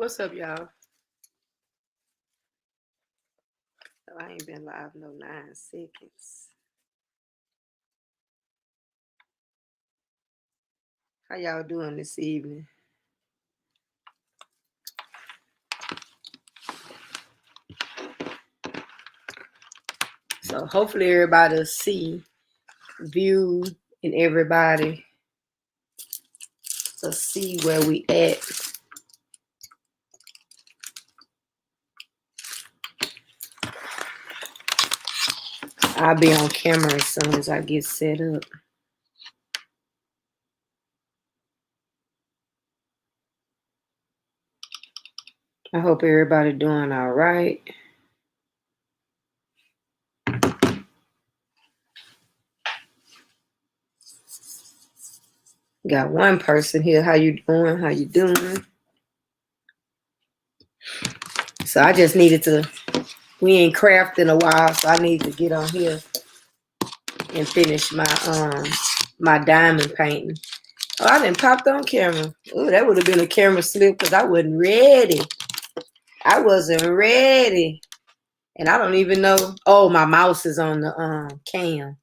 What's up, y'all? I ain't been live no 9 seconds. How y'all doing this evening? So hopefully everybody will see, view, and everybody will see where we at. I'll be on camera as soon as I get set up. I hope everybody doing all right. Got one person here. How you doing? How you doing? So I just needed to, we ain't crafting a while, so I need to get on here and finish my diamond painting. Oh, I didn't popped on camera. Oh, that would have been a camera slip because I wasn't ready. I wasn't ready. And I don't even know. Oh, my mouse is on the cam.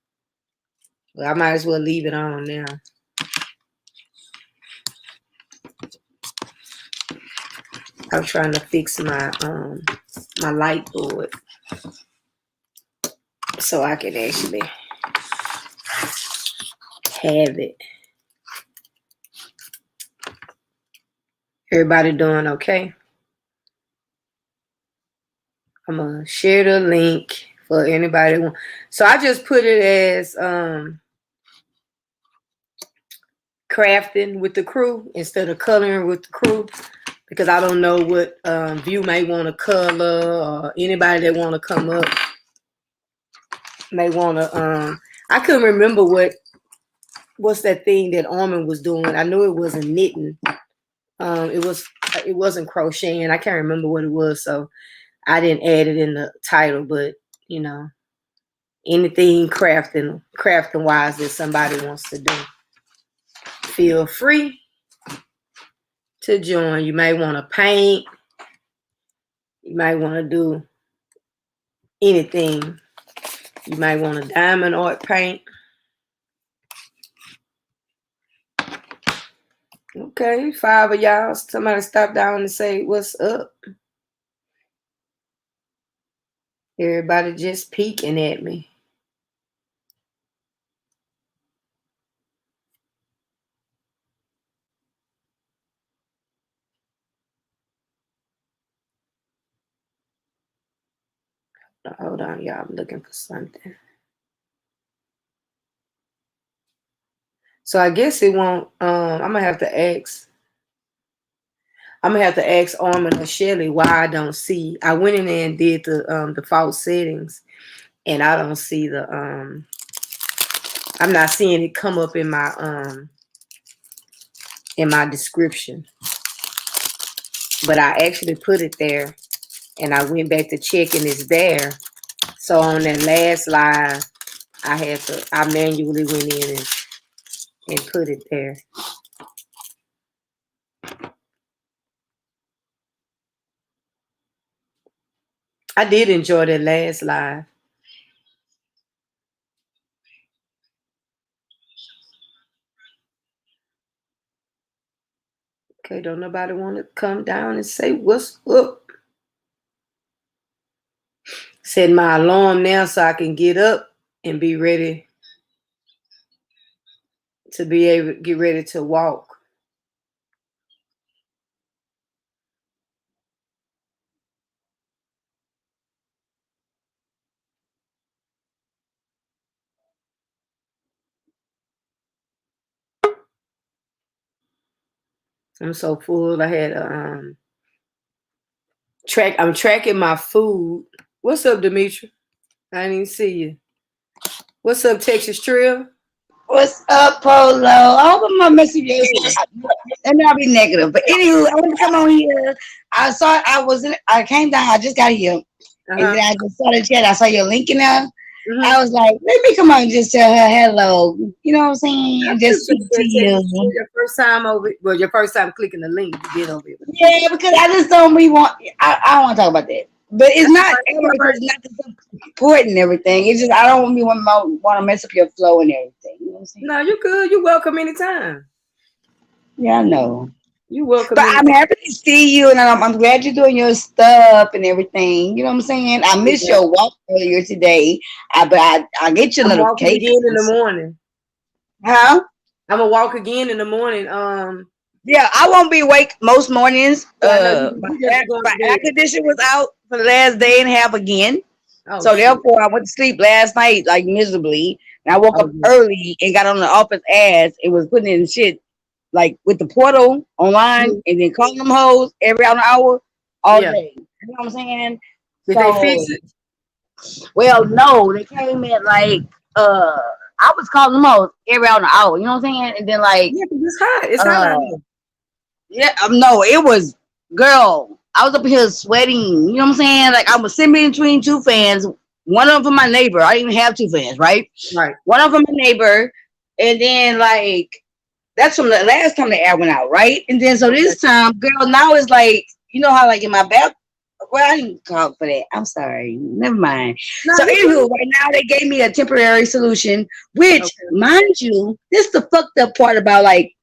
Well, I might as well leave it on now. I'm trying to fix my my light board so I can actually have it. Everybody doing okay? I'm gonna share the link for anybody. So I just put it as crafting with the crew instead of coloring with the crew, because I don't know what view may want to color, or anybody that want to come up may want to. I couldn't remember what's that thing that Armin was doing. I knew it wasn't knitting. It wasn't crocheting. I can't remember what it was, so I didn't add it in the title. But you know, anything crafting wise that somebody wants to do, feel free to join. You may want to paint. You might want to do anything. You might want a diamond art paint. Okay, 5 of y'all. Somebody stop down and say what's up. Everybody just peeking at me. Hold on, y'all. I'm looking for something. So I guess it won't. I'm gonna have to ask. I'm gonna have to ask Armin or Shelly why I don't see. I went in there and did the default settings, and I don't see the I'm not seeing it come up in my description. But I actually put it there, and I went back to check, and it's there. So on that last live, I manually went in and put it there. I did enjoy that last live. Okay, don't nobody want to come down and say what's up. Set my alarm now so I can get up and be ready to be able to get ready to walk. I'm so full. I had a I'm tracking my food. What's up, Demetri? I didn't even see you. What's up, Texas Trail? What's up, Polo? I hope I'm not messing you up. Let me not be negative. But anywho, I want to come on here. I came down, I just got here. And then I just saw the chat. I saw your link in there. I was like, let me come on and just tell her hello. You know what I'm saying? Just speak to you. Your first time over, well, your first time clicking the link to get over here. Yeah, because I just don't really want. I don't want to talk about that. But it's not. It's not the support and everything. It's just I don't really want to mess up your flow and everything. You know what I'm saying? No, you good. You welcome anytime. Yeah, I know. You welcome. But I'm happy to see you, and I'm glad you're doing your stuff and everything. You know what I'm saying? I missed your walk earlier today, but I get your notifications again in the morning. Huh? I'm gonna walk again in the morning. Yeah, I won't be awake most mornings. My air conditioner was out for the last day and a half again. Oh, so therefore I went to sleep last night like miserably. And I woke up early and got on the office ass. It was putting in shit like with the portal online and then calling them hoes every hour all day. You know what I'm saying? Did they fix it? Well, no, they came in like I was calling them hoes every hour. You know what I'm saying? And then like it's hot. It's hot out here. Yeah, no, it was, girl, I was up here sweating, you know what I'm saying? Like, I was sitting between two fans, one of them from my neighbor. I didn't even have two fans, right? Right. One of them from my neighbor, and then, like, that's from the last time the air went out, right? And then, so this time, girl, now it's like, you know how, like, in my back, well, I didn't call for that. I'm sorry. Never mind. No, so, anywho, right now, they gave me a temporary solution, which, mind you, this is the fucked up part about, like,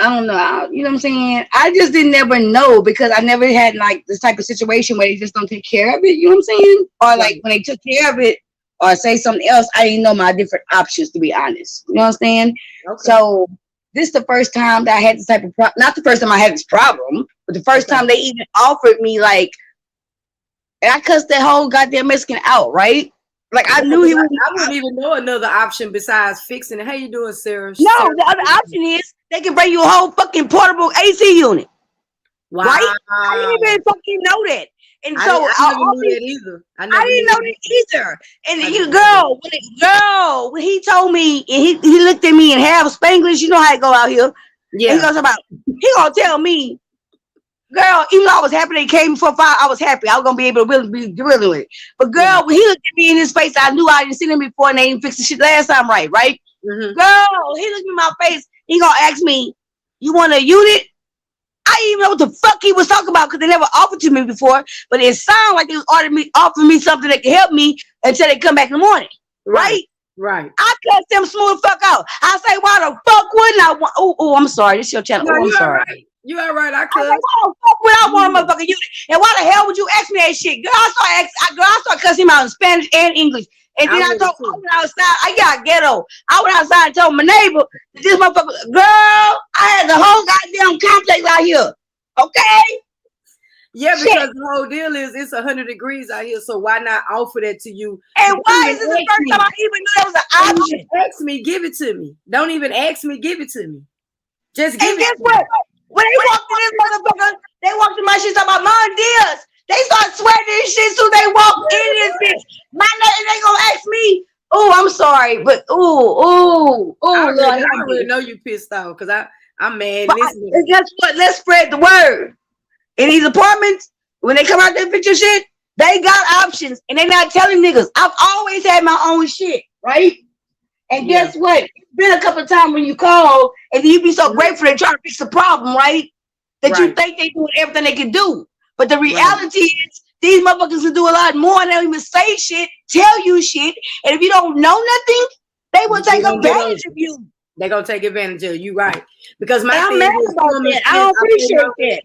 I don't know. You know what I'm saying? I just didn't never know because I never had like this type of situation where they just don't take care of it. You know what I'm saying? Or like when they took care of it or say something else, I didn't know my different options, to be honest. You know what I'm saying? Okay. So this is the first time that I had this type of problem. Not the first time I had this problem, but the first time they even offered me like, and I cussed that whole goddamn Mexican out, right? Like I knew he was. I wouldn't even know another option besides fixing it. How you doing, Sarah? No, the other option is they can bring you a whole fucking portable AC unit. Wow. Right? I didn't even fucking know that. And so I never knew that either. I didn't know that either. And when he told me, and he looked at me in half Spanglish, you know how it go out here. Yeah. And he gonna tell me, girl, even though I was happy they came for 5, I was happy. I was gonna be able to be dealing with it. But girl, when he looked at me in his face, I knew I didn't see him before and they didn't fix the shit last time right? Mm-hmm. Girl, he looked me in my face. He gonna ask me, "You want a unit?" I didn't even know what the fuck he was talking about because they never offered to me before. But it sounded like they was offering me something that could help me until they come back in the morning, right? Right. I cussed them smooth fuck out. I say, "Why the fuck wouldn't I want?" Oh, I'm sorry. This is your channel. No, I'm sorry. Right. You all right? I could. Why the fuck would I want a motherfucking unit? And why the hell would you ask me that shit? Girl, I started cussing him out in Spanish and English. And then I went outside. I got ghetto. I went outside and told my neighbor, this motherfucker, girl, I had the whole goddamn complex out here. Okay? Yeah, because the whole deal is it's 100 degrees out here, so why not offer that to you? And why is this the first time I even knew that was an option? Ask me, give it to me. Don't even ask me, give it to me. Just give it. And guess what? When they walked in this motherfucker, they walked in my shit talking about Mom Diaz. They start sweating this shit so they walk in this bitch. My name, they gonna ask me, oh, I'm sorry, but I already know you pissed off because I'm mad. And guess what? Let's spread the word. In these apartments, when they come out there and fix your shit, they got options and they not telling niggas. I've always had my own shit, right? And guess what? It's been a couple of times when you call and you be so grateful they try to fix the problem, right? That you think they doing everything they can do. But the reality is these motherfuckers can do a lot more and they don't even say shit, tell you shit. And if you don't know nothing, they will take advantage of you. They're gonna take advantage of you, right? Because my I'm mad about that. I don't appreciate that.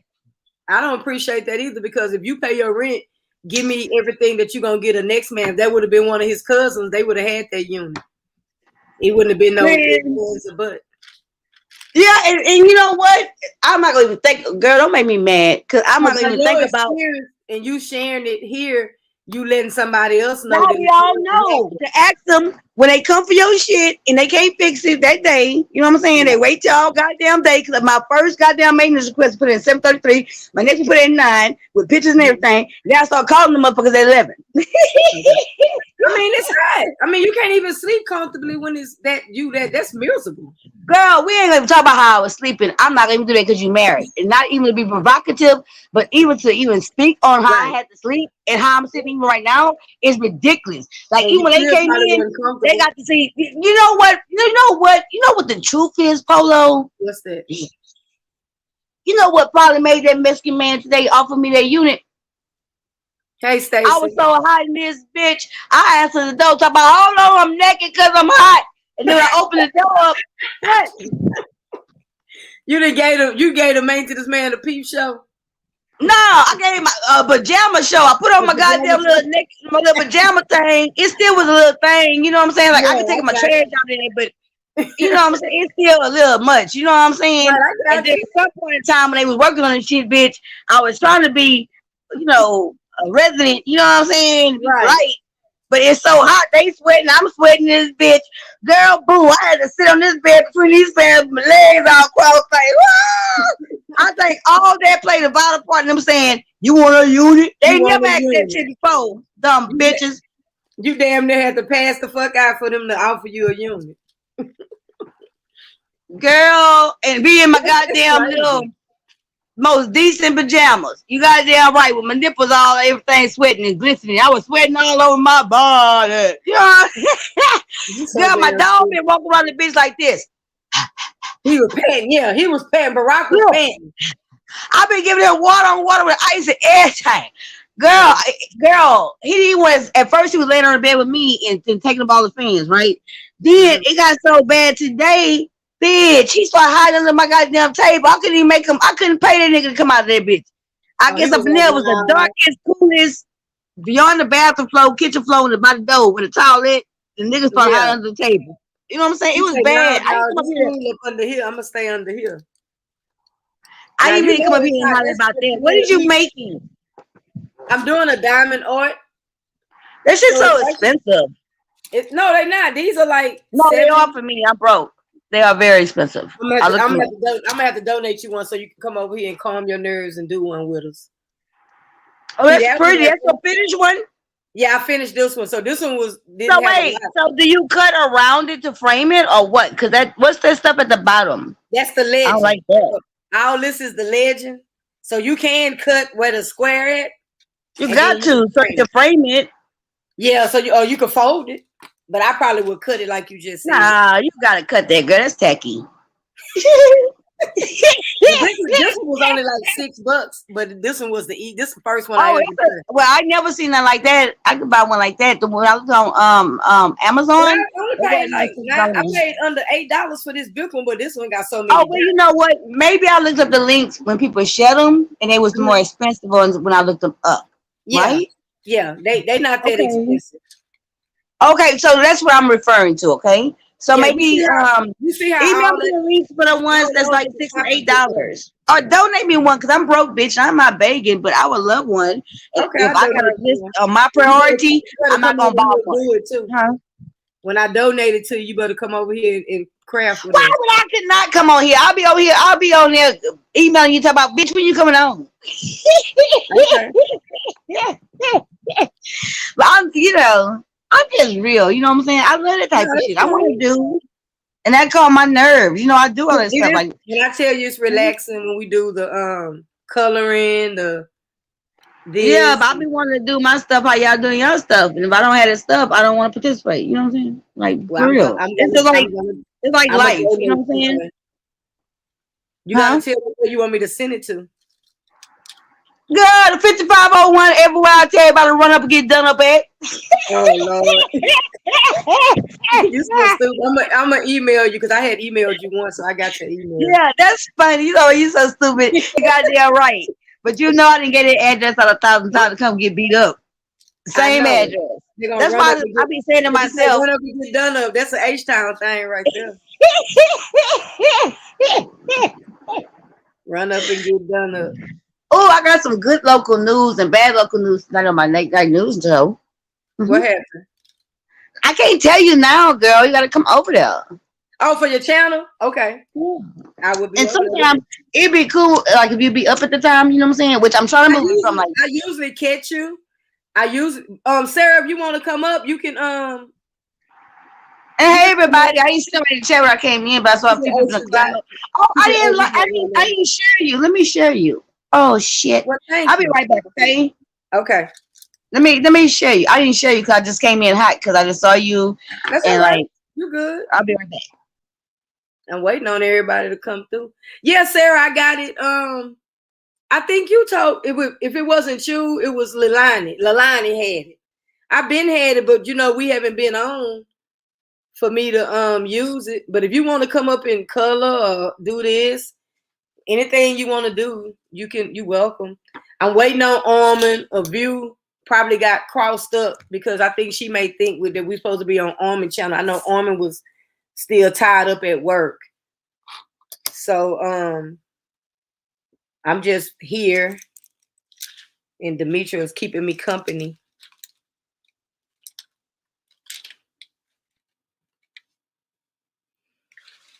I don't appreciate that either because if you pay your rent, give me everything that you're gonna get a next man. If that would have been one of his cousins, they would have had that unit. It wouldn't have been no but. Yeah, and you know what? I'm not gonna even think, girl, don't make me mad because I'm not gonna even think about. And you sharing it here, you letting somebody else know. Now we all know to ask them when they come for your shit and they can't fix it that day. You know what I'm saying? They wait till all goddamn day because my first goddamn maintenance request put in 7:33. My next one put in 9 with pictures and everything. Then I start calling them motherfuckers at 11. I mean, it's hot. I mean, you can't even sleep comfortably when it's that's miserable. Girl, we ain't gonna talk about how I was sleeping. I'm not gonna do that because you married. And not even to be provocative, but even to speak on how I had to sleep and how I'm sitting even right now is ridiculous. Like even when they came in, they got to see. You know what? You know what the truth is, Polo? What's that? You know what probably made that Mexican man today offer me that unit? Hey, Stacey. I was so hot in this bitch. I answered the door, talking about, hold on, I'm naked because I'm hot. And then when I opened the door up, what? You gave the maintenance man a peep show? No, I gave him my pajama show. I put on my goddamn little naked, my little pajama thing. It still was a little thing, you know what I'm saying? Like I could take my trash out in it, but you know what I'm saying? It's still a little much, you know what I'm saying? And then at some point in time when they was working on the shit, bitch, I was trying to be, you know, a resident, you know what I'm saying? Right. But it's so hot, they sweating, I'm sweating this bitch. Girl, boo, I had to sit on this bed between these pants, my legs all crossed, like, whoa! I think all that played a vital part in them saying, you want a unit? They never asked that shit before, dumb bitches. You damn near had to pass the fuck out for them to offer you a unit. Girl, and be in my goddamn little most decent pajamas. You goddamn right, with my nipples all, everything sweating and glistening. I was sweating all over my body. You know? Girl, my dog been walking around the bitch like this. He was panting, yeah. He was panting. Barack was panting. I've been giving him water on water with ice and airtime. Girl, he was, at first he was laying on the bed with me and taking up all the fans, right? Then it got so bad today, bitch, he started hiding under my goddamn table. I couldn't even make him, I couldn't pay that nigga to come out of that bitch. I guess up in there was the darkest, coolest, beyond the bathroom floor, kitchen floor, and by the door with a toilet. The nigga started hiding under the table. You know what I'm saying? It was bad. I'm gonna stay under here. I didn't even come up here and holler about that. What did you making? I'm doing a diamond art. That shit's so expensive. No, they're not. These are like they are for me. I'm broke. They are very expensive. I'm gonna have to donate you one so you can come over here and calm your nerves and do one with us. Oh, that's pretty. That's a finished one. Yeah, I finished this one. So this one was. So wait. So do you cut around it to frame it or what? Because what's that stuff at the bottom? That's the legend. I like that. All this is the legend. So you can cut where the square at. You got to so you can frame it. Yeah. So you can fold it, but I probably would cut it like you just said. Nah, you gotta cut that, girl. That's tacky. This one was only like $6, but this one was this the first one. Well, I never seen that like that. I could buy one like that. The one I was on Amazon. I paid under $8 for this big one, but this one got so many. Oh well, you know what? Maybe I looked up the links when people shed them, and they was the more expensive ones when I looked them up. Yeah. Right? Yeah, they not that expensive. Okay, so that's what I'm referring to. Okay. So maybe you see how email me the links for the ones that's like $6 or $8, or donate me one because I'm broke, bitch. I'm not begging, but I would love one. Okay, if I got a list on my priority, I'm not gonna buy one. Do it too. Huh? When I donate it to you, you better come over here and craft with Why would I could not come on here? I'll be over here. I'll be on there emailing you, talking about, bitch, when you coming on? But I'm just real, you know what I'm saying? I love that type of shit. I want to do, and that calm my nerves. You know, I do all that stuff. Like, when I tell you it's relaxing when we do the coloring, but I be wanting to do my stuff how y'all doing your stuff, and if I don't have that stuff, I don't want to participate. You know what I'm saying? Like, for real. It's like life. You know what I'm saying? You gotta tell me where you want me to send it to. Girl, the 5501 everywhere I tell everybody to run up and get done up at. Oh Lord. You so stupid. I'm gonna email you because I had emailed you once, so I got your email. Yeah, that's funny. You so stupid. You goddamn right. But I didn't get an address out 1,000 times to come get beat up. Same address. That's why I be saying to myself. Run up and get done up. That's an H-Town thing right there. Run up and get done up. Oh, I got some good local news and bad local news tonight on my late night news show. What happened? I can't tell you now, girl. You gotta come over there. Oh, for your channel? Okay. Yeah. I would be. And sometimes it'd be cool, like if you be up at the time, you know what I'm saying? Which I'm trying to move from. Like, I usually catch you. Sarah, if you want to come up, you can And hey everybody, I used to somebody in the chat where I came in, but I saw people in the climb up. Oh, I didn't share you. Let me share you. Oh shit. Well, I'll be right back, okay? Okay. Let me share you. I didn't share you because I just came in hot because I just saw you. That's all right. You good. I'll be right back. I'm waiting on everybody to come through. Yeah, Sarah, I got it. I think you told it would, if it wasn't you, it was Lilani. Lilani had it. I've been had it, but we haven't been on for me to use it. But if you want to come up in color or do this, anything you want to do, you welcome. I'm waiting on Armin. A view probably got crossed up because I think she may think that we're supposed to be on Armin channel. I know Armin was still tied up at work. So I'm just here and Demetria is keeping me company.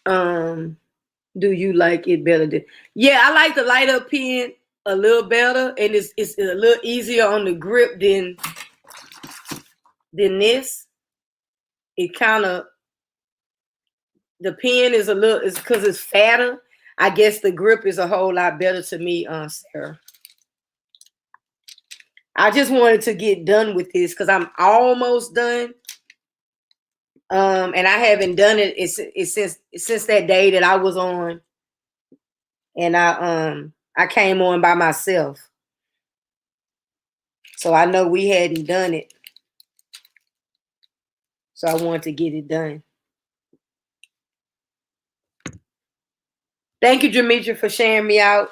Do you like it better than? Yeah, I like the light up pen a little better, and it's a little easier on the grip than this. It kind of, the pen is a little, it's because it's fatter. I guess the grip is a whole lot better to me, Sarah. I just wanted to get done with this because I'm almost done. And I haven't done it since that day that I was on, and I came on by myself, so I know we hadn't done it, so I wanted to get it done. Thank you, Demetria, for sharing me out.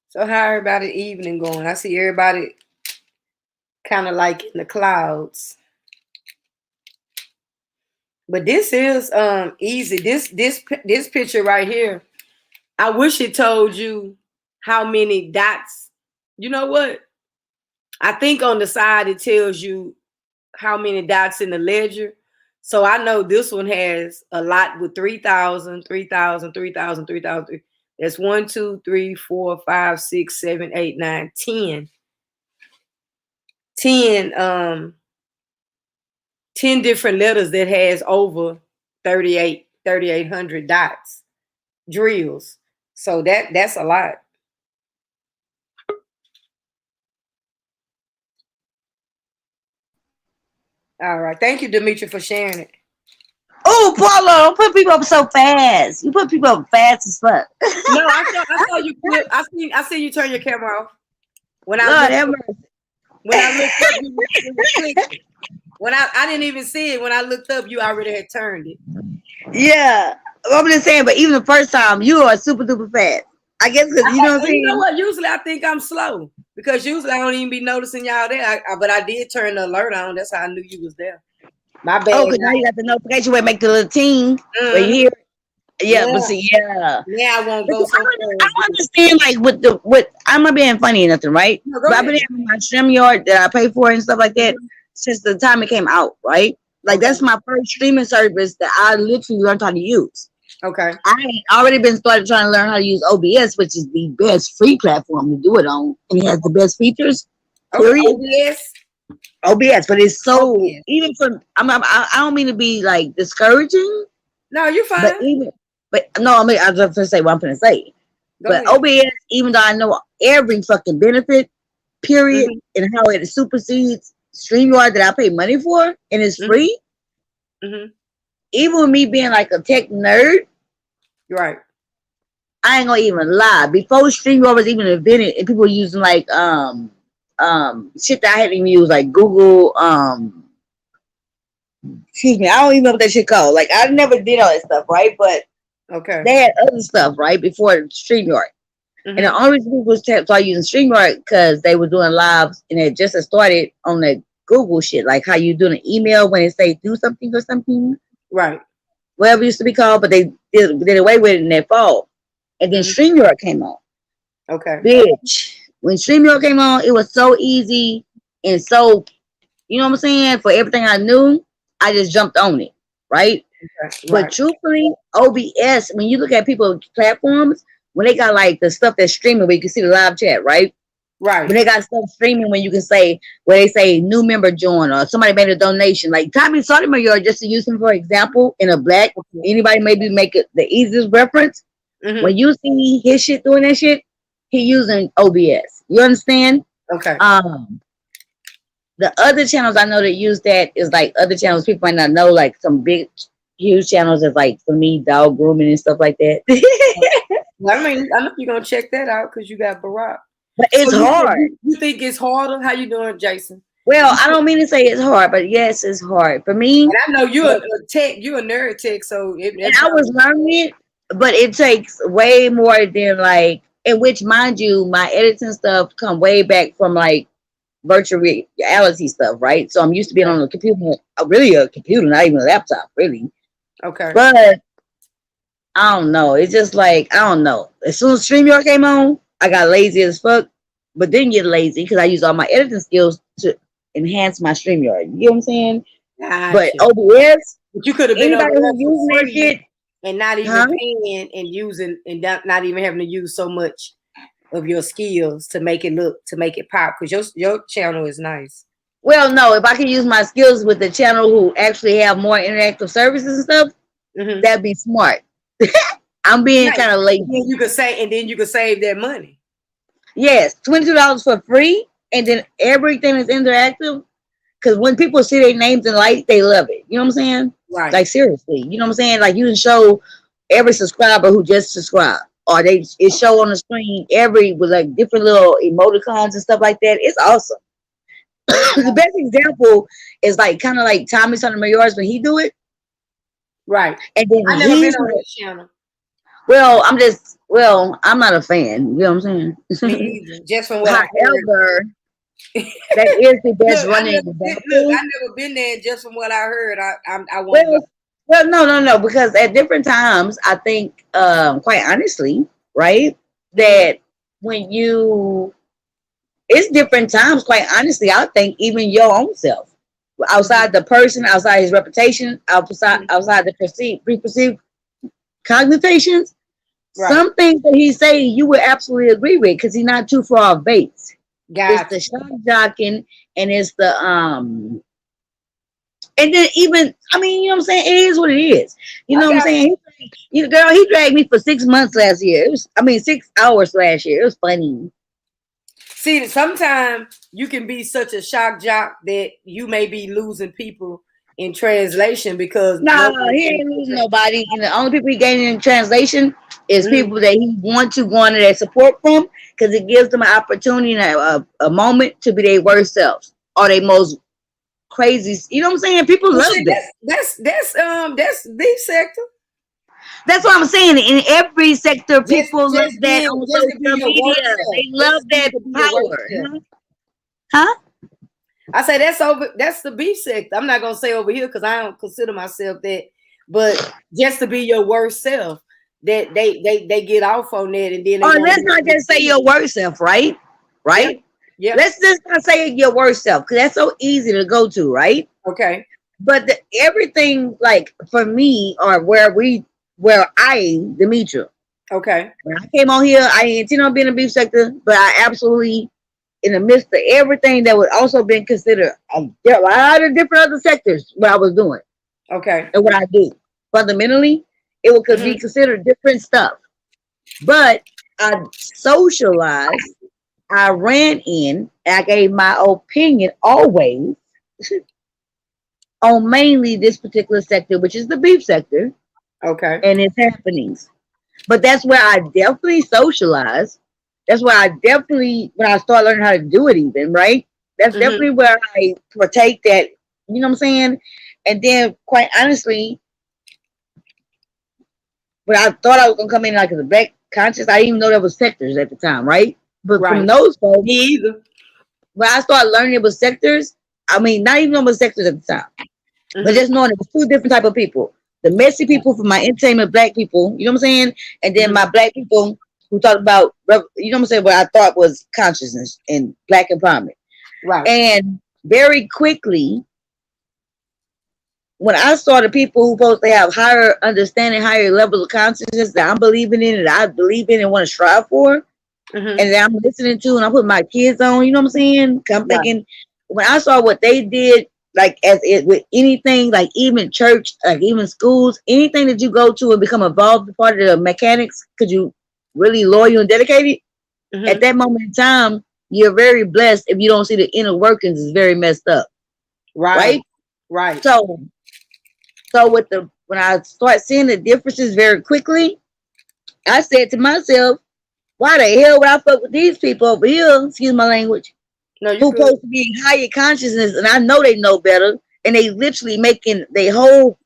So how everybody evening going? I see everybody kind of like in the clouds. But this is easy. This picture right here, I wish it told you how many dots. You know what? I think on the side it tells you how many dots in the ledger. So I know this one has a lot with 3,000, 3,000, 3,000, 3,000. That's 1, 2, 3, 4, 5, 6, 7, 8, 9, 10. 10 different letters that has over 3,800 dots, drills. So that's a lot. All right. Thank you, Demetria, for sharing it. Oh, Paulo, don't put people up so fast. You put people up fast as fuck. No, I saw you clip. I see you turn your camera off. When I looked up, you were clicking. When I didn't even see it. When I looked up, you already had turned it. Yeah. I'm just saying, but even the first time, you are super duper fast. I guess because you know what I'm saying? You know what? Usually I think I'm slow because usually I don't even be noticing y'all there. But I did turn the alert on. That's how I knew you was there. My bad. Oh, because now you got the notification where it make the little ting right here. Yeah, but see, yeah. Yeah, I won't go so far. I understand, like, with I'm not being funny or nothing, right? No, but I've been having my StreamYard that I pay for and stuff like that since the time it came out, right? Like, that's my first streaming service that I literally learned how to use. Okay. I already been started trying to learn how to use OBS, which is the best free platform to do it on, and it has the best features. Okay, OBS, but it's so even for I don't mean to be like discouraging. No, you're fine. But no, I mean I was just gonna say what I'm gonna say. But OBS, even though I know every fucking benefit, period, and how it supersedes StreamYard that I pay money for and it's free. Even with me being like a tech nerd, right? I ain't gonna even lie. Before StreamYard was even invented, and people were using like shit that I hadn't even used, like Google excuse me, I don't even know what that shit called. Like I never did all that stuff, right? But they had other stuff right before StreamYard. And the only reason people started using StreamYard because they were doing lives and it just started on the Google shit, like how you do an email when it say do something or something. Right. Whatever it used to be called, but they did away with it in that fall. And then StreamYard came on. Okay. Bitch. When StreamYard came on, it was so easy and so, you know what I'm saying? For everything I knew, I just jumped on it, right? Okay. But truthfully, OBS, when you look at people's platforms, when they got like the stuff that's streaming where you can see the live chat, right? Right. When they got stuff streaming when you can say, where they say new member join or somebody made a donation, like Tommy Sotomayor, just to use him for example, in a black, anybody maybe make it the easiest reference. Mm-hmm. When you see his shit doing that shit, he using OBS. You understand? Okay. The other channels I know that use that is like other channels people might not know, like some big, huge channels is like for me, dog grooming and stuff like that. Well, I mean, I know you're gonna check that out because you got Barack. But it's So hard. You think it's harder? How you doing, Jason? Well, I don't mean to say it's hard, but yes, it's hard for me. And I know you're a tech, you're a nerd tech, so and I was learning it, but it takes way more than like, in which, mind you, my editing stuff come way back from like virtual reality stuff, right? So I'm used to being on a computer, really a computer, not even a laptop, really. Okay. But I don't know. It's just like, I don't know. As soon as StreamYard came on, I got lazy as fuck, but didn't get lazy because I used all my editing skills to enhance my StreamYard. You know what I'm saying? Gotcha. But OBS, but you could have been anybody who using that shit and not even paying and using and not even having to use so much of your skills to make it pop, because your channel is nice. Well, no, if I could use my skills with the channel who actually have more interactive services and stuff, that'd be smart. I'm being kind of lazy. And you could save that money. Yes, $22 for free, and then everything is interactive. Because when people see their names and light, they love it. You know what I'm saying? Right. Like seriously, you know what I'm saying? Like you can show every subscriber who just subscribed, or it show on the screen with like different little emoticons and stuff like that. It's awesome. The best example is like kind of like Tommy Sotomayor's when he do it. Right. And then I never been on his channel. Well, I'm not a fan. You know what I'm saying? Me either. Just from what however, that is the best running example. I've never been there. Just from what I heard, I want. Well, no, because at different times, I think, quite honestly, right, that when it's different times, quite honestly, I think even your own self, outside the person, outside his reputation, outside the preperceived cognitions, some things that he say you would absolutely agree with because he's not too far off base. It's the shock jocking and it's the and then even, I mean, you know what I'm saying? It is what it is. You know what I'm saying? Girl, he dragged me for 6 months last year. 6 hours last year. It was funny. See, sometimes you can be such a shock jock that you may be losing people in translation because he ain't losing nobody. And the only people he gaining in translation is people that he wants to garner that support from, because it gives them an opportunity and a moment to be their worst selves or their most crazy. You know what I'm saying? People love that. That's the sector. That's what I'm saying. In every sector, people love that on social media. They love that power. Huh? I say that's the beef sector. I'm not gonna say over here because I don't consider myself that, but just to be your worst self, that they get off on that, and then let's not just say your worst self, right? Right? Yeah. Let's just not say your worst self, because that's so easy to go to, right? Okay. But everything, like for me, or Demetra. Okay. When I came on here, I didn't intend on being a beef sector, but I absolutely, in the midst of everything that would also been considered a lot of different other sectors, what I was doing. Okay. And what I do. Fundamentally, it could be considered different stuff. But I socialized, I ran in, and I gave my opinion always on mainly this particular sector, which is the beef sector. Okay. And its happenings. But that's where I definitely socialize. That's where I definitely, when I start learning how to do it even, right? That's definitely where I partake that, you know what I'm saying? And then, quite honestly, when I thought I was going to come in like as a black conscious, I didn't even know there was sectors at the time, right? But from those folks, me either. When I started learning it was sectors, I mean, not even knowing it was sectors at the time, but just knowing it was two different type of people. The messy people for my entertainment black people, you know what I'm saying? And then my black people who talk about, you know what I'm saying, what I thought was consciousness and black empowerment. Right. And very quickly, when I saw the people who supposed to have higher understanding, higher levels of consciousness that I'm believing in and I believe in and want to strive for, and that I'm listening to and I'm putting my kids on, you know what I'm saying? I'm thinking, when I saw what they did like as it with anything, like even church, like even schools, anything that you go to and become involved part of the mechanics, because you really loyal and dedicated, at that moment in time, you're very blessed. If you don't see the inner workings, is very messed up. Right. Right. So with the when I start seeing the differences very quickly, I said to myself, why the hell would I fuck with these people over here? Excuse my language. No, who supposed to be in higher consciousness, and I know they know better, and they literally making their whole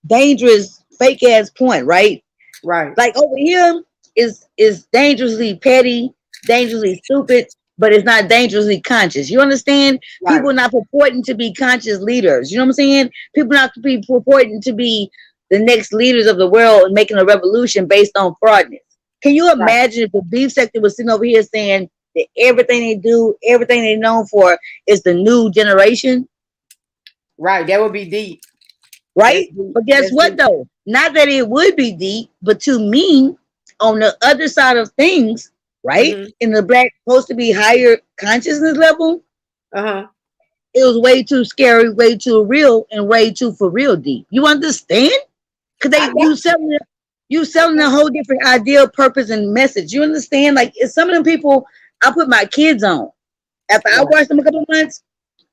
dangerous fake ass point, right? Right. Like over here is dangerously petty, dangerously stupid, but it's not dangerously conscious. You understand? Right. People not purporting to be conscious leaders. You know what I'm saying? People not to be purporting to be the next leaders of the world and making a revolution based on fraudness. Can you imagine if the beef sector was sitting over here saying that everything they do, everything they're known for is the new generation? Right. That would be deep. Right? But guess what though? Not that it would be deep, but to me, on the other side of things, right? In the black supposed to be higher consciousness level, it was way too scary, way too real, and way too for real deep. You understand? Because you selling a whole different ideal, purpose, and message. You understand? Like it's some of them people I put my kids on. After I watched them a couple of months,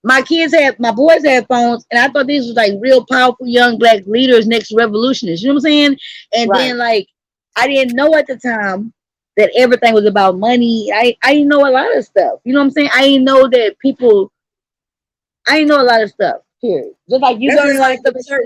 my boys had phones, and I thought these was like real powerful young black leaders, next revolutionists. You know what I'm saying? And then like I didn't know at the time that everything was about money. I didn't know a lot of stuff. You know what I'm saying? I didn't know that people. I didn't know a lot of stuff. Period. Just like you learn like the church.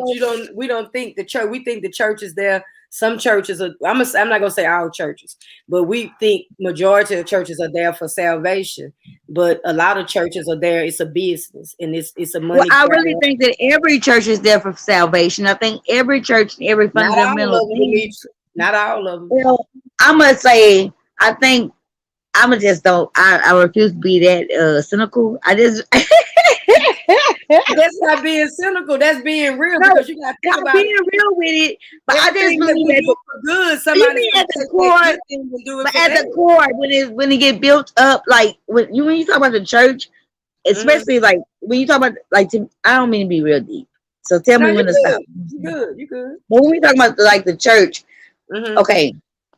We don't think the church. We think the church is there. Some churches are. I'm not gonna say all churches, but we think majority of churches are there for salvation. But a lot of churches are there. It's a business, and it's a money. Well, I really think that every church is there for salvation. I think every church, every fundamental thing. Not all of them. Well, I must say, I think I'm just don't. I refuse to be that cynical. I just. That's not being cynical. That's being real, because you got to think about being real with it. But I just believe that for good. Somebody at the core, but at the core, when it get built up, like when you talk about the church, especially like when you talk about like, I don't mean to be real deep. So tell me when to stop. You good. But when we talk about like the church, okay,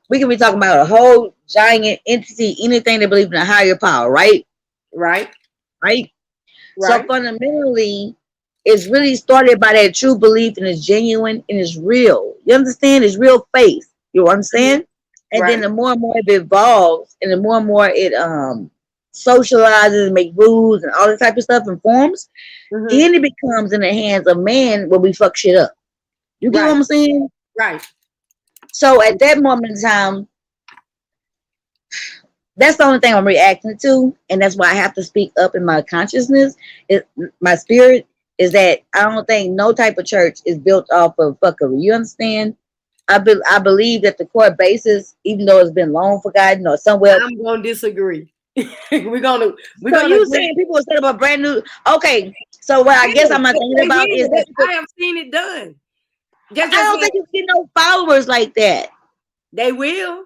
we can be talking about a whole giant entity, anything that believes in a higher power, right? Right. So fundamentally, it's really started by that true belief, and it's genuine and it's real. You understand? It's real faith. You understand? And then the more and more it evolves, and the more it socializes and make rules and all that type of stuff and forms, then it becomes in the hands of man where we fuck shit up. You get what I'm saying? Right. So at that moment in time, that's the only thing I'm reacting to, and that's why I have to speak up in my consciousness. My spirit is that I don't think no type of church is built off of fuckery. You understand? I believe that the core basis, even though it's been long forgotten or somewhere. I'm gonna disagree. we're gonna. So you saying people will set up a brand new? Okay, so what I guess I'm not thinking about is that I have seen it done. I don't think you get no followers like that. They will.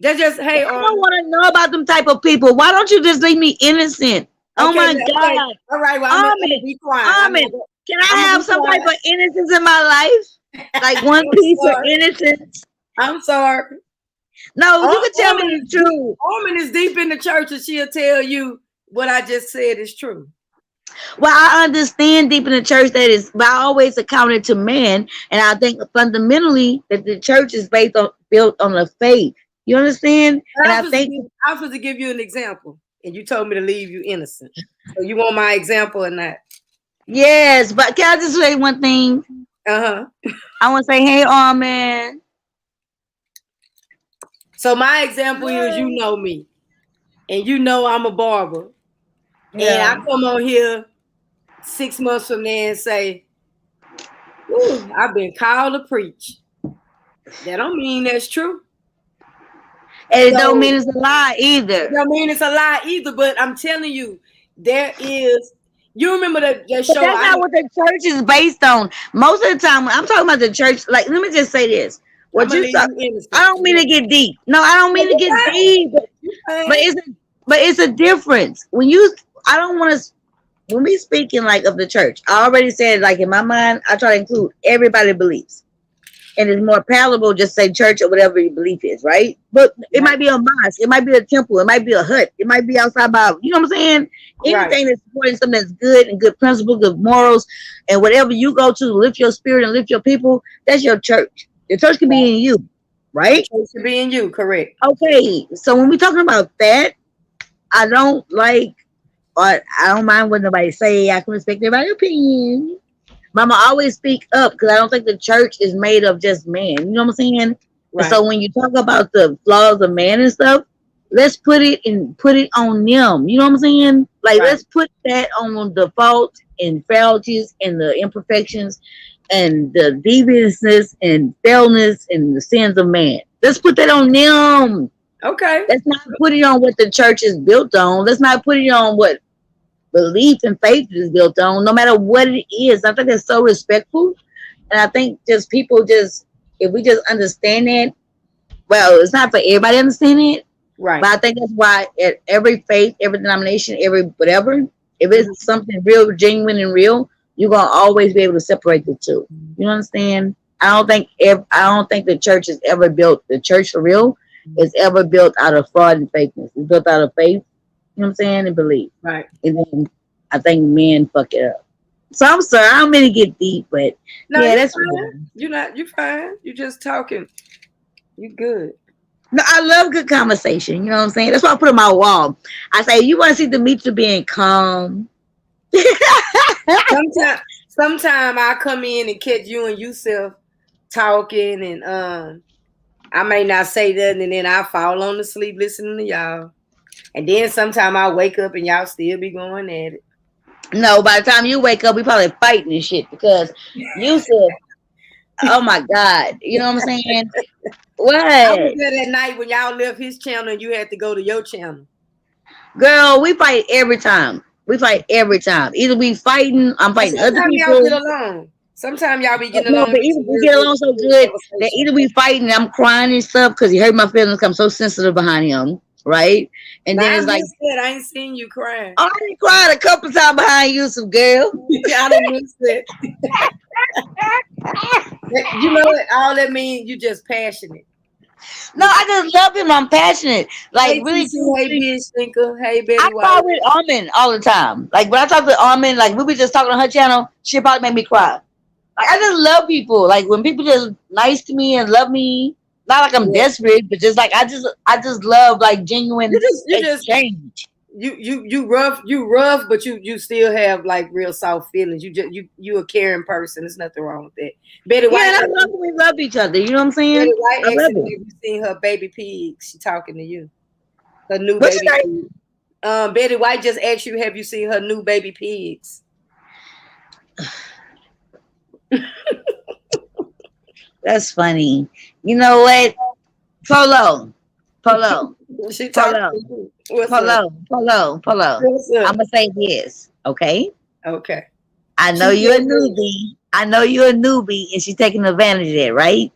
They just I don't want to know about them type of people. Why don't you just leave me innocent? Oh my God! Okay. All right, well, I'm gonna be quiet. Can I have some type of innocence in my life? Like one piece of innocence. I'm sorry. No, you can tell me the truth. Woman is deep in the church, and she'll tell you what I just said is true. Well, I understand deep in the church that is, but I always accounted to man, and I think fundamentally that the church is built on the faith. You understand? And I think I was supposed to give you an example, and you told me to leave you innocent. So you want my example or not? Yes, but can I just say one thing? I want to say, hey, man. So my example is, you know me, and you know I'm a barber, and I come on here 6 months from there and say, "Ooh, I've been called to preach." That don't mean that's true. And it don't mean it's a lie either. It don't mean it's a lie either, but I'm telling you, there is. You remember that show? But that's not what the church is based on. Most of the time, when I'm talking about the church, like, let me just say this. I don't mean to get deep. No, I don't mean to get deep. But it's a difference. When you, I don't want to. when we speaking like of the church, I already said like in my mind, I try to include everybody beliefs. And it's more palatable just say church or whatever your belief is, right? But it Right. might be a mosque, it might be a temple, it might be a hut, it might be outside by, you know what I'm saying? Right. Anything that's supporting something that's good and good principles, good morals, and whatever you go to lift your spirit and lift your people, that's your church. The church can be in you, The right? church should be in you, correct. Okay, so when we're talking about that, I don't like, or I don't mind what nobody say. I can respect everybody's opinion. Mama always speak up because I don't think the church is made of just man. You know what I'm saying? And Right. so when you talk about the flaws of man and stuff, let's put it on them. You know what I'm saying? Like Right. let's put that on the faults and frailties and the imperfections and the deviousness and fairness and the sins of man. Let's put that on them. Okay. Let's not put it on what the church is built on. Let's not put it on what belief and faith is built on, no matter what it is. I think that's so respectful. And I think just people just, if we just understand that, well, it's not for everybody to understand it, Right. but I think that's why at every faith, every denomination, every whatever, if it's something real, genuine, and real, you're gonna always be able to separate the two. You understand? I don't think the church is ever built. The church for real is ever built out of fraud and fakeness. It's built out of faith. You know what I'm saying? And belief. Right. And then I think men fuck it up. So I'm sorry, I don't mean to get deep, but No, yeah, you're that's fine. You're fine. You're just talking. You good. no, I love good conversation. You know what I'm saying? That's why I put on my wall. I say, you want to see Demetra being calm? Sometime I come in and catch you and Yusuf talking, and I may not say nothing, and then I fall on to sleep listening to y'all. And then sometime I wake up and y'all still be going at it. No, by the time you wake up, we probably fighting and shit because you said, oh my God. You know what I'm saying? I What? was there that night when y'all left his channel and you had to go to your channel. Girl, we fight every time. We fight every time. Either we fighting, I'm fighting other Sometimes people. y'all get along. Sometimes y'all be getting No, along. but either we get along so good that either we fighting and I'm crying and stuff because he hurt my feelings. I'm so sensitive behind him, right? And Now, then it's I like, missed that. I ain't seen you crying. I already cried a couple times behind you, some girl. I don't miss it. You know what? All that means you just passionate. No, I just love him. I'm passionate. Like Hey, really, TC, hey, bitch thinker. Hey, I Betty cry White. with Armin all the time. Like when I talk to Armin, like we were just talking on her channel, she probably make me cry. Like I just love people. Like when people just nice to me and love me. Not like I'm desperate, but just like I just love like genuine You just exchange. you rough, but you still have like real soft feelings. You a caring person. There's nothing wrong with that. Betty Yeah, White. and I love when we love each other. You know what I'm saying? Betty White I love asked me it. if you seen her baby pig. She talking to you. Her new What's baby your pig. Betty White just asked you, have you seen her new baby pigs? That's funny. You know what? Polo. She talking to you. What's up? Polo. What's up? I'm gonna say this, okay? Okay. I know you're a newbie. And she's taking advantage of it, right?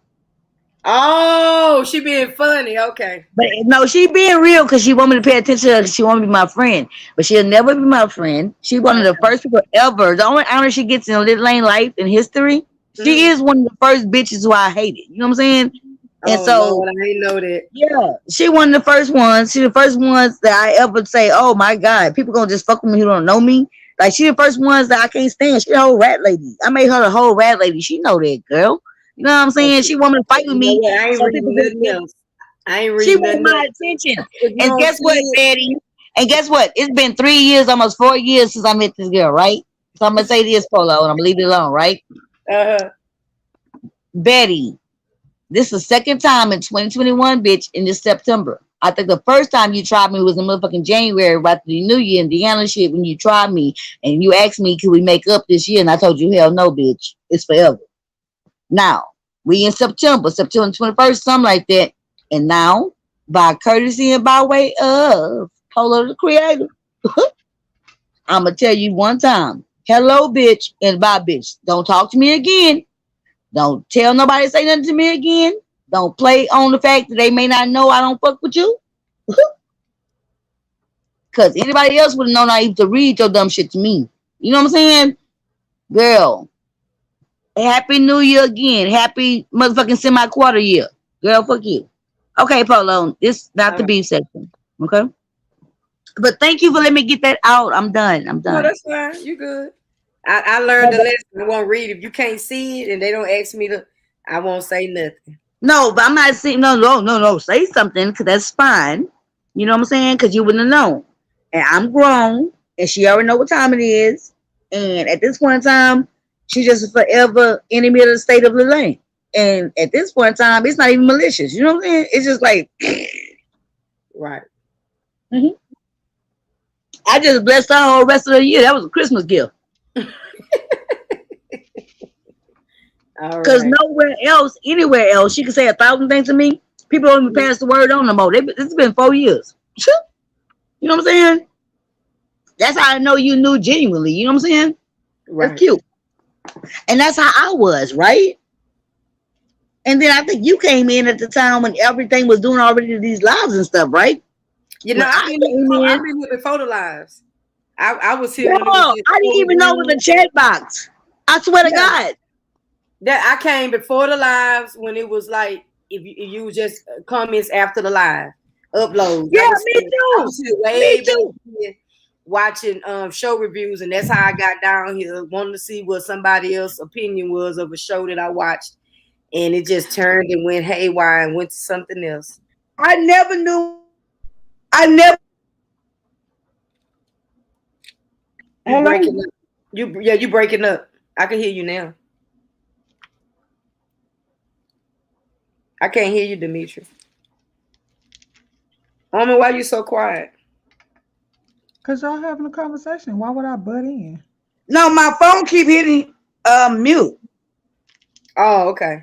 Oh, she being funny. Okay. But no, she being real because she want me to pay attention to her 'cause she want me to be my friend. But she'll never be my friend. She one of the first people ever. The only honor she gets in Little Lane life in history. She is one of the first bitches who I hated. You know what I'm saying? And so Lord, I didn't know that. yeah, she one of the first ones. She the first ones that I ever say, oh my God, people gonna just fuck with me who don't know me. Like she the first ones that I can't stand. She the whole rat lady. I made her the whole rat lady. She know that girl. You know what I'm saying? She want me to fight with me. I ain't So reading people nothing just, else. I ain't she reading want nothing my else. attention. If you And don't guess see what, it- Betty? And guess what? It's been 3 years, almost 4 years since I met this girl, right? So I'm gonna say this, Polo, and I'm gonna leave it alone, right? Betty, this is the second time in 2021, bitch, in this September. I think the first time you tried me was in motherfucking January, right after the New Year, Indiana shit, when you tried me and you asked me, could we make up this year? And I told you, hell no, bitch. It's forever. Now, we in September 21st, something like that. And now, by courtesy and by way of Polo the Creator, I'm going to tell you one time, hello, bitch, and bye, bitch. Don't talk to me again. Don't tell nobody to say nothing to me again. Don't play on the fact that they may not know I don't fuck with you. Because anybody else would have known I used to read your dumb shit to me. You know what I'm saying? Girl, happy New Year again. Happy motherfucking semi-quarter year. Girl, fuck you. Okay, Polo, it's not All the right. beef section. Okay? But thank you for letting me get that out. I'm done. I'm No, done. that's fine. You good. I learned the lesson. I won't read. If you can't see it and they don't ask me to, I won't say nothing. No, but I'm not saying no. Say something because that's fine. You know what I'm saying? Because you wouldn't have known. And I'm grown, and she already know what time it is. And at this point in time, she's just a forever enemy of the state of Lane. And at this point in time, it's not even malicious. You know what I'm saying? It's just like Right. mhm. I just blessed her whole rest of the year. That was a Christmas gift. All Because right. nowhere else, anywhere else, she could say 1,000 things to me. People don't even pass the word on no more. It's been 4 years. You know what I'm saying? That's how I know you knew genuinely. You know what I'm saying? That's Right. cute. And that's how I was, right? And then I think you came in at the time when everything was doing already these lives and stuff, right? You know, When I came I've in, been here before the lives. I was here girl, when it was just I didn't full even know it was a rooms. chat box. I swear to Yeah. God. That I came before the lives when it was like if you just comments after the live uploads. Yeah, me I too. was here Me way back too. here watching show reviews, and that's how I got down here, wanting to see what somebody else's opinion was of a show that I watched, and it just turned and went haywire and went to something else. I never knew. I never. You Hello? breaking up. You breaking up. I can hear you now. I can't hear you, Demetri. Homie, why you so quiet? Cause y'all having a conversation. Why would I butt in? No, my phone keep hitting mute. Oh, okay.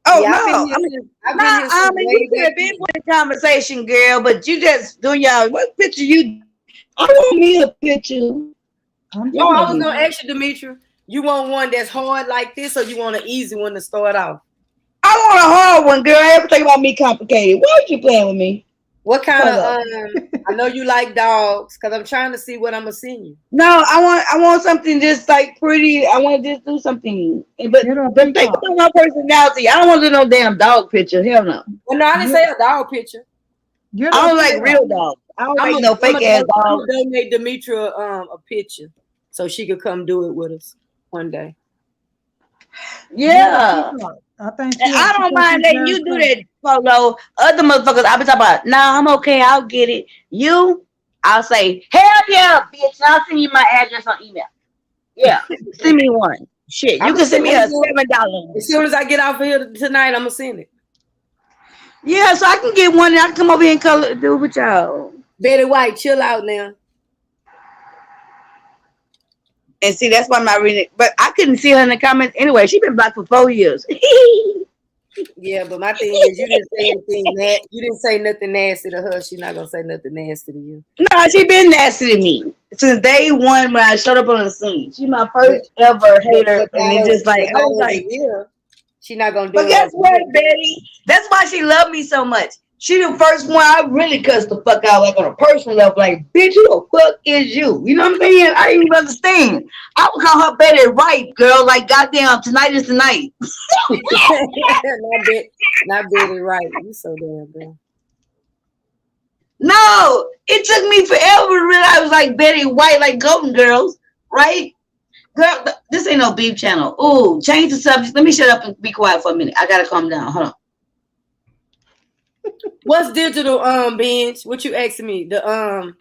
Oh Yeah, no, I mean, I've been nah, here I since mean, you way could back have been then. with the conversation, girl, but you just doing y'all. What picture you? I want me a picture. I'm Oh, Y'all I telling was be. you. gonna ask you, Demetri. You want one that's hard like this, or you want an easy one to start off? I want a hard one, girl. Everything about me complicated. Why are you playing with me? What kind Hold of up. I know you like dogs, cause I'm trying to see what I'm gonna send you. No, I want something just like pretty. I want to just do something, Get her a but think peacock. about my personality. I don't want to do no damn dog picture. Hell no. Well, no, I didn't Get say a dog picture. get I her a don't like peacock. real dogs. I don't like no fake ass I'm dogs. gonna donate Demetri a picture so she could come do it with us one day. Get her a Yeah. peacock. I think And I don't because mind she's letting very you do pretty. that, Polo. Other motherfuckers, I be talking about, nah, I'm okay, I'll get it. You, I'll say, hell yeah, bitch, and I'll send you my address on email. Yeah, send me one. Shit, I'm you gonna can send send me it a as $7. soon as I get off of here tonight. I'm gonna send it. Yeah, so I can get one and I can come over here and color do it with y'all. Betty White, chill out now. And see, that's why I'm not reading it. But I couldn't see her in the comments anyway. She been blocked for 4 years. Yeah, but my thing is, you didn't say anything. You didn't say nothing nasty to her. She's not gonna say nothing nasty to you. No, she been nasty to me since day one when I showed up on the scene. She my But first ever hater, and it's just like but I not was over like, here. She's not gonna but do it guess over what, here. Betty? That's why she loved me so much. She the first one I really cussed the fuck out, like on a personal level, like, bitch, who the fuck is you? You know what I'm saying? I didn't even understand. I would call her Betty White, girl, like goddamn, tonight is the night. not Betty right. You so damn good. No, it took me forever to realize I was like Betty White, like Golden Girls, right? Girl, this ain't no beef channel. Ooh, change the subject. Let me shut up and be quiet for a minute. I gotta calm down. Hold on. What's digital binge? What you asking me? The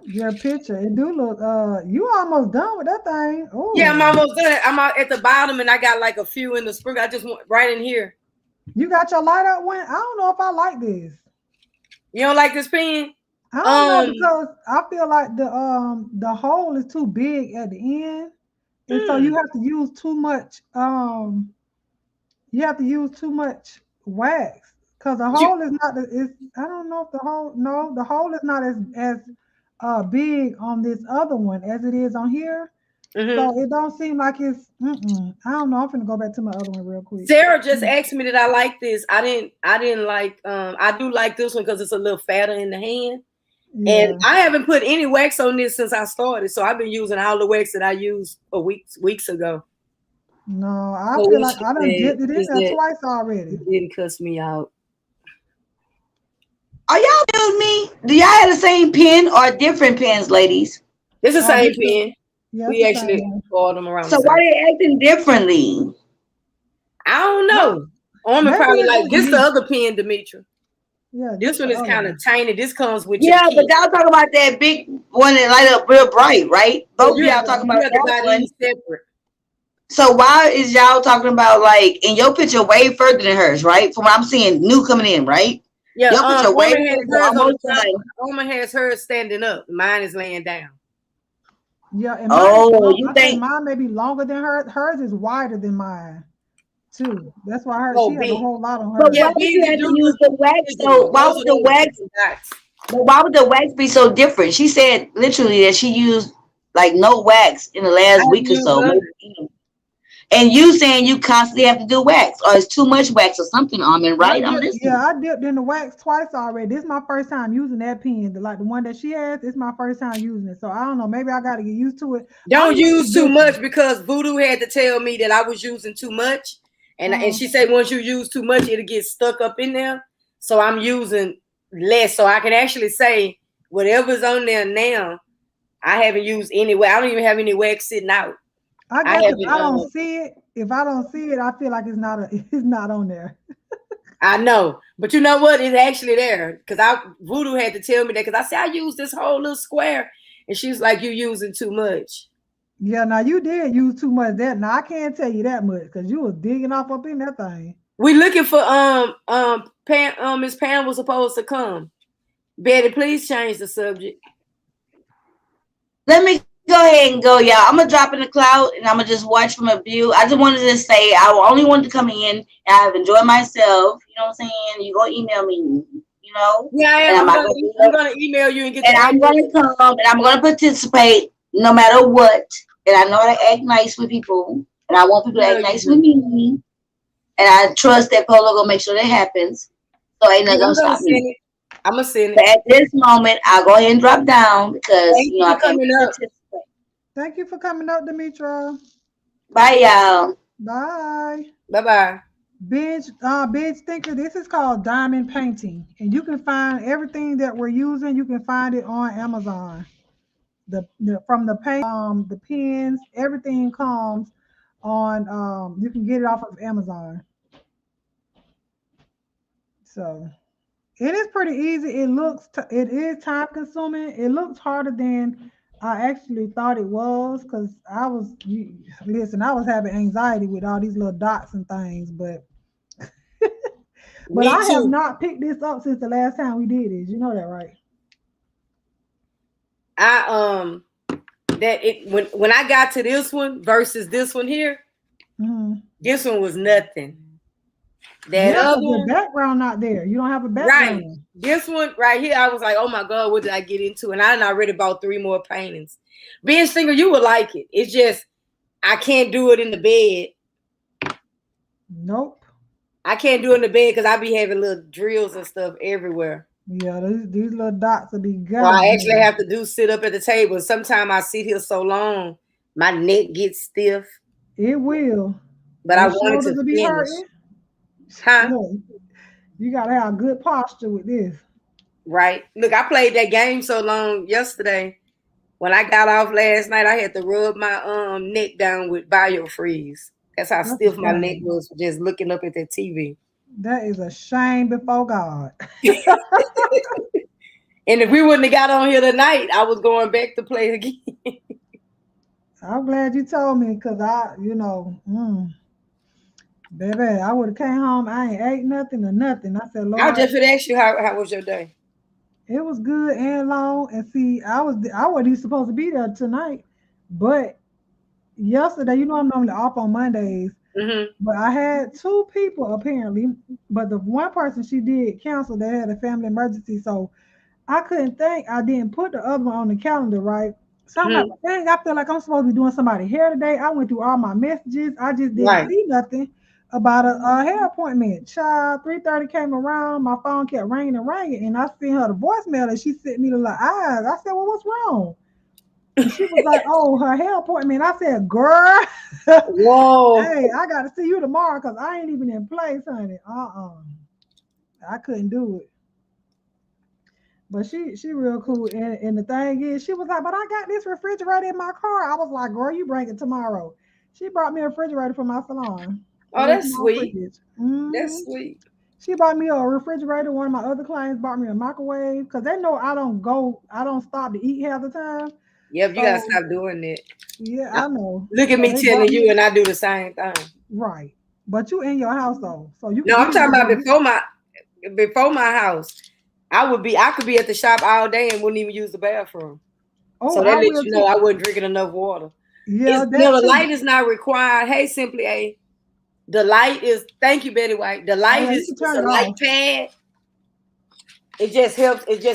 Your picture. It do look you almost done with that thing. Yeah, I'm Oh. almost done. I'm out at the bottom and I got like a few in the spring. I just want right in here. You got your light up one? I don't know if I like this. You don't like this pen? I don't know Um because I feel like the hole is too big at the end. And so hmm. you have to use too much you have to use too much wax because the You hole is not is I don't know if the hole no the hole is not as big on this other one as it is on here. hmm. So it don't seem like it's I don't know. I'm finna go back to my other one real quick. Sarah just asked me that I like this. I didn't like I do like this one because it's a little fatter in the hand. And I haven't put any wax on this since I started. So I've been using all the wax that I used weeks ago. No, I feel like I done dipped it in there twice already. It didn't cuss me out. Are y'all with me? Do y'all have the same pen or different pens, ladies? It's the same pen. Yeah, we actually bought them around. So why they acting differently? I don't know. Armin probably like this the other pen, Demetra. Yeah, this one is kind of tiny. This comes with but y'all talk about that big one that light up real bright, right? Both of y'all talking about that one separate. So why is y'all talking about like in your picture way further than hers, right? From what I'm seeing, new coming in, right? Yeah, your picture way further. Almost has hers standing up. Mine is laying down. Yeah, and I think mine may be longer than hers. Hers is wider than mine. Too. That's why she has a whole lot on her. But why would you have to use the wax? So why would the wax? But why would the wax be so different? She said literally that she used like no wax in the last week or so. And you saying you constantly have to do wax, or it's too much wax or something, Armin, right? I dipped in the wax twice already. This is my first time using that pen. Like the one that she has, it's my first time using it. So I don't know. Maybe I got to get used to it. Don't use too much because Voodoo had to tell me that I was using too much. And she said once you use too much, it'll get stuck up in there. So I'm using less. So I can actually say whatever's on there now, I haven't used any wax. I don't even have any wax sitting out. I guess if I don't see it, I feel like it's not on there. I know. But you know what? It's actually there. Because Voodoo had to tell me that. Because I said I used this whole little square. And she was like, you're using too much. Yeah, now you did use too much. Now I can't tell you that much because you was digging off up in that thing. We looking for Pam. Miss Pam was supposed to come. Betty, please change the subject. Let me go ahead and go, y'all. I'm gonna drop in the cloud and I'm gonna just watch from a view. I just wanted to say I only wanted to come in and I've enjoyed myself. You know what I'm saying? You gonna email me, you know? Yeah, I'm gonna email you and get. And I'm gonna come and I'm gonna participate no matter what. And I know how to act nice with people, and I want people to act nice with me. And I trust that Polo gonna make sure that happens. So ain't nothing gonna stop me. I'm gonna send it. But at this moment, I'll go ahead and drop down because I can't participate. Thank you for coming up, Demetra. Bye, y'all. Bye. Bye. Binge Thinker. This is called diamond painting, and you can find everything that we're using. You can find it on Amazon. From the paint, the pens, everything comes on. You can get it off of Amazon. So it is pretty easy. It is time consuming. It looks harder than I actually thought it was because I was having anxiety with all these little dots and things, but I have not picked this up since the last time we did it. You know that, right? When I got to this one versus this one here, this one was nothing. That other one, the background not there. You don't have a background. Right. This one right here, I was like, oh my God, what did I get into? And I already bought 3 more paintings. Binge Thinker, you would like it. It's just I can't do it in the bed. Nope. I can't do it in the bed because I be having little drills and stuff everywhere. Yeah, these little dots will be good. So I actually have to sit up at the table. Sometimes I sit here so long, my neck gets stiff. It will. But I wanted to be hurting. Huh? You gotta have good posture with this. Right. Look, I played that game so long yesterday. When I got off last night, I had to rub my neck down with BioFreeze. That's how stiff my neck was just looking up at that TV. That is a shame before God. And if we wouldn't have got on here tonight, I was going back to play again. I'm glad you told me because baby, I would have came home. I ain't ate nothing or nothing. I said, Lord. I just would ask you, how was your day? It was good and long. And see, I wasn't even supposed to be there tonight. But yesterday, I'm normally off on Mondays. Mm-hmm. But I had 2 people apparently. But the one person she did cancel. They had a family emergency. So I couldn't think. I didn't put the other one on the calendar, right? So I'm like, dang, I feel like I'm supposed to be doing somebody's hair today. I went through all my messages. I just didn't see nothing. about a hair appointment. Child, 3:30 came around. My phone kept ringing and ringing, and I sent her the voicemail, and she sent me the little eyes. I said, "Well, what's wrong?" And she was like, "Oh, her hair appointment." I said, "Girl, Whoa. hey, I got to see you tomorrow because I ain't even in place, honey. I couldn't do it." But she real cool. And the thing is, she was like, "But I got this refrigerator in my car." I was like, "Girl, you bring it tomorrow." She brought me a refrigerator for my salon. A Oh, little that's small sweet. fridge. That's sweet. She bought me a refrigerator. One of my other clients bought me a microwave because they know I don't stop to eat half the time. Yep, you gotta So stop doing that. yeah, I know. Look at So me they bought telling me you, and I do the same thing. right. But you in your house though, so you No, can I'm easily talking about do it. before my house. I could be at the shop all day and wouldn't even use the bathroom. Oh, So that I lets will you know too. I wasn't drinking enough water. Yeah, It's that the too. light is not required. Hey, Simply A. The light is thank you, Betty White. The Oh light yeah, you is can just turn a it light off. pad. It just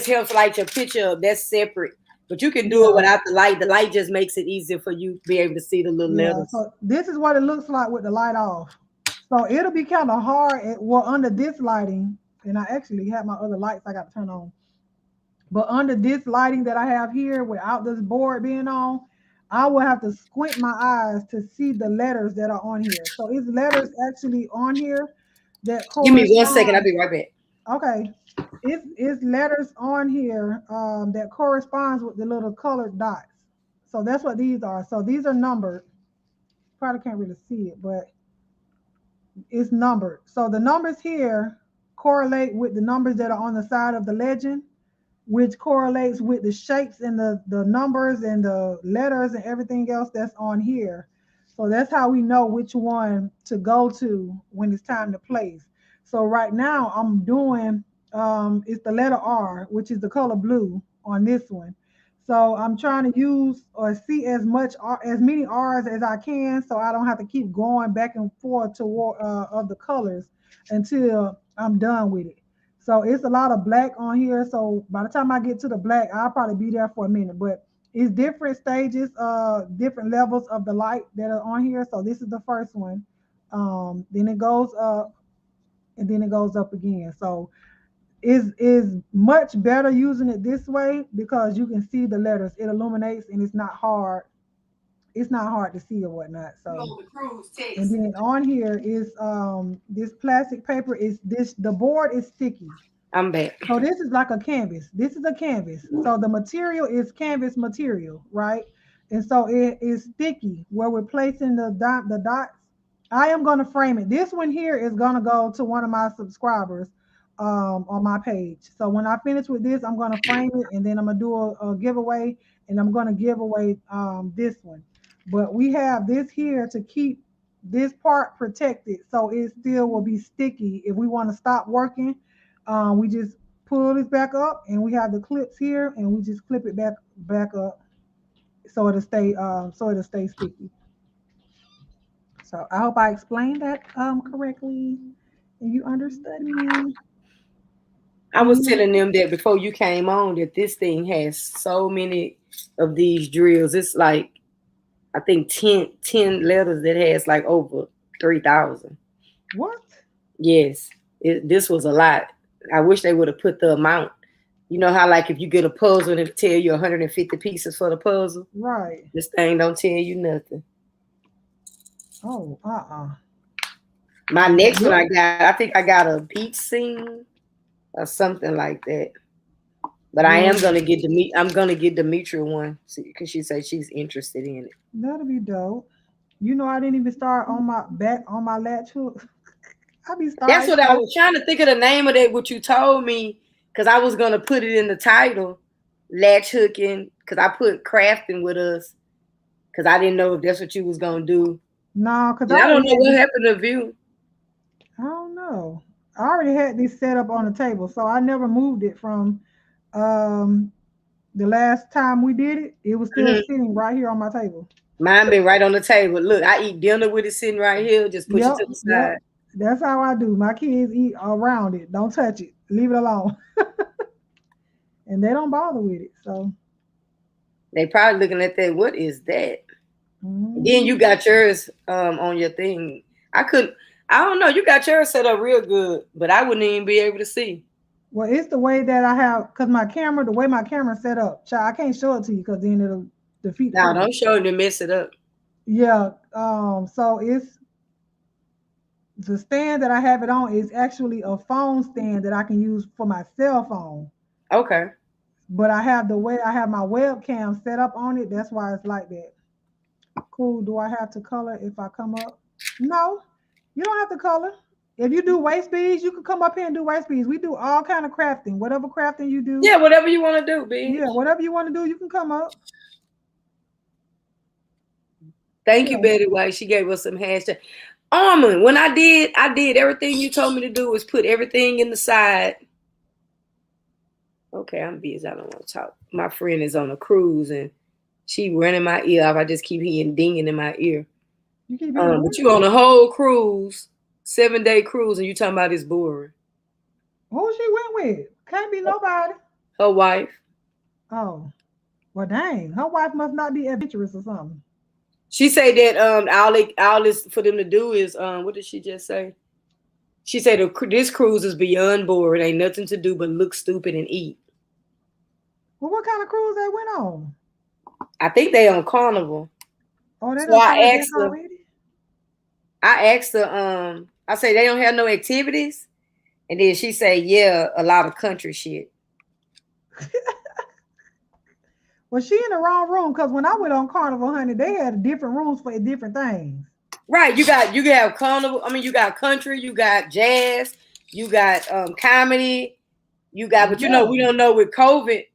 helps light your picture up. That's separate. But you can do it Yeah. without the light. The light just makes it easier for you to be able to see the little Yeah, letters. so this is what it looks like with the light off. So it'll be kind of hard well under this lighting, and I actually have my other lights I got to turn on. But under this lighting that I have here without this board being on, I will have to squint my eyes to see the letters that are on here. So it's letters actually on here that Give me 1 second. I'll correspond. be right back. Okay. It's letters on here that corresponds with the little colored dots. So that's what these are. So these are numbered. Probably can't really see it, but it's numbered. So the numbers here correlate with the numbers that are on the side of the legend, which correlates with the shapes and the numbers and the letters and everything else that's on here. So that's how we know which one to go to when it's time to place. So right now I'm doing it's the letter R, which is the color blue on this one. So I'm trying to use or see as many R's as I can, so I don't have to keep going back and forth toward of the colors until I'm done with it. So it's a lot of black on here. So by the time I get to the black, I'll probably be there for a minute. But it's different stages, different levels of the light that are on here. So this is the first one. Then it goes up, and then it goes up again. So is much better using it this way because you can see the letters. It illuminates and it's not hard. It's not hard to see or whatnot. So and then on here is this plastic paper is this the board is sticky. I'm back. So this is like a canvas. This is a canvas. So the material is canvas material, right? And so it is sticky where we're placing the dots. I am going to frame it. This one here is going to go to one of my subscribers on my page. So when I finish with this, I'm going to frame it and then I'm going to do a giveaway and I'm going to give away this one. But we have this here to keep this part protected so it still will be sticky. If we want to stop working, we just pull this back up and we have the clips here and we just clip it back up so it'll stay sticky. So I hope I explained that correctly and you understood me. I was telling them that before you came on that this thing has so many of these drills. It's like I think 10 letters that has like over 3,000. What? Yes, this was a lot. I wish they would have put the amount. You know how like if you get a puzzle and it tell you 150 pieces for the puzzle. Right. This thing don't tell you nothing. Oh, My next one I think I got a beach scene or something like that. But I am gonna get I'm gonna get Demetria one because she said she's interested in it. That'll be dope. You know, I didn't even start on my back on my latch hook. I be That's starting what I stuff. was trying to think of the name of that. What you told me because I was gonna put it in the title, latch hooking. Because I put crafting with us because I didn't know if that's what you was gonna do. No, because And I don't know what happened to View. I don't know. I already had this set up on the table, so I never moved it from um the last time we did it. It was still sitting right here on my table. Mine been right on the table. Look, I eat dinner with it sitting right here. Just push it Yep, to the yep. side. That's how I do. My kids eat around it. Don't touch it. Leave it alone. And they don't bother with it. So They probably looking at that. What is that? mm-hmm. Then you got yours on your thing. I I don't know. You got yours set up real good, but I wouldn't even be able to see. Well, it's the way that I have, because my camera, the way my camera's set up. Child, I can't show it to you because then it'll defeat the Now, purpose. don't show it to mess it up. Yeah. So it's the stand that I have it on is actually a phone stand that I can use for my cell phone. Okay. But I have the way I have my webcam set up on it. That's why it's like that. Cool. Do I have to color if I come up? No, you don't have to color. If you do waist beads, you can come up here and do waist beads. We do all kind of crafting. Whatever crafting you do. Yeah, whatever you want to do, bitch. Yeah, whatever you want to do, you can come up. Thank you, Betty White. She gave us some hashtag. Almond, when I did everything you told me to do was put everything in the side. Okay, I'm busy. I don't want to talk. My friend is on a cruise and she running my ear off. I just keep hearing dinging in my ear. You keep but you on a whole cruise, 7-day cruise, and you talking about this boring. Who she went with? Can't be nobody. Her wife. Oh, well, dang. Her wife must not be adventurous or something. She said that all this for them to do is what did she just say? She said this cruise is beyond bored. Ain't nothing to do but look stupid and eat. Well, what kind of cruise they went on? I think they on Carnival. Oh, they so I asked her. already? I asked her. I say they don't have no activities, and then she said, "Yeah, a lot of country shit." Well, she in the wrong room because when I went on Carnival, honey, they had different rooms for different things. Right, you have Carnival. I mean, you got country, you got jazz, you got comedy, you got. But you know, we don't know with COVID.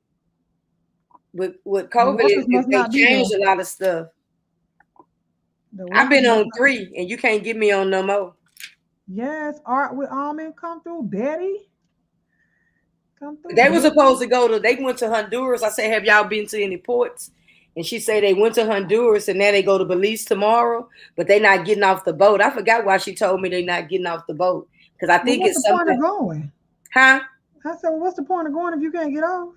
With COVID, they changed a lot of stuff. I've been on 3, and you can't get me on no more. Yes, Art with Almond come through. Betty, come through. They were supposed to go to. They went to Honduras. I said, "Have y'all been to any ports?" And she said they went to Honduras, and now they go to Belize tomorrow. But they're not getting off the boat. I forgot why she told me they're not getting off the boat because I think it's something. What's the point of going? Huh? I said, well, what's the point of going if you can't get off?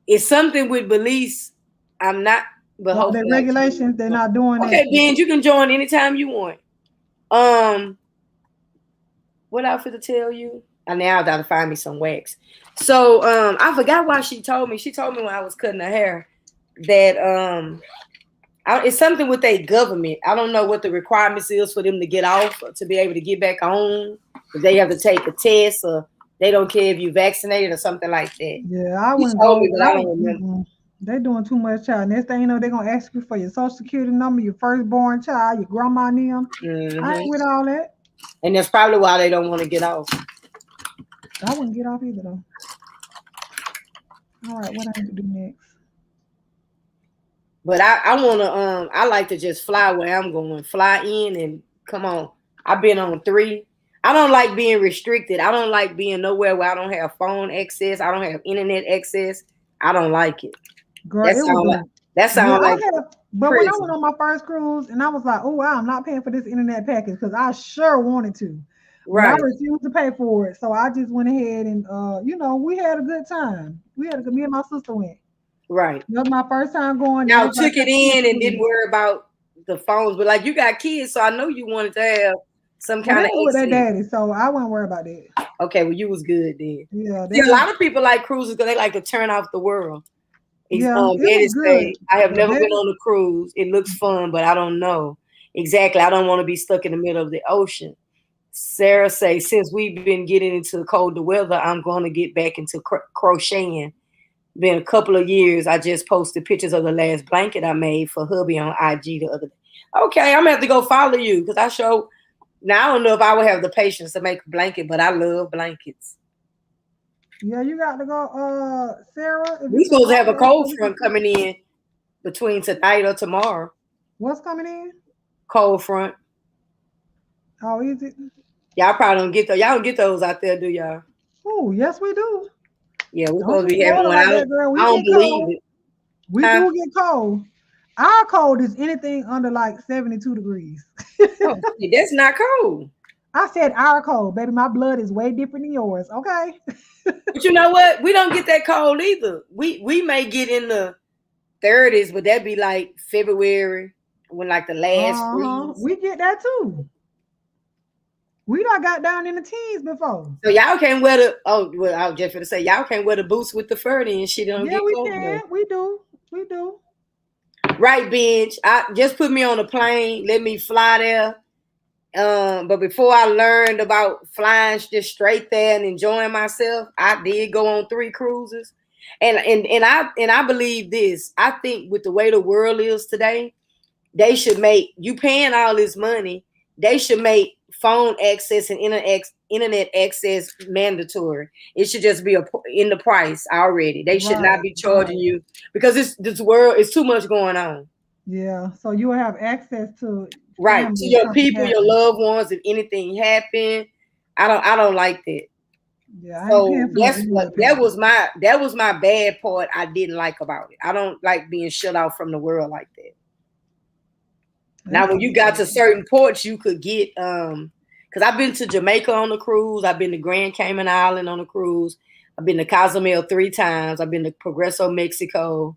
It's something with Belize. I'm not. But hopefully, the regulations they're not doing that. Okay, Ben, you can join anytime you want. What outfit to tell you? I now gotta find me some wax. So I forgot why she told me. She told me when I was cutting her hair that it's something with their government. I don't know what the requirements is for them to get off or to be able to get back on. If they have to take a test or they don't care if you vaccinated or something like that. Yeah, I wouldn't go. I don't remember. They're doing too much, child. Next thing you know, they're gonna ask you for your social security number, your firstborn child, your grandma name. Mm-hmm. I ain't with all that. And that's probably why they don't want to get off. I wouldn't get off either though. All right, what I need to do next? But I wanna I like to just fly where I'm going. Fly in and come on. I've been on 3. I don't like being restricted. I don't like being nowhere where I don't have phone access. I don't have internet access. I don't like it. Girl, that sounds like but prison. When I went on my first cruise and I was like, oh, I'm not paying for this internet package because I sure wanted to. Right. But I refused to pay for it. So I just went ahead and we had a good time. Me and my sister went. Right. That was my first time going. Now took it in and didn't worry about the phones, but like you got kids, so I know you wanted to have some kind of with their daddy, so I wouldn't worry about that. Okay, well you was good then. Yeah. See, a lot of people like cruises because they like to turn off the world. Yeah, I have never been on a cruise. It looks fun, but I don't know exactly. I don't want to be stuck in the middle of the ocean. Sarah say, since we've been getting into colder weather, I'm going to get back into crocheting. Been a couple of years. I just posted pictures of the last blanket I made for hubby on IG the other day. Okay, I'm gonna have to go follow you because I show. Now I don't know if I would have the patience to make a blanket, but I love blankets. Yeah, you got to go, Sarah. We supposed to have a cold front coming in between tonight or tomorrow. What's coming in? Cold front. Oh, is it? Y'all probably don't get those. Y'all don't get those out there, do y'all? Oh, yes, we do. Yeah, we're supposed to be having one. I don't believe it. We do get cold. Our cold is anything under like 72 degrees. Oh, that's not cold. I said our cold, baby. My blood is way different than yours. Okay. But you know what? We don't get that cold either. We may get in the 30s, but that'd be like February when like the last freeze. We get that too. We done got down in the teens before. So y'all can't wear the I was just gonna say y'all can't wear the boots with the fur in, she don't Yeah, get we cold can. enough. We do. We do. Right, Benj. I just put me on a plane, let me fly there. But before I learned about flying just straight there and enjoying myself, I did go on 3 cruises. And I believe this. I think with the way the world is today, they should make you paying all this money. They should make phone access and internet access mandatory. It should just be in the price already. They should not be charging you because this world is too much going on. Yeah, so you will have access to Right, to your people, your loved ones. If anything happened, I don't like that. Yeah, so that was my bad part. I didn't like about it. I don't like being shut out from the world like that. Now, when you got to certain ports, you could get because I've been to Jamaica on a cruise. I've been to Grand Cayman Island on a cruise. I've been to Cozumel 3 times. I've been to Progreso, Mexico.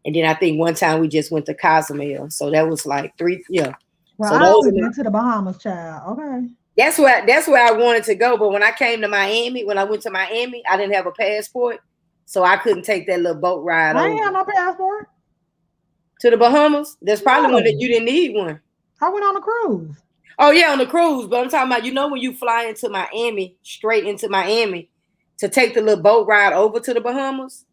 And then I think one time we just went to Cozumel. So that was like 3, yeah. Well, so I only been to the Bahamas, child. Okay. That's where I wanted to go. But when I came to Miami, when I went to Miami, I didn't have a passport. So I couldn't take that little boat ride I ain't have no passport. To the Bahamas? There's probably one that you didn't need one. I went on a cruise. Oh, yeah, on the cruise. But I'm talking about, when you fly into Miami, straight into Miami, to take the little boat ride over to the Bahamas,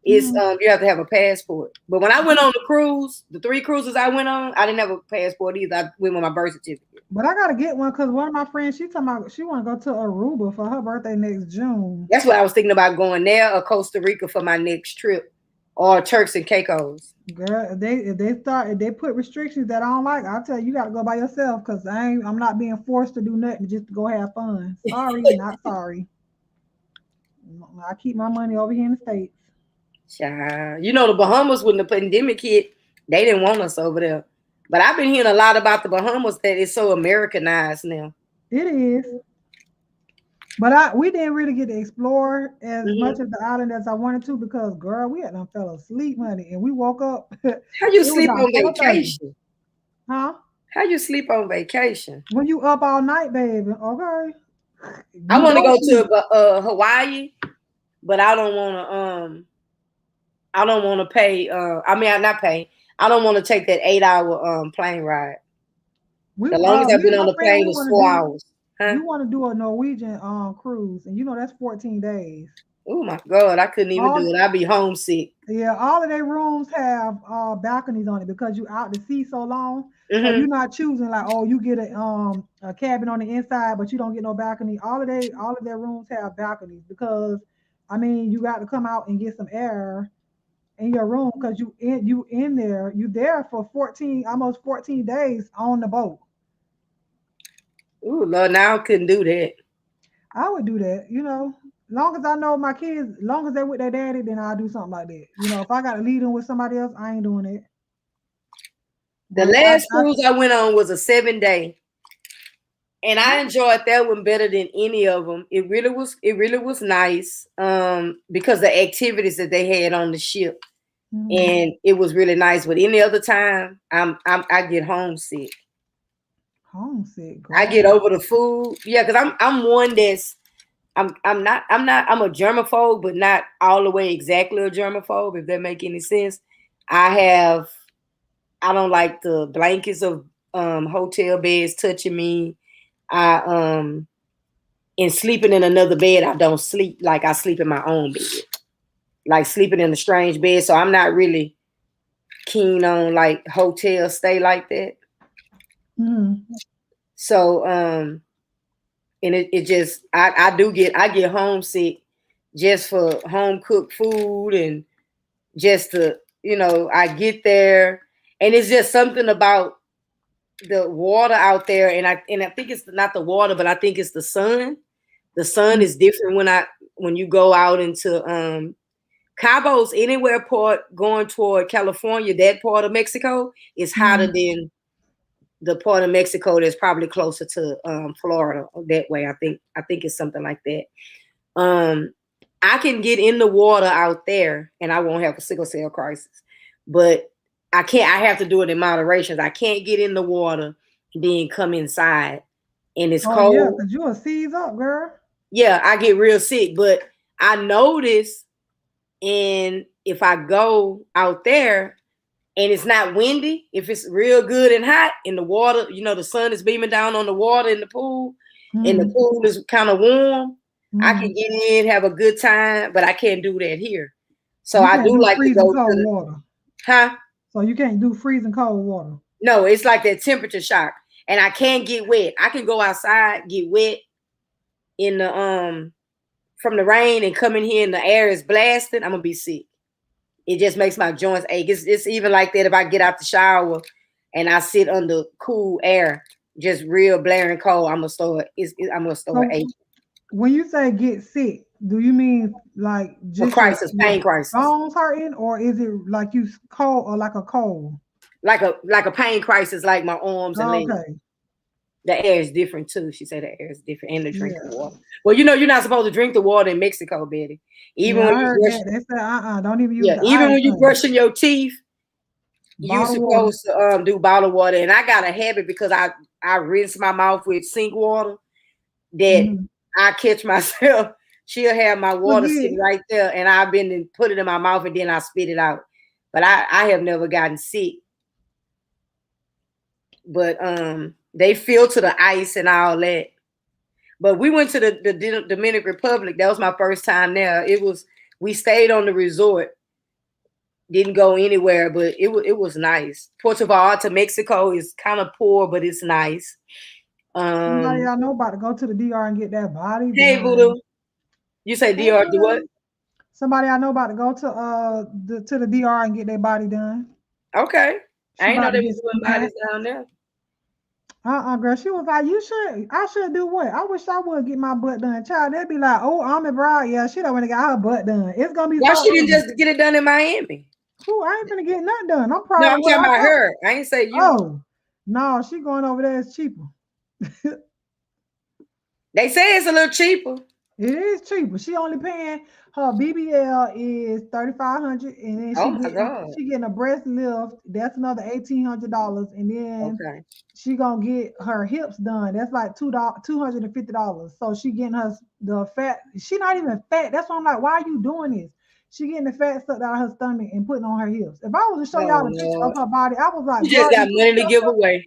you have to have a passport. But when I went on the cruise, the 3 cruises I went on, I didn't have a passport either. I went with my birth certificate. But I gotta get one because one of my friends, she talking about she want to go to Aruba for her birthday next June. That's what I was thinking about, going there or Costa Rica for my next trip, or Turks and Caicos. Girl, if they put restrictions that I don't like, I'll tell you got to go by yourself because I'm not being forced to do nothing just to go have fun. Sorry, not sorry. I keep my money over here in the States. Child. The Bahamas, when the pandemic hit, they didn't want us over there. But I've been hearing a lot about the Bahamas that it's so Americanized now. It is. But we didn't really get to explore as much of the island as I wanted to because, girl, we had fell asleep, honey, and we woke up. How you sleep on vacation? Huh? How you sleep on vacation? When you up all night, baby. Okay. I want to go to Hawaii, but I don't want to pay. I don't want to take that 8-hour plane ride. The longest I've been on the plane is 4 hours. Huh? You want to do a Norwegian cruise, and that's 14 days. Oh my God, I couldn't even do it. I'd be homesick. Yeah, all of their rooms have balconies on it because you out to sea so long. So you're not choosing like, oh, you get a cabin on the inside, but you don't get no balcony. All of their rooms have balconies because you got to come out and get some air in your room because you there for almost 14 days on the boat. Ooh, Lord, now I couldn't do that. I would do that, long as I know my kids, long as they're with their daddy, then I'll do something like that. If I got to lead them with somebody else, I ain't doing it. The last cruise I went on was a 7-day, and I enjoyed that one better than any of them. It really was nice because the activities that they had on the ship, and it was really nice. But any other time, I get homesick. Homesick. Girl. I get over the food, yeah, because I'm one that's I'm a germaphobe, but not all the way exactly a germaphobe, if that make any sense. I don't like the blankets of hotel beds touching me. In sleeping in another bed, I don't sleep like I sleep in my own bed. Like sleeping in a strange bed. So I'm not really keen on like hotel stay like that. So and it just I get homesick just for home cooked food and just to I get there and it's just something about the water out there and I think it's not the water but I think it's the sun. The sun is different when you go out into Cabo's anywhere part going toward California, that part of Mexico is hotter than the part of Mexico that's probably closer to Florida that way. I think it's something like that. I can get in the water out there and I won't have a sickle cell crisis, but I have to do it in moderation. I can't get in the water and then come inside and it's Oh yeah, cold. because you'll seize up, girl. Yeah, I get real sick. But I notice, and if I go out there and it's not windy, if it's real good and hot in the water, the sun is beaming down on the water in the pool, and the pool is kind of warm, I can get in, have a good time, but I can't do that here. So you I can't do do like to freezing go to cold the, water. huh? So you can't do freezing cold water. No, it's like that temperature shock. And I can't get wet. I can go outside, get wet in the from the rain and come in here and the air is blasting, I'm gonna be sick. It just makes my joints ache. It's even like that if I get out the shower and I sit under cool air, just real blaring cold, I'm gonna start aching. When you say get sick, do you mean like just your Pain crisis. bones hurting, or is it like you cold or like a cold? Like a pain crisis, like my arms and legs. Okay. The air is different too. She said the air is different, and the drinking water. Well, you're not supposed to drink the water in Mexico, Betty. Even when you brush, they said don't even use the even ice when you brushing your teeth, you're bottled supposed to do bottled water. And I got a habit because I rinse my mouth with sink water that I catch myself. She'll have my water sitting right there, and I've been and put it in my mouth, and then I spit it out. But I have never gotten sick. But they filter the ice and all that. But we went to the Dominican Republic. That was my first time there. We stayed on the resort, didn't go anywhere, but it was nice. Puerto Vallarta, Mexico is kind of poor, but it's nice. Somebody I know about to go to the DR and get that body. Hey, Voodoo. You say DR do what? Somebody I know about to go to the DR and get their body done. Okay. I ain't know they was doing bodies down there. Girl, she was like, I should do what? I wish I would get my butt done. Child, they'd be like, oh, I'm a bride. Yeah, she done went and got her butt done. It's gonna be why she didn't just get it done in Miami? Ooh, I ain't gonna get nothing done. I'm proud. No, I'm talking about her. I ain't say you. Oh, no, she going over there. It's cheaper. They say it's a little cheaper. It is cheaper. She only paying her BBL is $3,500, and then she getting a breast lift. That's another $1,800, and then she gonna get her hips done. That's like $250. So she getting the fat. She not even fat. That's why I'm like, why are you doing this? She getting the fat sucked out of her stomach and putting on her hips. If I was to show y'all the picture of her body, I was like, she just got money to give away.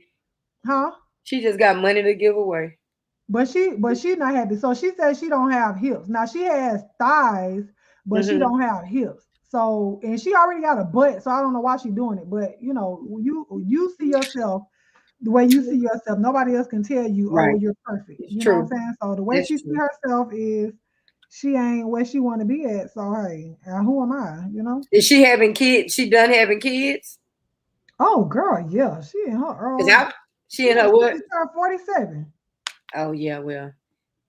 Huh? She just got money to give away. But she's not happy. So she says she don't have hips. Now she has thighs, but she don't have hips. So, and she already got a butt, so I don't know why she's doing it. But you see yourself the way you see yourself. Nobody else can tell you, oh, you're perfect. You know what I'm saying? So the way she see herself is she ain't where she want to be at. So hey, who am I? Is she having kids? She done having kids? Oh girl, yeah. She in her she in her what? She turned 47. Oh yeah, well,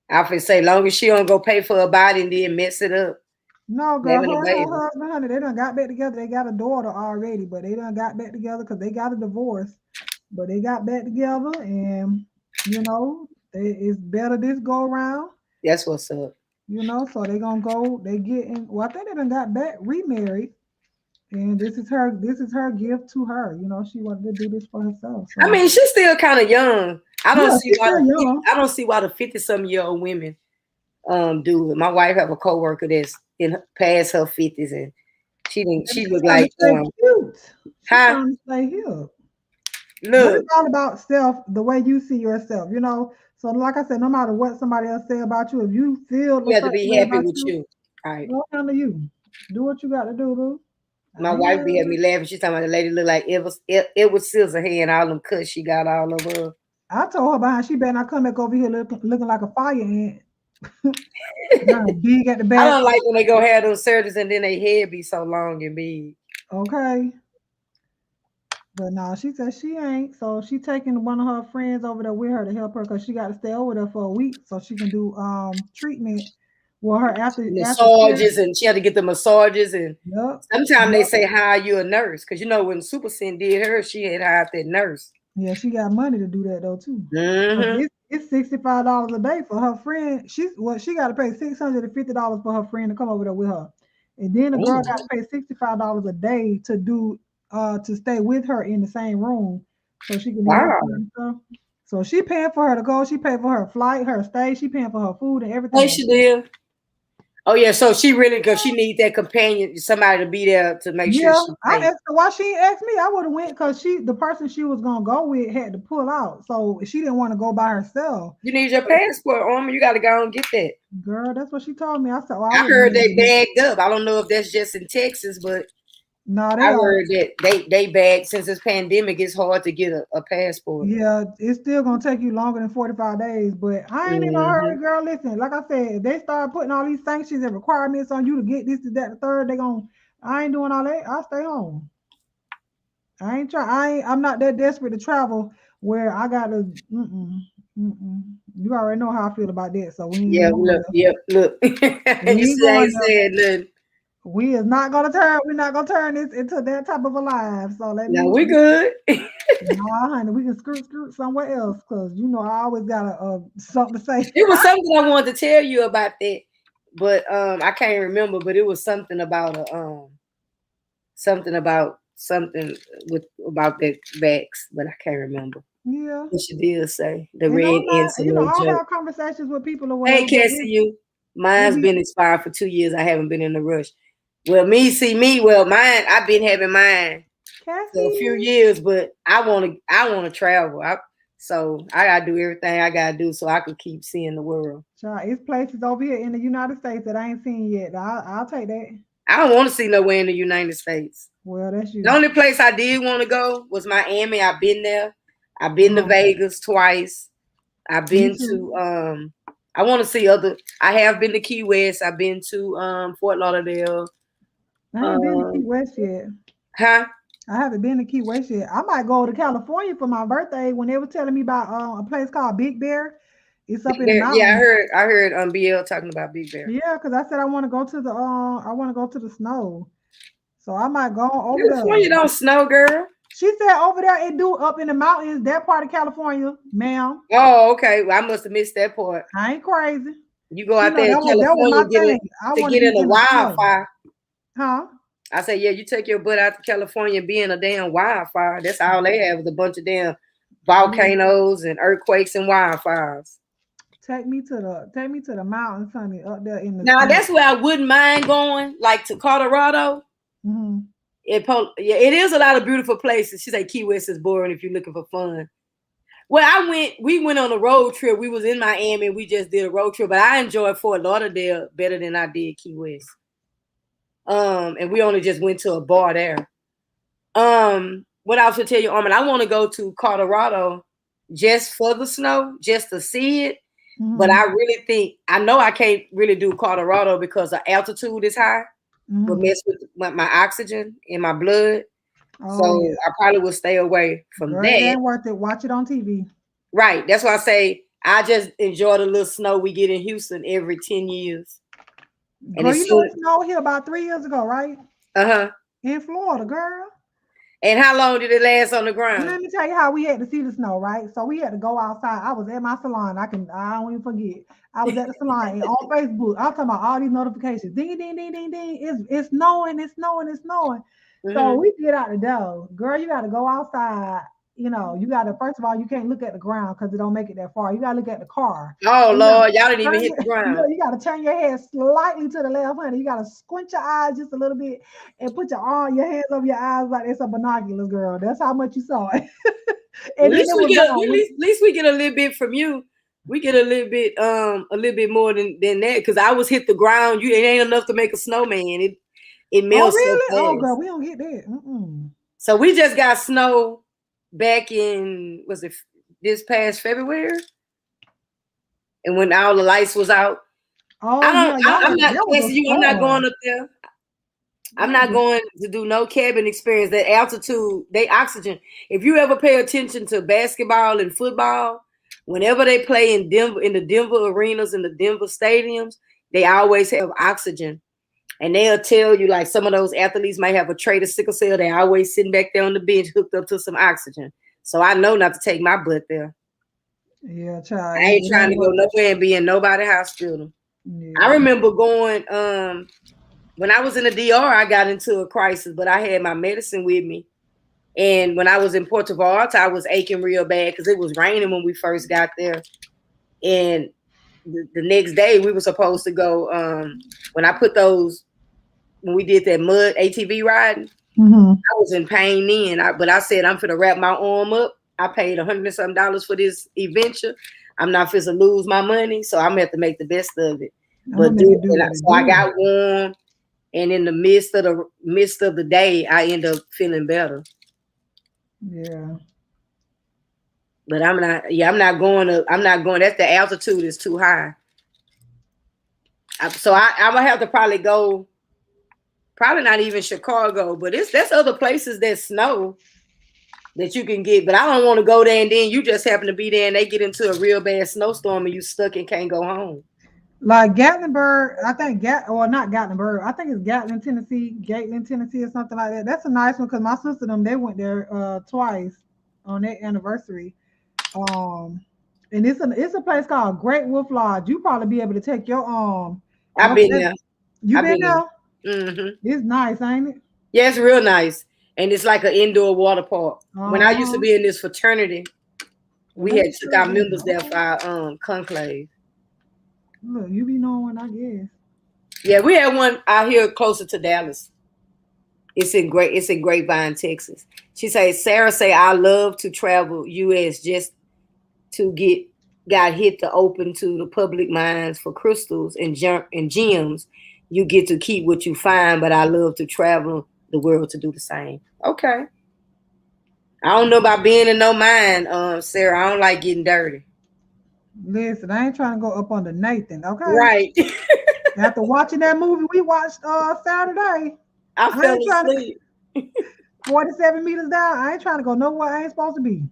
I would say long as she don't go pay for her body and then mess it up. No, girl, her husband, honey, they done got back together. They got a daughter already, but they done got back together because they got a divorce. But they got back together, and it's better this go around. That's what's up. So they gonna go. They getting. Well, I think they done got back remarried, and this is her gift to her. She wanted to do this for herself. So. I mean, she's still kind of young. I don't see why the 50-something-year-old women do it. My wife have a coworker that's past her 50s, and she look like cute. Huh? Stay here. Look, it's all about self, the way you see yourself. So like I said, no matter what somebody else say about you, if you feel you have to be happy with you. All right. Go down to you. Do what you got to do, boo. My wife be having me laughing. She's talking about the lady look like it was Scissorhands, all them cuts she got all over her. I told her behind she better not come back over here looking like a fire ant. Big at the back. I don't like when they go have those surgeries and then their head be so long and big. Okay. But no, she said she ain't. So she taking one of her friends over there with her to help her because she got to stay over there for a week so she can do treatment. Well, her after massages, and she had to get the massages, and sometimes they say hire you a nurse because when Super Sin did her, she had hired that nurse. Yeah, she got money to do that though too. Mm-hmm. It's $65 a day for her friend. She got to pay $650 for her friend to come over there with her, and then the girl got to pay $65 a day to do to stay with her in the same room so she can. Wow. So she paying for her to go. She paid for her flight, her stay. She paying for her food and everything. Hey, she live. Oh yeah, so she really because she needs that companion, somebody to be there to make sure she I pays. asked her why she ain't asked me. I would have went because the person she was gonna go with had to pull out, so she didn't want to go by herself. You need your passport, Armin. You got to go and get that. Girl, that's what she told me. I said, well, I heard they bagged up. I don't know if that's just in Texas, but no, I heard that they bagged since this pandemic. It's hard to get a passport. Yeah, it's still gonna take you longer than 45 days, but I ain't in no hurry, girl. Listen, like I said, if they start putting all these sanctions and requirements on you to get this, to that, the third, I ain't doing all that. I'll stay home. I'm not that desperate to travel where I gotta. You already know how I feel about that, so we ain't look. You see, I ain't saying nothing. We're not gonna turn this into that type of a life. So we good. Nah, honey, we can skirt somewhere else because I always got something to say. It was something I wanted to tell you about that, but I can't remember. But it was something about something about that vax, but I can't remember. Yeah, what she did say the red ants. I'll have conversations with people or whatever. Hey, Cassie, mine's been expired for 2 years. I haven't been in a rush. Well, mine. I've been having mine for a few years, but I want to travel. So I gotta do everything I gotta do so I can keep seeing the world. It's places over here in the United States that I ain't seen yet. I'll take that. I don't want to see nowhere in the United States. Well, that's you. The only place I did want to go was Miami. I've been there. I've been to Vegas twice. I've been to I want to see other. I have been to Key West. I've been to Fort Lauderdale. I haven't been to Key West yet. Huh? I haven't been to Key West yet. I might go to California for my birthday when they were telling me about a place called Big Bear. It's up in the mountains. Yeah, I heard BL talking about Big Bear. Yeah, because I said I want to go to the snow. So I might go over there. California don't snow, girl. She said over there it do up in the mountains, that part of California, ma'am. Oh, okay. Well, I must have missed that part. I ain't crazy. You go out there in California to get in a wildfire. Huh? I said, yeah, you take your butt out to California and be in a damn wildfire. That's all they have is a bunch of damn volcanoes and earthquakes and wildfires. Take me to the mountains, honey, up there in the. Now that's where I wouldn't mind going, like to Colorado. Mm-hmm. It is a lot of beautiful places. She said Key West is boring if you're looking for fun. Well, we went on a road trip. We was in Miami. We just did a road trip, but I enjoyed Fort Lauderdale better than I did Key West. And we only just went to a bar there. What else to tell you, Armin? I want to go to Colorado just for the snow, just to see it. Mm-hmm. But I really think I know I can't really do Colorado because the altitude is high. Mm-hmm. Will mess with my oxygen in my blood. So I probably will stay away from that. It ain't worth it. Watch it on TV. Right. That's why I say I just enjoy the little snow we get in Houston every 10 years. Girl, it snowed here about 3 years ago, right? Uh-huh. In Florida, girl. And how long did it last on the ground? Let me tell you how we had to see the snow, right? So we had to go outside. I was at my salon. I don't even forget. I was at the salon and on Facebook. I'm talking about all these notifications. Ding, ding, ding, ding, ding. It's snowing, it's snowing, it's snowing. Mm-hmm. So we get out the door. Girl, you got to go outside. You got to, first of all, you can't look at the ground because it don't make it that far. You got to look at the car. Oh, Lord, y'all didn't even hit the ground. You got to turn your head slightly to the left, honey. You got to squint your eyes just a little bit and put your hands over your eyes like it's a binoculars, girl. That's how much you saw it. At least we get a little bit from you. We get a little bit more than that because I was hit the ground. It ain't enough to make a snowman. It melts. Oh, really? So fast. Oh, girl, we don't get that. Mm-mm. So we just got snow back in, was it this past February? And when all the lights was out. Oh, I'm not going up there. I'm not going to do no cabin experience. That altitude, they oxygen. If you ever pay attention to basketball and football, whenever they play in Denver, in the Denver arenas, in the Denver stadiums, they always have oxygen. And they'll tell you, like, some of those athletes might have a trait of sickle cell. They're always sitting back there on the bench hooked up to some oxygen. So I know not to take my butt there. Yeah, child. I ain't trying to go nowhere and be in nobody's hospital. Yeah. I remember going, when I was in the DR, I got into a crisis, but I had my medicine with me. And when I was in Puerto Vallarta, I was aching real bad because it was raining when we first got there. And the next day we were supposed to go. When we did that mud ATV riding, I was in pain then. But I said I'm finna wrap my arm up. I paid $100 and something for this adventure. I'm not finna lose my money, so I'm gonna have to make the best of it. But so I got warm, and in the midst of the day, I end up feeling better. Yeah. But I'm not going. That's the altitude is too high. So I'm gonna have to probably go. Probably not even Chicago, but that's other places that snow that you can get. But I don't want to go there and then you just happen to be there and they get into a real bad snowstorm and you stuck and can't go home. Like Gatlinburg, I think not Gatlinburg. I think it's Gatlin, Tennessee, Gatling, Tennessee, or something like that. That's a nice one because my sister they went there twice on their anniversary. And it's a place called Great Wolf Lodge. You probably be able to take your I've been there. You been there? Mm-hmm. It's nice, ain't it? Yeah, it's real nice. And it's like an indoor water park. When I used to be in this fraternity, we had took our members there for our conclave. Look, you be knowing when I guess. Yeah, we had one out here closer to Dallas. It's in Grapevine, Texas. She says, Sarah say, I love to travel US just to got hit to open to the public mines for crystals and gems. You get to keep what you find, but I love to travel the world to do the same. Okay. I don't know about being in no mine, Sarah. I don't like getting dirty. Listen, I ain't trying to go up under Nathan, okay? Right. After watching that movie we watched Saturday, I fell asleep. 47 meters down. I ain't trying to go nowhere I ain't supposed to be.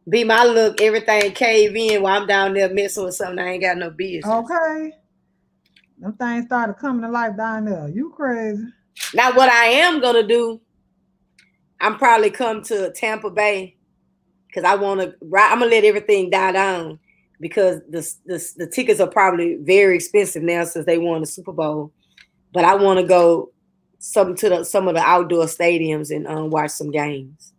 Be my look, everything cave in while I'm down there messing with something I ain't got no business. Okay. Them things started coming to life down there. You crazy. Now, what I am going to do, I'm probably come to Tampa Bay because I'm going to let everything die down because the tickets are probably very expensive now since they won the Super Bowl. But I want to go some of the outdoor stadiums and watch some games.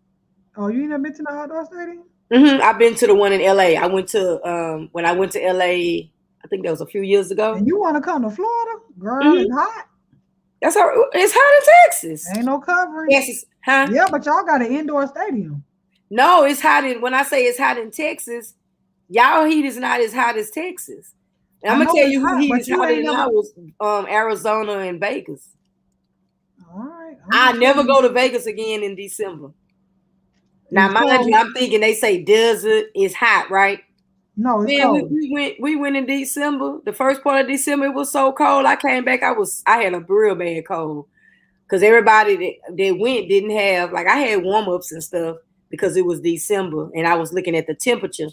Oh, you ain't never been to the outdoor stadium? Mm-hmm. I've been to the one in LA. I went to when I went to LA, I think that was a few years ago. And you want to come to Florida? Girl, It's hot. It's hot in Texas. Ain't no covering. Yes, huh? Yeah, but y'all got an indoor stadium. No, it's hot when I say it's hot in Texas, y'all heat is not as hot as Texas. And I'm gonna tell you who heat is hotter than I was Arizona and Vegas. All right. I never go to Vegas again in December. Now, mind you, I'm thinking they say desert is hot, right? No, it's cold. We went in December. The first part of December, it was so cold. I came back. I had a real bad cold because everybody that went didn't have, like, I had warm-ups and stuff because it was December and I was looking at the temperature.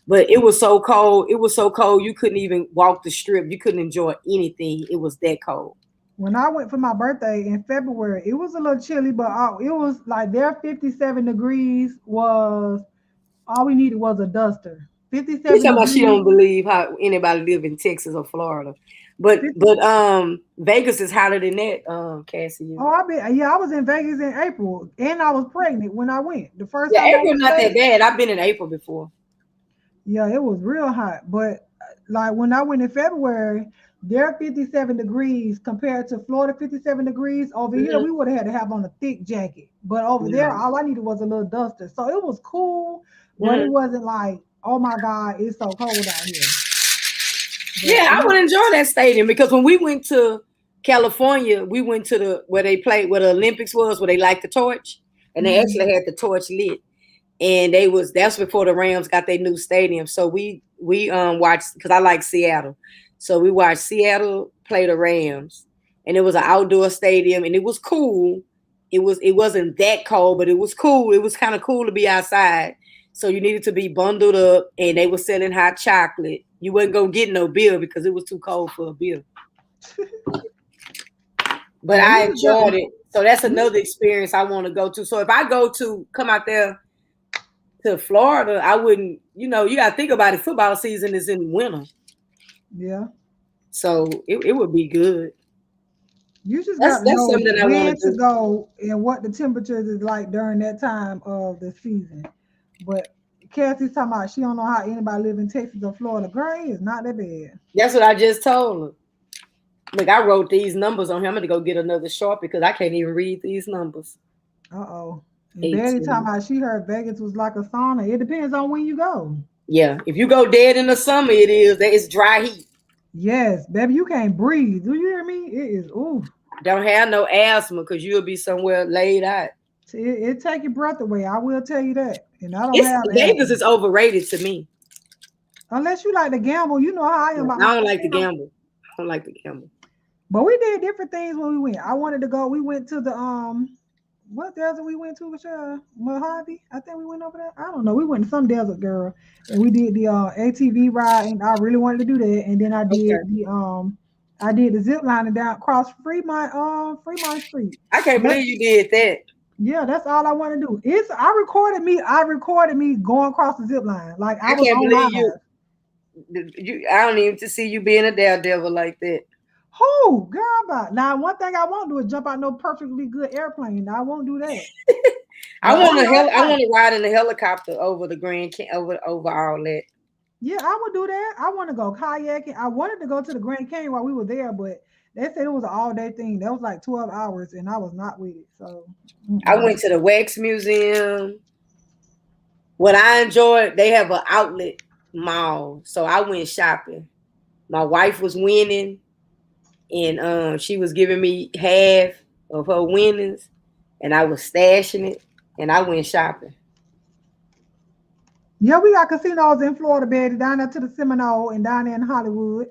But it was so cold. It was so cold you couldn't even walk the strip. You couldn't enjoy anything. It was that cold. When I went for my birthday in February, it was a little chilly, but it was like their 57 degrees was all we needed was a duster. 57 degrees. She don't believe how anybody live in Texas or Florida. But Vegas is hotter than that, Cassie. Oh, I was in Vegas in April and I was pregnant when I went. The first time April not that bad. I've been in April before. Yeah, it was real hot. But like when I went in February, they're 57 degrees compared to Florida 57 degrees. Over here, we would have had to have on a thick jacket. But over there, all I needed was a little duster. So it was cool, but it wasn't like, oh my God, it's so cold out here. But I would enjoy that stadium because when we went to California, we went to where they played, where the Olympics was, where they light the torch. And they actually had the torch lit. And that's before the Rams got their new stadium. So we watched, because I like Seattle. So we watched Seattle play the Rams, and it was an outdoor stadium, and it was cool. It wasn't that cold, but it was cool. It was kind of cool to be outside. So you needed to be bundled up, and they were selling hot chocolate. You wasn't gonna get no beer because it was too cold for a beer. But I enjoyed it. So that's another experience I want to go to. So if I come out there to Florida, I wouldn't, you got to think about it. Football season is in winter. Yeah. So it would be good. You just That's got to know something I want when to to do. go and what the temperatures is like during that time of the season. But Cassie's talking about she don't know how anybody live in Texas or Florida. Girl, it's not that bad. That's what I just told her. Look, I wrote these numbers on here. I'm gonna go get another Sharpie because I can't even read these numbers. Uh-oh. And Betty 18. talking about she heard Vegas was like a sauna. It depends on when you go. Yeah, if you go dead in the summer, it is. It's dry heat. Yes, baby, you can't breathe. Do you hear me? It is oof. Don't have no asthma because you'll be somewhere laid out. It take your breath away. I will tell you that. And I don't It's have Vegas asthma. is overrated to me. Unless you like to gamble, you know how I am about I my don't like to casino. gamble. I don't like to gamble. But we did different things when we went. I wanted to go. We went to the what desert we went to, Michelle? Mojave? I think we went over there. I don't know. We went to some desert, girl, and we did the ATV ride, and I really wanted to do that. And then I did the zip lining down across Fremont Street. I can't believe you did that. Yeah, that's all I want to do. I recorded me going across the zip line. Like I I was can't on believe live. I don't even to see you being a daredevil like that. Who, girl? About now, one thing I won't do is jump out no perfectly good airplane. I won't do that. I want to ride in the helicopter over the over all that. Yeah, I would do that. I want to go kayaking. I wanted to go to the Grand Canyon while we were there, but they said it was an all-day thing. That was like 12 hours, and I was not with it. So I went to the Wax Museum. What I enjoyed, they have an outlet mall, so I went shopping. My wife was winning, and she was giving me half of her winnings, and I was stashing it, and I went shopping. yeah, we got casinos in Florida, Betty, down there to the Seminole and down there in Hollywood.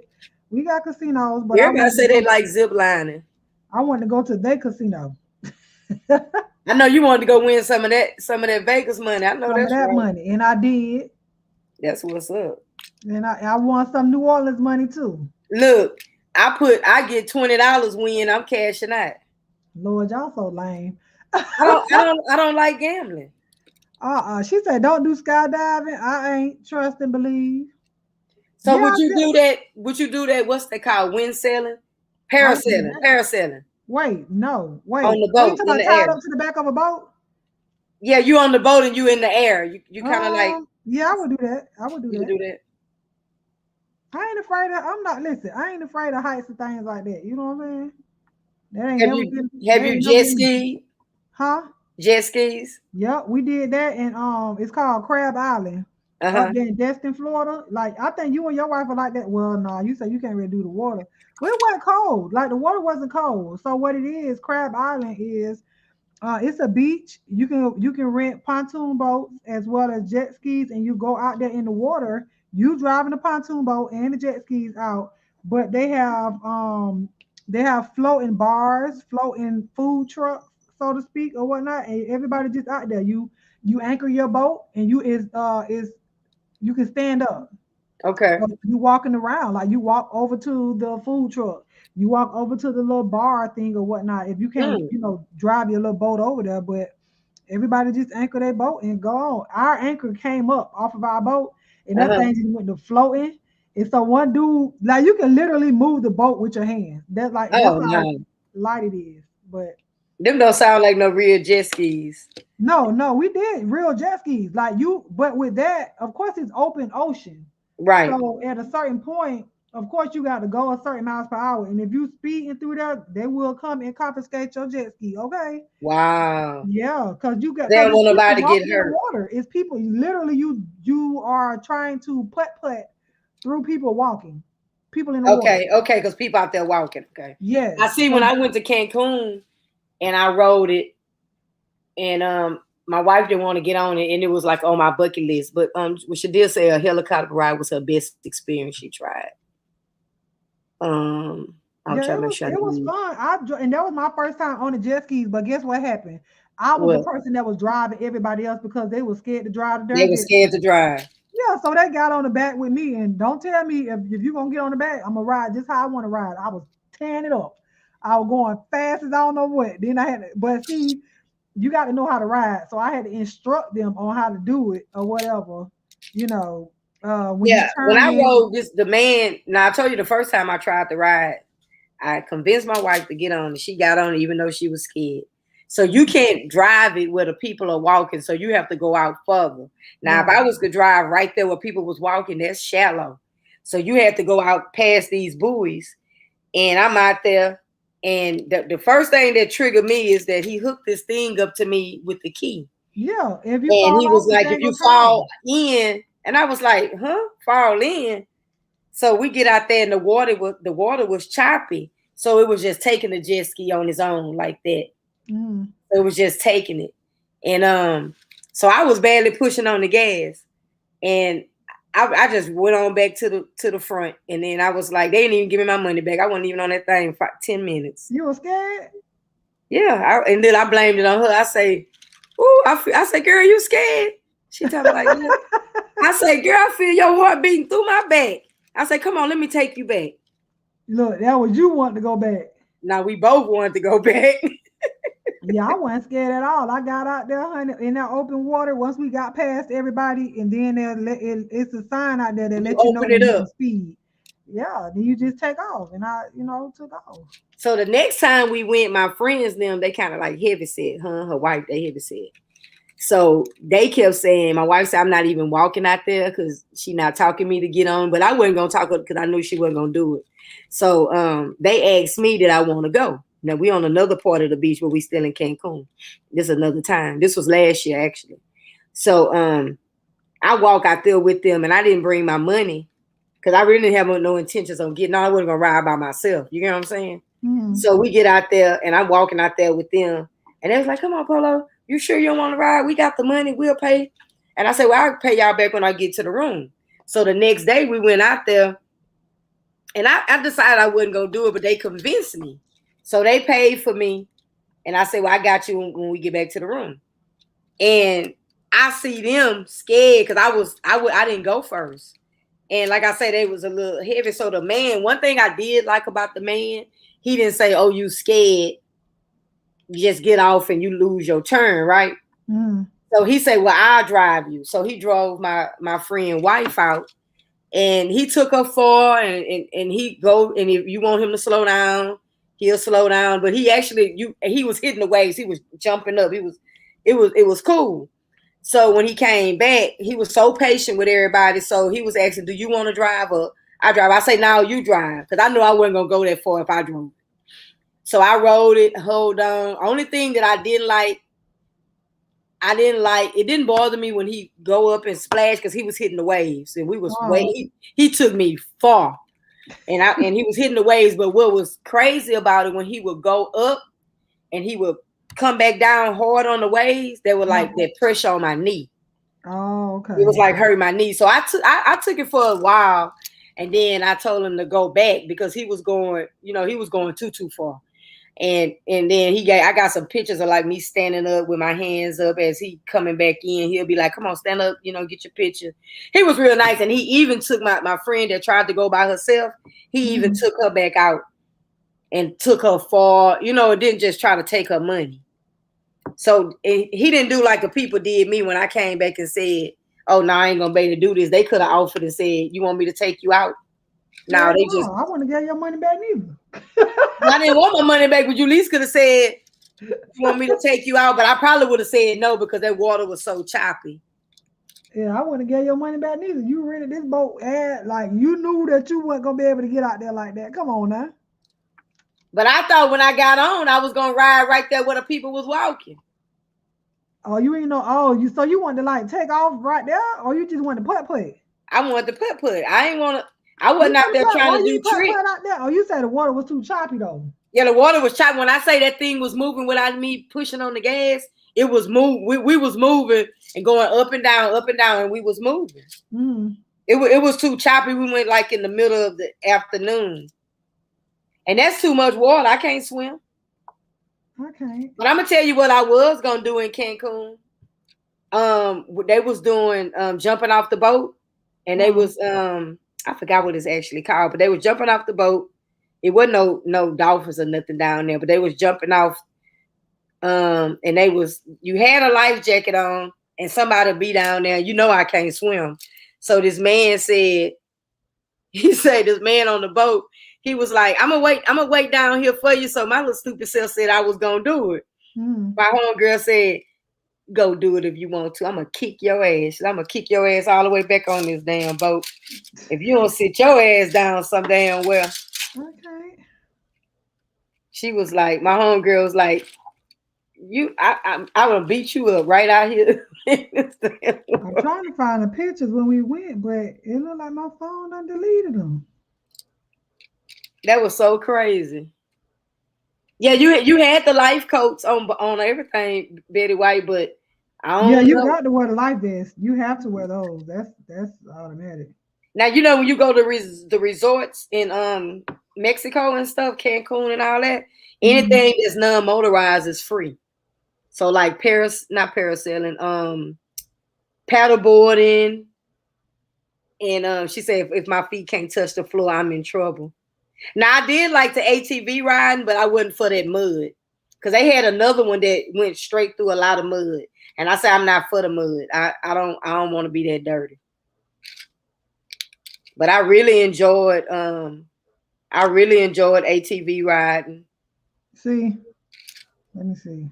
We got casinos, but Everybody say they like zip lining. I want to go to their casino. I know you wanted to go win some of that Vegas money. I know some that's of that right. money, and I did. That's what's up. And I won some New Orleans money too. Look, I get $20 win. I'm cashing out. Lord, y'all so lame. I don't like gambling. She said, don't do skydiving. I ain't trust and believe. So yeah, would you do that? Would you do that? What's they called? Wind sailing? Parasailing. Parasailing. Wait, no. Wait. On the boat. In the tied up to the back of a boat? Yeah, you on the boat and you in the air. You kind of like. Yeah, I would do that. I would do that. Do that. I ain't afraid of, I ain't afraid of heights and things like that. You know what I'm saying? That ain't have you jet skied? Huh? Jet skis? Yep, we did that, and it's called Crab Island. Up there in Destin, Florida. Like, I think you and your wife are like that. Well, no, you said you can't really do the water. Well, it wasn't cold. Like, the water wasn't cold. So what it is, Crab Island is, it's a beach. You can rent pontoon boats as well as jet skis, and you go out there in the water. You driving the pontoon boat and the jet skis out, but they have floating bars, floating food trucks, so to speak, or whatnot, and everybody just out there. You anchor your boat, and you can stand up. Okay. So you walking around, like you walk over to the food truck, you walk over to the little bar thing or whatnot. If you can't, drive your little boat over there, but everybody just anchor their boat and go on. Our anchor came up off of our boat, and that thing just went to floating. And so one dude, like you can literally move the boat with your hands. That's like that's how light it is. But them don't sound like no real jet skis. No, we did real jet skis. Like but with that, of course, it's open ocean. Right. So at a certain point, of course, you got to go a certain miles per hour. And if you speeding through there, they will come and confiscate your jet ski. Okay. Wow. Yeah, because you got they don't want nobody to get hurt. Water. It's people. Literally, you are trying to putt through people walking. People in the water. Okay, because people out there walking. Okay. Yes. I see when I went to Cancun and I rode it, and my wife didn't want to get on it, and it was like on my bucket list. But she did say a helicopter ride was her best experience she tried. I'm trying to make sure. It was fun. And that was my first time on the jet skis. But guess what happened? I was the person that was driving everybody else because they were scared to drive. They were scared to drive. Yeah, so they got on the back with me, and don't tell me if you're gonna get on the back, I'm gonna ride just how I want to ride. I was tearing it up. I was going fast as I don't know what. Then I had to, but see, you got to know how to ride. So I had to instruct them on how to do it or whatever, when I rode the man. Now I told you the first time I tried to ride, I convinced my wife to get on, and she got on it even though she was scared. So you can't drive it where the people are walking, so you have to go out further. Now, if I was to drive right there where people was walking, that's shallow. So you have to go out past these buoys, and I'm out there. And the first thing that triggered me is that he hooked this thing up to me with the key. Yeah, if you And he was like, off, if you fall in, and I was like, fall in. So we get out there, and the water was choppy. So it was just taking the jet ski on its own like that. Mm. So it was just taking it. And so I was barely pushing on the gas. And I just went on back to the front, and then I was like, they didn't even give me my money back. I wasn't even on that thing for 10 minutes. You were scared? Yeah, and then I blamed it on her. I say, I say, girl, you scared? She told me like, yeah. I say, girl, I feel your heart beating through my back. I say, come on, let me take you back. Look, that was you wanting to go back. Now we both wanted to go back. Yeah, I wasn't scared at all. I got out there, honey, in that open water. Once we got past everybody, and then it's a sign out there that let you know it up. Speed. Yeah, then you just take off, and I, took off. So the next time we went, my friends, they kind of like heavy set, her wife, they heavy set. So they kept saying, my wife said, I'm not even walking out there because she not talking me to get on, but I wasn't going to talk because I knew she wasn't going to do it. So they asked me that I want to go. Now we on another part of the beach, but we still in Cancun. This is another time. This was last year, actually. So I walk out there with them, and I didn't bring my money because I really didn't have no intentions on getting on. I wasn't going to ride by myself. You get what I'm saying? Mm-hmm. So we get out there, and I'm walking out there with them, and they was like, come on, Polo. You sure you don't want to ride? We got the money. We'll pay. And I said, well, I'll pay y'all back when I get to the room. So the next day we went out there, and I decided I wasn't going to do it, but they convinced me. So they paid for me. And I said, well, I got you when we get back to the room. And I see them scared because I didn't go first. And like I said, they was a little heavy. So the man, one thing I did like about the man, he didn't say, oh, you scared. You just get off and you lose your turn, right? Mm. So he said, well, I'll drive you. So he drove my friend wife out, and he took her far, and he go, and if you want him to slow down, he'll slow down. But he was hitting the waves. He was jumping up. It was cool. So when he came back, he was so patient with everybody. So he was asking, do you want to drive or I drive? I say, no, you drive. Because I knew I wasn't going to go that far if I drove. So I rode it, hold on. Only thing that I didn't like, it didn't bother me when he go up and splash because he was hitting the waves. And we was he took me far. And he was hitting the waves. But what was crazy about it, when he would go up and he would come back down hard on the waves, they were like that pressure on my knee. Oh, okay. It was like hurting my knee. So I took it for a while, and then I told him to go back because he was going, he was going too far. And then I got some pictures of like me standing up with my hands up as he coming back in. He'll be like, come on, stand up, get your picture. He was real nice. And he even took my friend that tried to go by herself. He even took her back out and took her far, and didn't just try to take her money. So he didn't do like the people did me when I came back and said, oh, no, I ain't going to be able to do this. They could have offered and said, you want me to take you out? No, I want to get your money back neither. I didn't want my money back, but you at least could have said, you want me to take you out? But I probably would have said no because that water was so choppy. Yeah, I want to get your money back neither. You rented this boat like you knew that you weren't going to be able to get out there like that. Come on now. But I thought when I got on, I was going to ride right there where the people was walking. Oh, you ain't know. So you wanted to like take off right there, or you just wanted to putt? I wanted to putt. I wasn't out there trying to do tricks. Oh, you said the water was too choppy though. Yeah, the water was choppy. When I say that thing was moving without me pushing on the gas, it was moving. We was moving and going up and down, and we was moving. Mm. It was too choppy. We went like in the middle of the afternoon. And that's too much water. I can't swim. Okay. But I'm gonna tell you what I was gonna do in Cancun. They was doing jumping off the boat, and they was I forgot what it's actually called, but they were jumping off the boat. It wasn't no dolphins or nothing down there, but they was jumping off. And you had a life jacket on, and somebody be down there. I can't swim. So this man said, this man on the boat, He was like, I'm gonna wait down here for you. So my little stupid self said I was gonna do it. My homegirl said, go do it if you want to. I'm gonna kick your ass. I'm gonna kick your ass all the way back on this damn boat. If you don't sit your ass down some damn well. Okay. She was like, my homegirl was like, I'm gonna beat you up right out here. I'm trying to find the pictures when we went, but it looked like my phone done deleted them. That was so crazy. Yeah, you had the life coats on everything, Betty White, but I don't know. You got to wear the life vest. You have to wear those. That's automatic. Now when you go to the resorts in Mexico and stuff, Cancun and all that, anything that's non-motorized is free. So like not parasailing, paddleboarding, and she said if my feet can't touch the floor, I'm in trouble. Now I did like the ATV riding, but I wasn't for that mud because they had another one that went straight through a lot of mud, and I said I'm not for the mud. I don't want to be that dirty. But I really enjoyed ATV riding. See, let me see.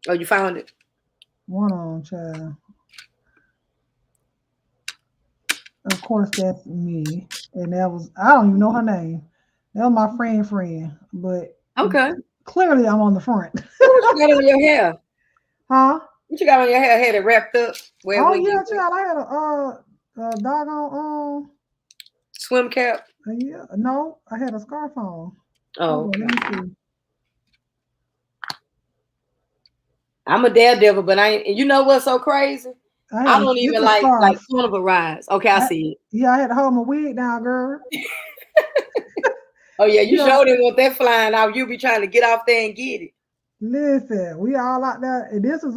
Oh, you found it? One on, child. Of course, that's me, and that was I don't even know her name. That was my friend, but okay. Clearly, I'm on the front. What you got on your hair? Huh? What you got on your hair? Had it wrapped up? Oh yeah, child. I had a doggone swim cap. Yeah, no, I had a scarf on. Oh, okay. Let me see. I'm a daredevil, but you know what's so crazy? I don't even like carnival rides. Okay, I see it. Yeah, I had to hold my wig down, girl. Oh yeah, you sure didn't want that flying out. You be trying to get off there and get it. Listen, we all out there, and this was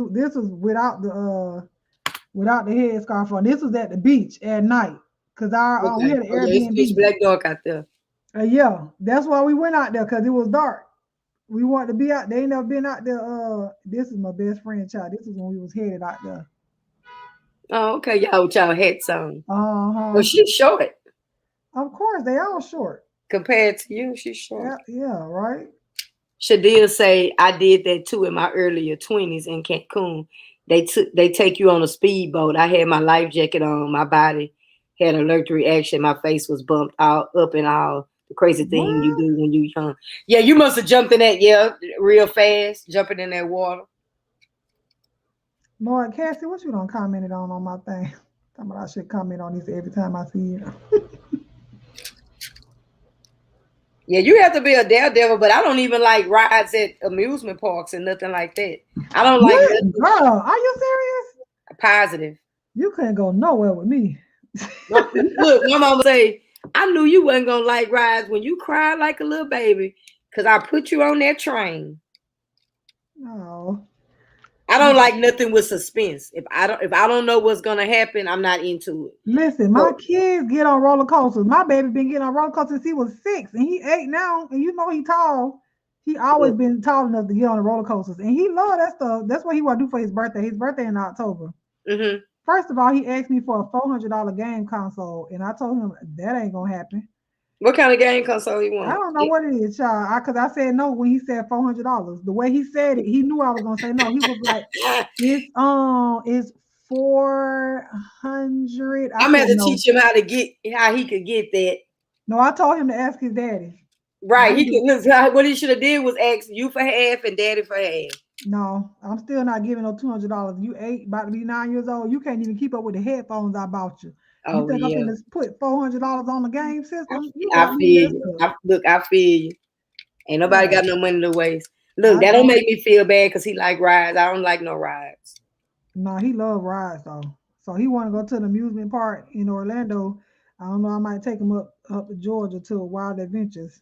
without the headscarf on. This was at the beach at night because we had an Airbnb. It's black dark out there. Yeah, that's why we went out there because it was dark. We wanted to be out. They ain't never been out there. This is my best friend, child. This is when we was headed out there. Oh, okay. Y'all with y'all hats on. Well, she's short. Of course, they all short. Compared to you, she's short. Yeah, right. Shadil say I did that too in my earlier 20s in Cancun. They take you on a speedboat. I had my life jacket on. My body had an allergic reaction. My face was bumped out, up and all. The crazy thing you do when you're young. Yeah, you must have jumped in that, real fast, jumping in that water. Lord, Cassie, what you done commented on my thing? I should comment on this every time I see it. Yeah, you have to be a daredevil, but I don't even like rides at amusement parks and nothing like that. I don't like nothing. Girl, are you serious? Positive. You couldn't go nowhere with me. Look, my mama say, I knew you wasn't gonna like rides when you cried like a little baby, because I put you on that train. No. I don't like nothing with suspense. If I don't know what's gonna happen, I'm not into it. Listen, my kids get on roller coasters. My baby been getting on roller coasters since he was 6, and he 8 now. And you know he tall. He always been tall enough to get on the roller coasters, and he love that stuff. That's what he want to do for his birthday. His birthday in October. Mm-hmm. First of all, he asked me for a $400 game console, and I told him that ain't gonna happen. What kind of game console he want? I don't know what it is, child. Because I said no when he said $400. The way he said it, he knew I was gonna say no. He was like, "It's $400." I'm gonna teach him how he could get that. No, I told him to ask his daddy. Right, what he should have did was ask you for half and daddy for half. No, I'm still not giving no $200. You 8, about to be 9 years old. You can't even keep up with the headphones I bought you. You think I'm gonna put $400 on the game system? I feel you. I feel you. Ain't nobody got no money to waste. Look, that don't make me feel bad because he like rides. I don't like no rides. No, he love rides though. So he want to go to the amusement park in Orlando. I don't know. I might take him up to Georgia to Wild Adventures.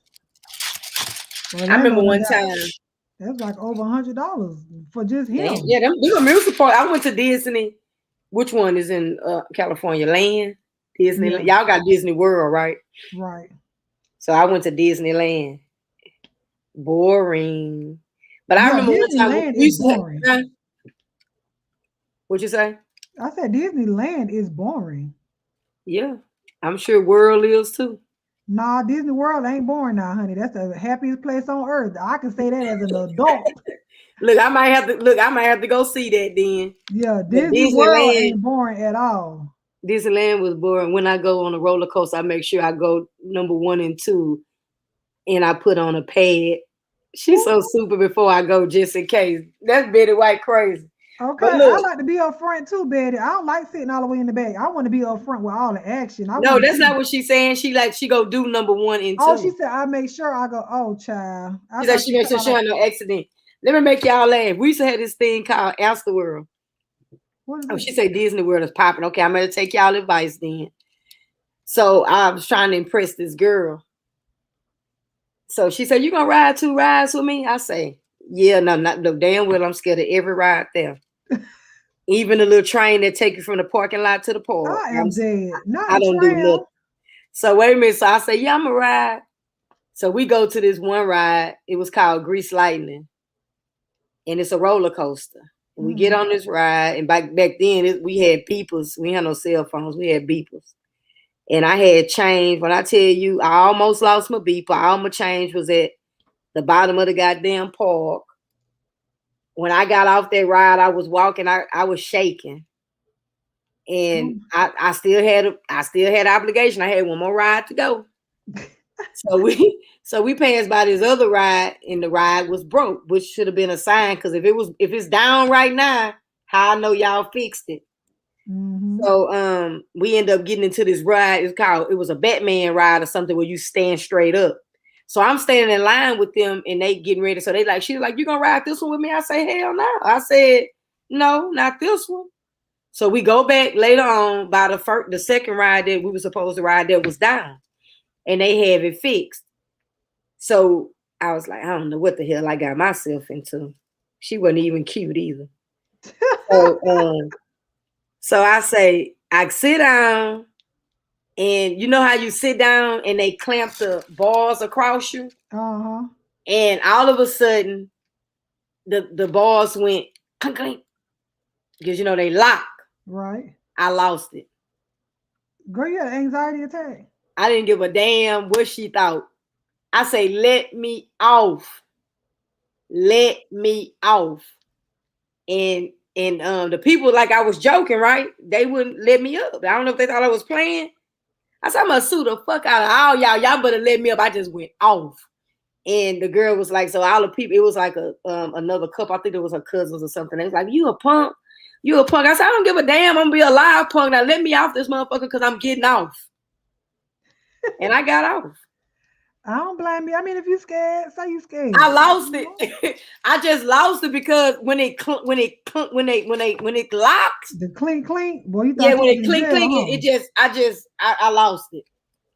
Orlando, I remember one time. That was like over $100 for just him. Yeah, them amusement park. I went to Disney. Which one is in California? Land? Disney. Yeah. Y'all got Disney World, right? Right. So I went to Disneyland. Boring. But I remember one time we used to What'd you say? I said Disneyland is boring. Yeah. I'm sure World is too. Nah, Disney World ain't boring now, honey. That's the happiest place on earth. I can say that as an adult. Look, I might have to go see that then. Yeah, But Disney World Disneyland, ain't boring at all. Disneyland was boring. When I go on a roller coaster, I make sure I go number 1 and 2, and I put on a pad. She's so super before I go, just in case. That's Betty White crazy. Okay, But I look, like to be up front too, Betty. I don't like sitting all the way in the back. I want to be up front with all the action. I no, want to that's see. not what she's saying. She go do number 1 and 2. Oh, she said I make sure I go. Oh, child. I She said thought she you makes sure talking she about had no accident. Let me make y'all laugh. We used to have this thing called Astroworld. what is Oh, it? she said Disney World is popping. Okay, I'm gonna take y'all advice then. So I was trying to impress this girl. So she said, "You gonna ride 2 rides with me?" I say, "Yeah, no, not no damn well. I'm scared of every ride there, even the little train that take you from the parking lot to the park. I am dead. Not I a don't do tram. nothing." So wait a minute. So I say, "Yeah, I'm gonna ride." So we go to this one ride. It was called Grease Lightning, and it's a roller coaster. And we get on this ride, and back then we had beepers. We had no cell phones. We had beepers. And I had change. When I tell you, I almost lost my beeper. All my change was at the bottom of the goddamn park. When I got off that ride, I was walking. I was shaking, and I still had obligation. I had one more ride to go. So we passed by this other ride, and the ride was broke, which should have been a sign. Because if it's down right now, how I know y'all fixed it. Mm-hmm. So we end up getting into this ride. It was a Batman ride or something where you stand straight up. So I'm standing in line with them and they getting ready. So she's like, "You gonna ride this one with me?" I say, "Hell no." I said, "No, not this one." So we go back later on by the second ride that we were supposed to ride that was down, and they have it fixed. So I was like, I don't know what the hell I got myself into. She wasn't even cute either. So I say, I sit down, and you know how you sit down and they clamp the bars across you? Uh-huh. And all of a sudden, the bars went clink, clink, because you know they lock. Right. I lost it. Girl, you had an anxiety attack. I didn't give a damn what she thought. I say, let me off. Let me off. And the people, like I was joking, right? They wouldn't let me up. I don't know if they thought I was playing. I said, I'm gonna sue the fuck out of all y'all. Y'all better let me up. I just went off. And the girl was like, so all the people, it was like another couple. I think it was her cousins or something. They was like, "You a punk? You a punk?" I said, "I don't give a damn. I'm gonna be a live punk. Now let me off this motherfucker because I'm getting off." And I got off. I don't blame you. I mean, if you scared, say you scared. I lost it. I just lost it because when it locked. The clink clink. Boy, you thought Yeah, you when was it in clink jail, clink, I lost it.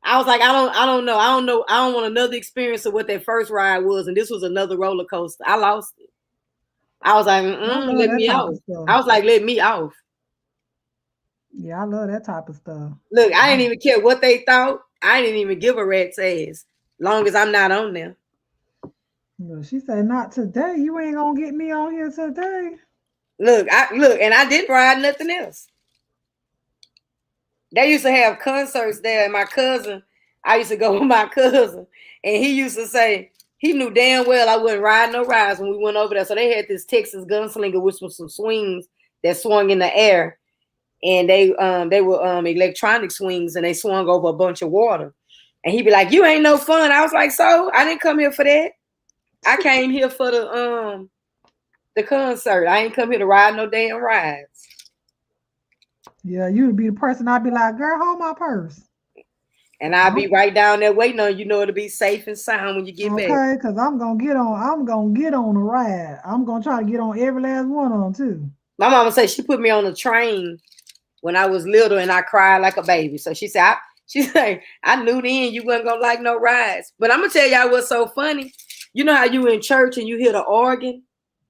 I was like, I don't know. I don't want another experience of what that first ride was, and this was another roller coaster. I lost it. I was like, let me off. I was like, let me off. Yeah, I love that type of stuff. Look, I didn't even care what they thought. I didn't even give a rat's ass, long as I'm not on there. Well, she said, "Not today. You ain't gonna get me on here today." Look, and I didn't ride nothing else. They used to have concerts there, and my cousin, I used to go with my cousin, and he used to say he knew damn well I wouldn't ride no rides when we went over there. So they had this Texas Gunslinger, which was some swings that swung in the air, and they were electronic swings, and they swung over a bunch of water. And he'd be like, "You ain't no fun." I was like, "So I didn't come here for that. I came here for the concert. I ain't come here to ride no damn rides." Yeah, you'd be the person. I'd be like, "Girl, hold my purse." And I'll be right down there waiting on you. Know it'll be safe and sound when you get back. Okay, because I'm gonna get on a ride. I'm gonna try to get on every last one of them too. My mama said she put me on a train when I was little, and I cried like a baby. So she said, I knew then you wasn't gonna like no rides. But I'm gonna tell y'all what's so funny. You know how you in church and you hear the organ,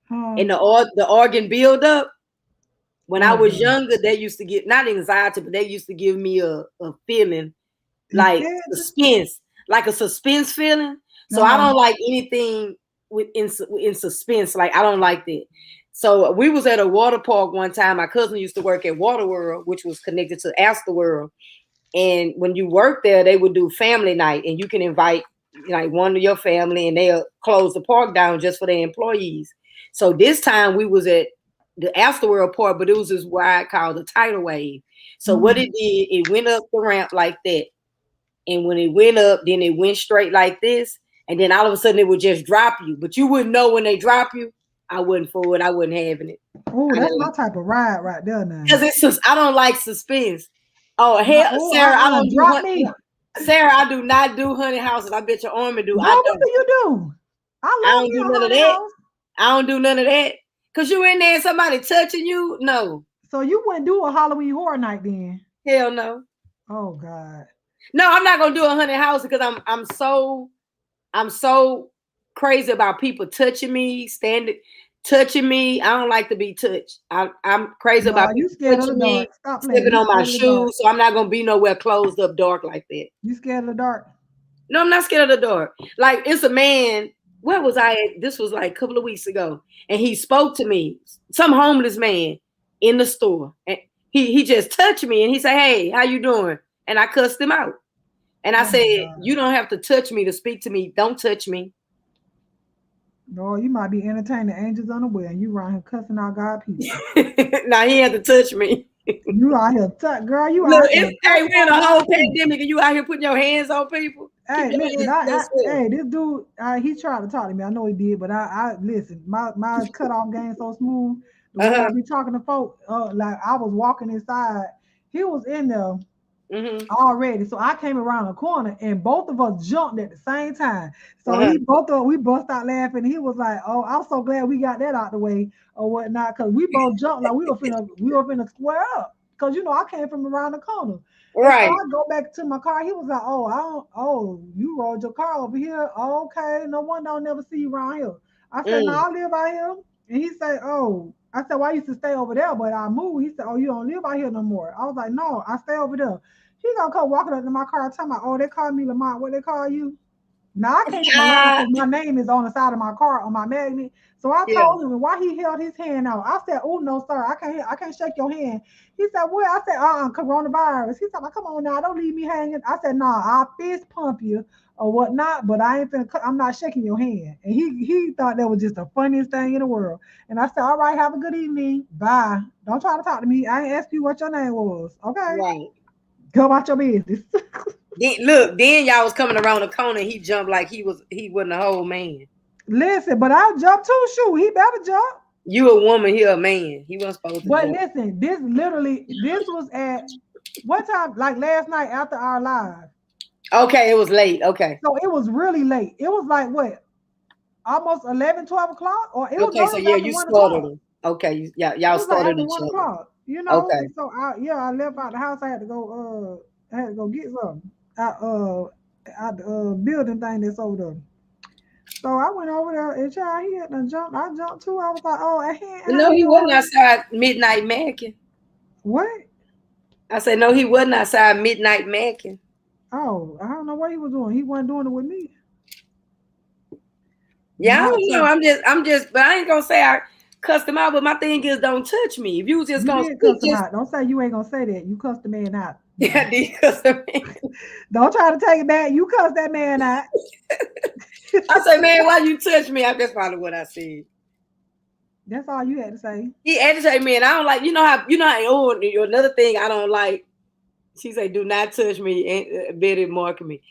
and the organ build up. When I was younger, they used to get not anxiety, but they used to give me a feeling like suspense, like a suspense feeling. So I don't like anything in suspense. Like I don't like that. So we was at a water park one time. My cousin used to work at Water World, which was connected to Astroworld. And when you work there, they would do family night, and you can invite like one of your family, and they'll close the park down just for their employees. So this time we was at the Astorworld Park, but it was this ride called the Tidal Wave. So what it did, it went up the ramp like that. And when it went up, then it went straight like this. And then all of a sudden it would just drop you. But you wouldn't know when they drop you. I wasn't for it. I wasn't having it. Oh, that's my type of ride right there now. Because it's just, I don't like suspense. Oh, hell, Sarah, I don't drop me. Sarah, I do not do haunted houses. I bet your army do. What do you do? I don't do none of that. I don't do none of that. Because you in there and somebody touching you? No. So you wouldn't do a Halloween horror night then? Hell no. Oh God. No, I'm not gonna do a haunted house because I'm so crazy about people touching me, touching me. I don't like to be touched. I'm crazy about you people touching me, stepping on my shoes. So I'm not gonna be nowhere closed up dark like that. You scared of the dark? No, I'm not scared of the dark. Like it's a man. Where was I at? This was like a couple of weeks ago, and he spoke to me. Some homeless man in the store, and he just touched me, and he said, "Hey, how you doing?" And I cussed him out. And I said, you don't have to touch me to speak to me. Don't touch me. No, you might be entertaining angels unaware and you around here cussing out God people. Now he had to touch me. You out here, girl, you Look, out here. Hey, we're in a whole pandemic and you out here putting your hands on people. Hey, listen, hey, this dude, he tried to talk to me. I know he did, but I listen, my cutoff game so smooth. The way I be talking to folk, like I was walking inside. He was in there. Already, so I came around the corner and both of us jumped at the same time. So we bust out laughing. He was like, "Oh, I'm so glad we got that out the way or whatnot," because we both jumped like we were finna square up. Because I came from around the corner. Right. So I go back to my car. He was like, "Oh, you rolled your car over here. Oh, okay, no wonder I'll never see you around here." I said, "No, I live out here." And he said, "Oh." I said, "Well, I used to stay over there, but I moved." He said, "Oh, you don't live out here no more." I was like, "No, I stay over there." He gonna come walking up to my car talking about, "Oh, they call me Lamont. What they call you?" Now I can't get my line because my name is on the side of my car on my magnet. So I told him, and why he held his hand out. I said, "Oh no, sir, I can't shake your hand." He said, "Well," I said, "Coronavirus." He said, "Come on now, don't leave me hanging." I said, "Nah, I'll fist pump you or whatnot, but I'm not shaking your hand." And he thought that was just the funniest thing in the world. And I said, "All right, have a good evening. Bye. Don't try to talk to me. I ain't asked you what your name was. Okay? Right. Go about your business." Then y'all was coming around the corner. He jumped like he wasn't a whole man. Listen, but I jumped too. Shoot, he better jump. You a woman, he a man. He wasn't supposed to. But listen, this was at what time? Like last night after our live. Okay, it was late. Okay. So it was really late. It was like what? Almost 11, 12 o'clock? Or it was okay, so yeah, you started it. Okay, y'all started like 1 o'clock. Okay. So I left out the house. I had to go get something out the building thing that's over there. So I went over there and he had to jump. I jumped too. I was like, "Oh, no, he wasn't outside midnight macking." What? I said, no, he wasn't outside midnight macking. Oh, I don't know what he was doing. He wasn't doing it with me. Yeah, I don't know. I'm just, but I ain't gonna say I cussed him out. But my thing is, don't touch me. If you was just gonna cuss him out, don't say you ain't gonna say that. You cussed the man out. Yeah, I did cuss the man. Don't try to take it back. You cussed that man out. I say, "Man, why you touch me?" That's probably what I said. That's all you had to say. He agitated me, and I don't like. Another thing I don't like. She say, "Do not touch me," and Betty marking me.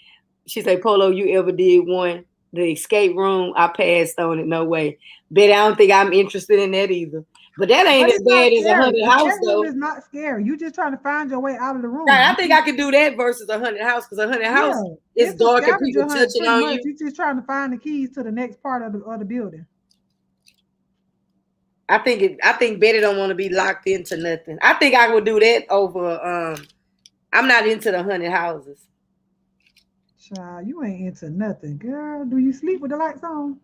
She say, "Polo, you ever did one? The escape room? I passed on it. No way, Betty. I don't think I'm interested in that either. But that ain't as bad as a haunted house, though. It's not scary. You just trying to find your way out of the room. Right, I think I could do that versus a haunted house because a haunted house is dark and people touching on you. You're just trying to find the keys to the next part of the building. I think Betty don't want to be locked into nothing. I think I would do that over. I'm not into the haunted houses. Child, you ain't into nothing, girl. Do you sleep with the lights on?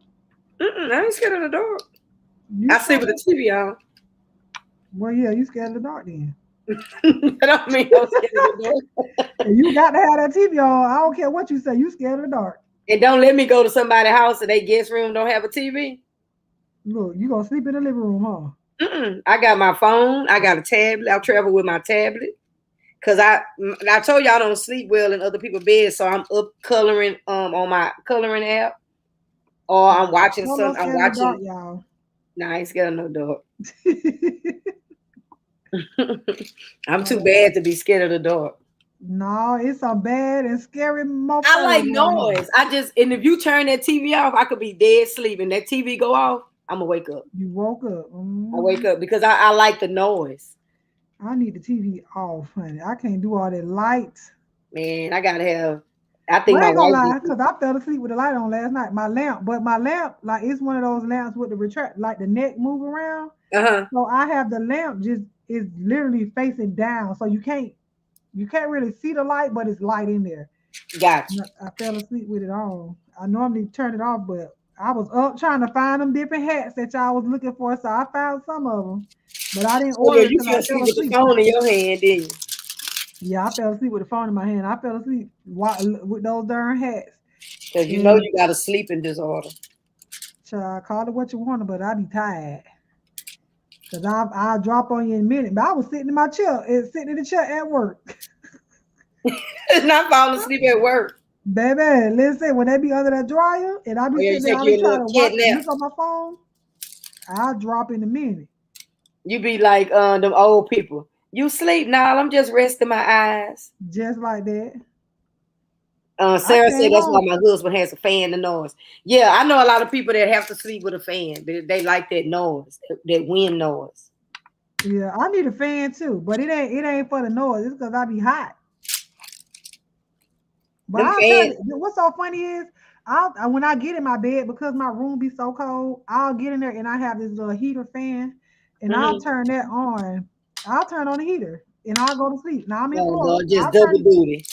I ain't scared of the dark. I sleep with the TV on. Well, yeah, you scared of the dark then. I don't mean I'm scared of the dark. You got to have that TV on. I don't care what you say. You scared of the dark. And don't let me go to somebody's house and their guest room don't have a TV. Look, you gonna sleep in the living room, huh? I got my phone. I got a tablet. I travel with my tablet. Cause I told y'all I don't sleep well in other people's beds, so I'm up coloring on my coloring app, or I'm watching some. I'm watching. Dark, y'all. Nah, I ain't scared of no dog. I'm too bad to be scared of the dark. No, it's a bad and scary motherfucker. I like noise. And if you turn that TV off, I could be dead sleeping. That TV go off, I'm gonna wake up. You woke up. Mm-hmm. I wake up because I like the noise. I need the TV off, honey. I can't do all that lights. Man, I gotta have. I think I ain't my gonna wife lie, because I fell asleep with the light on last night. My lamp, like it's one of those lamps with the retract, like the neck move around. So I have the lamp just is literally facing down, so you can't really see the light, but it's light in there. Gotcha. I fell asleep with it on. I normally turn it off, but I was up trying to find them different hats that y'all was looking for, so I found some of them, but I didn't order. You fell asleep with the phone in your hand, didn't you? Yeah, I fell asleep with the phone in my hand. I fell asleep with those darn hats. Because you know you got a sleeping disorder. Child, call it what you want, but I be tired. Because I'll drop on you in a minute. But I was sitting in my chair, sitting in the chair at work. Not falling asleep at work. Baby, listen, when they be under that dryer and I be sitting there, I be trying to look on my phone, I'll drop in a minute. You be like them old people. You sleep now, I'm just resting my eyes. Just like that. Sarah said that's why my husband has a fan, the noise. Yeah, I know a lot of people that have to sleep with a fan. They like that noise, that wind noise. Yeah, I need a fan too, but it ain't for the noise. It's because I be hot. But I'll tell you, what's so funny is when I get in my bed, because my room be so cold, I'll get in there and I have this little heater fan, and I'll turn that on. I'll turn on the heater and I'll go to sleep. Now I'm in Florida. Just double duty.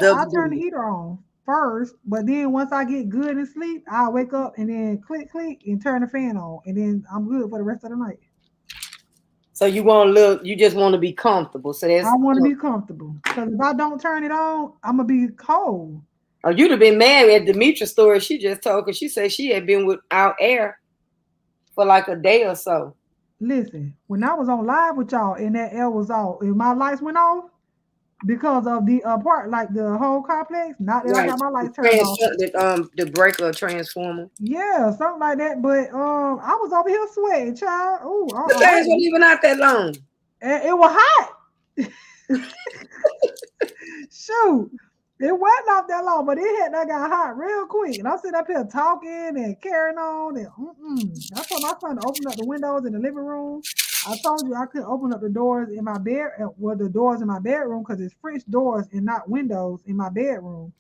I'll turn the heater on first, but then once I get good and sleep, I'll wake up and then click and turn the fan on, and then I'm good for the rest of the night. So you just want to be comfortable. So I want to be comfortable, because if I don't turn it on, I'm gonna be cold. Oh, you'd have been mad at Demetra's story she just told, because she said she had been without air for like a day or so. Listen, when I was on live with y'all and that air was off, and my lights went off because of the part, like the whole complex, not that I got my lights turned off. The breaker transformer. Yeah, something like that. But I was over here sweating, child. Oh, the things weren't even out that long. And it was hot. Shoot. It wasn't off that long, but that got hot real quick. And I sit up here talking and carrying on. And I told my son to open up the windows in the living room. I told you I couldn't open up the doors in my bed, the doors in my bedroom, because it's French doors and not windows in my bedroom.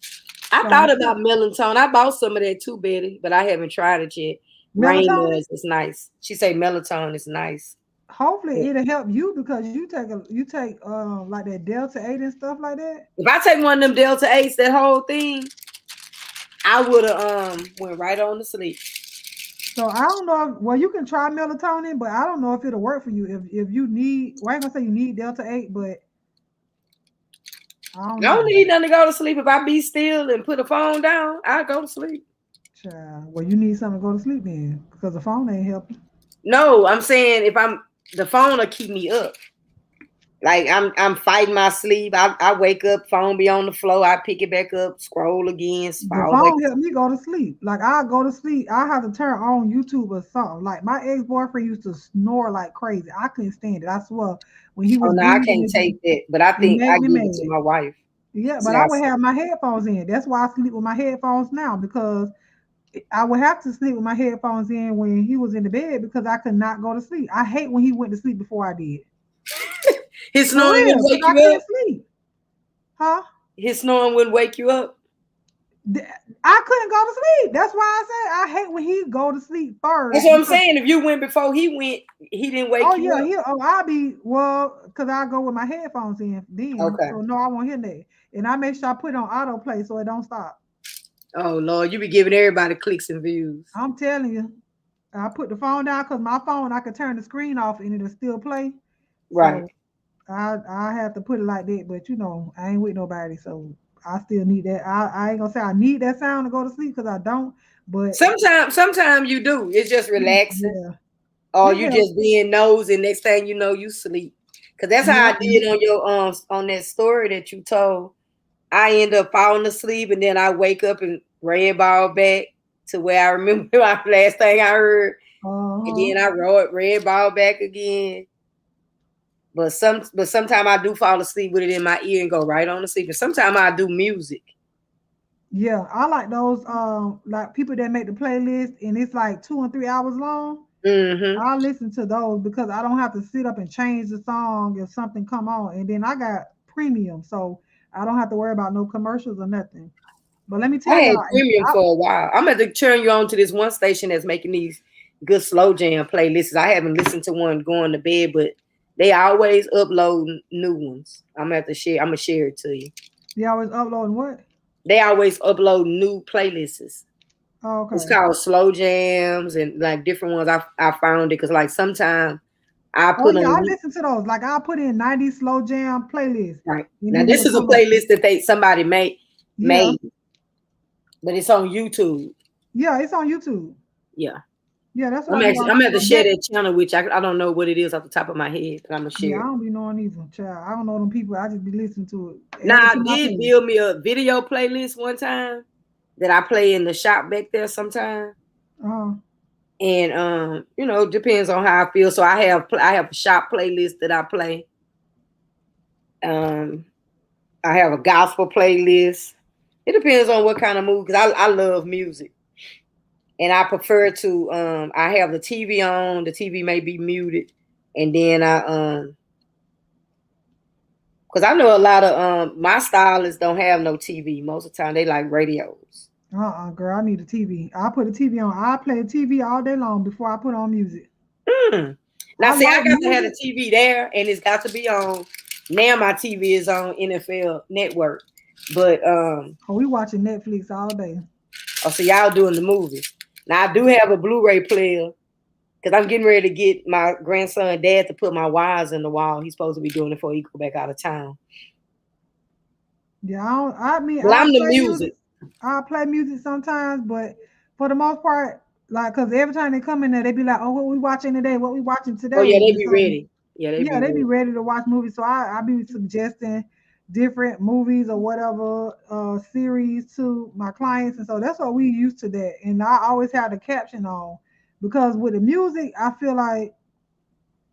I thought about melatonin. I bought some of that too, Betty, but I haven't tried it yet. Rain noise is nice. She say melatonin is nice. Hopefully it'll help you, because you take like that Delta 8 and stuff like that. If I take one of them Delta 8s, that whole thing, I would have went right on to sleep. So I don't know. You can try melatonin, but I don't know if it'll work for you. If you need, I ain't gonna say you need Delta 8, but I don't need nothing to go to sleep. If I be still and put the phone down, I go to sleep. Child, well, you need something to go to sleep then, because the phone ain't helping. No, I'm saying the phone will keep me up. Like I'm fighting my sleep. I wake up, phone be on the floor. I pick it back up, scroll again. The phone help me go to sleep. Like I go to sleep, I have to turn on YouTube or something. Like my ex-boyfriend used to snore like crazy. I couldn't stand it. I swear. When he was, I can't take that. But I think I give it to my wife. Yeah, but I would have my headphones in. That's why I sleep with my headphones now, because I would have to sleep with my headphones in when he was in the bed, because I could not go to sleep. I hate when he went to sleep before I did. His snoring wouldn't wake you up? Sleep. Huh? His snoring wouldn't wake you up? I couldn't go to sleep. That's why I said I hate when he go to sleep first. That's what I'm saying. If you went before he went, he didn't wake you up. I'll be, because I go with my headphones in then. Okay. So no, I won't hear that. And I make sure I put it on autoplay so it don't stop. Oh, Lord, you be giving everybody clicks and views. I'm telling you. I put the phone down, because my phone, I could turn the screen off and it'll still play. Right. So I have to put it like that, but I ain't with nobody, so I still need that. I ain't gonna say I need that sound to go to sleep, because I don't. But sometimes you do. It's just relaxing. Yeah. Or you just being nosy, and next thing you know, you sleep. Cause that's how I did on your on that story that you told. I end up falling asleep and then I wake up and red ball back to where I remember my last thing I heard. And then I wrote red ball back again. But sometimes I do fall asleep with it in my ear and go right on to sleep. And sometimes I do music. Yeah, I like those like people that make the playlist and it's like 2 and 3 hours long. Mm-hmm. I listen to those because I don't have to sit up and change the song if something come on. And then I got premium, so I don't have to worry about no commercials or nothing. But let me I tell had y'all, premium for a while. I'm going to turn you on to this one station that's making these good slow jam playlists. I haven't listened to one going to bed, but they always upload new ones. I'm going to share it to you. you always uploading what? They always upload new playlists. Oh, okay. It's called slow jams and like different ones. I found it because like sometimes I put I on listen to those. Like I put in 90s slow jam playlist. right now. This is a playlist that somebody made, but it's on YouTube. Yeah, it's on YouTube. Yeah. Yeah, that's I'm what going to have to share that channel, which I don't know what it is off the top of my head, but I'm going to share. Yeah, I don't be knowing either, child. I don't know them people. I just be listening to it. Now, I did build me a video playlist one time that I play in the shop back there sometime. And you know, it depends on how I feel. So I have a shop playlist that I play. I have a gospel playlist. It depends on what kind of mood, because I love music. And I prefer to I have the TV on, the TV may be muted, and then because I know a lot of my stylists don't have no TV. Most of the time they like radios. Girl, I need a TV. I put a TV on. I play a TV all day long before I put on music. Now, see, I got to have the TV there, and it's got to be on. Now my TV is on NFL Network, but we watching Netflix all day. Oh, so y'all doing the movies. Now I do have a Blu-ray player because I'm getting ready to get my grandson dad to put my wires in the wall. He's supposed to be doing it before he go back out of town. Yeah, I'm the music. I play music sometimes, but for the most part, like, cause every time they come in there, they be like, "Oh, what we watching today? What we watching today?" Oh yeah, they be ready. Yeah, they be ready to watch movies. So I be suggesting different movies or whatever series to my clients, and so that's what we used to that. And I always have the caption on because with the music, I feel like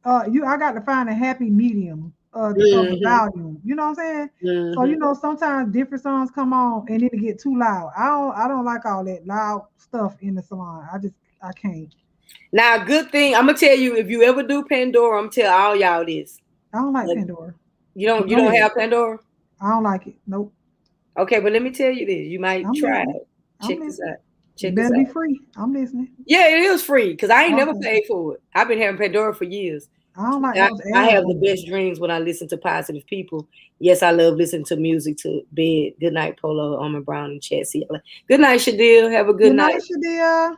I got to find a happy medium of the volume. You know what I'm saying? So you know, sometimes different songs come on and then it get too loud. I don't like all that loud stuff in the salon. I can't. Now, good thing I'm gonna tell you, if you ever do Pandora, I'm gonna tell all y'all this. I don't like Pandora. You don't have Pandora? I don't like it. Nope. Okay, but let me tell you this. You might try it. Check this out. Check this out. Better be free. I'm listening. Yeah, it is free because I ain't never paid for it. I've been having Pandora for years. I don't like I have the best dreams when I listen to positive people. Yes, I love listening to music to bed. Good night, Polo, Armin Brown, and Chad. Good night, Shadil. Have a good night. Shadil.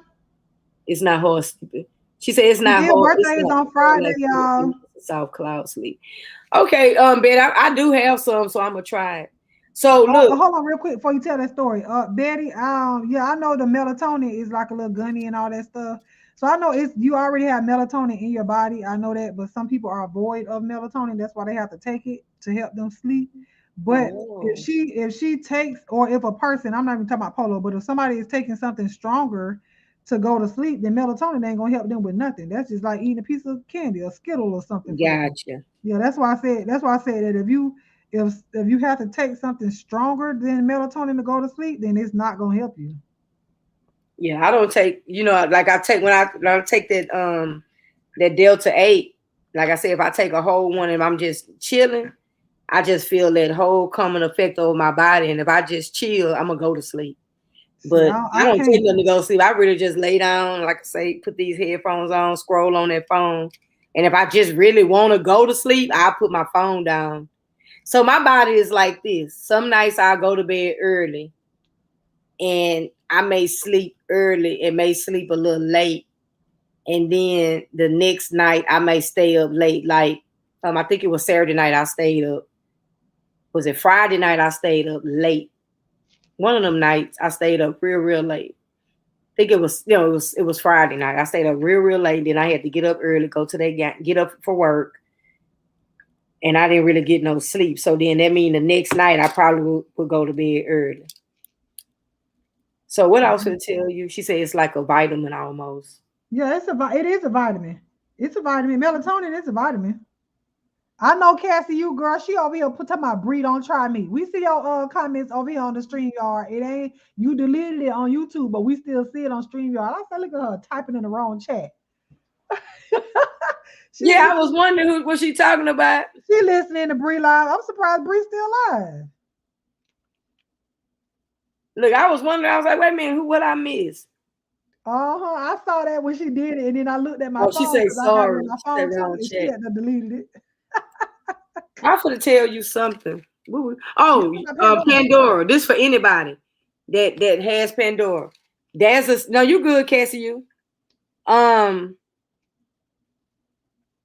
It's not hard sleeping. She said it's not hard. Birthday is on Friday, y'all. Soft cloud sleep. Okay, Betty, I do have some, so I'm gonna try it. So look, hold on real quick before you tell that story. Betty, yeah, I know the melatonin is like a little gunny and all that stuff. So I know you already have melatonin in your body. I know that, but some people are void of melatonin. That's why they have to take it to help them sleep. But if she takes, or if a person, I'm not even talking about Polo, but if somebody is taking something stronger to go to sleep, then melatonin ain't gonna help them with nothing. That's just like eating a piece of candy, a Skittle or something. Gotcha. Yeah, that's why I said that if you have to take something stronger than melatonin to go to sleep, then it's not gonna help you. Yeah, I don't take, like I take when I take that that Delta 8, like I said, if I take a whole one and I'm just chilling, I just feel that whole calming effect over my body. And if I just chill, I'm gonna go to sleep. But I don't take nothing to go to sleep. I really just lay down, like I say, put these headphones on, scroll on that phone. And if I just really want to go to sleep, I put my phone down. So my body is like this. Some nights I'll go to bed early and I may sleep early and may sleep a little late. And then the next night I may stay up late. Like I think it was Saturday night I stayed up. Was it Friday night I stayed up late? One of them nights I stayed up real late. I think it was, it was Friday night. I stayed up real late. Then I had to get up early, go to that get up for work. and I didn't really get no sleep. So then that means the next night I probably would go to bed early. So what else would tell you? She said it's like a vitamin almost. Yeah, it is a vitamin. It's a vitamin. Melatonin is a vitamin. I know Cassie, you girl, she over here talking about Bree, don't try me. We see your comments over here on the StreamYard. It ain't you deleted it on YouTube, but we still see it on StreamYard. I said, look at her typing in the wrong chat. Yeah, I was wondering who was she talking about. She listening to Bree live. I'm surprised Bree's still alive. Look, I was wondering. I was like, wait a minute, what I miss? I saw that when she did it, and then I looked at my phone. She said sorry. She had to deleted it. I'm gonna tell you something. Pandora. This for anybody that has Pandora. No, you good, Cassie. You.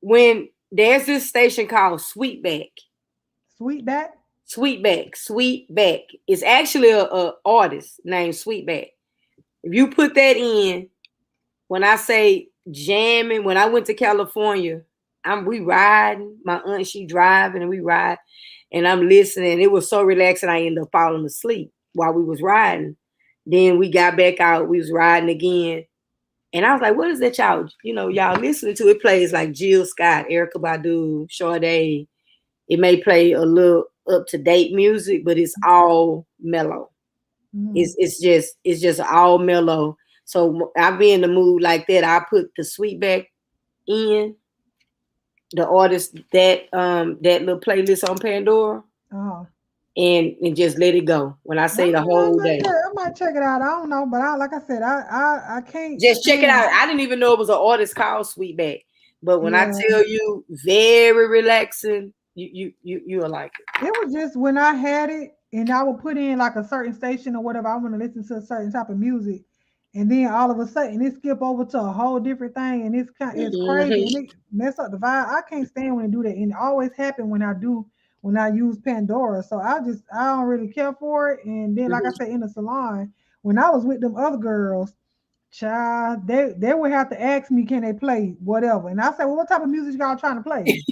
When there's this station called Sweetback. Sweetback. It's actually a artist named Sweetback. If you put that in, when I say jamming, when I went to California, we riding. My aunt, she driving, and we ride, and I'm listening. It was so relaxing. I ended up falling asleep while we was riding. Then we got back out. We was riding again, and I was like, "What is that, y'all? Y'all listening to?" It plays like Jill Scott, Erykah Badu, Sade. It may play a little up to date music, but it's all mellow. It's just all mellow. So I be in the mood like that. I put the Sweetback in the artist that little playlist on Pandora, and just let it go. When I say the whole day, I might check it out. I don't know, but like I said, I can't just check it out. I didn't even know it was an artist called Sweetback, but when I tell you, very relaxing. You'll like it. It was just when I had it, and I would put in like a certain station or whatever. I want to listen to a certain type of music, and then all of a sudden it skip over to a whole different thing, and it's crazy, and it mess up the vibe. I can't stand when they do that, and it always happen when I use Pandora. So I don't really care for it. And then, like I said, in the salon, when I was with them other girls, child, they would have to ask me, can they play whatever? And I said, well, what type of music y'all trying to play?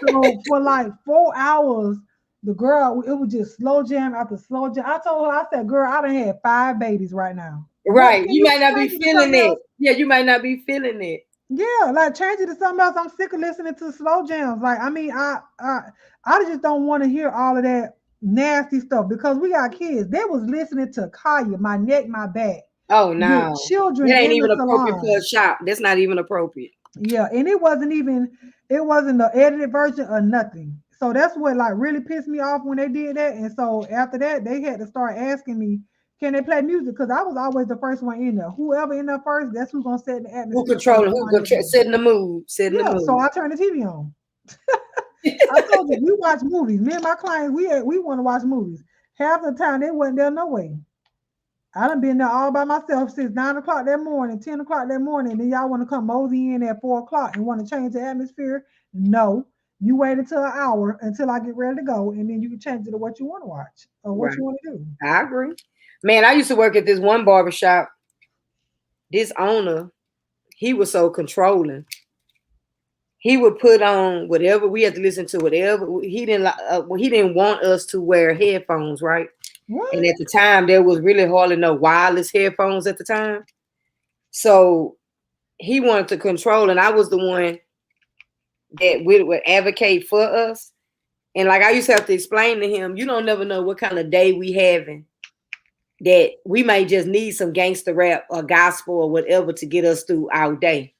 So for like 4 hours, the girl, it was just slow jam after slow jam. I told her, I said, girl, I done had 5 babies right now. Right. You might not be feeling it. Yeah, you might not be feeling it. Yeah, like change it to something else. I'm sick of listening to slow jams. Like, I mean, I just don't want to hear all of that nasty stuff because we got kids. They was listening to Kaya, My Neck, My Back. Oh no, children. That ain't even appropriate for a shop. That's not even appropriate. Yeah, and it wasn't the edited version or nothing. So that's what like really pissed me off when they did that. And so after that, they had to start asking me, can they play music? Because I was always the first one in there. Whoever in there first, that's who's gonna set the atmosphere. Setting the mood. The mood. So I turned the TV on. I told you, we watch movies. Me and my clients, we want to watch movies. Half the time they wasn't there no way. I done been there all by myself since 9 o'clock that morning, 10 o'clock that morning. And then y'all want to come mosey in at 4 o'clock and want to change the atmosphere? No. You wait until an hour until I get ready to go, and then you can change it to what you want to watch or what you want to do. I agree. Man, I used to work at this one barbershop. This owner, he was so controlling. He would put on whatever we had to listen to, whatever he didn't want us to wear headphones, right? What? And at the time, there was really hardly no wireless headphones at the time. So he wanted to control, and I was the one that would advocate for us. And like I used to have to explain to him, you don't never know what kind of day we having, that we may just need some gangster rap or gospel or whatever to get us through our day,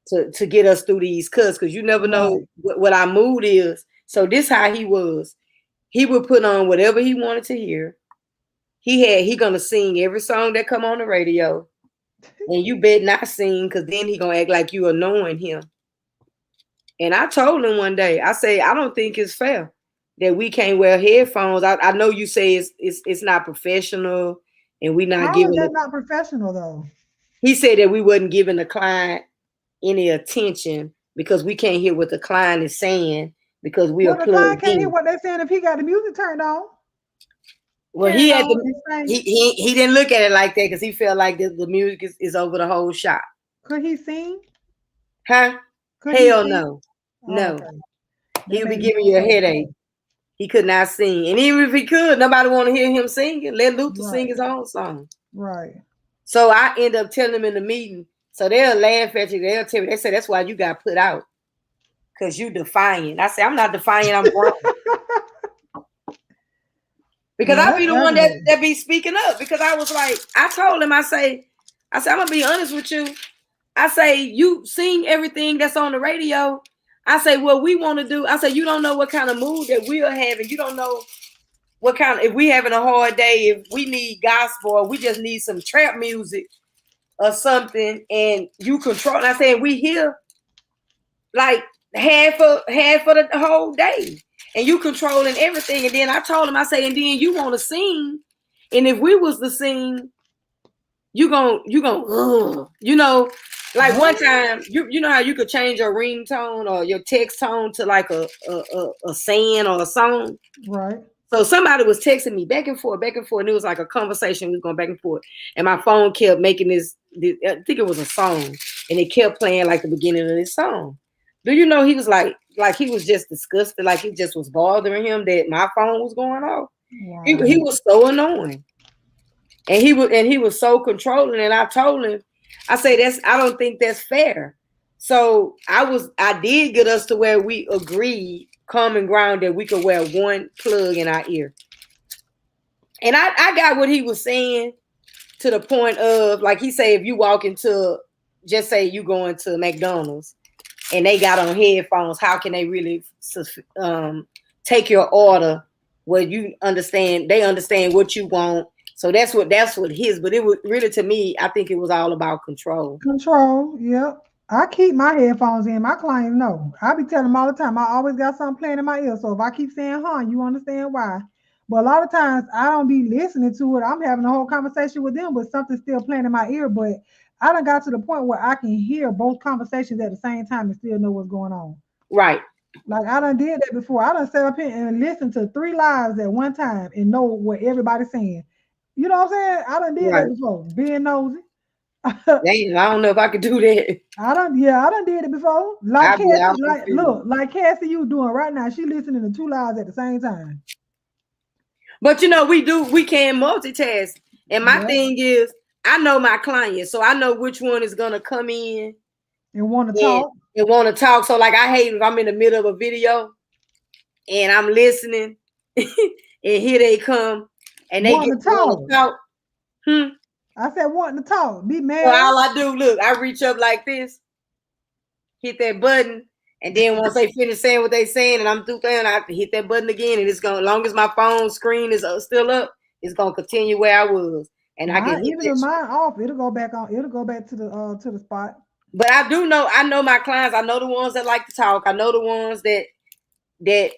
to get us through these cuts, because you never know what our mood is. So this how he was. He would put on whatever he wanted to hear. He gonna sing every song that come on the radio, and you bet not sing, because then he gonna act like you annoying him. And I told him one day, I say, I don't think it's fair that we can't wear headphones. I know you say it's not professional, and we not giving. How is that not professional though? He said that we wasn't giving the client any attention because we can't hear what the client is saying. Because we are plugged in. The client can't hear what they're saying if he got the music turned on. Well, he didn't look at it like that because he felt like the music is over the whole shop. Could he sing? Huh? Hell no. No. Okay. He would be giving you a headache. He could not sing. And even if he could, nobody want to hear him singing. Let Luther sing his own song. Right. So I end up telling them in the meeting. So they'll laugh at you. They'll tell me, they say, that's why you got put out. Because you defiant. I say, I'm not defiant, I'm grown. Because I be the one that be speaking up. Because I was like, I told him, I say, I'm going to be honest with you. I say, you sing everything that's on the radio. I say, what we want to do. I say, you don't know what kind of mood that we are having. You don't know what kind of, if we having a hard day, if we need gospel, or we just need some trap music or something, and you control. And I said, we here like half of the whole day. And you controlling everything. And then I told him, I say, and then you want to sing. And if we was to sing, you gon' you know, like one time, you know how you could change your ringtone or your text tone to like a saying or a song? Right. So somebody was texting me back and forth, and it was like a conversation. We was going back and forth. And my phone kept making this, I think it was a song. And it kept playing like the beginning of this song. Do you know he was like he was just disgusted, like it just was bothering him that my phone was going off. Wow. He was so annoying. And he was so controlling. And I told him, I say I don't think that's fair. So I did get us to where we agreed, common ground, that we could wear one plug in our ear. And I got what he was saying to the point of, like he say, if you walk into, just say you going to McDonald's and they got on headphones, how can they really take your order where you understand, they understand what you want. So that's what his, but it was really, to me, I think it was all about control. Control, yep. I keep my headphones in. My clients know. I be telling them all the time, I always got something playing in my ear. So if I keep saying, you understand why. But a lot of times I don't be listening to it. I'm having a whole conversation with them, but something's still playing in my ear. But I done got to the point where I can hear both conversations at the same time and still know what's going on. Right. Like I done did that before. I done sat up here and listened to 3 lives at one time and know what everybody's saying. You know what I'm saying? I done did that before. Being nosy. I don't know if I could do that. I done did it before. Like Cassie, you doing right now. She listening to 2 lives at the same time. But you know, we can multitask. And my thing is, I know my clients, so I know which one is gonna come in and want to talk. And want to talk. So like I hate if I'm in the middle of a video and I'm listening and here they come and they want to talk. I said wanting to talk. Be mad. So all I do, look, I reach up like this, hit that button, and then once they finish saying what they saying, and I'm through there, and I hit that button again, and it's gonna, as long as my phone screen is still up, it's gonna continue where I was, and I can even if mine off, it'll go back on. It'll go back to the spot. But I know my clients. I know the ones that like to talk. I know the ones that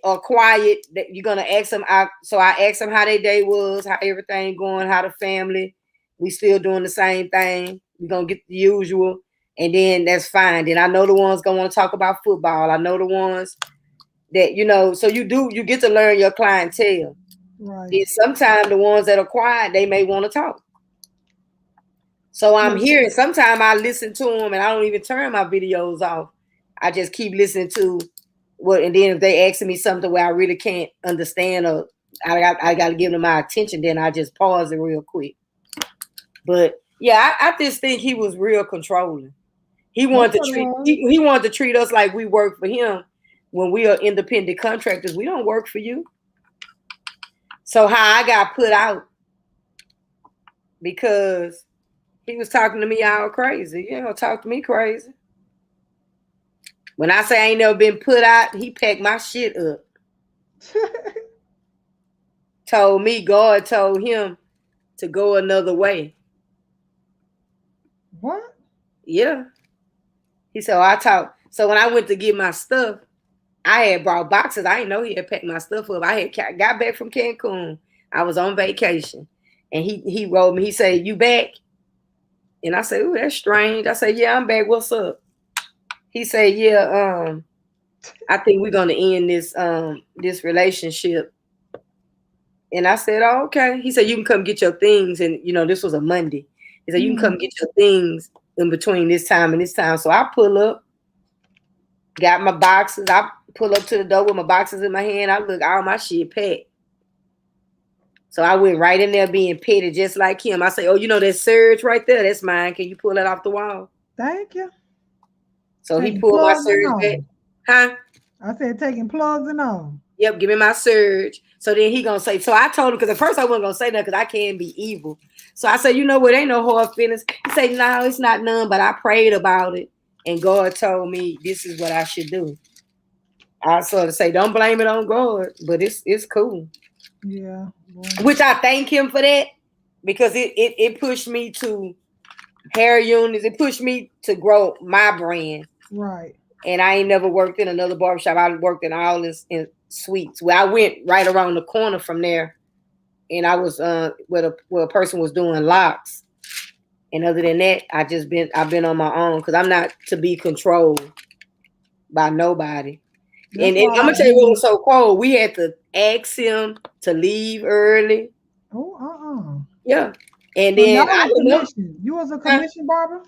are quiet. That you're gonna ask them. So I asked them how their day was, how everything going, how the family. We still doing the same thing. We're gonna get the usual, and then that's fine. Then I know the ones gonna want to talk about football. I know the ones that, you know, so you get to learn your clientele. Right. And sometimes the ones that are quiet, they may want to talk. So I'm here, and sometimes I listen to them and I don't even turn my videos off. I just keep listening to what, and then if they ask me something where I really can't understand or I got to give them my attention, then I just pause it real quick. But yeah, I just think he was real controlling. He wanted to treat us like we work for him when we are independent contractors. We don't work for you. So how I got put out, because he was talking to me all crazy. You know, talk to me crazy. When I say I ain't never been put out, he packed my shit up. Told me God told him to go another way. What? Yeah. He said, so when I went to get my stuff, I had brought boxes. I didn't know he had packed my stuff up. I had got back from Cancun. I was on vacation. And he wrote me, he said, "You back?" And I said, "Ooh, that's strange." I said, "Yeah, I'm back. What's up?" He said, "Yeah, I think we're gonna end this relationship." And I said, "Oh, okay." He said, "You can come get your things." And you know, this was a Monday. He said, "You can come get your things in between this time and this time." So I pull up, got my boxes. pull up to the door with my boxes in my hand. I look, all my shit packed. So I went right in there being petty, just like him. I say, oh, you know that surge right there? That's mine. Can you pull that off the wall? Thank you. So he Taking pulled my plugs and surge back. all. Huh? I said taking plugs and all. Yep, give me my surge. So then he gonna say, so I told him, because at first I wasn't gonna say that because I can't be evil. So I said, you know what, ain't no hard feelings. He said, no, it's not none, but I prayed about it. And God told me this is what I should do. I sort of say, don't blame it on God, but it's cool. Yeah. Well, Which I thank him for that, because it pushed me to hair units. It pushed me to grow my brand. right. And I ain't never worked in another barbershop. I worked in all this in suites. Where I went right around the corner from there, and I was where a person was doing locks. And other than that, I've been on my own because I'm not to be controlled by nobody. And I'm gonna tell you what was so cold. We had to ask him to leave early. Oh, Yeah. And so then I didn't know. You was a commission barber?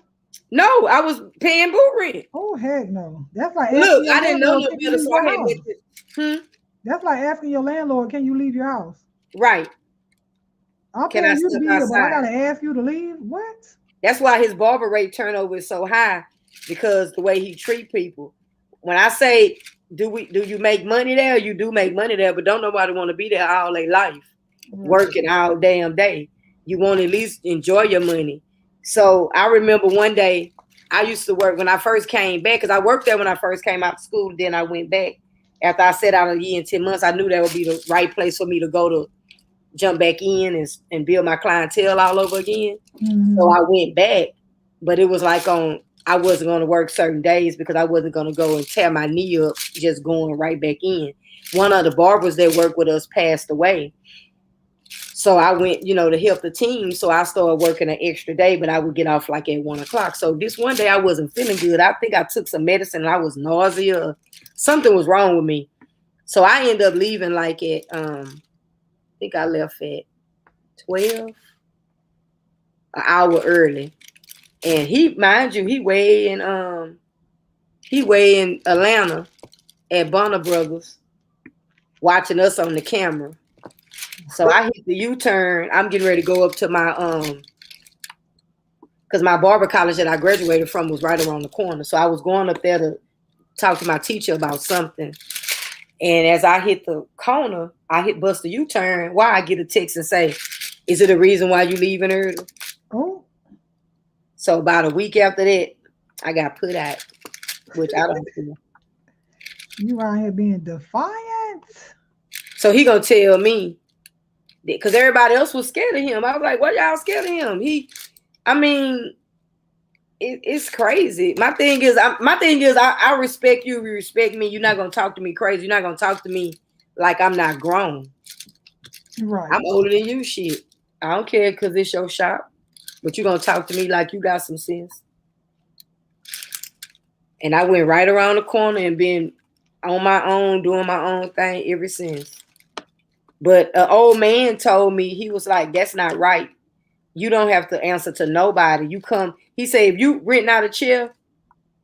No, I was paying boot rent. Oh heck no. That's like Look, I didn't know no better, so I had That's like asking your landlord, can you leave your house? Right. I'm paying you to be here, but I gotta ask you to leave? What? That's why his barber rate turnover is so high, because the way he treat people. When I say, do you make money there? You do make money there, but don't nobody want to be there all their life, working all damn day. You want to at least enjoy your money. So I remember one day I used to work when I first came back, because I worked there when I first came out of school. Then I went back after I sat out a year and 10 months. I knew that would be the right place for me to go to jump back in and build my clientele all over again. Mm-hmm. So I went back, but it was like I wasn't going to work certain days because I wasn't going to go and tear my knee up just going right back in. One of the barbers that worked with us passed away. So I went, to help the team. So I started working an extra day, but I would get off like at 1 o'clock. So this one day I wasn't feeling good. I think I took some medicine and I was nauseous. Something was wrong with me. So I ended up leaving like at, I think I left at 12, an hour early. And he, mind you, he way in Atlanta at Bonner Brothers, watching us on the camera. So I hit the U-turn. I'm getting ready to go up to my because my barber college that I graduated from was right around the corner. So I was going up there to talk to my teacher about something. And as I hit the corner, bust the U-turn. Why? I get a text and say, "Is it a reason why you leaving early?" Oh. So about a week after that, I got put out, which I don't feel. You out here being defiant. So he gonna tell me, because everybody else was scared of him. I was like, "What y'all scared of him?" It's crazy. My thing is, I respect you. You respect me. You're not gonna talk to me crazy. You're not gonna talk to me like I'm not grown. Right. I'm older than you. Shit. I don't care because it's your shop. But you're going to talk to me like you got some sense. And I went right around the corner and been on my own, doing my own thing ever since. But an old man told me, he was like, that's not right. You don't have to answer to nobody. You come, he said, if you renting out a chair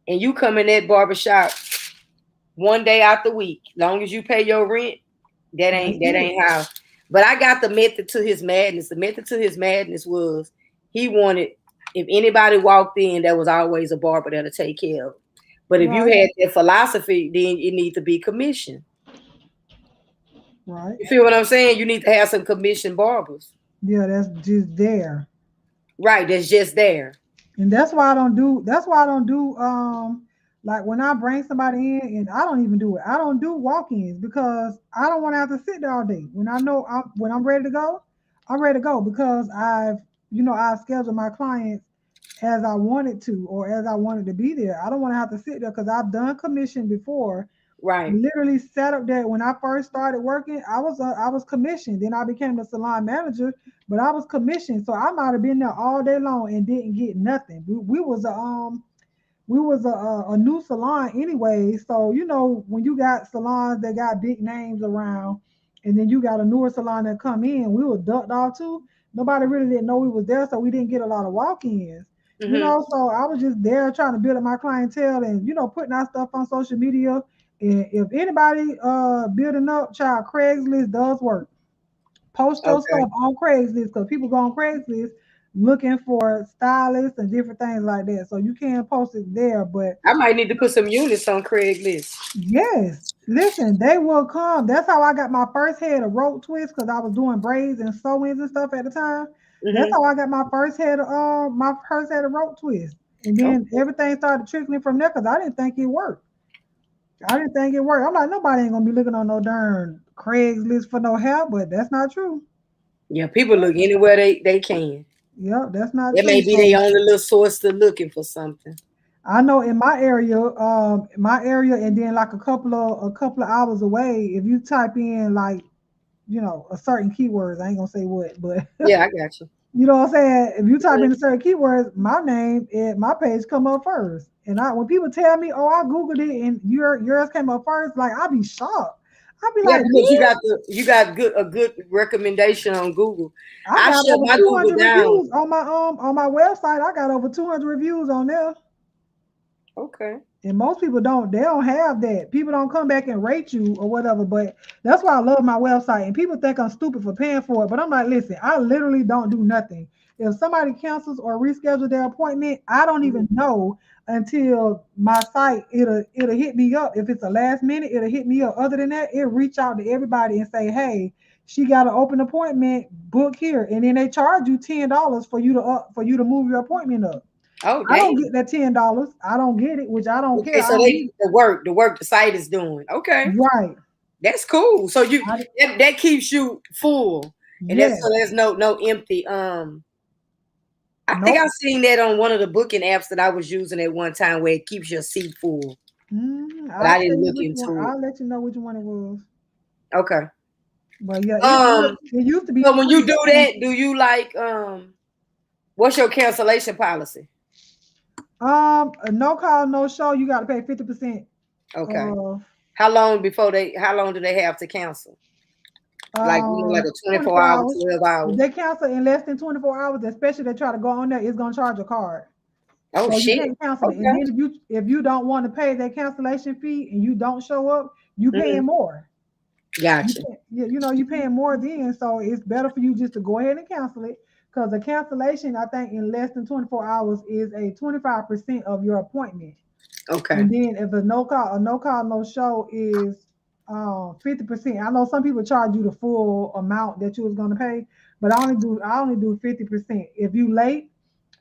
and you come in that barbershop one day out the week, long as you pay your rent, that ain't how. But I got the method to his madness. The method to his madness was, he wanted, if anybody walked in, there was always a barber there to take care of. But if you had that philosophy, then you need to be commissioned. Right. You feel what I'm saying? You need to have some commissioned barbers. Yeah, that's just there. Right, that's just there. And that's why I don't do like when I bring somebody in, and I don't even do it. I don't do walk-ins because I don't want to have to sit there all day. When I know when I'm ready to go, I'm ready to go because I've scheduled my clients as I wanted to or as I wanted to be there. I don't want to have to sit there because I've done commission before. Right. Literally set up that when I first started working, I was commissioned. Then I became the salon manager, but I was commissioned. So I might have been there all day long and didn't get nothing. We was a new salon anyway. So when you got salons that got big names around, and then you got a newer salon that come in, we were ducked off too. Nobody really didn't know we was there, so we didn't get a lot of walk-ins. Mm-hmm. So I was just there trying to build up my clientele and putting our stuff on social media. And if anybody building up, child, Craigslist does work. Post your Okay. stuff on Craigslist because people go on Craigslist looking for stylists and different things like that. So you can post it there, but I might need to put some units on Craigslist. yes, listen, they will come. That's how I got my first head of rope twists because I was doing braids and sew-ins and stuff at the time. That's Mm-hmm. how I got my first head of rope twist. And then Okay. everything started trickling from there because I didn't think it worked. I didn't think it worked. I'm like, nobody ain't gonna be looking on no darn Craigslist for no help, but that's not true. Yeah, people look anywhere they can. Yep, that's not It true. may be So their only little source to looking for something. I know in my area, and then like a couple of hours away, if you type in like a certain keywords, I ain't gonna say what, but Yeah, I got you. you know what I'm saying. If you type Mhm. in a certain keywords, my name and my page come up first. And when people tell me, "Oh, I googled it and yours came up first," like I'll be shocked. I'll be Yeah, like, because "What?" you got a good recommendation on Google. I I got shut over my Google 200 down. reviews on my website. I got over 200 reviews on there. Okay. And most people they don't have that. People don't come back and rate you or whatever. But that's why I love my website. And people think I'm stupid for paying for it. But I'm like, listen, I literally don't do nothing. If somebody cancels or reschedules their appointment, I don't even know until my site it'll hit me up. If it's a last minute, it'll hit me up. Other than that, it reach out to everybody and say, hey, she got an open appointment, book here. And then they charge you $10 for you to move your appointment up. Oh, I don't dang. get that $10. I don't get it, which I don't Okay, care. I so don't need it. the work the site is doing. Okay. Right. That's cool. So I, that keeps you full. And yes. there's no empty. I think Nope. I seen that on one of the booking apps that I was using at one time where it keeps your seat full. But I'll I tell didn't you look which one. into it. I'll let you know which one it was. Okay. But yeah, Um, it used to be so when free. you do that, do you like what's your cancellation policy? A no call, no show. You got to pay 50%. Okay. Of How long do they have to cancel? Like like a 24 24 hour, hours. 12 If hour. they cancel in less than 24 hours, especially they try to go on there, it's gonna charge a card. Oh So you shit. can't cancel it. And Okay. then if you don't want to pay that cancellation fee and you don't show up, you paying more. Gotcha. You paying more then, so it's better for you just to go ahead and cancel it. Because the cancellation, I think, in less than 24 hours is a 25% of your appointment. Okay. And then if a no call, no show is 50%. I know some people charge you the full amount that you was gonna pay, but I only do 50%. If you late,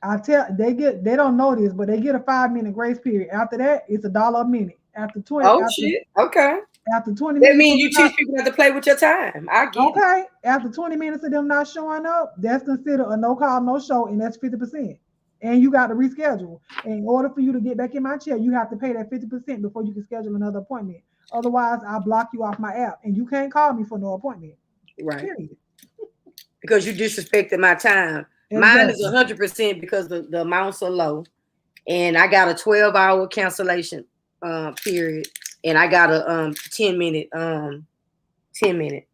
they don't know this, but they get a 5 minute grace period. After that, it's $1 a minute. Oh shit. Okay. After 20 That minutes means of you them not teach people how to play with your time. I get it. okay, after 20 minutes of them not showing up, that's considered a no call, no show, and that's 50%. And you got to reschedule. In order for you to get back in my chair, you have to pay that 50% before you can schedule another appointment. Otherwise, I block you off my app and you can't call me for no appointment. Right. Period. Because you disrespected my time. Mine is Exactly. 100% because the amounts are low. And I got a 12-hour cancellation period. And I got a 10-minute 10-minute.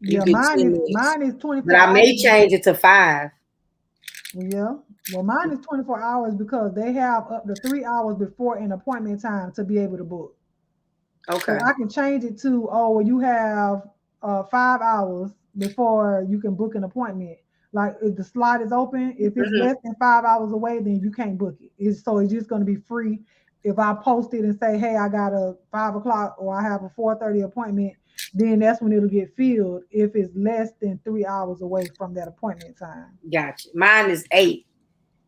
You Yeah, get 10 minutes. mine is But 24 I may hours. change it to 5. Yeah. Well, mine is 24 hours because they have up to 3 hours before an appointment time to be able to book. Okay. So I can change it to, well, you have 5 hours before you can book an appointment. Like if the slot is open, if it's less than 5 hours away, then you can't book it. It's just going to be free. If I post it and say, hey, I got a 5 o'clock or I have a 4:30 appointment, then that's when it'll get filled if it's less than 3 hours away from that appointment time. Gotcha. Mine is 8.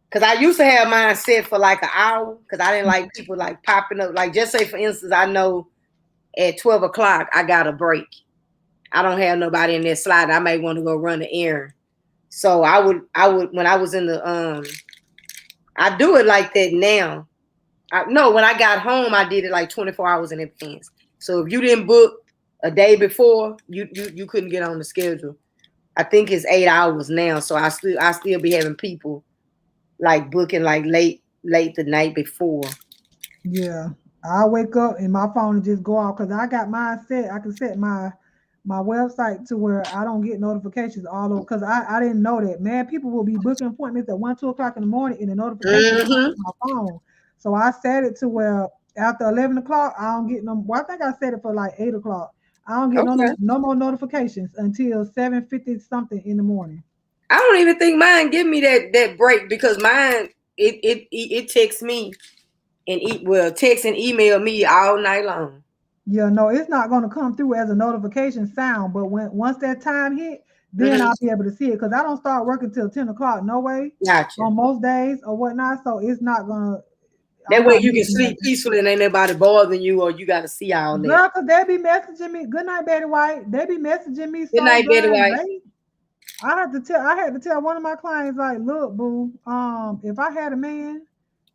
Because I used to have mine set for like an hour because I didn't like people like popping up. Like just say for instance, I know at 12 o'clock I got a break. I don't have nobody in that slot. I may want to go run the errand. So I would when I was in the I do it like that now. No, when I got home, I did it like 24 hours in advance. So if you didn't book a day before, you couldn't get on the schedule. I think it's 8 hours now. So I still be having people like booking like late the night before. Yeah. I wake up and my phone will just go off because I got mine set. I can set my website to where I don't get notifications all over because I didn't know that. Man, people will be booking appointments at 1, 2 o'clock in the morning and the notifications come Mm-hmm. on my phone. So I set it to where After 11 o'clock, I don't get no. Well, I think I set it for like 8 o'clock. I don't get Okay. no more notifications until 7:50 something in the morning. I don't even think mine give me that break because mine it texts me and text and email me all night long. Yeah, no, it's not going to come through as a notification sound, but once that time hit, then Mm-hmm. I'll be able to see it because I don't start working till 10 o'clock. No way Gotcha. on most days or whatnot. So it's not gonna. That I'm way not you can missing sleep nothing. peacefully and ain't nobody bothering you, or you got to see all that. Girl, cause they be messaging me. Good night, Betty White. They be messaging me Good so night, Betty darn White. late. I had to tell one of my clients, like, look, boo, if I had a man,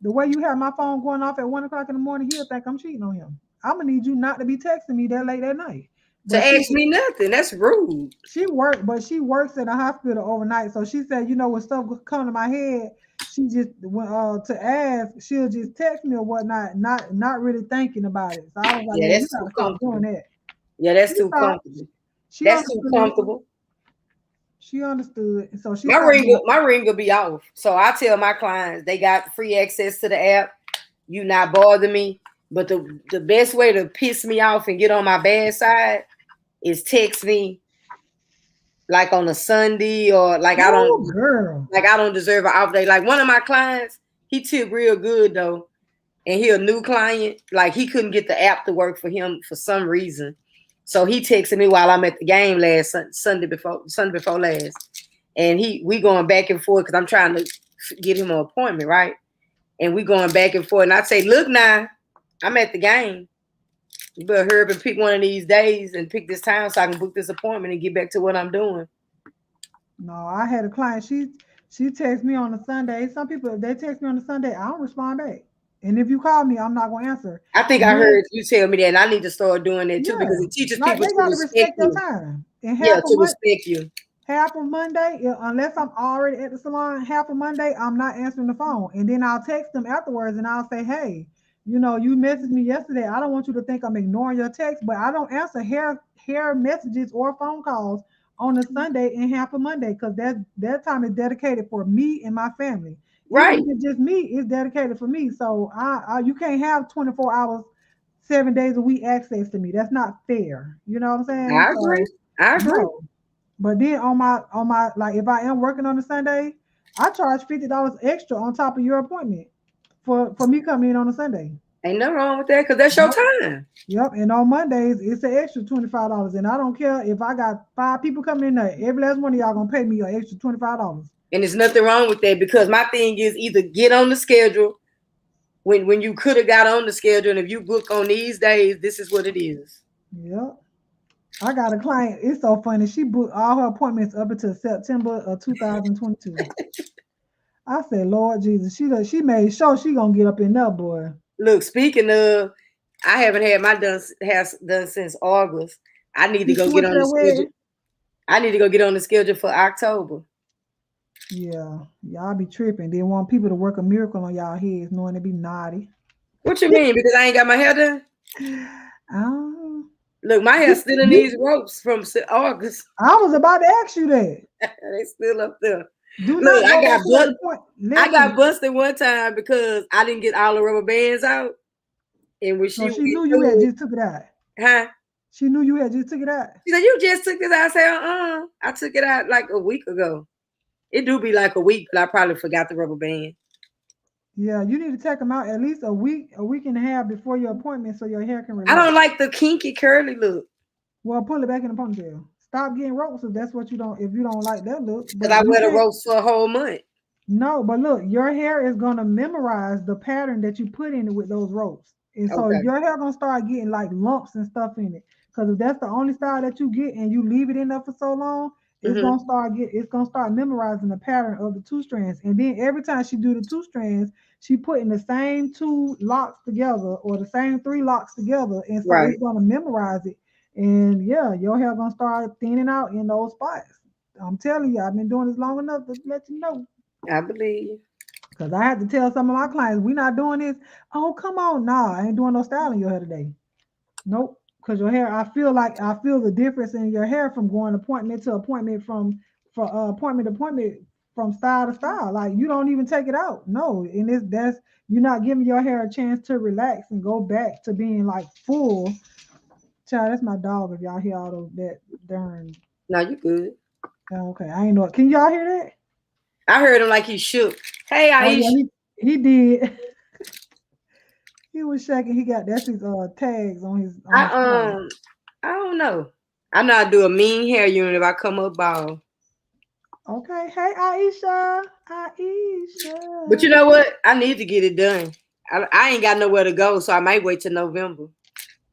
the way you have my phone going off at 1 o'clock in the morning, he'll think I'm cheating on him. I'm gonna need you not to be texting me that late at night. To But ask me nothing. That's rude. she works at a hospital overnight. So she said, when stuff come to my head, she just to ask, she'll just text me or whatnot, not really thinking about it. So I was like, Yeah, yeah, you that's too gotta stop doing comfortable. that. Yeah, that's She too thought comfortable. she That's too understood. comfortable. She understood. So she My stopped doing ring will be off. So I tell my clients they got free access to the app. You not bother me. But the best way to piss me off and get on my bad side is text me like on a Sunday or like oh girl. I don't deserve an off day. Like one of my clients, he tipped real good though. And he a new client. Like he couldn't get the app to work for him for some reason. So he texted me while I'm at the game last Sunday before last. And we going back and forth because I'm trying to get him an appointment, right? And we going back and forth. And I say, look now, I'm at the game. You better hurry up and pick one of these days and pick this time so I can book this appointment and get back to what I'm doing. No, I had a client. She texted me on a Sunday. Some people, if they text me on a Sunday, I don't respond back. And if you call me, I'm not gonna answer. I think And I then, heard you tell me that, and I need to start doing that too because yeah, it teaches like people they to gotta respect respect your you. time. And Yeah, to respect you. half of Monday, unless I'm already at the salon, half of Monday, I'm not answering the phone. And then I'll text them afterwards and I'll say, hey, you messaged me yesterday. I don't want you to think I'm ignoring your text, but I don't answer hair messages or phone calls on a Sunday and half of Monday because that time is dedicated for me and my family. Even Right. if it's just me, it's dedicated for me. So you can't have 24 hours, 7 days a week access to me. That's not fair. You know what I'm saying? I agree. So I agree. no. But then on my like if I am working on a Sunday, I charge $50 extra on top of your appointment for me coming in on a Sunday. Ain't nothing wrong with that because that's your Yep. time. Yep. And on Mondays, it's an extra $25. And I don't care if I got 5 people coming in there. Every last one of y'all gonna pay me an extra $25. And there's nothing wrong with that because my thing is either get on the schedule when you could have got on the schedule, and if you book on these days, this is what it is. Yep. I got a client. It's so funny. She booked all her appointments up until September of 2022. I said, Lord Jesus, she made sure she gonna get up in there, boy. Look, speaking of, I haven't had my hair done since August. I need to go She get went to on the that schedule. wedding. I need to go get on the schedule for October. Yeah, y'all be tripping. They want people to work a miracle on y'all heads, knowing they be naughty. What you mean? Because I ain't got my hair done? Oh, Look, my hair still in these ropes from August. I was about to ask you that. They still up there. Do Look, not go back to that point. I got Listen, busted one time because I didn't get all the rubber bands out. And when so she she went knew you had through it, just took it out. huh? She knew you had just took it out. She said, you just took this out. I said, I took it out like a week ago. It do be like a week, but I probably forgot the rubber band. Yeah, you need to take them out at least a week and a half before your appointment so your hair can relax. I don't like the kinky curly look. Well, pull it back in the ponytail. Stop getting ropes if that's what you don't. If you don't like that look, Because but I you wear the can't. ropes for a whole month. No, but look, your hair is gonna memorize the pattern that you put in it with those ropes, and so Okay. your hair gonna start getting like lumps and stuff in it. Because if that's the only style that you get and you leave it in there for so long, it's gonna start memorizing the pattern of the two strands. And then every time she do the two strands, she putting the same 2 locks together or the same 3 locks together, and so Right. it's gonna memorize it. And yeah, your hair gonna start thinning out in those spots. I'm telling you, I've been doing this long enough to let you know. I believe you. Because I had to tell some of my clients, we're not doing this. Oh, come on. Nah, I ain't doing no styling your hair today. Nope. Because your hair, I feel the difference in your hair from going appointment to appointment from appointment to appointment from style to style. Like you don't even take it out. No, and that's you're not giving your hair a chance to relax and go back to being like full. Child, that's my dog. If y'all hear all of that darn. No, you good. Okay, I ain't know. Can y'all hear that? I heard him like he shook. Hey, Oh yeah, Aisha. he did. He was shaking. He got that's his tags on his. I don't know. I know I do a mean hair unit if I come up bald. Okay. Hey, Aisha. Aisha. But you know what? I need to get it done. I ain't got nowhere to go, so I might wait till November.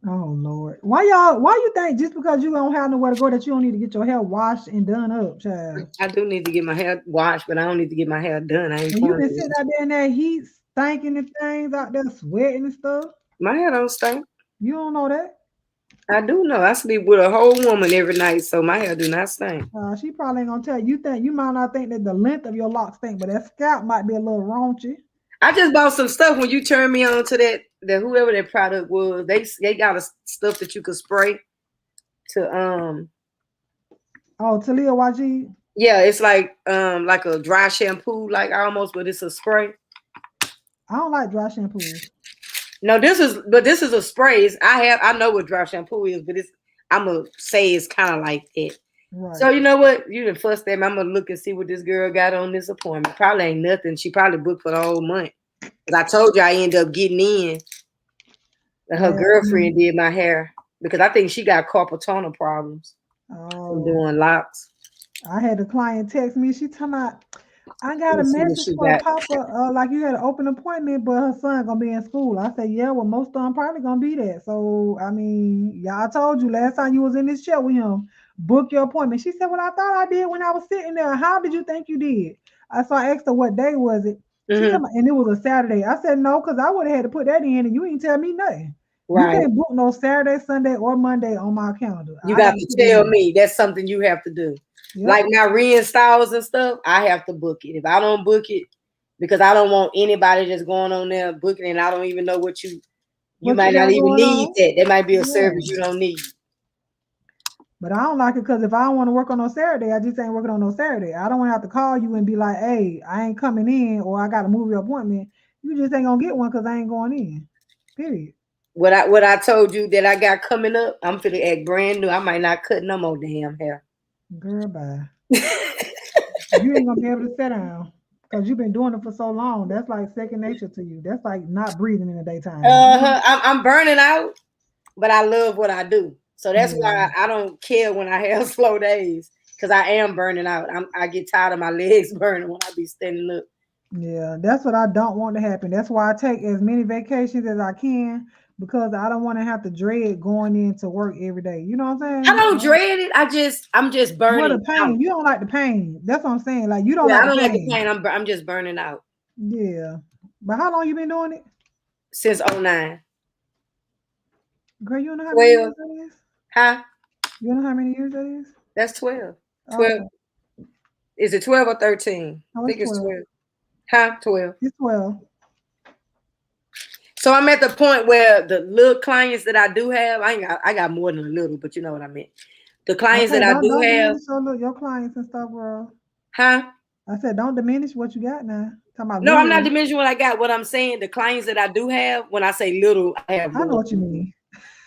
Oh Lord. Why you think just because you don't have nowhere to go that you don't need to get your hair washed and done up, child? I do need to get my hair washed, but I don't need to get my hair done. I ain't When you going been to. sitting out there in that heat, stinking and things out there, sweating and stuff. My hair don't stink. You don't know that? I do know. I sleep with a whole woman every night, so my hair do not stink. She probably ain't gonna tell you. You might not think that the length of your locks stink, but that scalp might be a little raunchy. I just bought some stuff when you turned me on to that whoever that product was. They got stuff that you could spray to Oh, Talia YG. Yeah, it's like a dry shampoo, like almost, but it's a spray. I don't like dry shampoo. No, this is a spray. I know what dry shampoo is, but I'm gonna say it's kind of like that. Right. So you know what? You done fussed them. I'm gonna look and see what this girl got on this appointment. Probably ain't nothing. She probably booked for the whole month. Cause I told you I ended up getting in. Her girlfriend did my hair because I think she got carpal tunnel problems from doing locks. I had a client text me. She talking about, I got a message for Papa, like you had an open appointment, but her son gonna be in school. I said, yeah, well, most of them probably gonna be there. So I mean, I told you last time you was in this chair with him, book your appointment. She said, well, I thought I did when I was sitting there. How did you think you did? I asked her what day was it. She said, and it was a Saturday. I said, no, because I would have had to put that in and you ain't tell me nothing. Right. You can't book no Saturday, Sunday, or Monday on my calendar. You got to tell me. That's something you have to do. Yep. Like my reinstalls and stuff, I have to book it. If I don't book it, because I don't want anybody just going on there booking and I don't even know what might not even need that. That might be a service you don't need. But I don't like it because if I don't want to work on no Saturday, I just ain't working on no Saturday. I don't want to have to call you and be like, hey, I ain't coming in or I got to move your appointment. You just ain't going to get one because I ain't going in. Period. What I told you that I got coming up, I'm finna act brand new. I might not cut no more damn hair. Girl, bye. You ain't gonna be able to sit down because you've been doing it for so long. That's like second nature to you. That's like not breathing in the daytime. I'm burning out, but I love what I do. So that's why I don't care when I have slow days because I am burning out. I get tired of my legs burning when I be standing up. Yeah, that's what I don't want to happen. That's why I take as many vacations as I can because I don't want to have to dread going into work every day. You know what I'm saying? I don't dread it. I'm just burning. What the pain? Out. You don't like the pain. That's what I'm saying. Like you don't. Yeah, like I don't the like the pain. I'm just burning out. Yeah, but how long you been doing it? Since 2009. Girl, you don't know how many years that is? Huh? You don't know how many years that is? That's 12. 12. Okay. Is it 12 or 13? I think it's 12. Huh? 12. It's 12. So I'm at the point where the little clients that I do have, I got more than a little, but you know what I meant. The clients that I do have. Look, your clients and stuff, girl. Huh? I said, don't diminish what you got now. No, I'm not diminishing what I got. What I'm saying, the clients that I do have, when I say little, I have more. I know what you mean.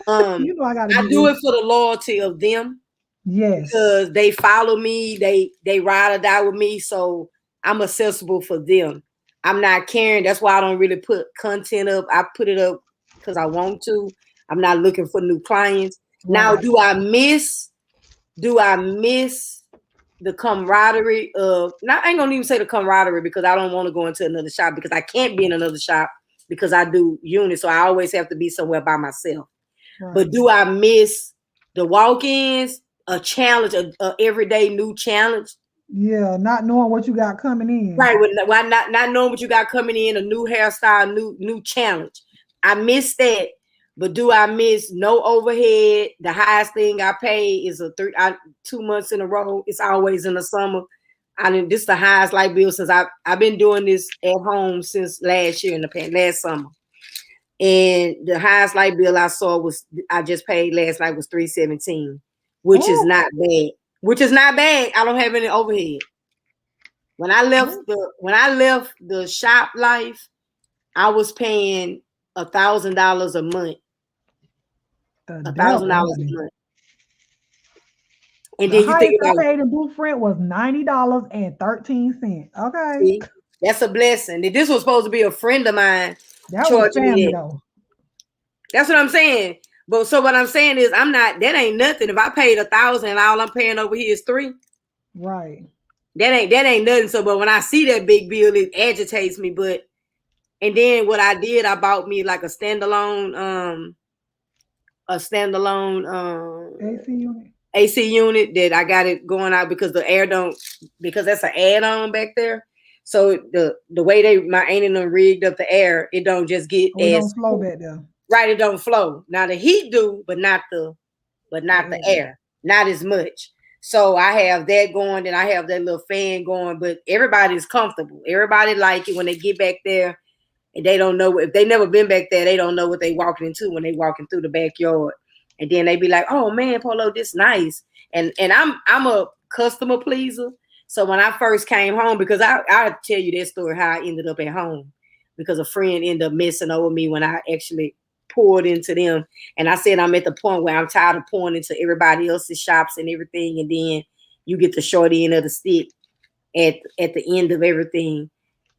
You know, I do it for the loyalty of them. Yes. Because they follow me, they ride or die with me, so I'm accessible for them. I'm not caring. That's why I don't really put content up. I put it up because I want to. I'm not looking for new clients. Right. Now, do I miss the camaraderie of? Now, I ain't gonna even say the camaraderie because I don't want to go into another shop because I can't be in another shop because I do units, so I always have to be somewhere by myself. Right. But do I miss the walk-ins? A challenge, a everyday new challenge. Yeah, not knowing what you got coming in. Right, why not knowing what you got coming in, a new hairstyle, new challenge. I miss that, but do I miss no overhead? The highest thing I pay is 2 months in a row. It's always in the summer. This is the highest light bill since I've been doing this at home since last year last summer. And the highest light bill I saw I just paid last night was $317. Which is not bad. I don't have any overhead. When I left the shop life, I was paying $1,000 a month. The $1,000 devil, a honey. month. And The then you think highest I about, paid in booth rent was $90.13. Okay. see, that's a blessing. This was supposed to be a friend of mine That was charging me family that. though. That's what I'm saying. But so what I'm saying is that ain't nothing. If I paid 1,000 and all I'm paying over here is 3, Right. that ain't nothing. So but when I see that big bill, it agitates me. And then what I did, I bought me like a standalone AC unit that I got it going out because because that's an add-on back there. So the way my ain't in them rigged up the air, it don't just get it don't flow back there. Right, it don't flow. Now the heat do, but not the air, not as much. So I have that going, then I have that little fan going, but everybody's comfortable. Everybody like it when they get back there, and they don't know if they never been back there. They don't know what they walking into when they walking through the backyard, and then they be like, "Oh man, Polo, this nice." And I'm a customer pleaser. So when I first came home, because I'll tell you that story how I ended up at home, because a friend ended up messing over me when I actually poured into them. And I said, I'm at the point where I'm tired of pouring into everybody else's shops and everything. And then you get the short end of the stick at the end of everything.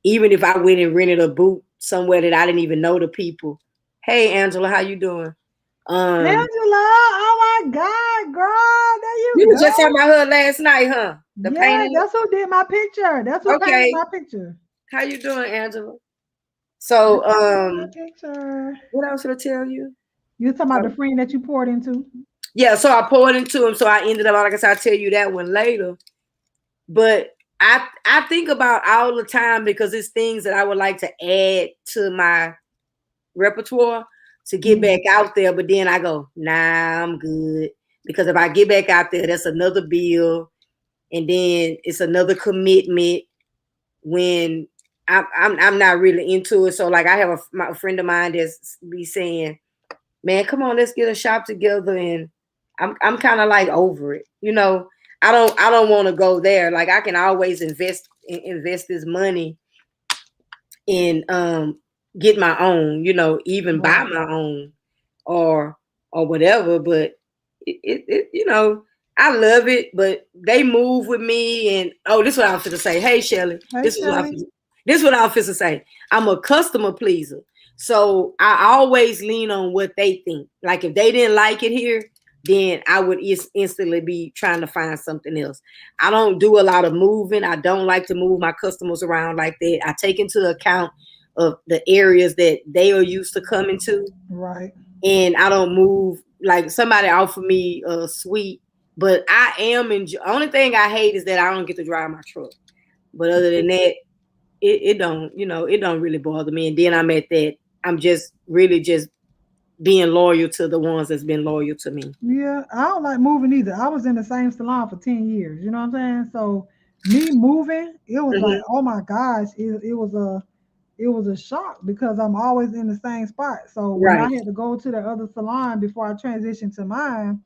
Even if I went and rented a boot somewhere that I didn't even know the people. Hey, Angela, how you doing? Angela, oh my God, girl, there you You go. were just talking about her last night, huh? The painting. That's who did my picture. That's who painted my picture. How you doing, Angela? So, picture. What else should I tell you? You talking about the friend that you poured into? Yeah, so I poured into him. So I ended up, like I said, I'll tell you that one later. But I think about all the time because it's things that I would like to add to my repertoire to get back out there. But then I go, nah, I'm good. Because if I get back out there, that's another bill. And then it's another commitment when I'm not really into it. So like I have a friend of mine that's be saying, man, come on, let's get a shop together. And I'm kind of like over it. You know, I don't want to go there. Like I can always invest this money in get my own, you know, even buy my own or whatever. But it you know, I love it, but they move with me. And this is what I was going to say. Hey, Shelly, this is what I was going to say. I'm a customer pleaser. So I always lean on what they think. Like if they didn't like it here, then I would instantly be trying to find something else. I don't do a lot of moving. I don't like to move my customers around like that. I take into account of the areas that they are used to coming to. Right. And I don't move like somebody offered me a suite, but I am only thing I hate is that I don't get to drive my truck. But other than that, it don't, you know, it don't really bother me. And then I'm just really just being loyal to the ones that's been loyal to me. Yeah, I don't like moving either. I was in the same salon for 10 years. You know what I'm saying? So me moving, it was like, oh my gosh, it was a shock because I'm always in the same spot. So when I had to go to the other salon before I transitioned to mine,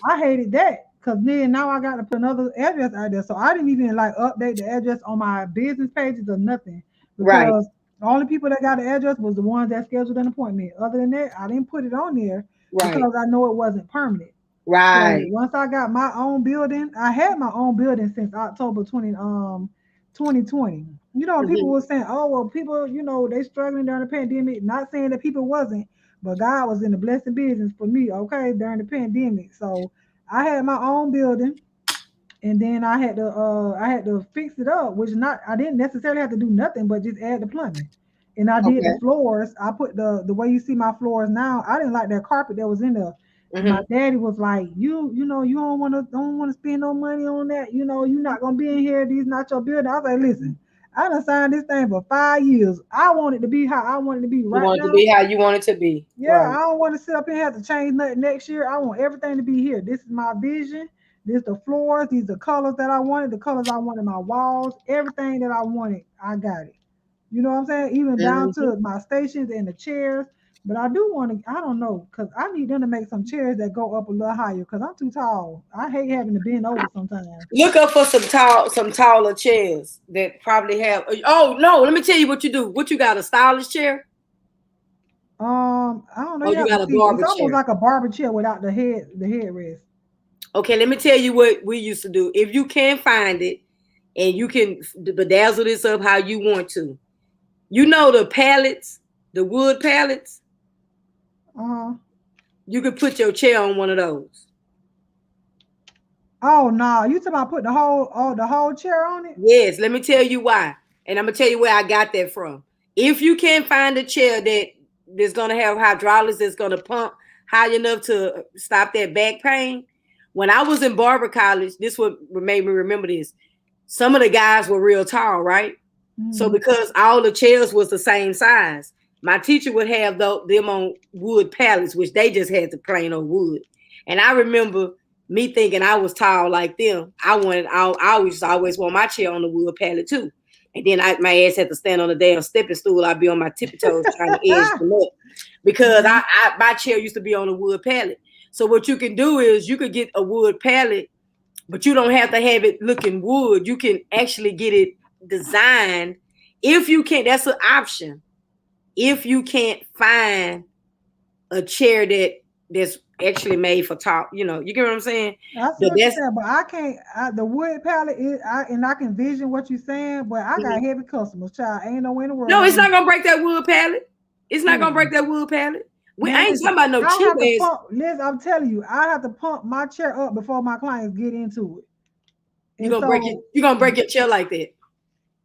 I hated that because then now I got to put another address out there. So I didn't even like update the address on my business pages or nothing because the only people that got the address was the ones that scheduled an appointment. Other than that, I didn't put it on there because I know it wasn't permanent. Right. So once I got my own building, I had my own building since October 2020. You know, people were saying, oh, well, people, you know, they struggling during the pandemic. Not saying that people wasn't, but God was in the blessing business for me, okay, during the pandemic. So I had my own building and then I had to fix it up, which I didn't necessarily have to do nothing but just add the plumbing. And I did the floors. I put the way you see my floors now. I didn't like that carpet that was in there. My daddy was like, you know, you don't want to spend no money on that. You know, you're not gonna be in here. These not your building. I was like, listen, I done signed this thing for 5 years. I want it to be how I want it to be right now. You want it to be how you want it to be. Yeah, I don't want to sit up here and have to change nothing next year. I want everything to be here. This is my vision. This the floors. These the colors that I wanted. The colors I wanted my walls. Everything that I wanted, I got it. You know what I'm saying? Even down to my stations and the chairs. But I do want to. I don't know, cause I need them to make some chairs that go up a little higher, cause I'm too tall. I hate having to bend over sometimes. Look up for some taller chairs that probably have. Oh no, let me tell you what you do. What you got, a stylish chair? I don't know. Oh, You you have got to a see. barber It's almost chair. like a barber chair without the headrest. Okay, let me tell you what we used to do. If you can find it and you can bedazzle this up how you want to, you know the pallets, the wood pallets. You could put your chair on one of those. Oh no, you talking about put the whole chair on it? Yes, let me tell you why. And I'm gonna tell you where I got that from. If you can find a chair that's gonna have hydraulics that's gonna pump high enough to stop that back pain. When I was in barber college, this what made me remember this. Some of the guys were real tall, right? Mm-hmm. So because all the chairs was the same size, my teacher would have them on wood pallets, which they just had to plain on wood. And I remember me thinking I was tall like them. I always want my chair on the wood pallet too. And then my ass had to stand on the damn stepping stool. I'd be on my tippy toes trying to edge them up because my chair used to be on a wood pallet. So what you can do is you could get a wood pallet, but you don't have to have it looking wood. You can actually get it designed. If you can't, that's an option. If you can't find a chair that's actually made for top, you get what I'm saying? I see what you're saying, but I can't. The wood pallet and I can vision what you're saying, but I got heavy customers, child. Ain't no way in the world. No, it's not gonna break that wood pallet. It's not gonna break that wood pallet. I ain't talking about no cheap ass. Liz, I'm telling you, I have to pump my chair up before my clients get into it. You're gonna break your chair like that.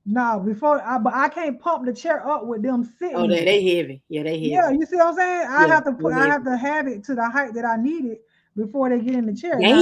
No, but I can't pump the chair up with them sitting. Oh, they heavy. Yeah, they heavy. Yeah, you see what I'm saying? I have to have it to the height that I need it before they get in the chair. Damn,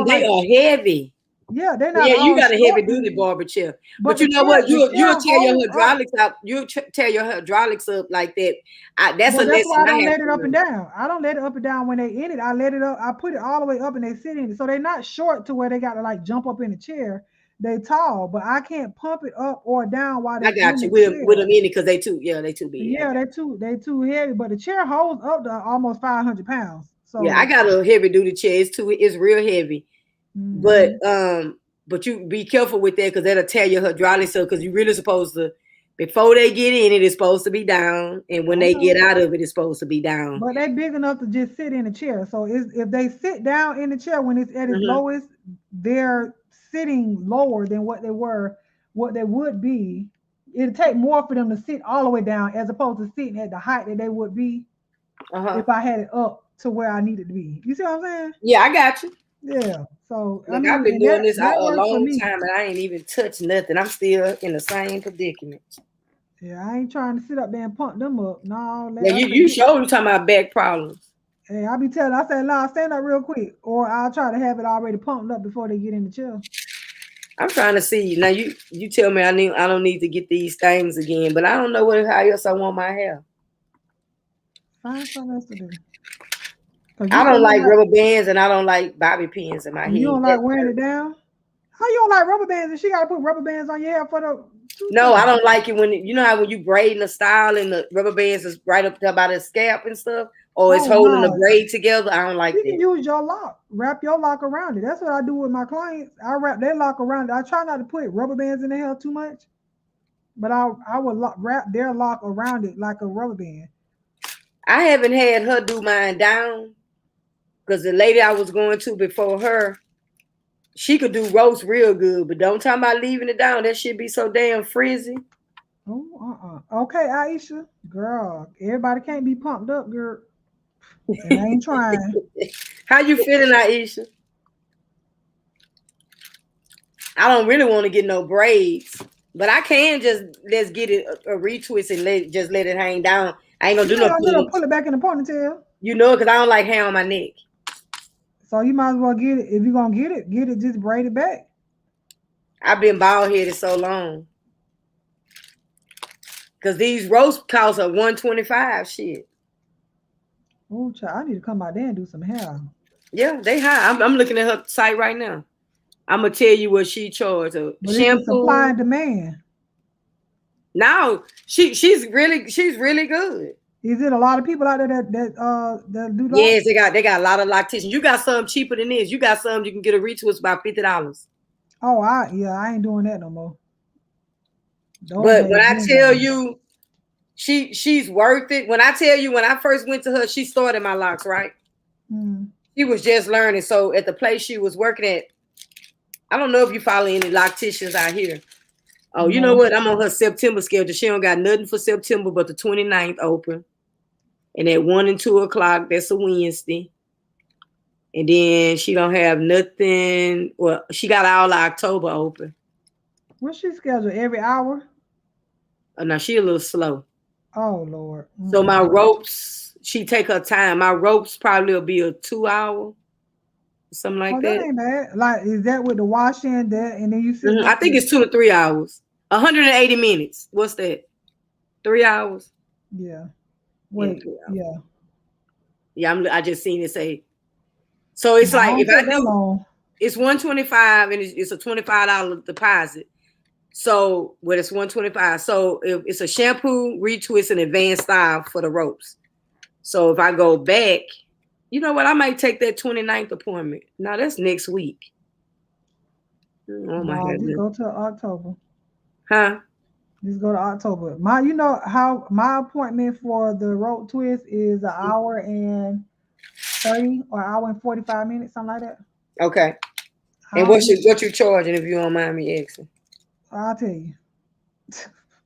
they are heavy. Yeah, they're not. Yeah, you got a heavy duty barber chair. But you know what? You'll tear your hydraulics out. You'll tear your hydraulics up like that. That's a lesson. Why I don't let it up and down. I don't let it up and down when they in it. I let it up. I put it all the way up and they sit in it. So they're not short to where they got to like jump up in the chair. They tall, but I can't pump it up or down while they. I got you with them in it because they too big. Yeah, they too heavy. But the chair holds up to almost 500 pounds. So yeah, I got a heavy duty chair. It's real heavy. Mm-hmm. But you be careful with that because that'll tear your hydraulics up because you really supposed to, before they get in it's supposed to be down, and when they get out of it's supposed to be down. But they big enough to just sit in a chair. So if they sit down in the chair when it's at its lowest, they're sitting lower than what they would be. It'd take more for them to sit all the way down as opposed to sitting at the height that they would be if I had it up to where I needed to be. You see what I'm saying? Yeah, I got you. Yeah. So I've been doing this a long time and I ain't even touched nothing. I'm still in the same predicament. Yeah, I ain't trying to sit up there and pump them up. No. Yeah, you talking about back problems. Hey, I say, nah, stand up real quick, or I'll try to have it already pumped up before they get in the chair. I'm trying to see. Now you tell me I don't need to get these things again, but I don't know how else I want my hair. Find something else to do. I don't like rubber bands and I don't like bobby pins in my head. You don't like wearing it down? How you don't like rubber bands and she got to put rubber bands on your hair for the... No, I don't like it when, you know how when you braid in the style and the rubber bands is right up there by the scalp and stuff, or it's holding the braid together. I don't like that. You can use your lock. Wrap your lock around it. That's what I do with my clients. I wrap their lock around it. I try not to put rubber bands in their hair too much, but I would wrap their lock around it like a rubber band. I haven't had her do mine down because the lady I was going to before her, she could do roast real good, but don't talk about leaving it down. That shit be so damn frizzy. Oh, Okay, Aisha, girl, everybody can't be pumped up, girl. And I ain't trying. How you feeling, Aisha? I don't really want to get no braids, but I can let's get it a retwist and let it hang down. I ain't gonna do no pull it back in the ponytail. You know, because I don't like hair on my neck. So you might as well get it. If you're gonna get it, just braid it back. I've been bald headed so long. Cause these roast costs are $125. Shit. Oh, child, I need to come out there and do some hair. Yeah, they high. I'm looking at her site right now. I'm gonna tell you what she charges. Shampoo, supply and demand. No, she's really good. Is it a lot of people out there that do that? Yes, they got a lot of locticians. You got some cheaper than this. You got some you can get a retwist about $50. Oh, I ain't doing that no more. But when I tell you, she's worth it. When I tell you, when I first went to her, she started my locks, right? She was just learning. So at the place she was working at, I don't know if you follow any locticians out here. Oh, you know what? I'm on her September schedule. She don't got nothing for September but the 29th open. And at 1 and 2 o'clock, that's a Wednesday. And then she don't have nothing. Well, she got all of October open. What's she scheduled? Every hour? Oh, now she a little slow. Oh, Lord. So my ropes, she take her time. My ropes probably will be a 2 hour. Something like that. That ain't bad. Like, is that with the washing that, and then you sit? I think it's 2 to 3 hours. 180 minutes. What's that? 3 hours? Yeah. Wait. Yeah. Yeah. I just seen it say. So it's like if I do, it's $125 and it's a $25 deposit. So it's $125. So if it's a shampoo, retwist, and advanced style for the ropes. So if I go back. You know what? I might take that 29th appointment. No, that's next week. Oh my God! Just go to October. Huh? Just go to October. You know how my appointment for the rope twist is an hour and 30 or hour and 45 minutes, something like that. Okay. And what you charging if you don't mind me asking? I'll tell you.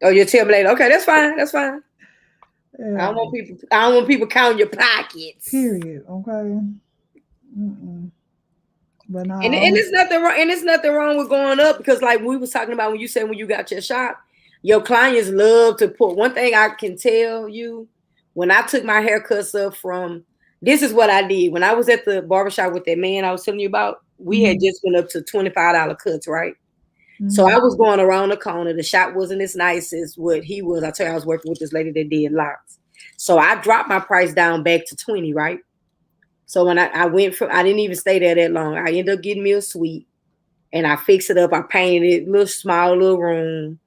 Oh, you'll tell me later. Okay, that's fine. That's fine. Yeah. I don't want people counting your pockets. Period. Okay. But no, and it's nothing wrong. And it's nothing wrong with going up because, like we was talking about when you said when you got your shop, your clients love to put. One thing I can tell you, when I took my haircuts up from, this is what I did when I was at the barbershop with that man I was telling you about. We had just went up to $25 cuts, right? So I was going around the corner. The shop wasn't as nice as what he was. I tell you, I was working with this lady that did locks. So I dropped my price down back to 20, right? So when I went from, I didn't even stay there that long. I ended up getting me a suite and I fixed it up. I painted it, small little room.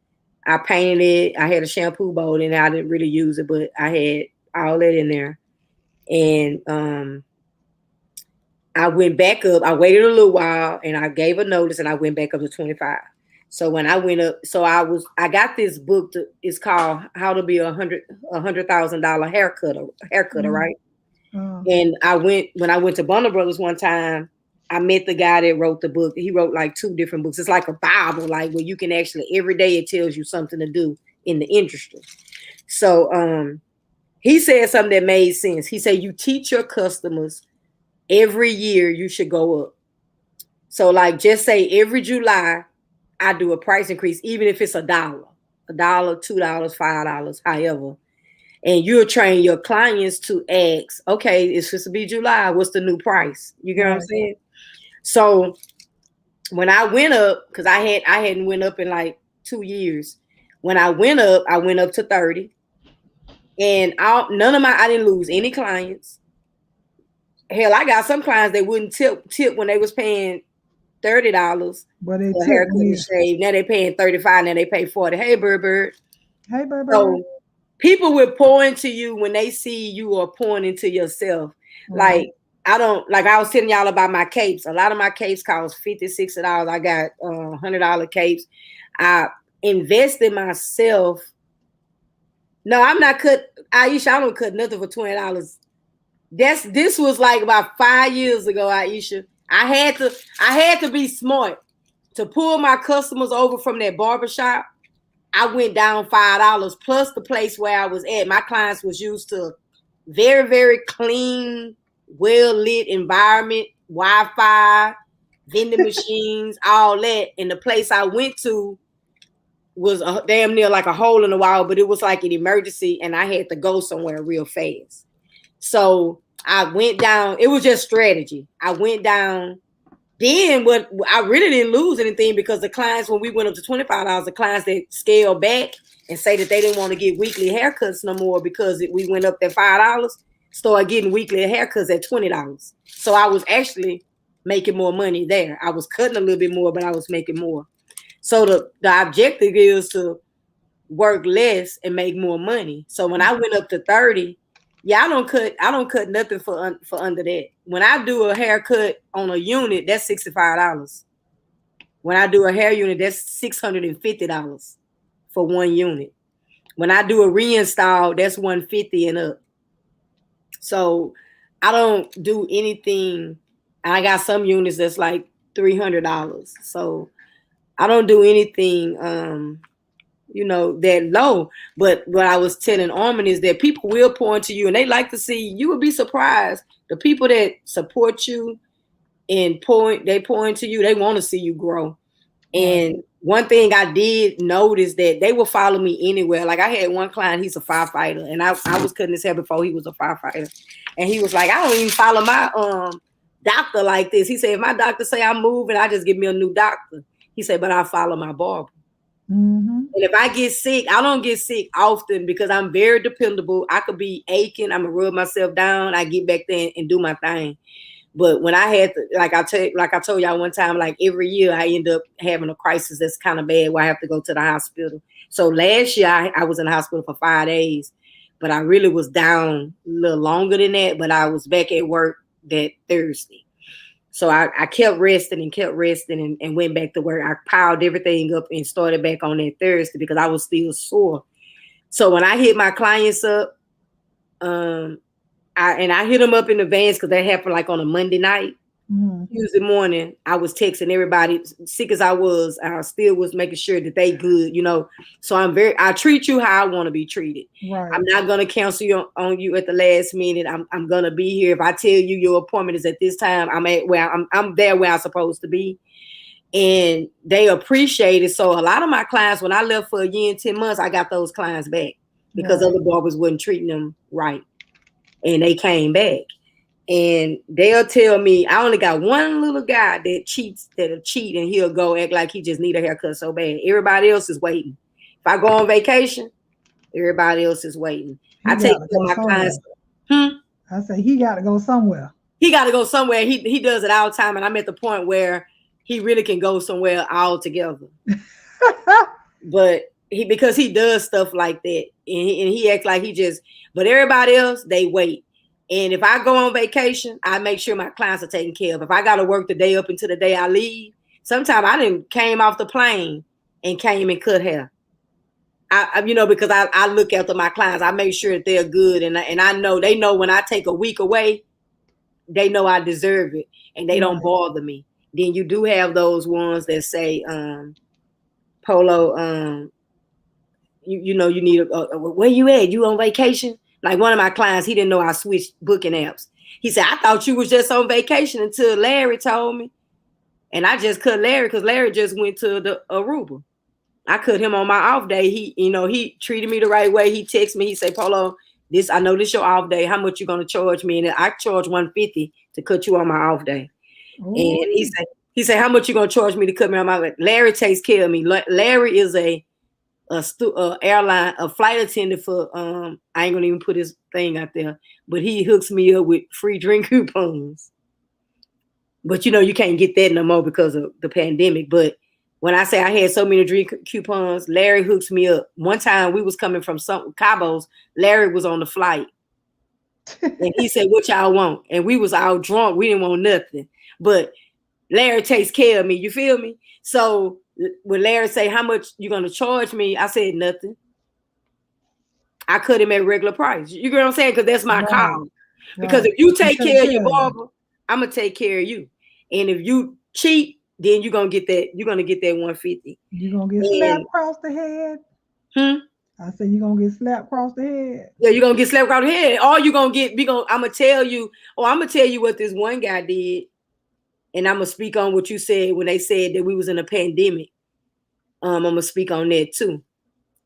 I painted it. I had a shampoo bowl in there. I didn't really use it, but I had all that in there. And I went back up. I waited a little while and I gave a notice and I went back up to 25. So when I went up, I got this book. It's called How to Be a $100,000 haircutter, right? And when I went to Bonner Brothers one time, I met the guy that wrote the book. He wrote like 2 different books. It's like a Bible, like where you can actually every day it tells you something to do in the industry. So he said something that made sense. He said you teach your customers every year you should go up. So like just say every July. I do a price increase, even if it's $1, $2, $5, however. And you'll train your clients to ask, okay, it's supposed to be July. What's the new price? You get what I'm saying? So when I went up, because I hadn't went up in like 2 years. When I went up to 30. And I didn't lose any clients. Hell, I got some clients that wouldn't tip when they was paying $30, but they haircut and shave. Now they paying $35. Now they pay $40. Hey, Bird. Hey, Bird. So people will pour into you when they see you are pouring into yourself. Like I was telling y'all about my capes. A lot of my capes cost $50, $60. I got $100 capes. I invest in myself. No, I'm not cut. Aisha, I don't cut nothing for $20. This was like about 5 years ago, Aisha. I had to be smart to pull my customers over from that barbershop. I went down $5 plus the place where I was at. My clients was used to very, very clean, well-lit environment, Wi-Fi, vending machines, all that. And the place I went to was damn near like a hole in the wall, but it was like an emergency and I had to go somewhere real fast. So I went down. It was just strategy. I went down. Then what? I really didn't lose anything because the clients, when we went up to $25, the clients that scaled back and say that they didn't want to get weekly haircuts no more because we went up that $5, started getting weekly haircuts at $20. So I was actually making more money there. I was cutting a little bit more, but I was making more. So the objective is to work less and make more money. So when I went up to 30, Yeah, I don't cut nothing for under that. When I do a haircut on a unit, that's $65. When I do a hair unit, that's $650 for one unit. When I do a reinstall, that's $150 and up. So I don't do anything. I got some units that's like $300. So I don't do anything that low. But what I was telling Armin is that people will point to you and they like to see, you would be surprised. The people that support you and they point to you, they want to see you grow. And one thing I did notice that they will follow me anywhere. Like I had one client, he's a firefighter, and I was cutting his hair before he was a firefighter. And he was like, I don't even follow my doctor like this. He said, if my doctor say I'm moving, I just give me a new doctor. He said, but I follow my barber. Mm-hmm. And if I get sick, I don't get sick often because I'm very dependable. I could be aching. I'm gonna rub myself down. I get back there and do my thing. But when I had to, like I told y'all one time, like every year I end up having a crisis that's kind of bad where I have to go to the hospital. So last year I was in the hospital for 5 days, but I really was down a little longer than that. But I was back at work that Thursday. So I kept resting and went back to work. I piled everything up and started back on that Thursday because I was still sore. So when I hit my clients up, I hit them up in advance because that happened like on a Monday night. Mm-hmm. Tuesday morning, I was texting everybody. Sick as I still was making sure that they good, So I treat you how I want to be treated. Right. I'm not gonna cancel you on you at the last minute. I'm gonna be here. If I tell you your appointment is at this time, I'm there where I'm supposed to be. And they appreciate it. So a lot of my clients, when I left for a year and 10 months, I got those clients back because other barbers wasn't treating them right. And they came back and they'll tell me, I only got one little guy that'll cheat and he'll go act like he just need a haircut so bad. Everybody else is waiting. If I go on vacation, everybody else is waiting. I take care of my clients. I say he got to go somewhere. He got to go somewhere. He does it all the time. And I'm at the point where he really can go somewhere all together. But because he does stuff like that and he acts like but everybody else, they wait. And if I go on vacation, I make sure my clients are taken care of. If I got to work the day up until the day I leave, sometimes I didn't came off the plane and came and cut hair. Because I look after my clients. I make sure that they're good. And I know, they know when I take a week away, they know I deserve it and they don't bother me. Then you do have those ones that say, Polo, you need where you at? You on vacation? Like one of my clients, he didn't know I switched booking apps. He said, I thought you was just on vacation until Larry told me. And I just cut Larry because Larry just went to the Aruba. I cut him on my off day. He treated me the right way. He texted me. He said, Polo, I know this your off day. How much you gonna charge me? And I charge $150 to cut you on my off day. Ooh. And he said, how much you gonna charge me to cut me on my way? Larry takes care of me. Larry is a airline, a flight attendant for I ain't gonna even put his thing out there, but he hooks me up with free drink coupons. But you can't get that no more because of the pandemic. But when I say I had so many drink coupons, Larry hooks me up. One time we was coming from Cabos, Larry was on the flight. And he said, what y'all want? And we was all drunk. We didn't want nothing. But Larry takes care of me. You feel me? So when Larry say, how much you gonna charge me? I said nothing. I cut him at regular price. You get what I'm saying? Because that's my call. Because if you take care of your barber, I'm gonna take care of you. And if you cheat, then you're gonna get that. You're gonna get that $150. You're gonna get slapped across the head. I said you're gonna get slapped across the head. Yeah, you're gonna get slapped across the head. All you're gonna get, I'm gonna tell you what this one guy did. And I'm gonna speak on what you said when they said that we was in a pandemic. I'm gonna speak on that too.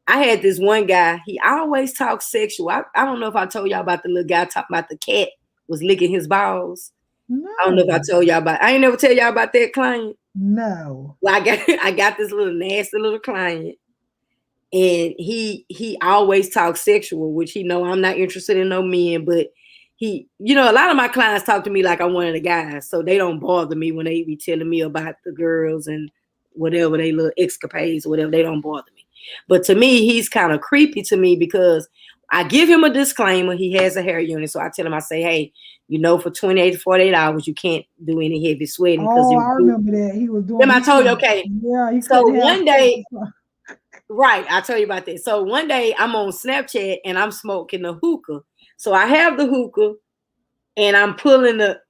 I had this one guy. He always talks sexual. I don't know if I told y'all about the little guy talking about the cat was licking his balls. No. I don't know if I told y'all about. I ain't never tell y'all about that client. No. Well, I got this little nasty little client, and he always talks sexual, which I'm not interested in no men, but. A lot of my clients talk to me like I'm one of the guys, so they don't bother me when they be telling me about the girls and whatever they little escapades or whatever. They don't bother me. But to me, he's kind of creepy to me because I give him a disclaimer. He has a hair unit. So I tell him, I say, hey, for 28 to 48 hours, you can't do any heavy sweating. Oh, I remember that. He was doing. Then I told you, okay. Yeah, so one day, right, I tell you about that. So one day I'm on Snapchat and I'm smoking the hookah. So I have the hookah and I'm pulling the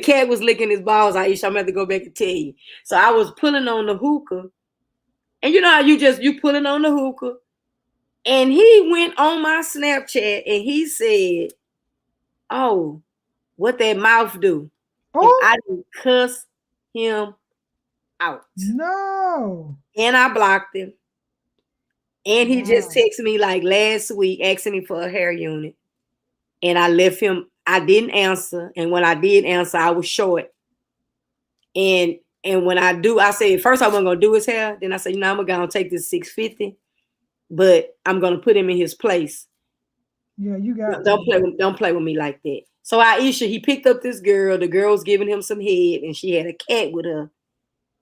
cat was licking his balls. Aisha, I'm going to have to go back and tell you. So I was pulling on the hookah. And you know how you pulling on the hookah. And he went on my Snapchat and he said, oh, what that mouth do? Oh. I didn't cuss him out. No. And I blocked him. And he just texted me like last week asking me for a hair unit. And I left him. I didn't answer. And when I did answer, I was short. And when I do, I said, first I wasn't going to do his hair. Then I said, I'm going to take this $650. But I'm gonna put him in his place. Yeah, you got. Don't play with me like that. So Aisha, he picked up this girl. The girl was giving him some head, and she had a cat with her.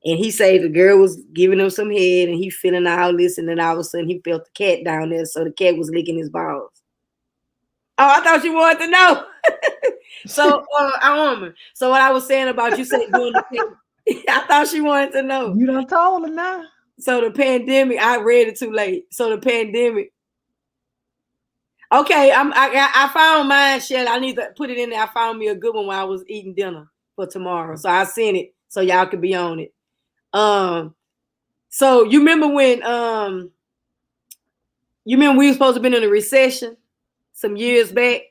And he said the girl was giving him some head, and he feeling all this, and then all of a sudden he felt the cat down there. So the cat was licking his balls. Oh, I thought you wanted to know. So So what I was saying about you said doing the I thought she wanted to know. You done told her now. So the pandemic, I read it too late. So the pandemic. Okay, I found mine, Shelly. I need to put it in there. I found me a good one while I was eating dinner for tomorrow. So I sent it so y'all could be on it. So you remember when we were supposed to be in a recession some years back?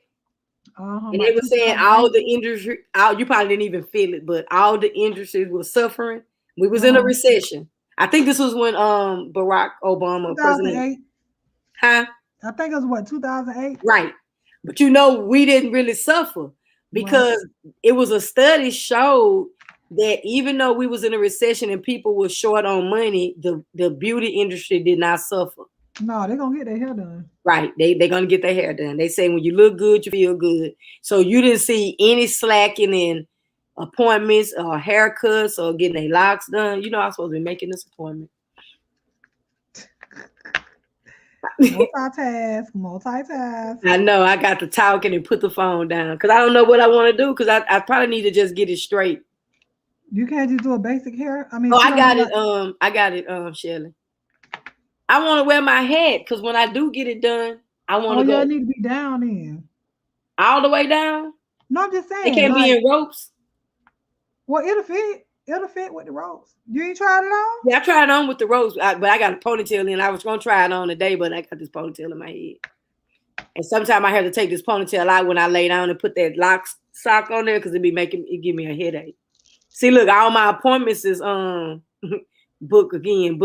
And they were saying all the industry, you probably didn't even feel it, but all the industries were suffering. We was in a recession. I think this was when Barack Obama, 2008. president. Huh? I think it was what, 2008? Right. But we didn't really suffer because it was a study showed that even though we was in a recession and people were short on money, the beauty industry did not suffer. No, they're gonna get their hair done. Right. They're gonna get their hair done. They say when you look good, you feel good. So you didn't see any slacking in appointments or haircuts or getting their locks done. I'm supposed to be making this appointment. Multitask. I know. I got to talking and put the phone down because I don't know what I want to do because I probably need to just get it straight. You can't just do a basic hair. I got it. I got it, Shelly. I want to wear my hat because when I do get it done, I want to go. It need to be down in. All the way down? No, I'm just saying. It can't be in ropes. Well, it'll fit. It'll fit with the ropes. You ain't tried it on? Yeah, I tried it on with the ropes, but I got a ponytail in. I was gonna try it on today, but I got this ponytail in my head. And sometimes I have to take this ponytail out when I lay down and put that lock sock on there because it give me a headache. See, look, all my appointments is book again.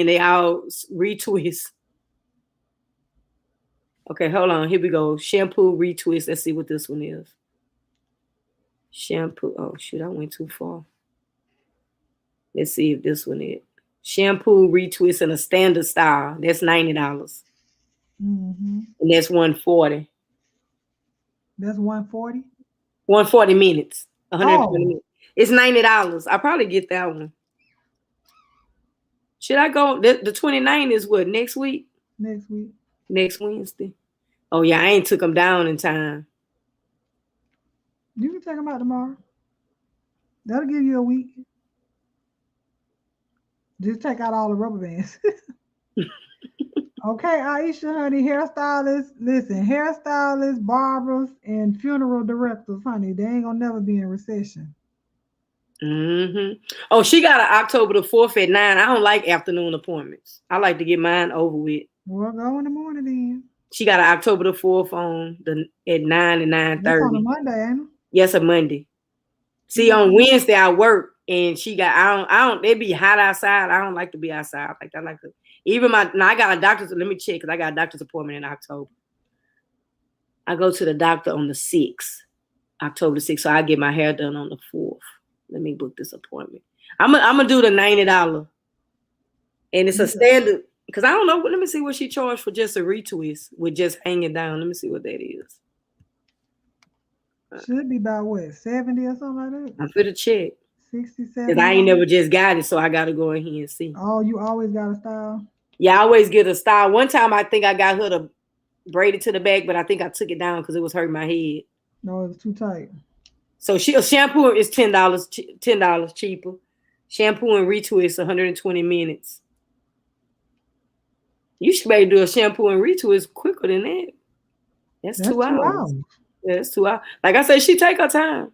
They all retwist. Okay, hold on. Here we go. Shampoo retwist. Let's see what this one is. Shampoo. Oh shoot, I went too far. Let's see if this one is. Shampoo retwist in a standard style. That's $90. Mm-hmm. And that's $140. That's $140? 140 minutes. 120 minutes. It's $90. I'll probably get that one. Should I go? The 29th is what? Next week? Next week. Next Wednesday. Oh, yeah. I ain't took them down in time. You can take them out tomorrow. That'll give you a week. Just take out all the rubber bands. Okay, Aisha, honey, hairstylists. Listen, hairstylists, barbers, and funeral directors, honey, they ain't gonna never be in recession. Mm-hmm. Oh, she got an October the 4th at 9. I don't like afternoon appointments. I like to get mine over with. Well, go in the morning then. She got an October the 4th at 9 and 9:30. That's on a Monday, ain't it? Yes, a Monday. See, on Wednesday I work, and she got I don't. It be hot outside. I don't like to be outside. I like to. Even I got a doctor's. Let me check because I got a doctor's appointment in October. I go to the doctor on the 6th, October the 6th. So I get my hair done on the 4th. Let me book this appointment. I'm gonna do the $90, and it's a standard because I don't know. Let me see what she charged for just a retwist with just hanging down. Let me see what that is. Should be about what, 70 or something like that. I'm for the check. 67. Because I ain't never just got it, so I gotta go in here and see. Oh, you always got a style? Yeah, I always get a style. One time I think I got her braided to the back, but I think I took it down because it was hurting my head. No, it was too tight. So a shampoo is $10 cheaper. Shampoo and retwist 120 minutes. You should be able to do a shampoo and retwist quicker than that. That's 2 hours. Yeah, that's 2 hours. Like I said, she take her time.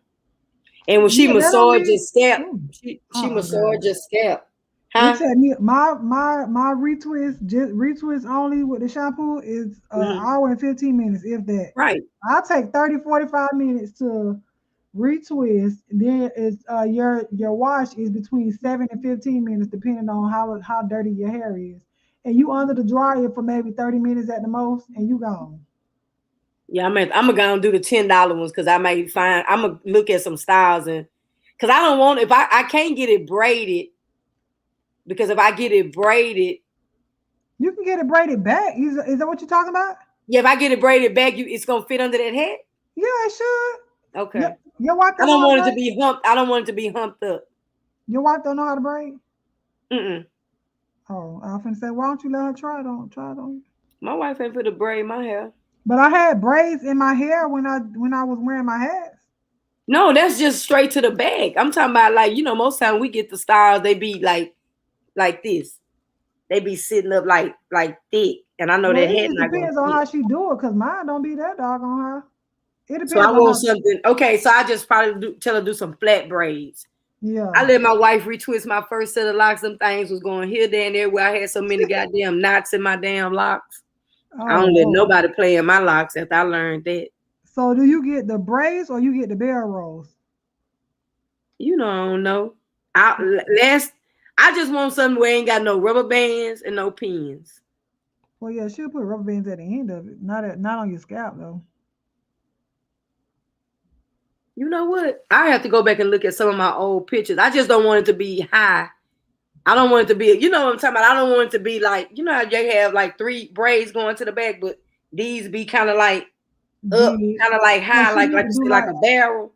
And when she massage your scalp, she massage your scalp. Huh? You said my retwist only with the shampoo is an hour and 15 minutes, if that. Right. I'll take 30, 45 minutes to retwist. Then it's your wash is between 7 and 15 minutes, depending on how dirty your hair is. And you under the dryer for maybe 30 minutes at the most, and you gone. Yeah, I'm gonna go and do the $10 ones because I may find I'm gonna look at some styles and because I don't want if I can't get it braided because if I get it braided, you can get it braided back. Is that what you're talking about? Yeah, if I get it braided back, it's gonna fit under that head. Yeah, it should. Okay. Your wife I don't want it to be humped. I don't want it to be humped up. Your wife don't know how to braid? Mm-mm. Oh, I was gonna say, why don't you let her try it on? Try it on. My wife ain't put a braid in my hair. But I had braids in my hair when I was wearing my hats. No, that's just straight to the back. I'm talking about most time we get the styles, they be like this. They be sitting up like thick. And I know that head not gonna depends on how she do it, because mine don't be that dog on her. It depends. So I want something. Okay, so I just probably tell her to do some flat braids. Yeah. I let my wife retwist my first set of locks. Some things was going here, there, and there where I had so many goddamn knots in my damn locks. I don't let nobody play in my locks after I learned that. So do you get the braids or you get the barrel rolls? I don't know. I just want something where ain't got no rubber bands and no pins. Well, yeah, she'll put rubber bands at the end of it, not on your scalp though. You know what? I have to go back and look at some of my old pictures. I just don't want it to be high. I don't want it to be, you know what I'm talking about? I don't want it to be like, you know how they have like 3 braids going to the back, but these be kind of like up, kind of like high, like you say, like a barrel.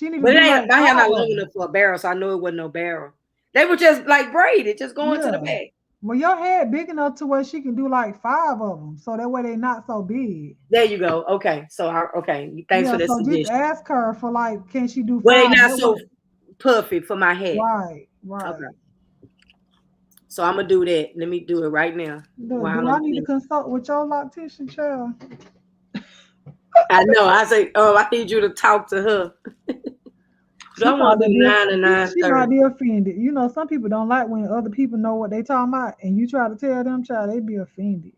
But my hair not long enough for a barrel, so I know it wasn't no barrel. They were just like braided, just going to the back. Well, your head big enough to where she can do like 5 of them, so that way they're not so big. There you go. Okay, so thanks for that suggestion. Just ask her for like, can she do 5? Well, they're not so puffy for my head. Right. Okay. So I'm gonna do that. Let me do it right now. Do I need to consult with your loctician, child? I know. I say, I need you to talk to her. I want to do 9 to 9:30. She might be offended. You know, some people don't like when other people know what they talking about, and you try to tell them, child, they be offended.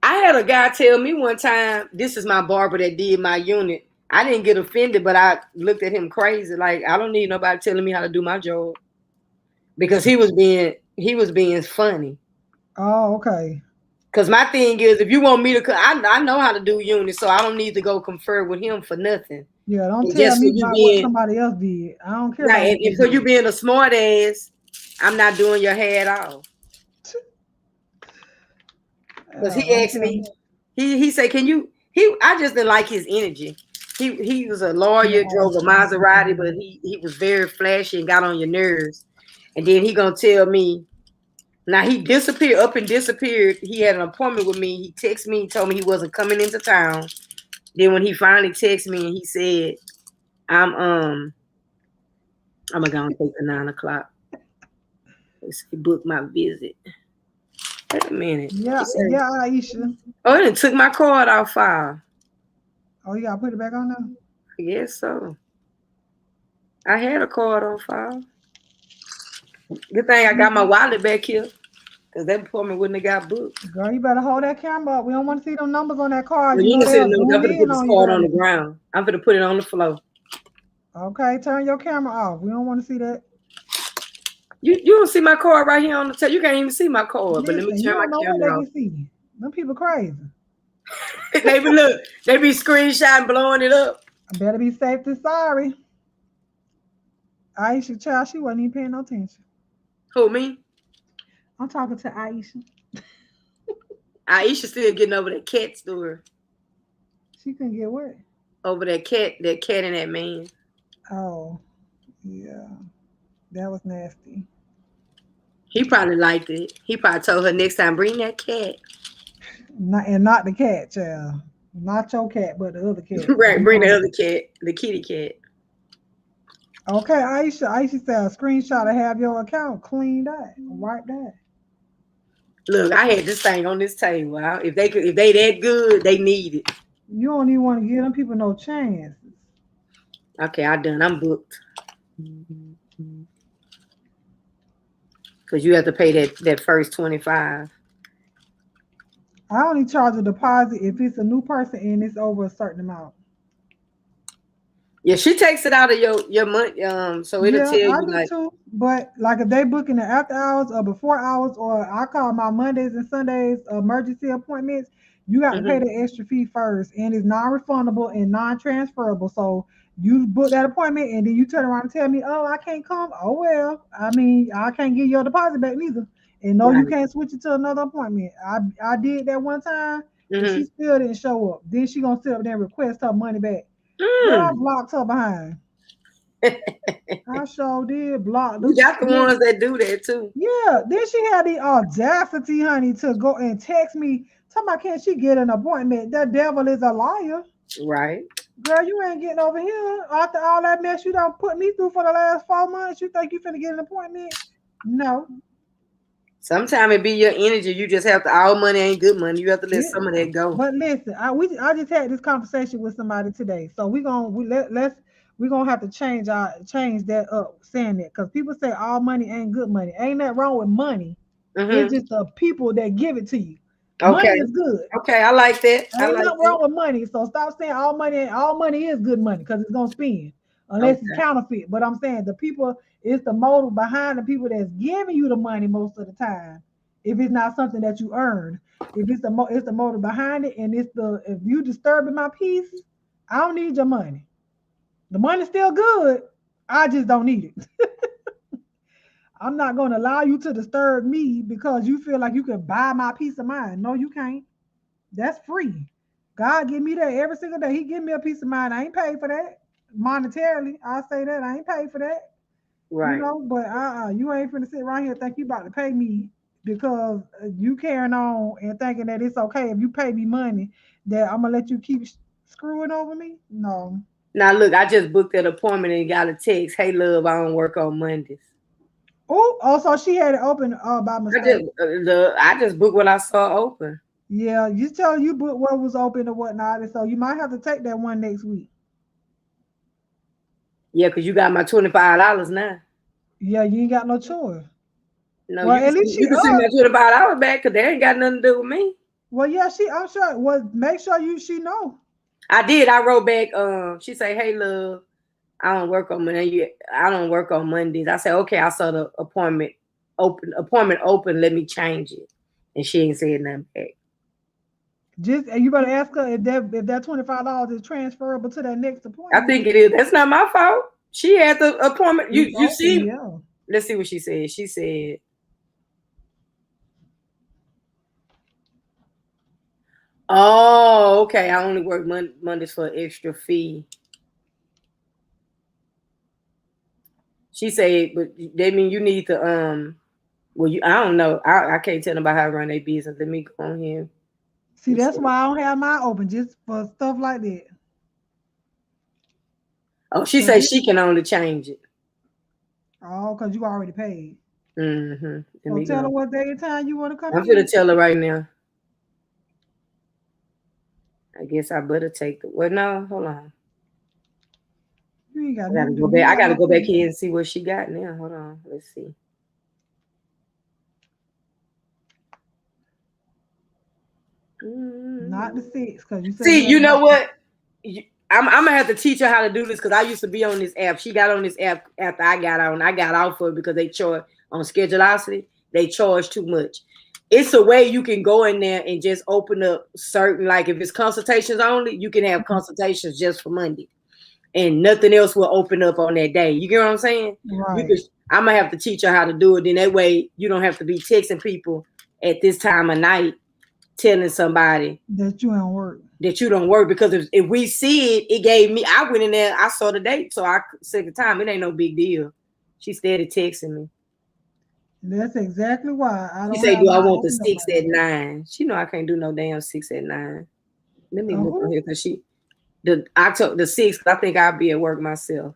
I had a guy tell me one time, this is my barber that did my unit. I didn't get offended, but I looked at him crazy. Like, I don't need nobody telling me how to do my job. Because he was being funny. Oh, okay. Because my thing is, if you want me to, I know how to do units, so I don't need to go confer with him for nothing. Yeah, don't tell me about what somebody else did. I don't care. Right, and for you being a smart ass, I'm not doing your hair at all. Because he asked me, he said, I just didn't like his energy. He was a lawyer, drove a Maserati, but he was very flashy and got on your nerves. And then he gonna tell me, now he disappeared. He had an appointment with me. He texted me, told me he wasn't coming into town. Then when he finally texted me and he said, I'm gonna go and take the 9 o'clock. Let's book my visit. Wait a minute. Yeah, Aisha. Oh, it took my card off file. Oh, you gotta put it back on now? I guess so. I had a card on file. Good thing I got my wallet back here, because that appointment wouldn't have got booked. Girl, you better hold that camera up. We don't want to see them numbers on that card. Well, you can see the numbers. I'm going to put this card on the ground. I'm going to put it on the floor. Okay, turn your camera off. We don't want to see that. You don't see my card right here on the tape. You can't even see my card. Listen, but let me turn my camera off. Them people crazy. They be screenshotting, blowing it up. I better be safe than sorry. Aisha, child, she wasn't even paying no attention. Who, me? I'm talking to Aisha. Aisha still getting over that cat story. She couldn't get what? Over that cat and that man. Oh, yeah. That was nasty. He probably liked it. He probably told her next time, bring that cat. not the cat, child. Not your cat, but the other cat. Right, bring the other cat, the kitty cat. Okay, Aisha. Aisha said a screenshot to have your account cleaned out. Right there. Look, I had this thing on this table. If they that good, they need it. You don't even want to give them people no chance. Okay, I'm booked. Because you have to pay that first 25. I only charge a deposit if it's a new person and it's over a certain amount. Yeah, she takes it out of your money. So it'll tell you I do like. too. But like if they book in the after hours or before hours, or I call my Mondays and Sundays emergency appointments, you got to pay the extra fee first, and it's non-refundable and non-transferable. So you book that appointment, and then you turn around and tell me, "Oh, I can't come." Oh well, I mean, I can't get your deposit back neither. And no, you can't switch it to another appointment. I did that one time, and she still didn't show up. Then she gonna sit up there and request her money back. Girl, I blocked her behind. I sure did block. You got the ones that do that too. Yeah. Then she had the audacity, honey, to go and text me. Talking about, can't she get an appointment? The devil is a liar. Right. Girl, you ain't getting over here. After all that mess you done put me through for the last 4 months, you think you finna get an appointment? No. Sometimes it be your energy. You just have to. All money ain't good money. You have to let some of that go. But listen, I just had this conversation with somebody today, so we're gonna have to change that up, saying that, because people say all money ain't good money. Ain't that wrong with money? It's just the people that give it to you. Okay. Money is good. Okay, I like that. Ain't nothing wrong with money. So stop saying all money is good money, because it's gonna spend unless it's counterfeit. But I'm saying the people, it's the motive behind the people that's giving you the money most of the time. If it's not something that you earned, if it's the motive behind it, and if you disturbing my peace, I don't need your money. The money's still good. I just don't need it. I'm not going to allow you to disturb me because you feel like you can buy my peace of mind. No, you can't. That's free. God give me that every single day. He give me a peace of mind. I ain't paid for that monetarily. I say that I ain't paid for that. Right. You know, but you ain't finna sit right here and think you about to pay me because you carrying on and thinking that it's okay if you pay me money that I'm gonna let you keep screwing over me. No. Now look, I just booked that appointment and got a text. Hey, love, I don't work on Mondays. Oh, so she had it open by mistake. I just booked what I saw open. Yeah, you tell you booked what was open or whatnot, and so you might have to take that one next week. Yeah, because you got my $25 now. Yeah, you ain't got no choice. No, well, at least you can see my $25 back because they ain't got nothing to do with me. Well, yeah, I'm sure. Well, make sure she know. I did. I wrote back. She said, "Hey, love, I don't work on Monday. I don't work on Mondays." I said, "Okay, I saw the appointment open. Let me change it." And she ain't said nothing back. You better ask her if that $25 is transferable to that next appointment. I think it is. That's not my fault. She had the appointment. You see? Yeah. Let's see what she said. She said, "Oh, okay. I only work Mondays for an extra fee." She said, "But they mean you need to Well, I don't know. I can't tell them about how to run their business. Let me go on here. See, that's why I don't have mine open, just for stuff like that. Oh, she says she can only change it. Oh, because you already paid. Mm-hmm. So tell her what day and time you want to come. I'm gonna tell her right now. I guess I better take the. Well, no, hold on. You ain't got I gotta go back. I gotta go back here and see what she got now. Hold on. Let's see. Not the 6, because you said. See, you know what? I'm gonna have to teach her how to do this because I used to be on this app. She got on this app after I got on. I got off of it because they charge on Schedulosity. They charge too much. It's a way you can go in there and just open up certain, like if it's consultations only, you can have consultations just for Monday, and nothing else will open up on that day. You get what I'm saying? Right. I'm gonna have to teach her how to do it. Then that way you don't have to be texting people at this time of night, telling somebody that you don't work. That you don't work, because if we see it, it gave me. I went in there, I saw the date, so I said the time. It ain't no big deal. She started texting me. That's exactly why I She don't say, have do I mine want the open up 6 right at 9? She know I can't do no damn 6 at 9. Let me now. look on here because I took the 6 'cause I think I'll be at work myself.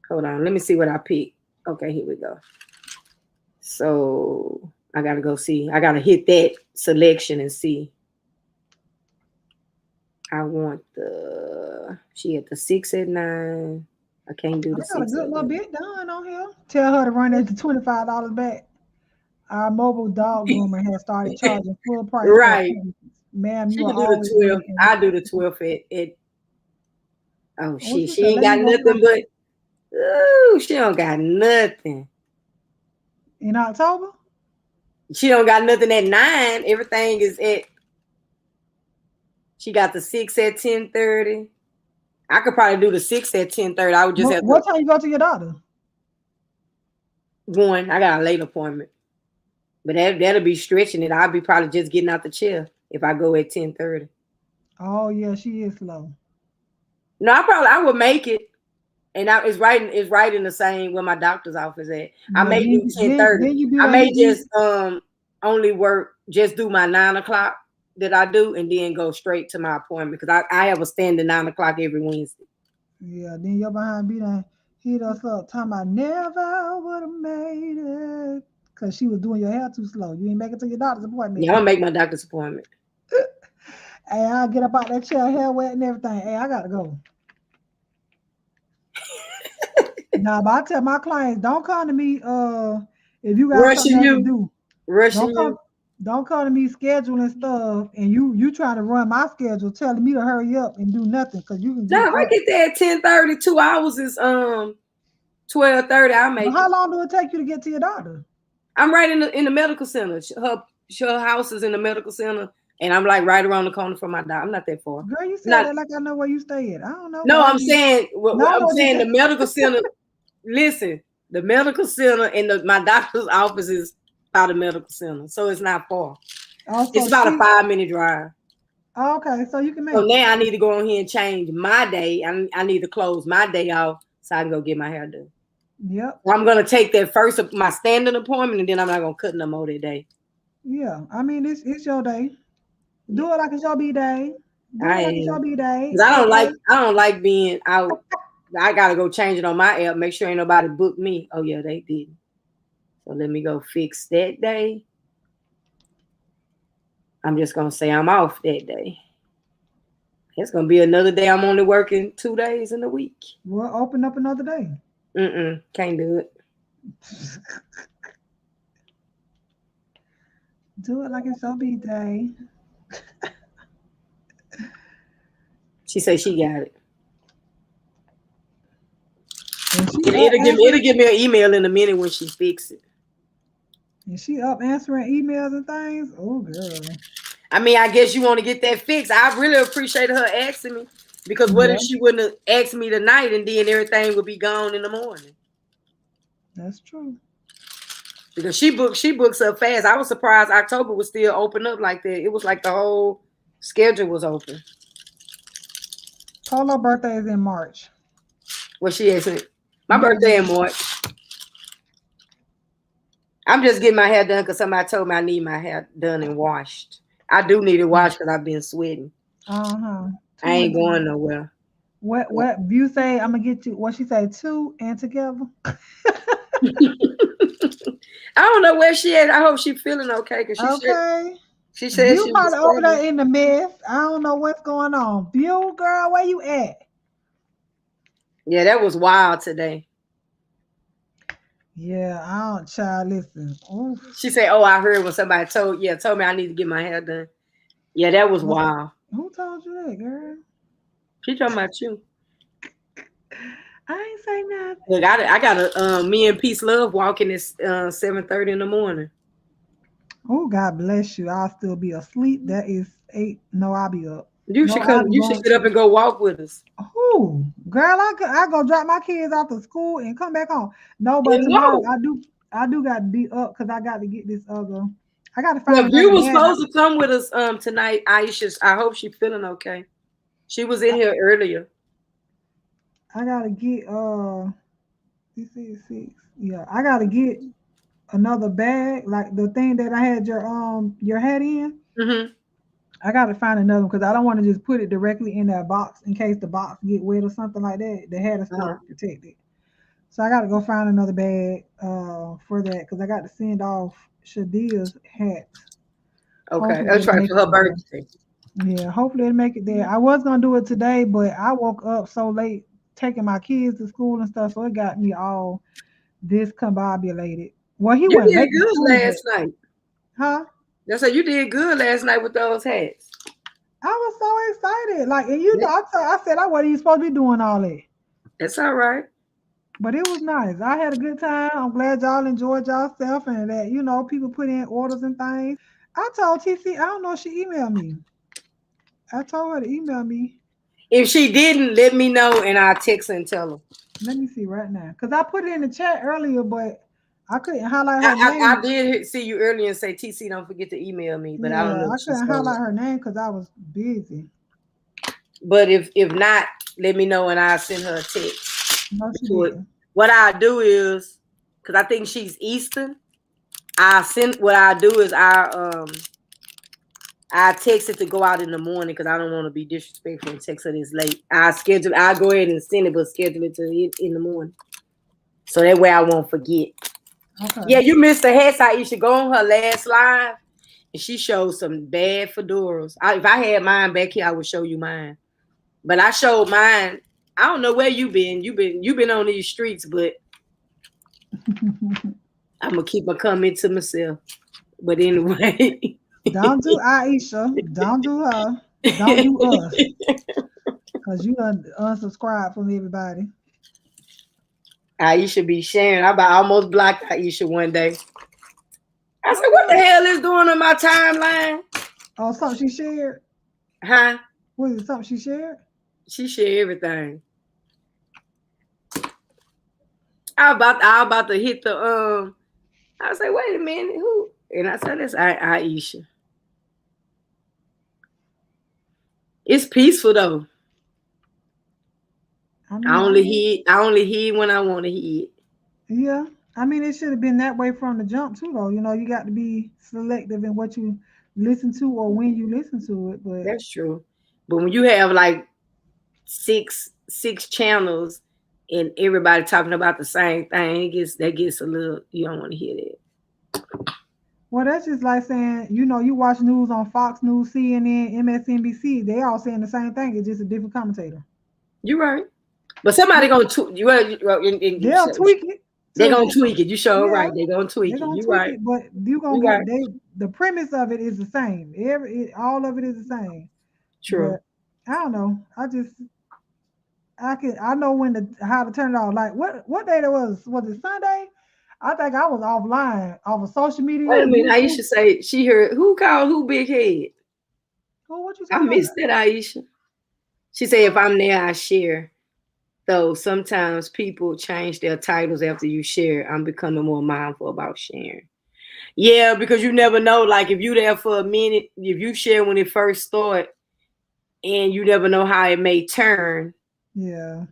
Hold on, let me see what I picked. Okay, here we go. So I gotta go see. I gotta hit that selection and see. I want she at the 6 at 9. I can't do I the got a 6 good at little 9. bit done on here. Tell her to run that to $25 back. Our mobile dog groomer has started charging full price for Right. appointments. Ma'am, She you are can do the always 12. waiting. I do the 12 at oh Oh, shit. she She said, ain't let got me go nothing first. but ooh, she don't got nothing. In October? She don't got nothing at 9. Everything is at she got the 6 at 10:30. I could probably do the 6 at 10:30. I would just have What to time you go to your doctor? one. I got a late appointment. But that'll be stretching it. I'll be probably just getting out the chair if I go at 10:30. Oh yeah, she is slow. No, I would make it. And it's right in the same where my doctor's office at. I Yeah, may do 10:30. then you be I there may hitting. just only just do my 9 o'clock that I do and then go straight to my appointment because I have a standing 9 o'clock every Wednesday. Yeah, then your behind be there hit us up talking about never would have made it. Cause she was doing your hair too slow. You ain't make it to your doctor's appointment. Yeah, I'm gonna make my doctor's appointment. Hey, I'll get up out that chair, hair wet and everything. Hey, I gotta go. Nah, but I tell my clients, don't come to me if you got something Rushing else to you, do. rushing Don't come you. don't come to me scheduling stuff and you trying to run my schedule, telling me to hurry up and do nothing because you can No, get if I up. get there at 10:30, 2 hours is 12:30. I'll But make how it. long do it take you to get to your doctor? I'm right in the medical center. Her house is in the medical center, and I'm like right around the corner from my doctor. I'm not that far. Girl, you said Not that like I know where you stay at. I don't know, but no, I I'm mean, saying no, I know I'm what you saying the said. medical center. Listen, the medical center and my doctor's office is by the medical center, so it's not far. It's Also, about a 5-minute drive. okay, so you can So make it. now I need to go on here and change my day. I need to close my day off so I can go get my hair done. Yep. So I'm gonna take that first my standing appointment, and then I'm not gonna cut no more that day. Yeah. I mean, it's your day. Do it like it's your B day. Do it I like it's am your B day. because Okay. I don't like being out. I gotta go change it on my app. Make sure ain't nobody booked me. Oh yeah, they did. So let me go fix that day. I'm just gonna say I'm off that day. It's gonna be another day. I'm only working 2 days in a week. We'll open up another day. Can't do it. Do it like it's your B day. She said she got it. And she up It'll answering give me an email in a minute when she fixes it. answering emails and things. Oh girl. I mean, I guess you want to get that fixed. I really appreciate her asking me because what Yeah, if she wouldn't have asked me tonight and then everything would be gone in the morning? that's true. Because she books up fast. I was surprised October was still open up like that. It was like the whole schedule was open. Polo birthday is in March. Well, she isn't. My Yeah, birthday in March. I'm just getting my hair done because somebody told me I need my hair done and washed. I do need it washed because I've been sweating. Uh-huh. I ain't going nowhere. What View say? I'm gonna get you. What she say? 2 and together. I don't know where she at. I hope she's feeling okay because Okay. she said View she was probably over struggling. there in the mess. I don't know what's going on. View girl, where you at? Yeah, that was wild today. Yeah, I don't child listen. Oof. She said, "Oh, I heard when somebody told me I need to get my hair done." Yeah, that was wild. Who told you that, girl? She talking about you. I ain't say nothing. Look, I got a me and Peace Love walking at 7:30 in the morning. Oh, God bless you. I'll still be asleep. That is 8. No, I'll be up. You No, should I'll come. be You should going. get up and go walk with us. Who? Girl, I go drop my kids off to school and come back home. No, but And tomorrow walk. I do got to be up because I got to get this other. I got to Yeah, find View another was man. supposed to come with us tonight. Aisha, I hope she's feeling okay. She was in here earlier. I gotta get this is 6. Yeah, I gotta get another bag, like the thing that I had your hat in. Mm-hmm. I gotta find another one because I don't want to just put it directly in that box in case the box get wet or something like that. The hat is still protected. So I gotta go find another bag for that because I got to send off Shadia's hat. Okay, Hopefully I'll it'll try make for her it there. birthday. Yeah, hopefully it'll make it there. I was gonna do it today, but I woke up so late taking my kids to school and stuff, so it got me all discombobulated. Well, he You wasn't did late to good school, but last night. huh? That's so you did good last night with those hats. I was so excited. Like, and you know, I said I wasn't even supposed to be doing all that. That's all right. But it was nice. I had a good time. I'm glad y'all enjoyed yourself and that, you know, people put in orders and things. I told TC, I don't know if she emailed me. I told her to email me. If she didn't, let me know and I'll text her and tell her. Let me see right now. Because I put it in the chat earlier, but I couldn't highlight her name. I did see you earlier and say, TC, don't forget to email me, but I don't know I if she's couldn't highlight her name because I was busy. But if not, let me know and I'll send her a text. No, she didn't. What I'll do is, because I think she's Eastern, what I'll do is I text it to go out in the morning because I don't want to be disrespectful and text her this late. I'll go ahead and send it, but schedule it in the morning. So that way I won't forget. Okay. Yeah, you missed the hat side. You should go on her last live and she showed some bad fedoras. If I had mine back here, I would show you mine. But I showed mine. I don't know where you've been. You've been on these streets, but I'm gonna keep my comment to myself. But anyway. Don't do Aisha. Don't do her. Don't do us. Because you unsubscribe from everybody. Aisha be sharing. I almost blocked Aisha one day. I said, what the hell is going on my timeline? Oh, something she shared? Huh? Was it something she shared? She shared everything. I about to hit the I was like, wait a minute, who? And I said, that's Aisha. It's peaceful though. I only heed when I want to heed. Yeah. I mean, it should have been that way from the jump too, though. You know, you got to be selective in what you listen to or when you listen to it. But that's true. But when you have like six channels and everybody talking about the same thing, that gets a little. You don't want to hear that. Well, that's just like saying, you know, you watch news on Fox News, CNN, MSNBC. They all saying the same thing. It's just a different commentator. You're right. But somebody gonna they'll tweak it. They're gonna tweak it. You sure right. They're gonna tweak it. You're right. But you gonna get the premise of it is the same. All of it is the same. True. But I don't know. I know how to turn it off. Like what day that was? Was it Sunday? I think I was offline off of social media. Wait a minute, Aisha say she heard who called who big head. Oh, what you I missed that, Aisha. She said if I'm there, I share. Though sometimes people change their titles after you share. I'm becoming more mindful about sharing. Yeah, because you never know. Like if you there for a minute, if you share when it first started, and you never know how it may turn. Yeah.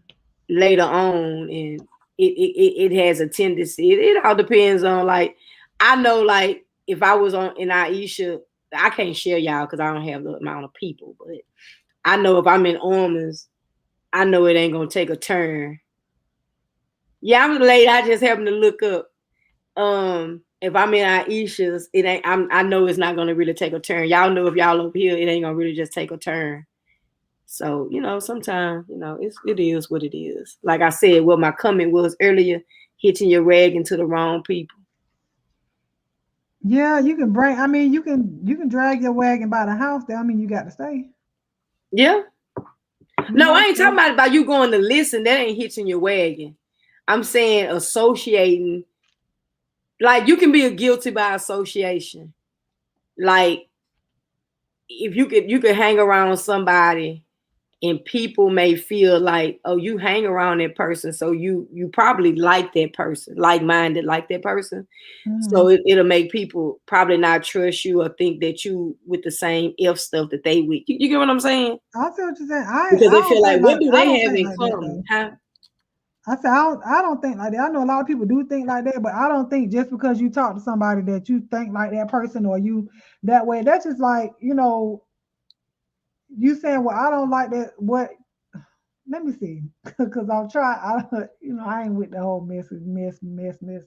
Later on, and it has a tendency. It all depends on like I know like if I was in Aisha, I can't share y'all because I don't have the amount of people. But I know if I'm in Almonds, I know it ain't gonna take a turn. Yeah, I'm late. I just happened to look up. If I'm in Aisha's, it ain't. I know it's not gonna really take a turn. Y'all know if y'all over here, it ain't gonna really just take a turn. So you know, sometimes you know it is what it is. Like I said, what my comment was earlier, hitching your wagon to the wrong people. Yeah, you can bring. I mean, you can drag your wagon by the house. That I mean, you got to stay. Yeah. No, I ain't talking about you going to listen. That ain't hitching your wagon. I'm saying associating. Like you can be guilty by association. Like if you could hang around somebody and people may feel like, oh, you hang around that person. So you probably like that person, like-minded like that person. Mm-hmm. So it'll make people probably not trust you or think that you with the same F stuff that they with. You get what I'm saying? I see what you're saying. Because they feel like, what do they have in common? Huh? I said, I don't think like that. I know a lot of people do think like that, but I don't think just because you talk to somebody that you think like that person or you that way. That's just like, you saying, well, I don't like that. What? Let me see, because I'll try. I ain't with the whole mess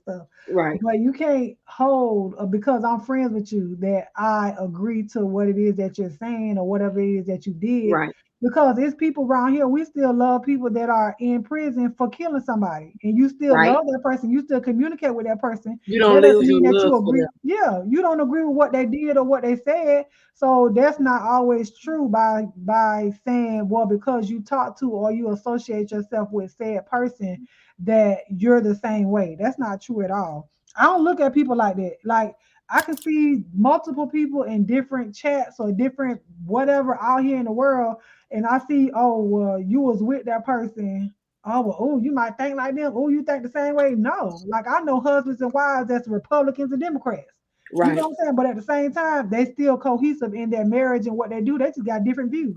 stuff. Right. But you can't hold because I'm friends with you that I agree to what it is that you're saying or whatever it is that you did. Right. Because it's people around here, we still love people that are in prison for killing somebody, and you still Right. love that person. You still communicate with that person. You don't That doesn't lose your mean that love you for agree. them. Yeah, you don't agree with what they did or what they said. So that's not always true by saying, well, because you talk to or you associate yourself with said person that you're the same way. That's not true at all. I don't look at people like that. Like I can see multiple people in different chats or different whatever out here in the world, and I see, oh, well, you was with that person. Oh, well, oh, you might think like them. Oh, you think the same way? No. Like I know husbands and wives that's Republicans and Democrats. You know Right. what I'm saying? But at the same time, they still cohesive in their marriage and what they do. They just got different views.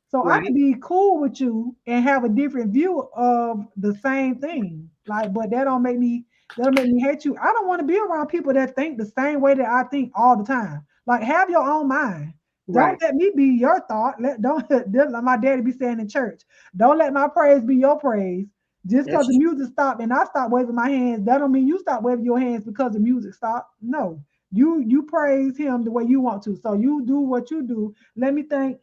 So I can Right. be cool with you and have a different view of the same thing. Like, but that don't make me hate you. I don't want to be around people that think the same way that I think all the time. Like, have your own mind. Don't Right. let me be your thought. Don't let my daddy be saying in church. Don't let my praise be your praise. Just because the That's music stopped and I stopped waving my hands, that don't mean you stop waving your hands because the music stopped. No, you praise him the way you want to. So you do what you do. Let me think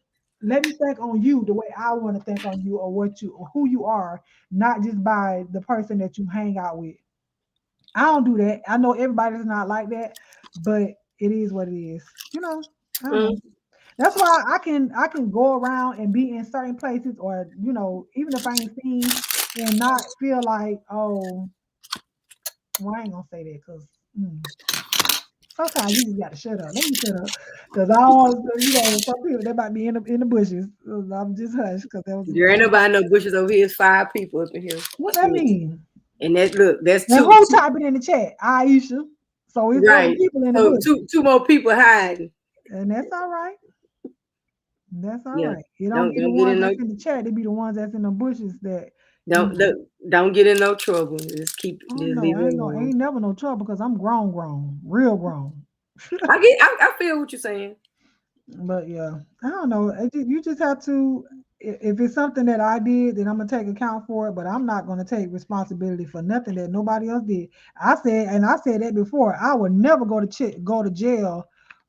on you the way I want to think on you or what you or who you are, not just by the person that you hang out with. I don't do that. I know everybody's not like that, but it is what it is. I don't know. mm, That's why I can go around and be in certain places or even if I ain't seen and not feel like, oh, well, I ain't gonna say that because sometimes you just gotta shut up. Let me shut up because I don't want to, some people they might be in the bushes. I'm just hush because that was there ain't nobody no bushes over here. It's 5 people up in here. what that mean. And that's And two, who two. typing in the chat? Aisha. So it's other Right. people in the So bush, two more people hiding. and that's all right. That's all Yeah. right. It don't be the Don't get ones in no that's in the chat. It be the ones that's in the bushes that. don't Mm, don't get in no trouble. oh Just no, leave I it ain't gonna alone. ain't never no trouble because I'm grown, real grown. I feel what you're saying. But yeah, I don't know. You just have to. If it's something that I did, then I'm gonna take account for it. But I'm not gonna take responsibility for nothing that nobody else did. I said that before. I would never go to jail,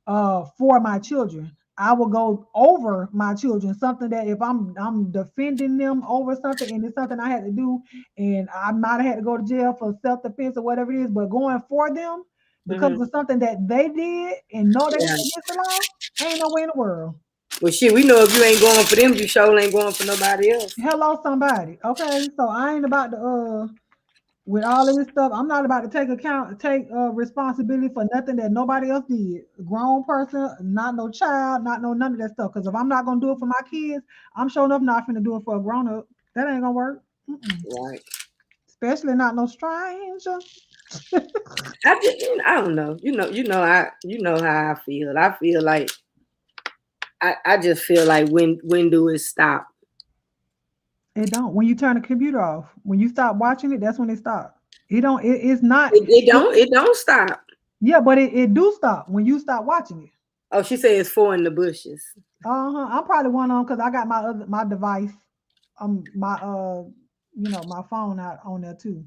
for my children. I will go over my children. Something that if I'm defending them over something and it's something I had to do, and I might have had to go to jail for self defense or whatever it is, but going for them because Hmm. of something that they did and know they Yeah. went against the law. Ain't no way in the world. Well, shit, we know if you ain't going for them, you sure ain't going for nobody else. Hello, somebody. Okay, so I ain't about to with all of this stuff. I'm not about to take responsibility for nothing that nobody else did. A grown person, not no child, not no none of that stuff. Because if I'm not gonna do it for my kids, I'm sure enough not finna do it for a grown up. That ain't gonna work. Mm-mm. Right. Especially not no stranger. I don't know. You know how I feel. I feel like I just feel like when do it stop? It don't. When you turn the computer off, when you stop watching it, that's when it stops. It don't. It's not. It don't stop. Yeah, but it do stop when you stop watching it. Oh, she said it's 4 in the bushes. I'm probably one on because I got my device, my my phone out on there too.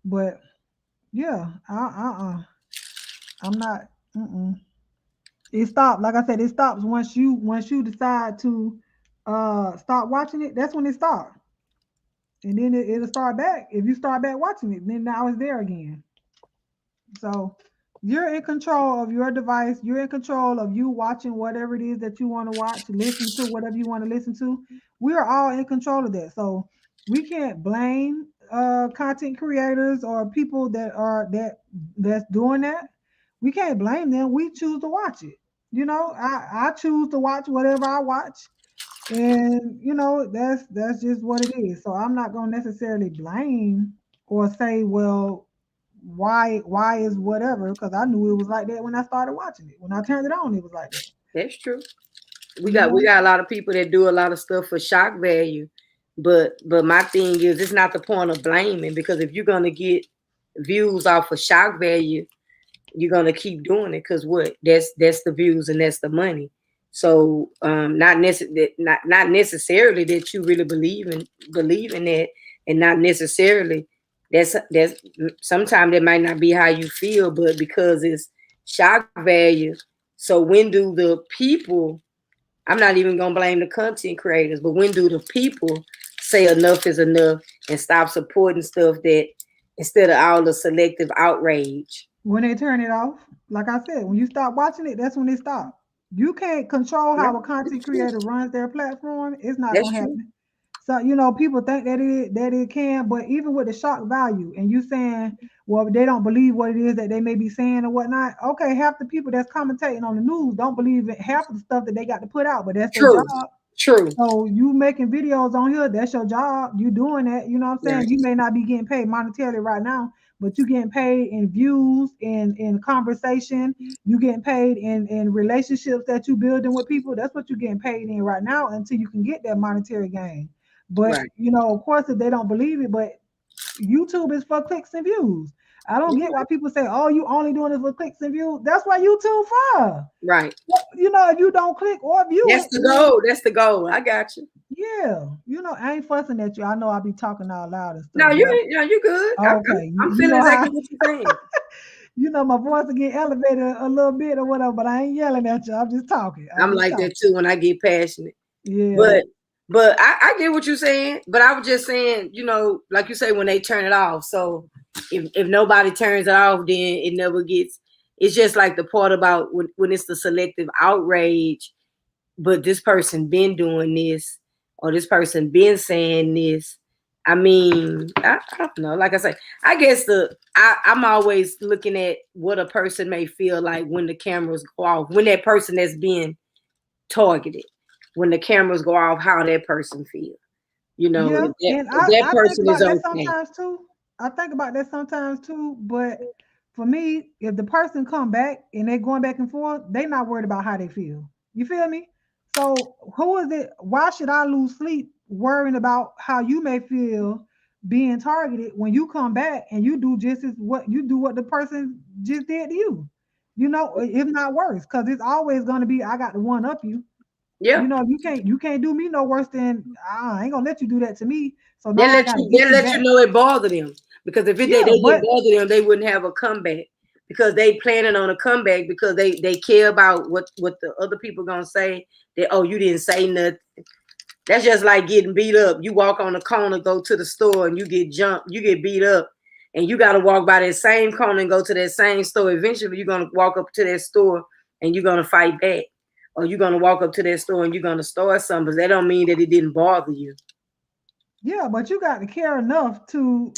But yeah, I'm not. Mm-mm. It stopped. Like I said, it stops once you decide to stop watching it. That's when it stops, and then it'll start back. If you start back watching it, then now it's there again. So you're in control of your device. You're in control of you watching whatever it is that you want to watch, listen to whatever you want to listen to. We are all in control of that. So we can't blame content creators or people that's doing that. We can't blame them. We choose to watch it. I choose to watch whatever I watch. And that's just what it is. So I'm not gonna necessarily blame or say, well, why is whatever, because I knew it was like that when I started watching it. When I turned it on, it was like that. That's true. We You got know? we got a lot of people that do a lot of stuff for shock value, But my thing is, it's not the point of blaming, because if you're gonna get views off of shock value, you're gonna keep doing it, because what? That's the views and that's the money. So not necessarily that you really believe in that, and not necessarily that's sometimes that might not be how you feel, but because it's shock value. So when do the people, I'm not even gonna blame the content creators, but when do the people say enough is enough and stop supporting stuff that, instead of all the selective outrage? When they turn it off, like I said, when you stop watching it, that's when it stops. You can't control how a content creator runs their platform. It's not That's gonna true. happen. So you know, people think that it can, but even with the shock value, and you saying, well, they don't believe what it is that they may be saying or whatnot. Okay, half the people that's commentating on the news don't believe it, half of the stuff that they got to put out, but that's their True. job. True. So you making videos on here, that's your job. You doing that, you know what I'm saying? Right. You may not be getting paid monetarily right now, but you getting paid in views, in conversation. You getting paid in relationships that you building with people. That's what you're getting paid in right now until you can get that monetary gain. But Right. you know, of course, if they don't believe it, but YouTube is for clicks and views. I don't get why people say, "Oh, you only doing it for clicks and views." That's why YouTube for. Right. You know, if you don't click or view That's it, the goal. That's the goal. I got you. yeah, you know, I ain't fussing at you. I know I be talking out loud and No, stuff. you good. Okay, I'm you feeling know how exactly what you're saying. you know my voice will get elevated a little bit or whatever, but I ain't yelling at you. I'm just talking. I'm like that too when I get passionate. Yeah. But I get what you're saying. But I was just saying, you know, like you say, when they turn it off. So if nobody turns it off, then it never gets. It's just like the part about when it's the selective outrage. But this person been doing this, or this person been saying this. I mean, I don't know. Like I say, I guess I'm always looking at what a person may feel like when the cameras go off, when that person that's being targeted, when the cameras go off, how that person feels. You know, Yeah, if and that I think person is about that okay. sometimes too. I think about that sometimes too. But for me, if the person come back and they going back and forth, they not worried about how they feel. You feel me? So who is it? Why should I lose sleep worrying about how you may feel being targeted when you come back and you do just as what the person just did to you? You know, if not worse, because it's always going to be I got to one up you. Yeah. You know, you can't do me no worse than I ain't gonna let you do that to me. So now I gotta They get you let you back. know it bothered them, because if they Yeah, didn't but bother them, they wouldn't have a comeback, because they planning on a comeback, because they care about what the other people gonna say. That, oh, you didn't say nothing. That's just like getting beat up. You walk on the corner, go to the store, and you get jumped, you get beat up, and you got to walk by that same corner and go to that same store. Eventually, you're gonna walk up to that store and you're gonna fight back, or you're gonna walk up to that store and you're gonna start something. But that don't mean that it didn't bother you. yeah, but you got to care enough to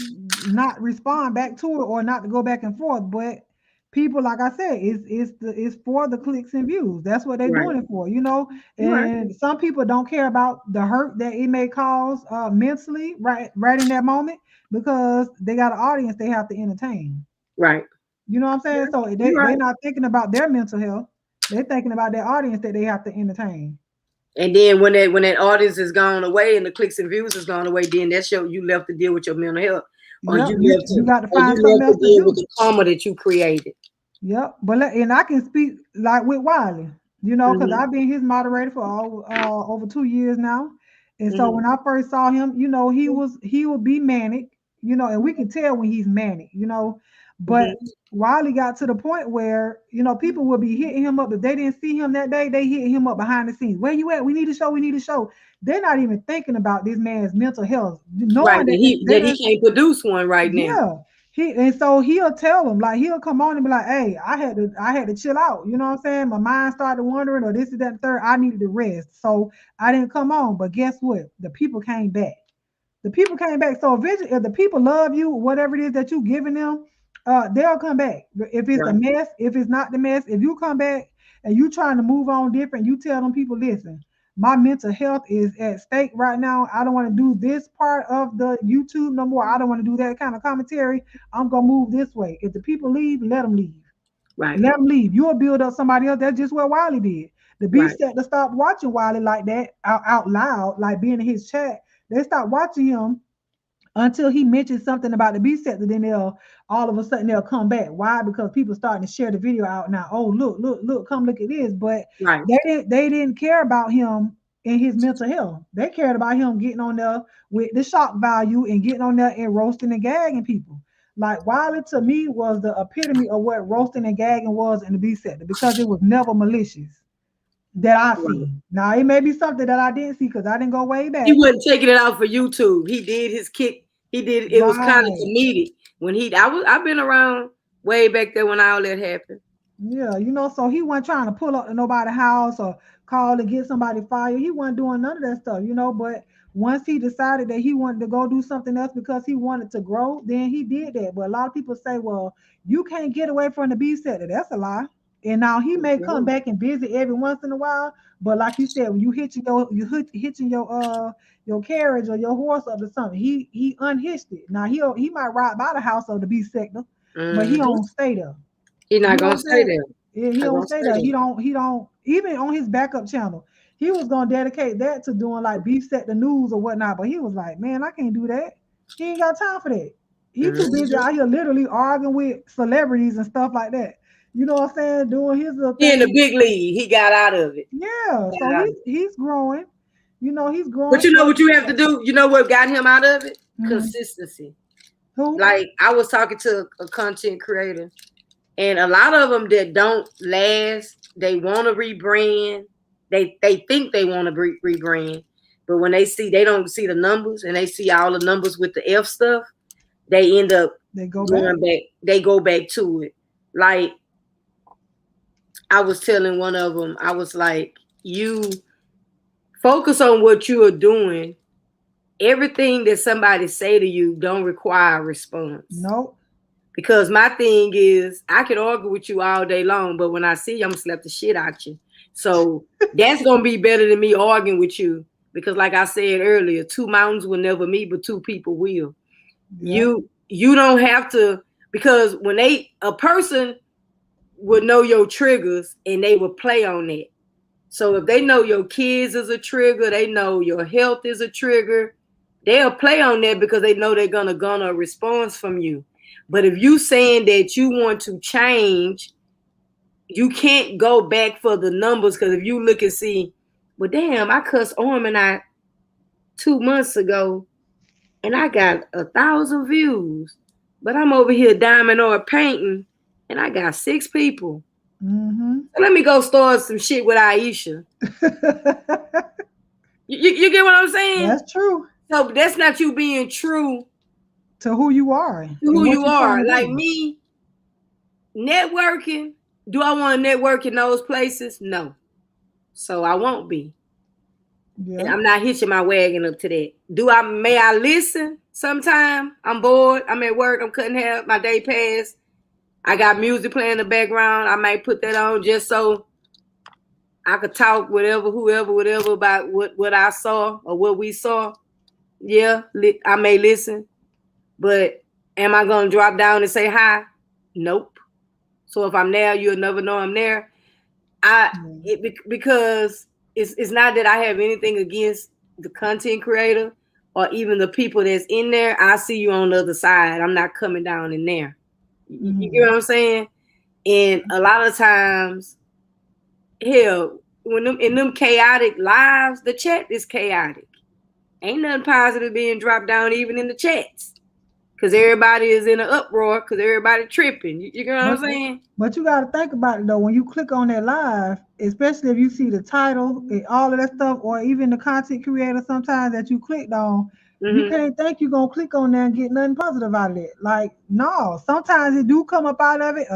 not respond back to it or not to go back and forth. But people, like I said, it's for the clicks and views. That's what they're Right. doing it for, you know. Right. And some people don't care about the hurt that it may cause mentally, right in that moment, because they got an audience they have to entertain. Right. You know what I'm saying? So You're they're right. not thinking about their mental health. They're thinking about their audience that they have to entertain. And then when that audience is gone away and the clicks and views is gone away, then that's you left to deal with your mental health, or Yep, you got to find something else to deal with do. the karma that you created. Yep, but and I can speak like with Wiley, you know, because Mm-hmm. I've been his moderator for over 2 years now, and so Mm-hmm. when I first saw him, you know, he would be manic, you know, and we can tell when he's manic, you know, but Mm-hmm. Wiley got to the point where you know people would be hitting him up if they didn't see him that day, they hit him up behind the scenes. Where you at? We need a show. We need a show. They're not even thinking about this man's mental health, Right. knowing That that he can't produce one right now. yeah. And so he'll tell them, like he'll come on and be like, hey, I had to chill out. You know what I'm saying? My mind started wandering, or this is that and third. I needed to rest. So I didn't come on. But guess what? The people came back. The people came back. So eventually, if the people love you, whatever it is that you giving them, they'll come back. If it's a Right. mess, if it's not the mess, if you come back and you trying to move on different, you tell them people, listen, my mental health is at stake right now. I don't want to do this part of the YouTube no more. I don't want to do that kind of commentary. I'm gonna move this way. If the people leave, let them leave. Right. Let them leave. You'll build up somebody else. That's just what Wiley did. The Right. beast had to stop watching Wiley like that out loud, like being in his chat, They stop watching him until he mentions something about the B sector. Then they'll all of a sudden they'll come back. Why? Because people starting to share the video out now. Oh, look, come look at this. But Right. they didn't care about him and his mental health. They cared about him getting on there with the shock value and getting on there and roasting and gagging people. Like Wiley to me was the epitome of what roasting and gagging was in the B sector because it was never malicious that I see. Now it may be something that I didn't see because I didn't go way back. He wasn't taking it out for YouTube. He did his kick. He did. It was kind of comedic when I've been around way back there when all that happened. Yeah, you know, so he wasn't trying to pull up to nobody's house or call to get somebody fired. He wasn't doing none of that stuff, you know. But once he decided that he wanted to go do something else because he wanted to grow, then he did that. But a lot of people say, well, you can't get away from the B sector. That's a lie. And now he may come back and visit every once in a while, but like you said, when you hitching your carriage or your horse up to something, he unhitched it. Now he might ride by the house of the B sector, but he don't stay there. He's not gonna stay there. Yeah, he don't stay there. He don't even on his backup channel. He was gonna dedicate that to doing like B sector news or whatnot, but he was like, man, I can't do that. He ain't got time for that. He too busy out here literally arguing with celebrities and stuff like that. You know what I'm saying? Doing his little thing. In the big league, he got out of it. Yeah, so he's growing. You know, he's growing. But you know what you have to do? You know what got him out of it? Mhm. Consistency. Who? Like I was talking to a content creator, and a lot of them that don't last, they want to rebrand. They think they want to rebrand, but when they don't see the numbers and they see all the numbers with the F stuff, they end up going back. They go back to it. Like I was telling one of them, I was like, you focus on what you are doing. Everything that somebody say to you don't require a response. Nope. Because my thing is, I can argue with you all day long, but when I see you, I'm gonna slap the shit out you. So that's gonna be better than me arguing with you. Because like I said earlier, two mountains will never meet, but two people will. Yeah. You don't have to, because when a person would know your triggers and they would play on that. So if they know your kids is a trigger, they know your health is a trigger, they'll play on that because they know they're gonna garner a response from you. But if you saying that you want to change, you can't go back for the numbers, because if you look and see, well, damn, I cussed Orman out 2 months ago and I got 1,000 views, but I'm over here diamond or painting and I got 6 people. Mm-hmm. So let me go start some shit with Aisha. you get what I'm saying? That's true. So that's not you being true to who you are. To who you are. Like me, networking. Do I want to network in those places? No. So I won't be. Yeah. And I'm not hitching my wagon up to that. May I listen sometime? I'm bored. I'm at work. I'm cutting hair. My day passed. I got music playing in the background. I might put that on just so I could talk whatever about what I saw or what we saw. Yeah, I may listen. But am I going to drop down and say hi? Nope. So if I'm there, you'll never know I'm there. Because it's not that I have anything against the content creator or even the people that's in there. I see you on the other side. I'm not coming down in there. Mm-hmm. You get what I'm saying? And a lot of times, hell, in them chaotic lives, the chat is chaotic. Ain't nothing positive being dropped down even in the chats. Because everybody is in an uproar because everybody tripping. You know what I'm saying? But you got to think about it, though. When you click on that live, especially if you see the title and all of that stuff, or even the content creator sometimes that you clicked on, you can't think you're going to click on there and get nothing positive out of it. Like, no. Sometimes it do come up out of it.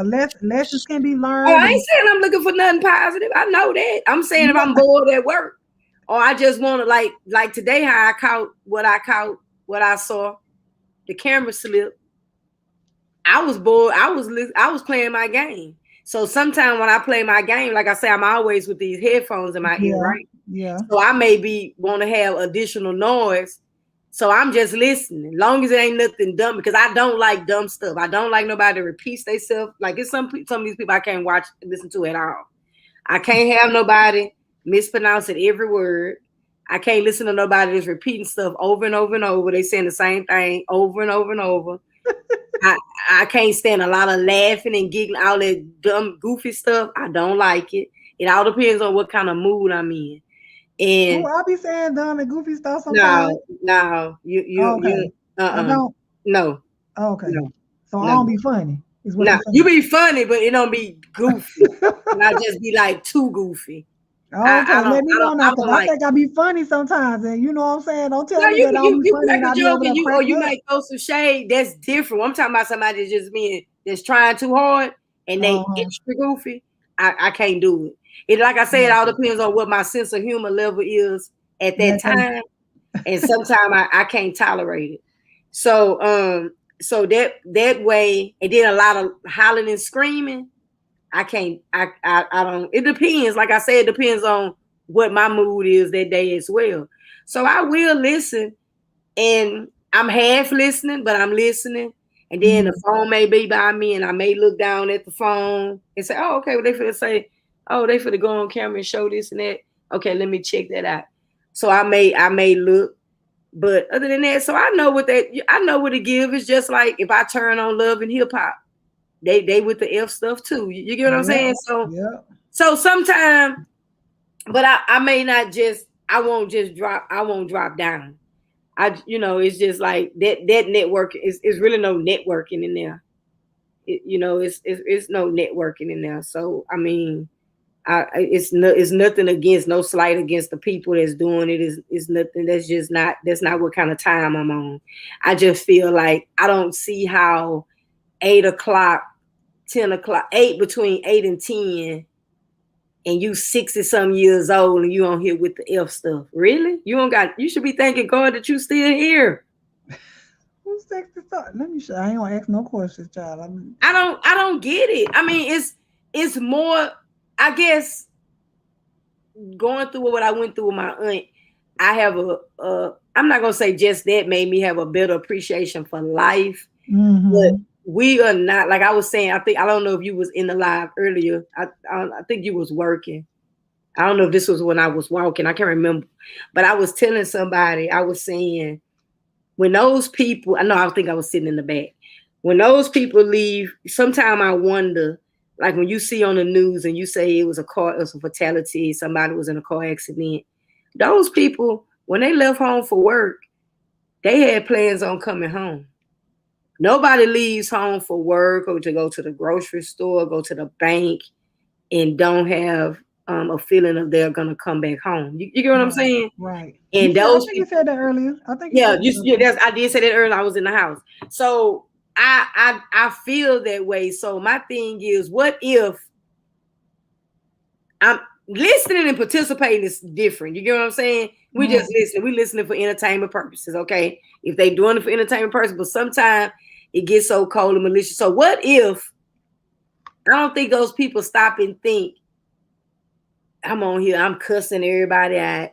Lessons can be learned. Oh, I ain't saying I'm looking for nothing positive. I know that. I'm saying if I'm bored at work or I just want to, like today, how I caught what I saw. The camera slip. I was bored. I was playing my game. So sometimes when I play my game, like I say, I'm always with these headphones in my ear, right? Yeah. So I maybe want to have additional noise. So I'm just listening. Long as it ain't nothing dumb, because I don't like dumb stuff. I don't like nobody repeats themselves. Like it's some of these people I can't listen to at all. I can't have nobody mispronouncing every word. I can't listen to nobody that's repeating stuff over and over and over. They saying the same thing over and over and over. I can't stand a lot of laughing and giggling, all that dumb, goofy stuff. I don't like it. It all depends on what kind of mood I'm in. And I'll be saying dumb and goofy stuff sometimes. No, you I don't. No. Okay. No. So No. I don't be funny. Is what No, you're saying. you be funny, but it don't be goofy. And I just be like too goofy. Okay, I let me know now, don't because I think I be funny sometimes, and you know what I'm saying. Don't tell no, me that I don't be funny crack and a I be joke over and there cracking you up. might throw some shade. That's different. I'm talking about somebody that's trying too hard and they extra goofy. I can't do it. It like I said, it all depends on what my sense of humor level is at that time, and sometimes I can't tolerate it. So so that way, and then a lot of hollering and screaming. I can't. I don't. It depends. Like I said, it depends on what my mood is that day as well. So I will listen, and I'm half listening, but I'm listening. And then the phone may be by me, and I may look down at the phone and say, "Oh, okay." Well, they finna say, "Oh, they finna go on camera and show this and that." Okay, let me check that out. So I may look, but other than that, so I know what to give. It's just like if I turn on Love and Hip Hop. They with the F stuff too. You get what I'm saying? So sometimes, but I may not just, I won't drop down. It's just like that network is really no networking in there. It's no networking in there. So I mean, it's nothing against, no slight against the people that's doing it. Is nothing. That's not what kind of time I'm on. I just feel like I don't see how 8 o'clock, 10 o'clock, between 8 and 10, and you 60-some years old and you on here with the F stuff. Really? You should be thanking God that you still here. Who's 60? Let me show. I ain't gonna ask no questions, child. I don't get it. I mean, it's more, I guess, going through what I went through with my aunt. I have I'm not gonna say just that made me have a better appreciation for life, but we are not, like I was saying, I don't know if you was in the live earlier. I think you was working. I don't know if this was when I was walking. I can't remember. But I was telling somebody, I was saying, when those people, I think I was sitting in the back. When those people leave, sometimes I wonder, like when you see on the news and you say it was a fatality, somebody was in a car accident. Those people, when they left home for work, they had plans on coming home. Nobody leaves home for work or to go to the grocery store, go to the bank, and don't have a feeling of they're gonna come back home. You get what I'm saying? Right. And I think you said that earlier. I think I did say that earlier. I was in the house, so I feel that way. So my thing is, what if I'm listening and participating is different? You get what I'm saying? We just listen. We listening for entertainment purposes. Okay, if they doing it for entertainment purposes, but sometimes it gets so cold and malicious. So what if, I don't think those people stop and think, I'm on here, I'm cussing everybody out,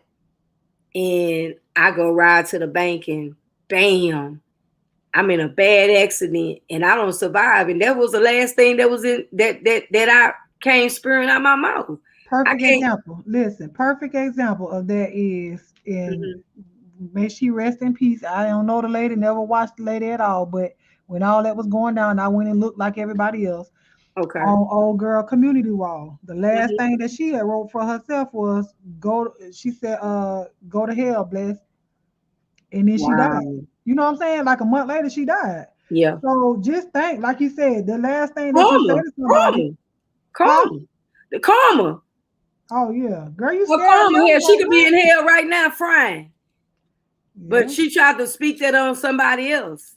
and I go ride to the bank and bam, I'm in a bad accident and I don't survive. And that was the last thing that was in that I came spewing out my mouth. Perfect example. Listen, perfect example of that is, and may she rest in peace. I don't know the lady, never watched the lady at all, but when all that was going down, I went and looked like everybody else. Okay. On Old Girl Community Wall. The last thing that she had wrote for herself was she said, go to hell, bless. And then she died. You know what I'm saying? Like a month later, she died. Yeah. So just think, like you said, the last thing that you say to somebody. The karma. Oh yeah. Girl, you scared. Karma, yeah, she could be in hell right now frying. Yeah. But she tried to speak that on somebody else.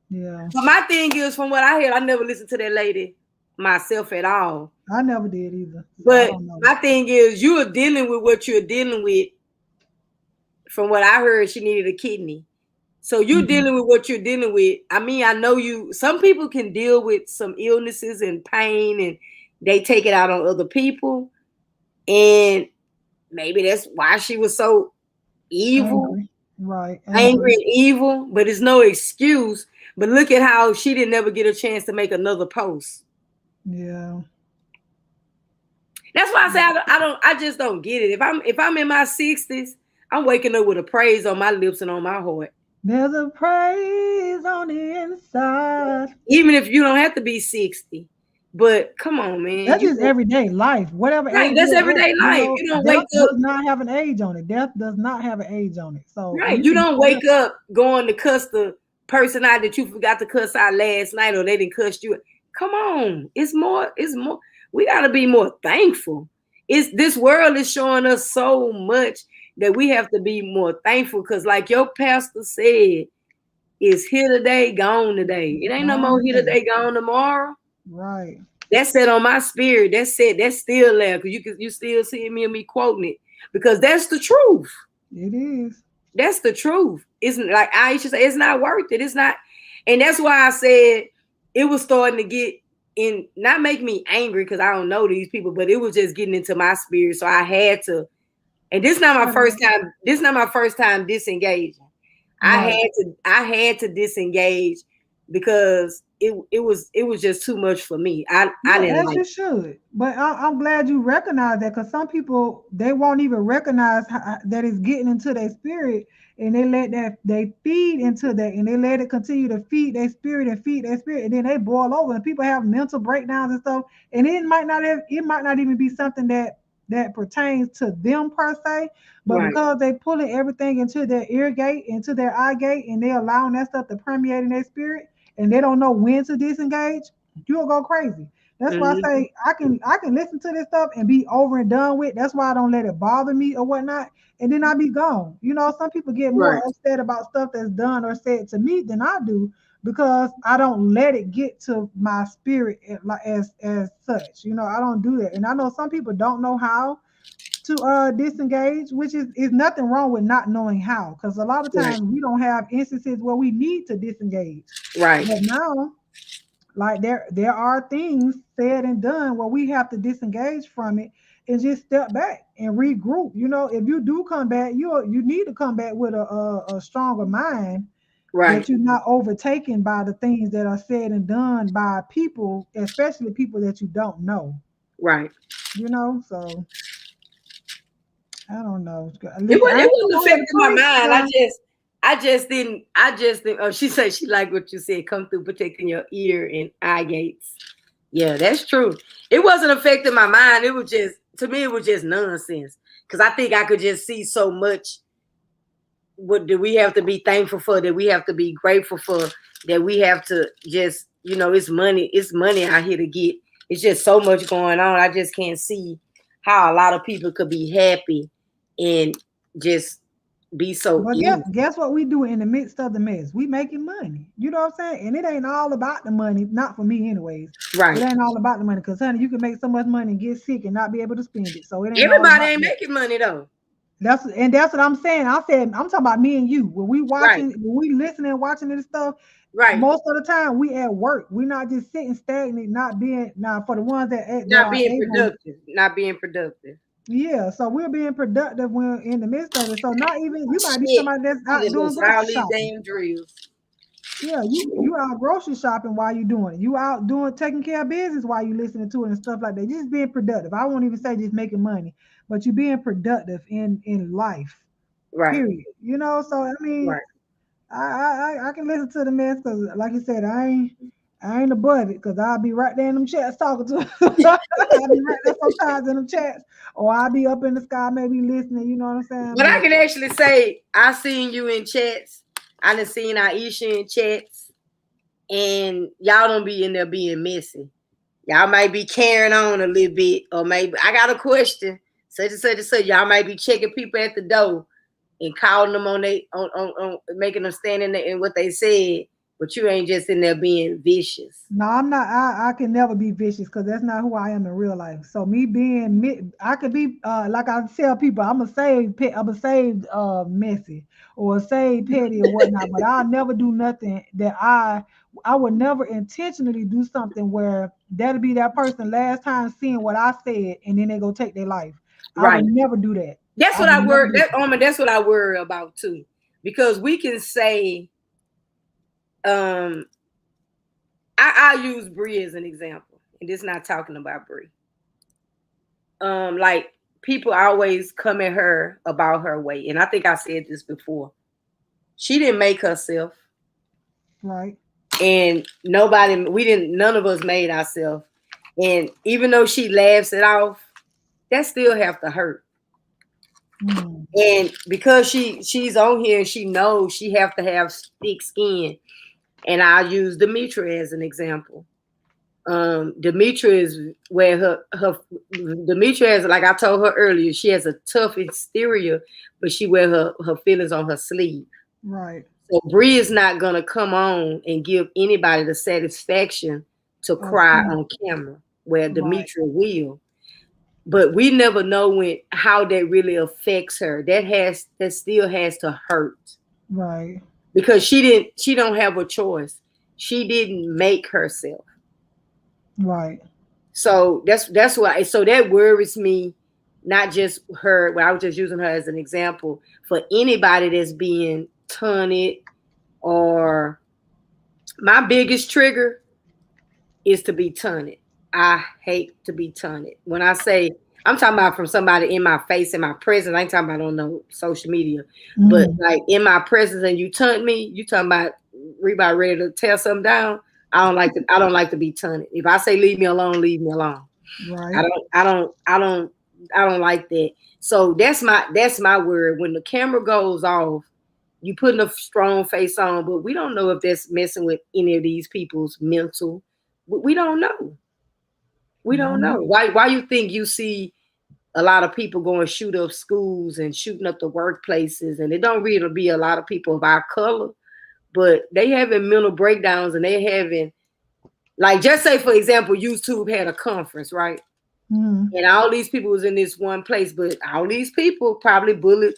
Yeah. So my thing is, from what I heard, I never listened to that lady myself at all. I never did either. But my thing is, you are dealing with what you're dealing with. From what I heard, she needed a kidney. So you're dealing with what you're dealing with. I mean, I know some people can deal with some illnesses and pain and they take it out on other people. And maybe that's why she was so evil. Right. Angry and evil, but it's no excuse. But look at how she didn't ever get a chance to make another post. Yeah. That's why I say I just don't get it. If I'm in my 60s, I'm waking up with a praise on my lips and on my heart. There's a praise on the inside. Even if you don't have to be 60. But come on, man. That's just everyday life. Whatever Right, age that's you're at, everyday you life. know, You don't death wake up. does not have an age on it. Death does not have an age on it. So Right. You don't wake up going to cuss the person out that you forgot to cuss out last night, or they didn't cuss you. Come on. It's more. We gotta be more thankful. This world is showing us so much that we have to be more thankful, because like your pastor said, it's here today, gone today. It ain't no more here today, gone tomorrow. Right. That's said on my spirit. That's said. That's still there, because you still see me quoting it, because that's the truth. It is. That's the truth. It's like Aisha said, it's not worth it. It's not, and that's why I said it was starting to get in, not make me angry because I don't know these people, but it was just getting into my spirit. So I had to, and this is not my first time. This is not my first time disengaging. Right. I had to disengage because it was just too much for me. I didn't As like you it. should. But I'm glad you recognize that, because some people, they won't even recognize that it's getting into their spirit, and they let that, they feed into that, and they let it continue to feed their spirit and feed their spirit, and then they boil over, and people have mental breakdowns and stuff, and it might not even be something that pertains to them per se, but Right. because they pulling everything into their ear gate, into their eye gate, and they allowing that stuff to permeate in their spirit, and they don't know when to disengage, you'll go crazy. That's why I Mm-hmm. say I can listen to this stuff and be over and done with. That's why I don't let it bother me or whatnot. And then I be gone. You know, some people get more Right. upset about stuff that's done or said to me than I do, because I don't let it get to my spirit as such. You know, I don't do that. And I know some people don't know how to disengage, which is nothing wrong with not knowing how, because a lot of Right. times we don't have instances where we need to disengage. Right. But now, like, there are things said and done where we have to disengage from it and just step back and regroup. You know, if you do come back, you need to come back with a stronger mind, Right. that you're not overtaken by the things that are said and done by people, especially people that you don't know. Right. You know, so I don't know. It Listen, was I it ain't wasn't gonna affecting my preach, mind. so I just didn't. Oh, she said she liked what you said. Come through protecting your ear and eye gates. Yeah, that's true. It wasn't affecting my mind. It was just, to me, it was just nonsense. Because I think I could just see so much. What do we have to be thankful for? That we have to be grateful for? That we have to just, it's money. It's money out here to get. It's just so much going on. I just can't see how a lot of people could be happy and just be so but guess easy. guess what we do in the midst of the mess? We making money. You know what I'm saying? And it ain't all about the money, not for me anyways. It Right. ain't all about the money, because honey, you can make so much money and get sick and not be able to spend it. So it ain't all Everybody about ain't that. making money though. That's what I'm saying. I said I'm talking about me and you. Right. When we listening, watching this stuff, Right. most of the time we at work. We not just sitting stagnant, not being, now for the ones that Not are being able. productive. Not being productive. Yeah, so we're being productive when in the midst of it. So not even, you might be Shit. somebody that's I'm out just doing listening to all grocery these shopping. damn drills. Yeah, you out grocery shopping while you doing it. You out doing, taking care of business while you listening to it and stuff like that. Just being productive. I won't even say just making money, but you being productive in life. Right. Period. You know, so I mean, Right. I can listen to the mess, because like you said, I ain't above it, because I'll be right there in them chats talking to I'll be right there sometimes in them chats, or I'll be up in the sky maybe listening, you know what I'm saying? But I But can actually say I seen you in chats. I done seen Aisha in chats, and y'all don't be in there being messy. Y'all might be carrying on a little bit, or maybe I got a question. Such and such and such. Y'all might be checking people at the door and calling them on making them stand in there in what they said, but you ain't just in there being vicious. no, I'm not. I can never be vicious, because that's not who I am in real life. So me being, I could be, like I tell people, I'm a saved messy, or a saved petty or whatnot. But I'll never do nothing that I would never intentionally do something where that'll be that person last time seeing what I said, and then they go take their life. I would Right. never do that. That's I what would I never worry. do that. That's what I worry about too, because we can say, um, I use Bree as an example, and this not talking about Bree. Like people always come at her about her weight. And I think I said this before. She didn't make herself. Right. And none of us made ourselves. And even though she laughs it off, that still have to hurt. And because she's on here and she knows she have to have thick skin. And I'll use Demetra as an example. Demetra is where Demetra has, like I told her earlier, she has a tough exterior, but she wear her feelings on her sleeve. Right. So Bree is not gonna come on and give anybody the satisfaction to cry on camera, where Demetra will. But we never know how that really affects her. That still has to hurt. Right. Because she don't have a choice. She didn't make herself. Right. So that's why. So that worries me, not just her. Well, I was just using her as an example for anybody that's being taunted. Or my biggest trigger is to be taunted. I hate to be taunted. When I say, I'm talking about from somebody in my face, in my presence. I ain't talking about on no social media, but like in my presence, and you taunt me. You talking about ready to tear something down. I don't like to be taunted. If I say leave me alone, leave me alone. Right. I don't like that. So that's my word. When the camera goes off, you putting a strong face on, but we don't know if that's messing with any of these people's mental. We don't know. We don't know. Why you think you see a lot of people going shoot up schools and shooting up the workplaces, and it don't really be a lot of people of our color, but they having mental breakdowns, and they having, like, just say for example, YouTube had a conference, right? And all these people was in this one place, but all these people probably bullied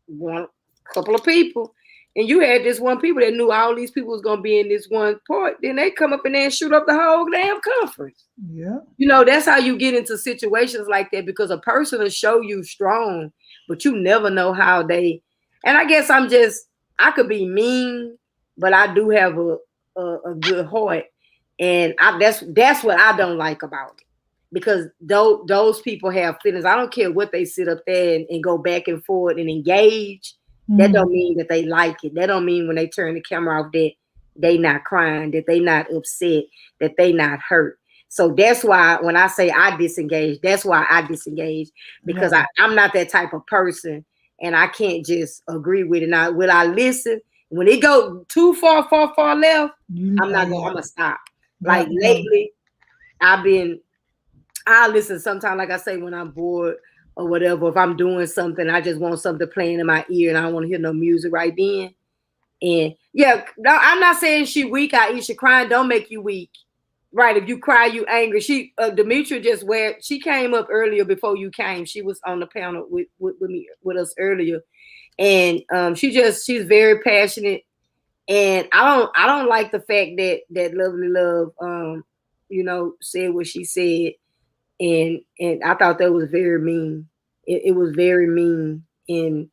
one couple of people, and you had this one people that knew all these people was gonna be in this one part. Then they come up in there and shoot up the whole damn conference. Yeah, That's how you get into situations like that, because a person will show you strong, but you never know how they. And I guess I could be mean, but I do have a good heart, and that's what I don't like about it. Because those people have feelings. I don't care what they sit up there and go back and forth and engage. That don't mean that they like it. That don't mean when they turn the camera off that they not crying, that they not upset, that they not hurt. So that's why when I say I disengage, that's why I disengage, because I'm not that type of person, and I can't just agree with it. Now, will I listen? When it go too far left, I'm gonna stop. Like lately, I listen sometimes, like I say, when I'm bored or whatever. If I'm doing something, I just want something playing in my ear, and I don't want to hear no music right then. And yeah, no, I'm not saying she weak. Aisha, crying don't make you weak, right? If you cry, you angry. Demetra she came up earlier before you came. She was on the panel with us earlier, and she's very passionate. And I don't like the fact that Lovely Love said what she said. And I thought that was very mean. It was very mean, and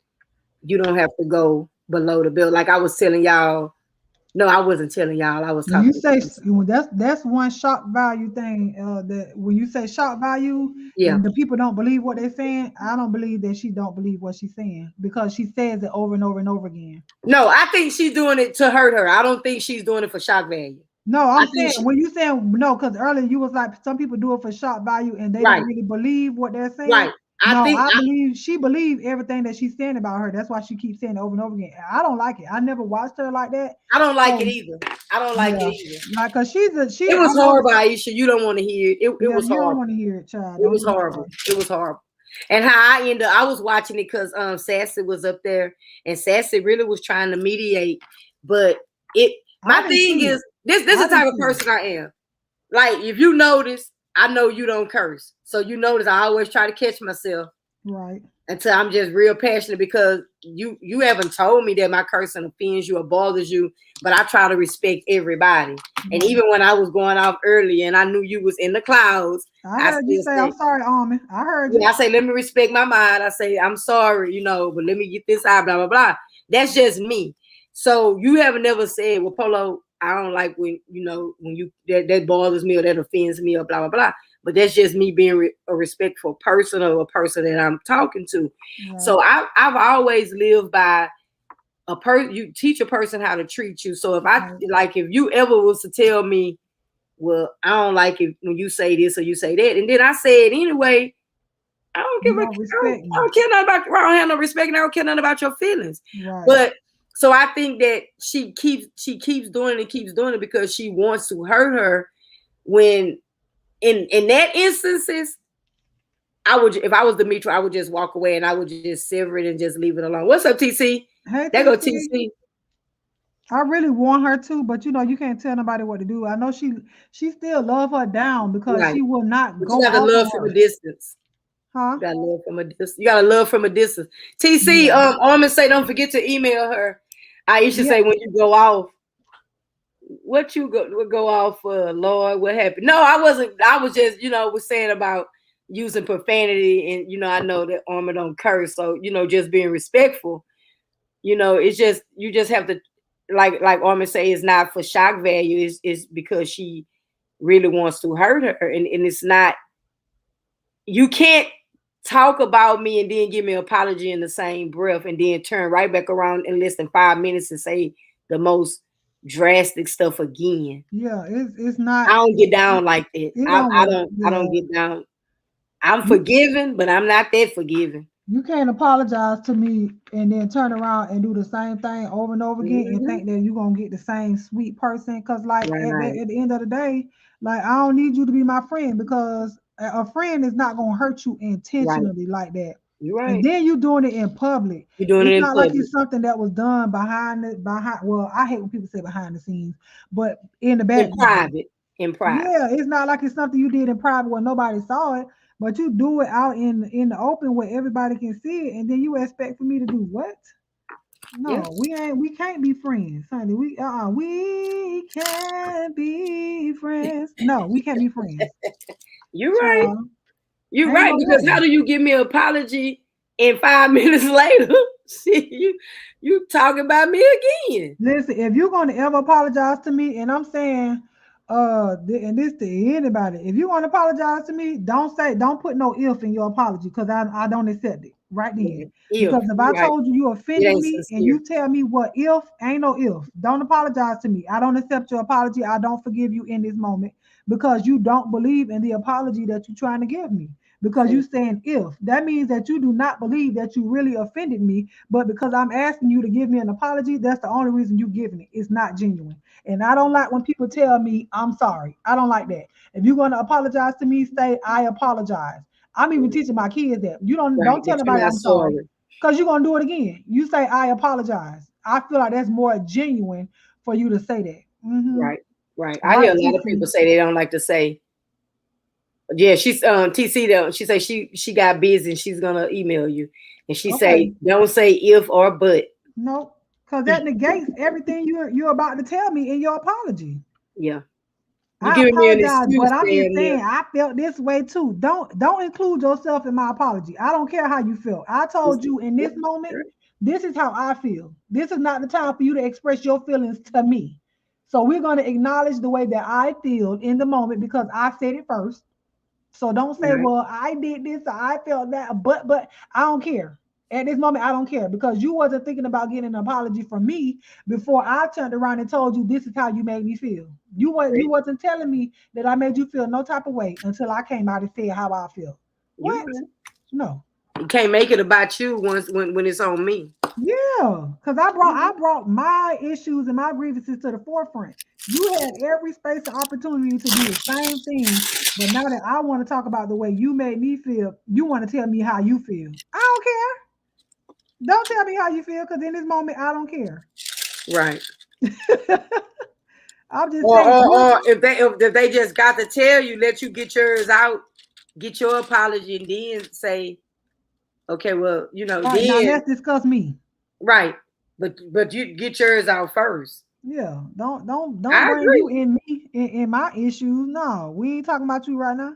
you don't have to go below the belt. Like I was telling y'all. No, I wasn't telling y'all. I was talking. You say that's one shock value thing. That when you say shock value, and the people don't believe what they're saying, I don't believe that she don't believe what she's saying, because she says it over and over and over again. No, I think she's doing it to hurt her. I don't think she's doing it for shock value. No, I'm saying when you saying no, because earlier you was like some people do it for shock value and they don't really believe what they're saying. Right. I believe she believes everything that she's saying about her. That's why she keeps saying it over and over again. I don't like it. I never watched her like that. I don't like it either. I don't like it either. Like, cause it was horrible, Aisha. You don't want to hear it. It was horrible. You don't want to hear it, child. It was horrible. It was horrible. And how I was watching it because Sassy was up there, and Sassy really was trying to mediate. But my thing is, this is the type of person I am. Like, if you notice, I know you don't curse. So you notice I always try to catch myself. Right. Until I'm just real passionate, because you haven't told me that my cursing offends you or bothers you, but I try to respect everybody. And even when I was going off earlier and I knew you was in the clouds, I heard you say, I'm sorry, Armin. I heard you. I say, let me respect my mind. I say, I'm sorry, but let me get this out, blah, blah, blah. That's just me. So you haven't never said, well, Polo, I don't like when, when you that bothers me or that offends me or blah, blah, blah. but that's just me being a respectful person or a person that I'm talking to. Right. So I've always lived by a person. You teach a person how to treat you. So if if you ever was to tell me, well, I don't like it when you say this or you say that, and then I say it anyway, I don't give a I don't care nothing about. I don't have no respect, and I don't care nothing about your feelings. Right. But so I think that she keeps doing it because she wants to hurt her. When in that instances, I would, if I was Demetra, I would just walk away and I would just sever it and just leave it alone. What's up, TC? Hey, there go TC. I really want her to, but you can't tell nobody what to do. I know she still love her down because she will not go. You gotta love from a distance. Huh? You gotta love from a distance. You gotta love from a distance. TC, Armin say don't forget to email her. Aisha say when you go off, what you go off for, Lord? What happened? No, I wasn't. I was just, was saying about using profanity, and I know that Armin don't curse, so just being respectful. It's just you just have to, like Armin say, it's not for shock value. It's because she really wants to hurt her, and it's not. You can't talk about me and then give me an apology in the same breath and then turn right back around in less than 5 minutes and say the most drastic stuff again. Yeah, it's not. I don't get down like that. I don't get down. I'm forgiving, but I'm not that forgiving. You can't apologize to me and then turn around and do the same thing over and over again and think that you're gonna get the same sweet person. Because at the end of the day, like, I don't need you to be my friend, because a friend is not gonna hurt you intentionally like that. You're right. And then you're doing it in public. You're doing it in not public. Like it's something that was done behind. Well, I hate when people say behind the scenes, but in the back, in private. Yeah, it's not like it's something you did in private where nobody saw it, but you do it out in the open where everybody can see it, and then you expect for me to do what? No, we can't be friends, honey. We can't be friends. No, we can't be friends. You're right. You're right, because how do you give me an apology and 5 minutes later, you talking about me again? Listen, if you're going to ever apologize to me, and I'm saying, and this to anybody, if you want to apologize to me, don't put no if in your apology, because I don't accept it right then. Because if I told you offended me and you tell me what if, ain't no if. Don't apologize to me. I don't accept your apology. I don't forgive you in this moment, because you don't believe in the apology that you're trying to give me. Because you saying if, that means that you do not believe that you really offended me, but because I'm asking you to give me an apology, that's the only reason you giving it. It's not genuine. And I don't like when people tell me I'm sorry. I don't like that. If you're going to apologize to me, say I apologize. I'm even teaching my kids that. You don't tell anybody I'm sorry, because you're going to do it again. You say I apologize. I feel like that's more genuine for you to say that. Mm-hmm. Right. I hear a lot of people say they don't like to say. Yeah, she's TC though. She say she got busy and she's gonna email you, and she say don't say if or but. No, because that negates everything you're about to tell me in your apology. Yeah, I apologize, but I'm just saying I felt this way too. Don't include yourself in my apology. I don't care how you feel. I told you in this moment, this is how I feel. This is not the time for you to express your feelings to me. So we're going to acknowledge the way that I feel in the moment, because I said it first. So don't say, well, I did this, or I felt that, but I don't care. At this moment, I don't care, because you wasn't thinking about getting an apology from me before I turned around and told you this is how you made me feel. You wasn't telling me that I made you feel no type of way until I came out and said how I feel. What? No. You can't make it about you when it's on me. Yeah, because I brought my issues and my grievances to the forefront. You had every space and opportunity to do the same thing, but now that I want to talk about the way you made me feel, you want to tell me how you feel. I don't care. Don't tell me how you feel, because in this moment I don't care. Right. I'm just or if they just got to tell you, let you get yours out, get your apology, and then say, okay, well, then now let's discuss me. Right, but you get yours out first. Yeah, don't bring you in me in my issues. No, we ain't talking about you right now.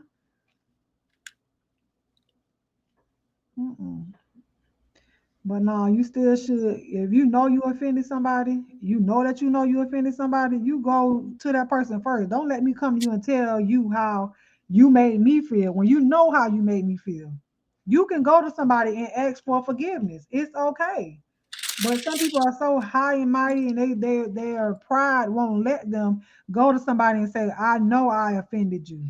But no, you still should. If you know you offended somebody, you offended somebody, you go to that person first. Don't let me come to you and tell you how you made me feel, when you know how you made me feel, you can go to somebody and ask for forgiveness. It's okay. But some people are so high and mighty, and their pride won't let them go to somebody and say, I know I offended you.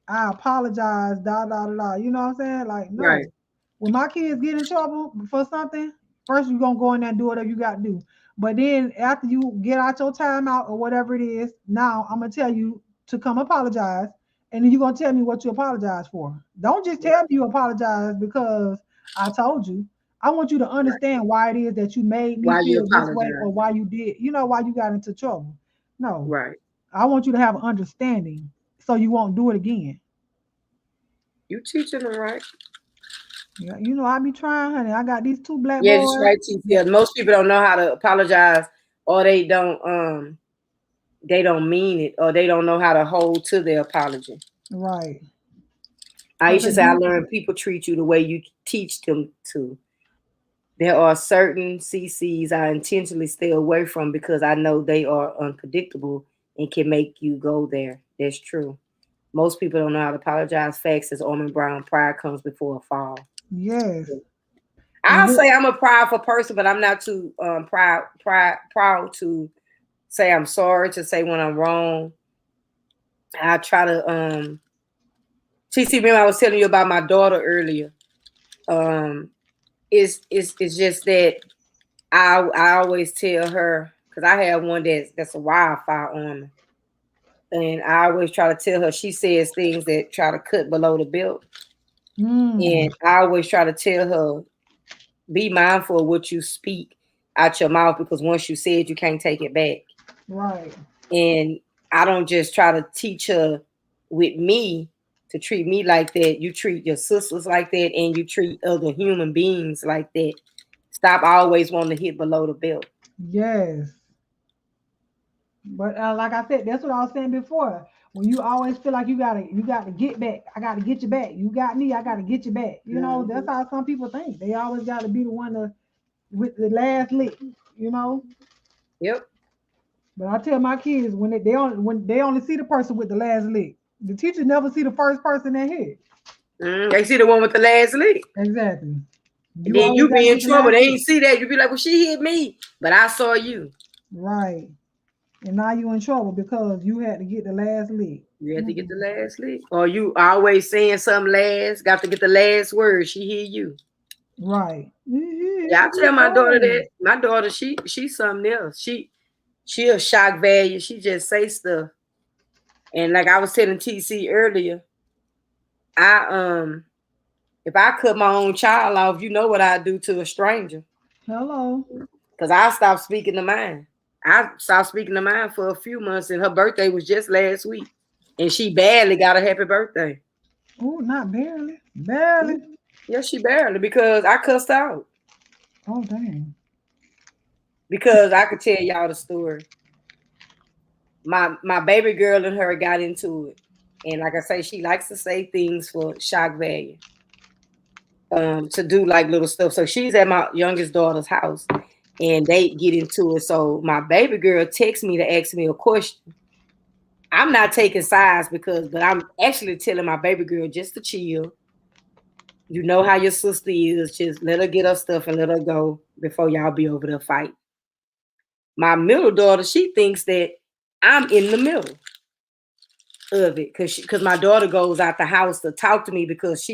I apologize, da da da da. You know what I'm saying? Like, Right. no. When my kids get in trouble for something, first you're gonna go in there and do whatever you gotta do. But then after you get out your time out or whatever it is, now I'm gonna tell you to come apologize, and then you're gonna tell me what you apologize for. Don't just tell me you apologize because I told you. I want you to Right. understand why it is that you made me Why you feel this way apologize? or why you did, why you got into trouble. No, Right. I want you to have an understanding so you won't do it again. You teaching them right. Yeah, I be trying, honey. I got these two black Yeah, that's boys. right, TCL. Most people don't know how to apologize, or they don't mean it, or they don't know how to hold to their apology. Right. I Cause used they to say I do. learned people treat you the way you teach them to. There are certain CCs I intentionally stay away from because I know they are unpredictable and can make you go there. That's true. Most people don't know how to apologize. Facts as Orman Brown, pride comes before a fall. Yes. And I'll with say I'm a prideful person, but I'm not too proud to say I'm sorry, to say when I'm wrong. I try to TC, remember I was telling you about my daughter earlier. Um it's just that I always tell her, because I have one that's a wildfire on me. And I always try to tell her, she says things that try to cut below the belt. mm, And I always try to tell her, be mindful of what you speak out your mouth, because once you say it, you can't take it back. right. And I don't just try to teach her with me to treat me like that. You treat your sisters like that, and you treat other human beings like that. Stop always wanting to hit below the belt. Yes. But like I said, that's what I was saying before. When you always feel like you gotta get back. I gotta get you back. You got me. I gotta get you back. That's Mhm. how some people think. They always gotta be the one to with the last lick. You know. Yep. But I tell my kids when they only see the person with the last lick. The teacher never see the first person they hit. They see the one with the last lick. Exactly. And You then always you got to be in get the trouble. last They lick. ain't see that. You be like, well, she hit me, but I saw you. Right. And now you in trouble because you had to get the last lick. You had to get Mm-mm. the last lick. Or you always saying something last, got to get the last word. She hear you. Right. Yeah, I tell my daughter Right. that. My daughter, she's something else. She a shock value. She just say stuff. And like I was telling TC earlier, I if I cut my own child off, you know what I do to a stranger. Hello. Cause I stopped speaking to mine. I stopped speaking to mine for a few months, and her birthday was just last week. And she barely got a happy birthday. Oh, not barely. Barely. Yeah, she barely, because I cussed out. Oh, dang. Because I could tell y'all the story. My baby girl and her got into it. And like I say, she likes to say things for shock value. To do like little stuff. So she's at my youngest daughter's house and they get into it. So my baby girl texts me to ask me a question. I'm not taking sides but I'm actually telling my baby girl just to chill. You know how your sister is. Just let her get her stuff and let her go before y'all be over there fight. My middle daughter, she thinks that I'm in the middle of it because my daughter goes out the house to talk to me because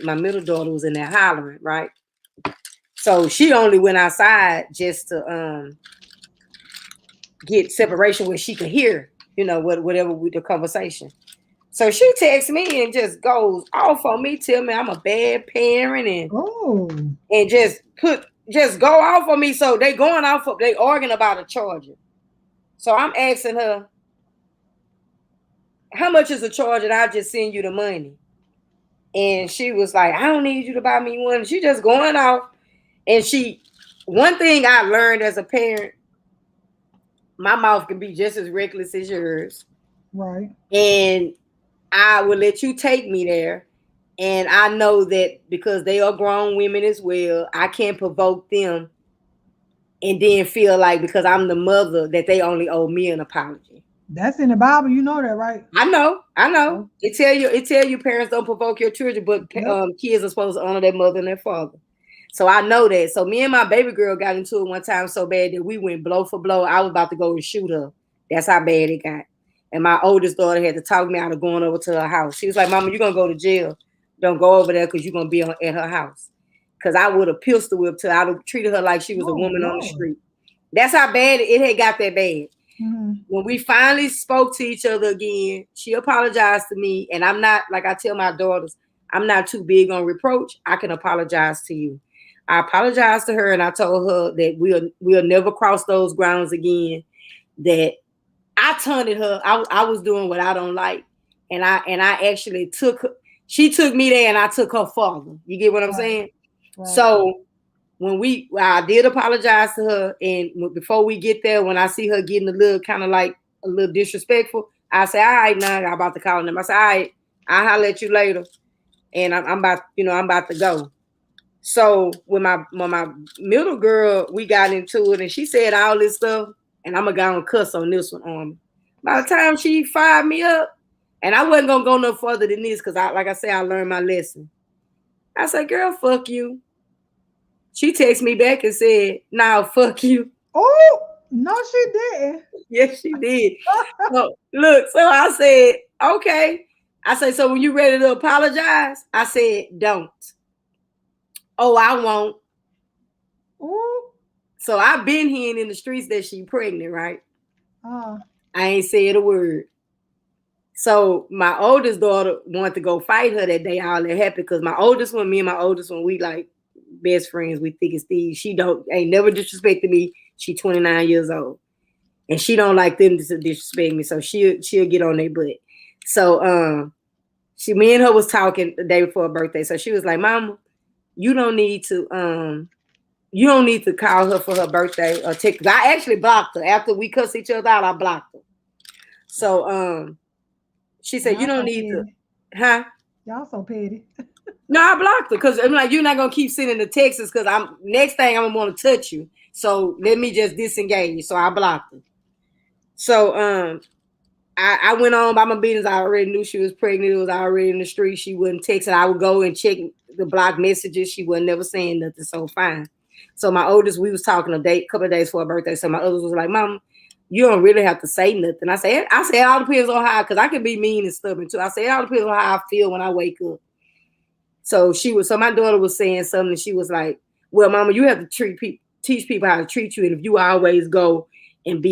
my middle daughter was in there hollering, right? So she only went outside just to get separation where she could hear, whatever the conversation. So she texts me and just goes off on me, tell me I'm a bad parent Oh. and just go off on me. So they arguing about a charger. So I'm asking her, how much is a charger? And I'll just send you the money. And she was like, I don't need you to buy me one. She just going off. And one thing I learned as a parent, my mouth can be just as reckless as yours. Right. And I will let you take me there. And I know that because they are grown women as well, I can't provoke them and then feel like because I'm the mother that they only owe me an apology. That's in the Bible. You know that, right? I know. Oh, It tell you parents don't provoke your children, but yep. kids are supposed to honor their mother and their father. So I know that. So me and my baby girl got into it one time so bad that we went blow for blow. I was about to go and shoot her. That's how bad it got. And my oldest daughter had to talk me out of going over to her house. She was like, "Mama, you're gonna go to jail. Don't go over there because you're gonna be at her house." Because I would have pistol whipped her. I'd have treated her like she was a Oh, woman on the Lord. street. That's how bad it had got that bad. Mhm. When we finally spoke to each other again, she apologized to me. And I'm not, like I tell my daughters, I'm not too big on reproach. I can apologize to you. I apologized to her and I told her that we'll never cross those grounds again. That I taunted her. I was doing what I don't like. And I actually she took me there and I took her father. You get what I'm Right. saying? Right. So I did apologize to her, and before we get there, when I see her getting a little kind of like a little disrespectful, I say, "All right, now I'm about to call them." I say, "All right, I'll holler at you later," and I'm about, I'm about to go. So when my middle girl, we got into it, and she said all this stuff, and I'm gonna go and cuss on this one on me. By the time she fired me up, and I wasn't gonna go no further than this because like I said, I learned my lesson. I said, "Girl, fuck you." She texted me back and said, "Nah, fuck you." Oh, no, she didn't. Yes, she did. So look, so I said, okay. I said, so when you ready to apologize? I said, don't. Oh, I won't. Ooh. So I've been hearing in the streets that she pregnant, right? Uh, I ain't said a word. So my oldest daughter wanted to go fight her that day. All that happened because me and my oldest one, we like best friends. We thick as thieves. She ain't never disrespected me. She 29 years old. And she don't like them to disrespect me, so she'll get on their butt. So me and her was talking the day before her birthday. So she was like, "Mama, you don't need to call her for her birthday or text." I actually blocked her after we cussed each other out. I blocked her. So she said, "You y'all don't so need to, petty. huh?" Y'all so petty. No, I blocked her because I'm like, you're not gonna keep sending the texts because next thing I'm gonna want to touch you. So let me just disengage. So I blocked her. So I went on by my business. I already knew she was pregnant. It was already in the street. She wouldn't text, and I would go and check the block messages. She wasn't never saying nothing. So fine. So my oldest, we was talking a couple of days for her birthday. So my others was like, "Mom, you don't really have to say nothing." I said, "It all depends on how, because I can be mean and stubborn too." I said, "It all depends on how I feel when I wake up." So my daughter was saying something. And she was like, "Well, Mama, you have to teach people how to treat you, and if you always go and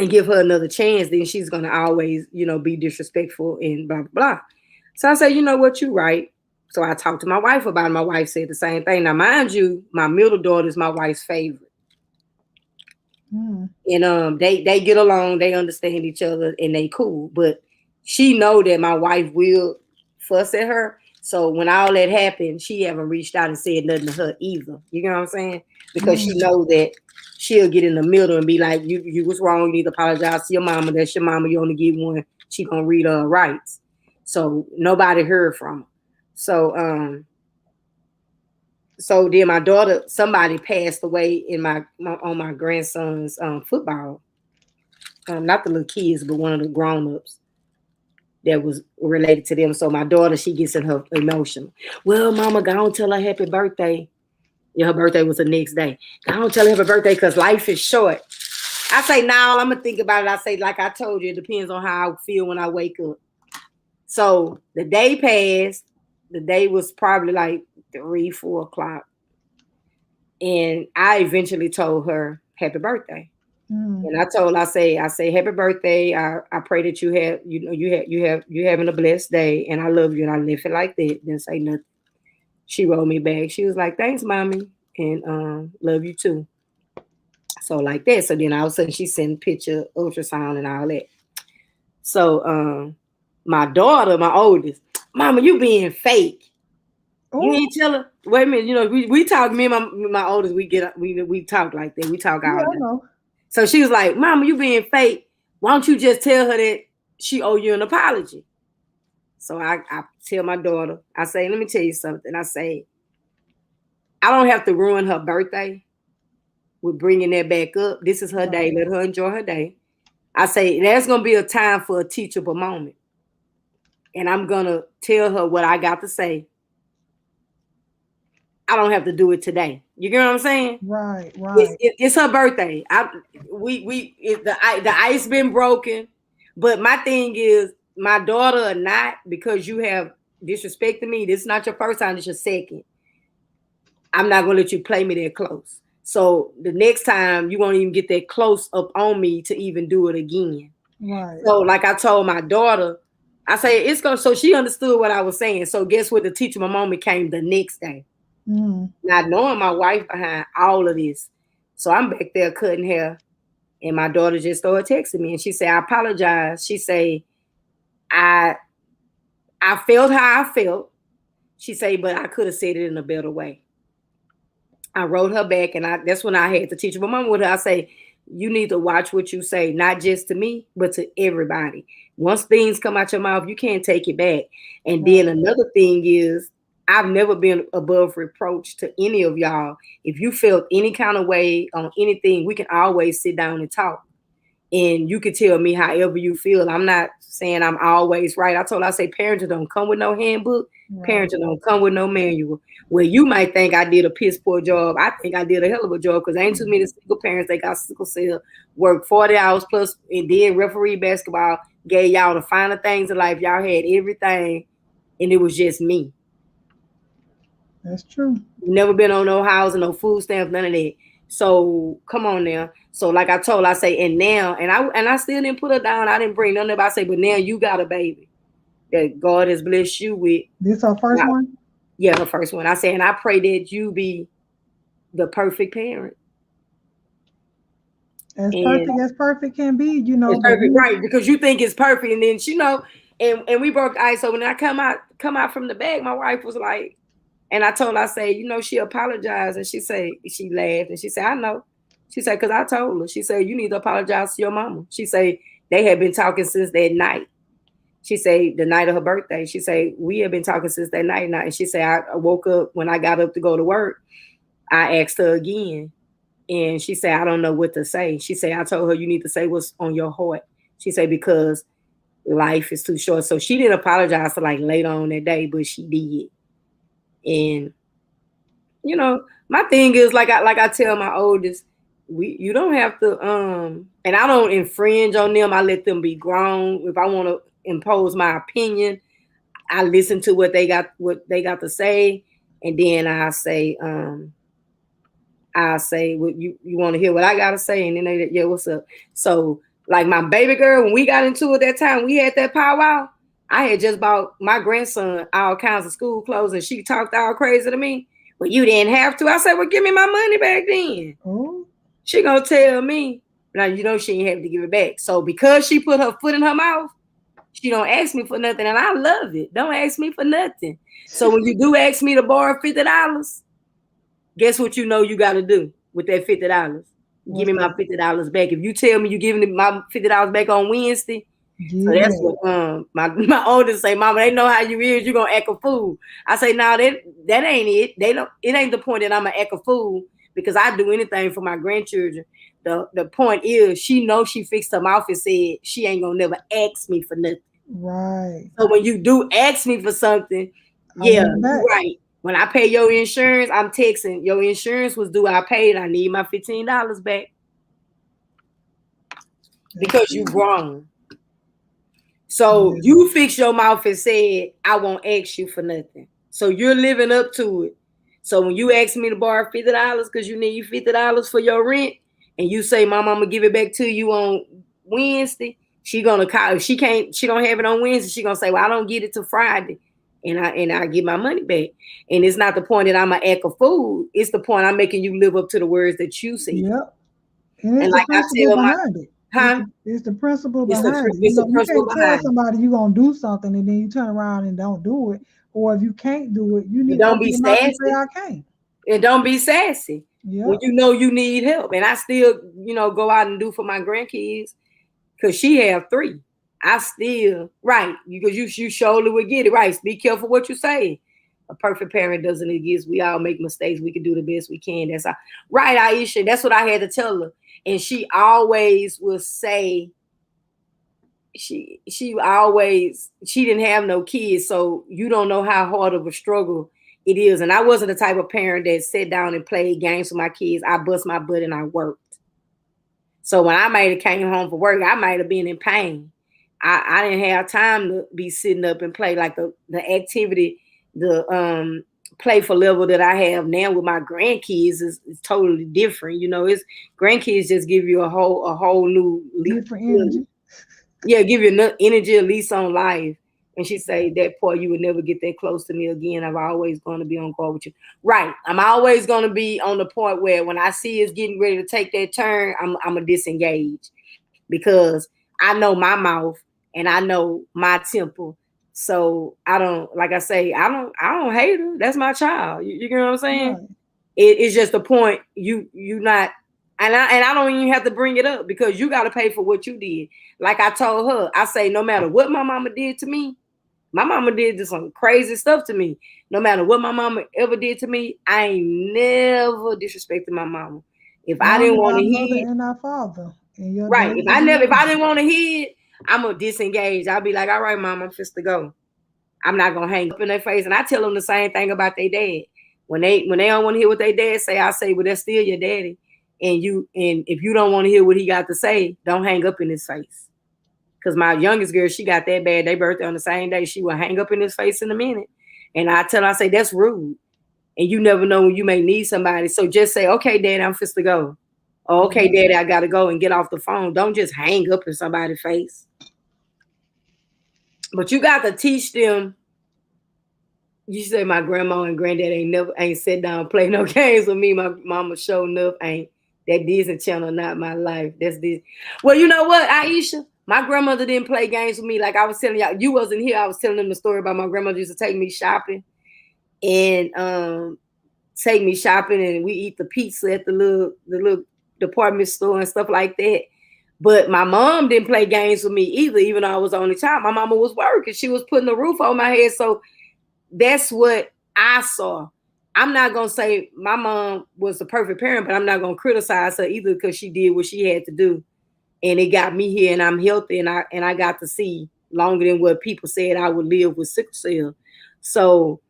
give her another chance, then she's gonna always, be disrespectful and blah blah blah." So I said, "You know what, you right." So I talked to my wife about it. My wife said the same thing. Now, mind you, my middle daughter is my wife's favorite. Mm. And they get along, they understand each other, and they cool. But she know that my wife will fuss at her. So when all that happened, she haven't reached out and said nothing to her either. You know what I'm saying? Because she know that she'll get in the middle and be like, you was wrong. You need to apologize to your mama. That's your mama. You only get one. She gonna read her rights. So nobody heard from her. So then my daughter, somebody passed away on my grandson's football. Not the little kids, but one of the grown-ups that was related to them. So my daughter, she gets in her emotional. "Well, Mama, go on, tell her happy birthday." Yeah, her birthday was the next day. "Go on, tell her happy birthday because life is short." I say, "Now I'm gonna think about it." I say, like I told you, it depends on how I feel when I wake up. So the day passed. The day was probably like 3, 4 o'clock. And I eventually told her happy birthday. And I say happy birthday. I pray that you having a blessed day, and I love you. And I left it like that. Didn't say nothing. She wrote me back. She was like, "Thanks, Mommy, and love you too." So like that. So then all of a sudden she sent picture, ultrasound, and all that. So my daughter, my oldest, "Mama, you being fake. You ain't tell her." Wait a minute. We talk. Me and my oldest, we talk like that. We talk all Yeah, I day. know. So she was like, "Mama, you being fake. Why don't you just tell her that she owe you an apology?" So I tell my daughter, I say, "Let me tell you something." I say, "I don't have to ruin her birthday with bringing that back up. This is her day. Let her enjoy her day. I say, there's going to be a time for a teachable moment. And I'm going to tell her what I got to say. I don't have to do it today. You get what I'm saying? Right. It's her birthday. The ice been broken. But my thing is, my daughter or not, because you have disrespected me, this is not your first time, it's your second. I'm not going to let you play me that close. So the next time you won't even get that close up on me to even do it again. Right. So like I told my daughter, I say it's going to, so she understood what I was saying. So guess what? The teachable moment came the next day. Not knowing my wife behind all of this. So I'm back there cutting hair. And my daughter just started texting me. And she said, I apologize. She said, I felt how I felt. She said, but I could have said it in a better way. I wrote her back, and that's when I had to teach my mom with her. I say, you need to watch what you say, not just to me, but to everybody. Once things come out your mouth, you can't take it back. And then another thing is, I've never been above reproach to any of y'all. If you felt any kind of way on anything, we can always sit down and talk. And you can tell me however you feel. I'm not saying I'm always right. I told her, I say, parenting don't come with no handbook. Right. Parenting don't come with no manual. Well, you might think I did a piss poor job. I think I did a hell of a job because ain't too many single parents that got sickle cell, work 40 hours plus, and then referee basketball, gave y'all the finer things in life. Y'all had everything, and it was just me. That's true. Never been on no housing, no food stamps, none of that. So come on now. So like I told, I say, and now, and I still didn't put her down. I didn't bring none of it. I say, but now you got a baby that God has blessed you with. This her first one? Yeah, her first one. I say, and I pray that you be the perfect parent. As perfect can be, you know. Perfect, right? Because you think it's perfect, and then you know, and we broke ice. So when I come out from the bag, my wife was like, and I told her, I say, you know, she apologized, and she laughed, and she said, I know. She said, because I told her. She said, you need to apologize to your mama. She said, they had been talking since that night. She said, the night of her birthday. She said, we have been talking since that night. And she said, I woke up, when I got up to go to work, I asked her again. And she said, I don't know what to say. She said, I told her, you need to say what's on your heart. She said, because life is too short. So she didn't apologize for like later on that day, but she did. And, you know, my thing is, like I tell my oldest, you don't have to, and I don't infringe on them. I let them be grown. If I want to impose my opinion, I listen to what they got to say. And then I say, well, you want to hear what I got to say? And then they, yeah, what's up? So like my baby girl, when we got into it that time, we had that powwow. I had just bought my grandson all kinds of school clothes, and she talked all crazy to me. Well, you didn't have to. I said, well, give me my money back then. Oh. She gonna tell me, now you know she ain't have to give it back. So because she put her foot in her mouth, she don't ask me for nothing, and I love it. Don't ask me for nothing. So when you do ask me to borrow $50, guess what you know you got to do with that $50? Give me my $50 back. If you tell me you giving me my $50 back on Wednesday, so that's what my oldest say, Mama, they know how you is, you gonna act a fool. I say, no, that ain't it. It ain't the point that I'm gonna act a fool because I do anything for my grandchildren. The point is she knows she fixed her mouth and said she ain't gonna never ask me for nothing. Right. So when you do ask me for something, yeah, you're right. When I pay your insurance, I'm texting, your insurance was due, I paid, I need my $15 back. Because you grown. So you fix your mouth and said, I won't ask you for nothing. So you're living up to it. So when you ask me to borrow $50 because you need $50 for your rent, and you say, Mom, I'm gonna give it back to you on Wednesday, she gonna call. If she don't have it on Wednesday, she gonna say, well, I don't get it till Friday. And I get my money back. And it's not the point that I'm gonna act a fool. It's the point I'm making you live up to the words that you say. Yep. And like I tell behind it. Huh? It's the principle behind it. You can't tell somebody you're gonna do something and then you turn around and don't do it. Or if you can't do it, you need to be sassy. Say, I can't. And don't be sassy. Yep. When you know you need help. And I still, go out and do for my grandkids because she have 3. I still, right, because you surely would get it right. Be careful what you say. A perfect parent doesn't exist. We all make mistakes. We can do the best we can. That's all. Right, Aisha. That's what I had to tell her. And she always will say, she always, she didn't have no kids, so you don't know how hard of a struggle it is. And I wasn't the type of parent that sat down and played games with my kids. I bust my butt and I worked. So when I might have came home from work, I might have been in pain. I didn't have time to be sitting up and play like the activity, the playful level that I have now with my grandkids is totally different. You know, it's grandkids just give you a whole new different energy. Yeah, give you enough energy, at least on life. And she say, that poor, you would never get that close to me again. I'm always going to be on guard with you. Right. I'm always going to be on the point where when I see it's getting ready to take that turn, I'm a disengage, because I know my mouth and I know my temper. So I don't, like I say, I don't hate her. That's my child. You know what I'm saying? Right. It's just the point you not, and I don't even have to bring it up, because you got to pay for what you did. Like I told her, I say, no matter what my mama did to me, my mama did some crazy stuff to me. No matter what my mama ever did to me, I ain't never disrespected my mama. If I didn't want to hear, and our father, and your right. If I didn't want to hear, I'm gonna disengage. I'll be like, all right, mom, I'm just to go. I'm not gonna hang up in their face. And I tell them the same thing about their dad. When they don't want to hear what their dad say, I say, well, that's still your daddy. And if you don't want to hear what he got to say, don't hang up in his face. Because my youngest girl, she got that bad. They birthday on the same day. She will hang up in his face in a minute. And I tell her, I say, that's rude. And you never know when you may need somebody. So just say, okay, Dad, I'm fist to go. Oh, okay, Daddy, I got to go, and get off the phone. Don't just hang up in somebody's face. But you got to teach them. You say my grandma and granddad ain't sat down and play no games with me. My mama sure enough ain't. That Disney Channel, not my life. That's this. Well, you know what, Aisha? My grandmother didn't play games with me. Like I was telling y'all, you wasn't here. I was telling them the story about my grandmother used to take me shopping, and and we eat the pizza at the little department store and stuff like that. But my mom didn't play games with me either, even though I was the only child. My mama was working. She was putting the roof on my head. So that's what I saw. I'm not going to say my mom was the perfect parent, but I'm not going to criticize her either, because she did what she had to do. And it got me here, and I'm healthy, and I got to see longer than what people said I would live with sickle cell. So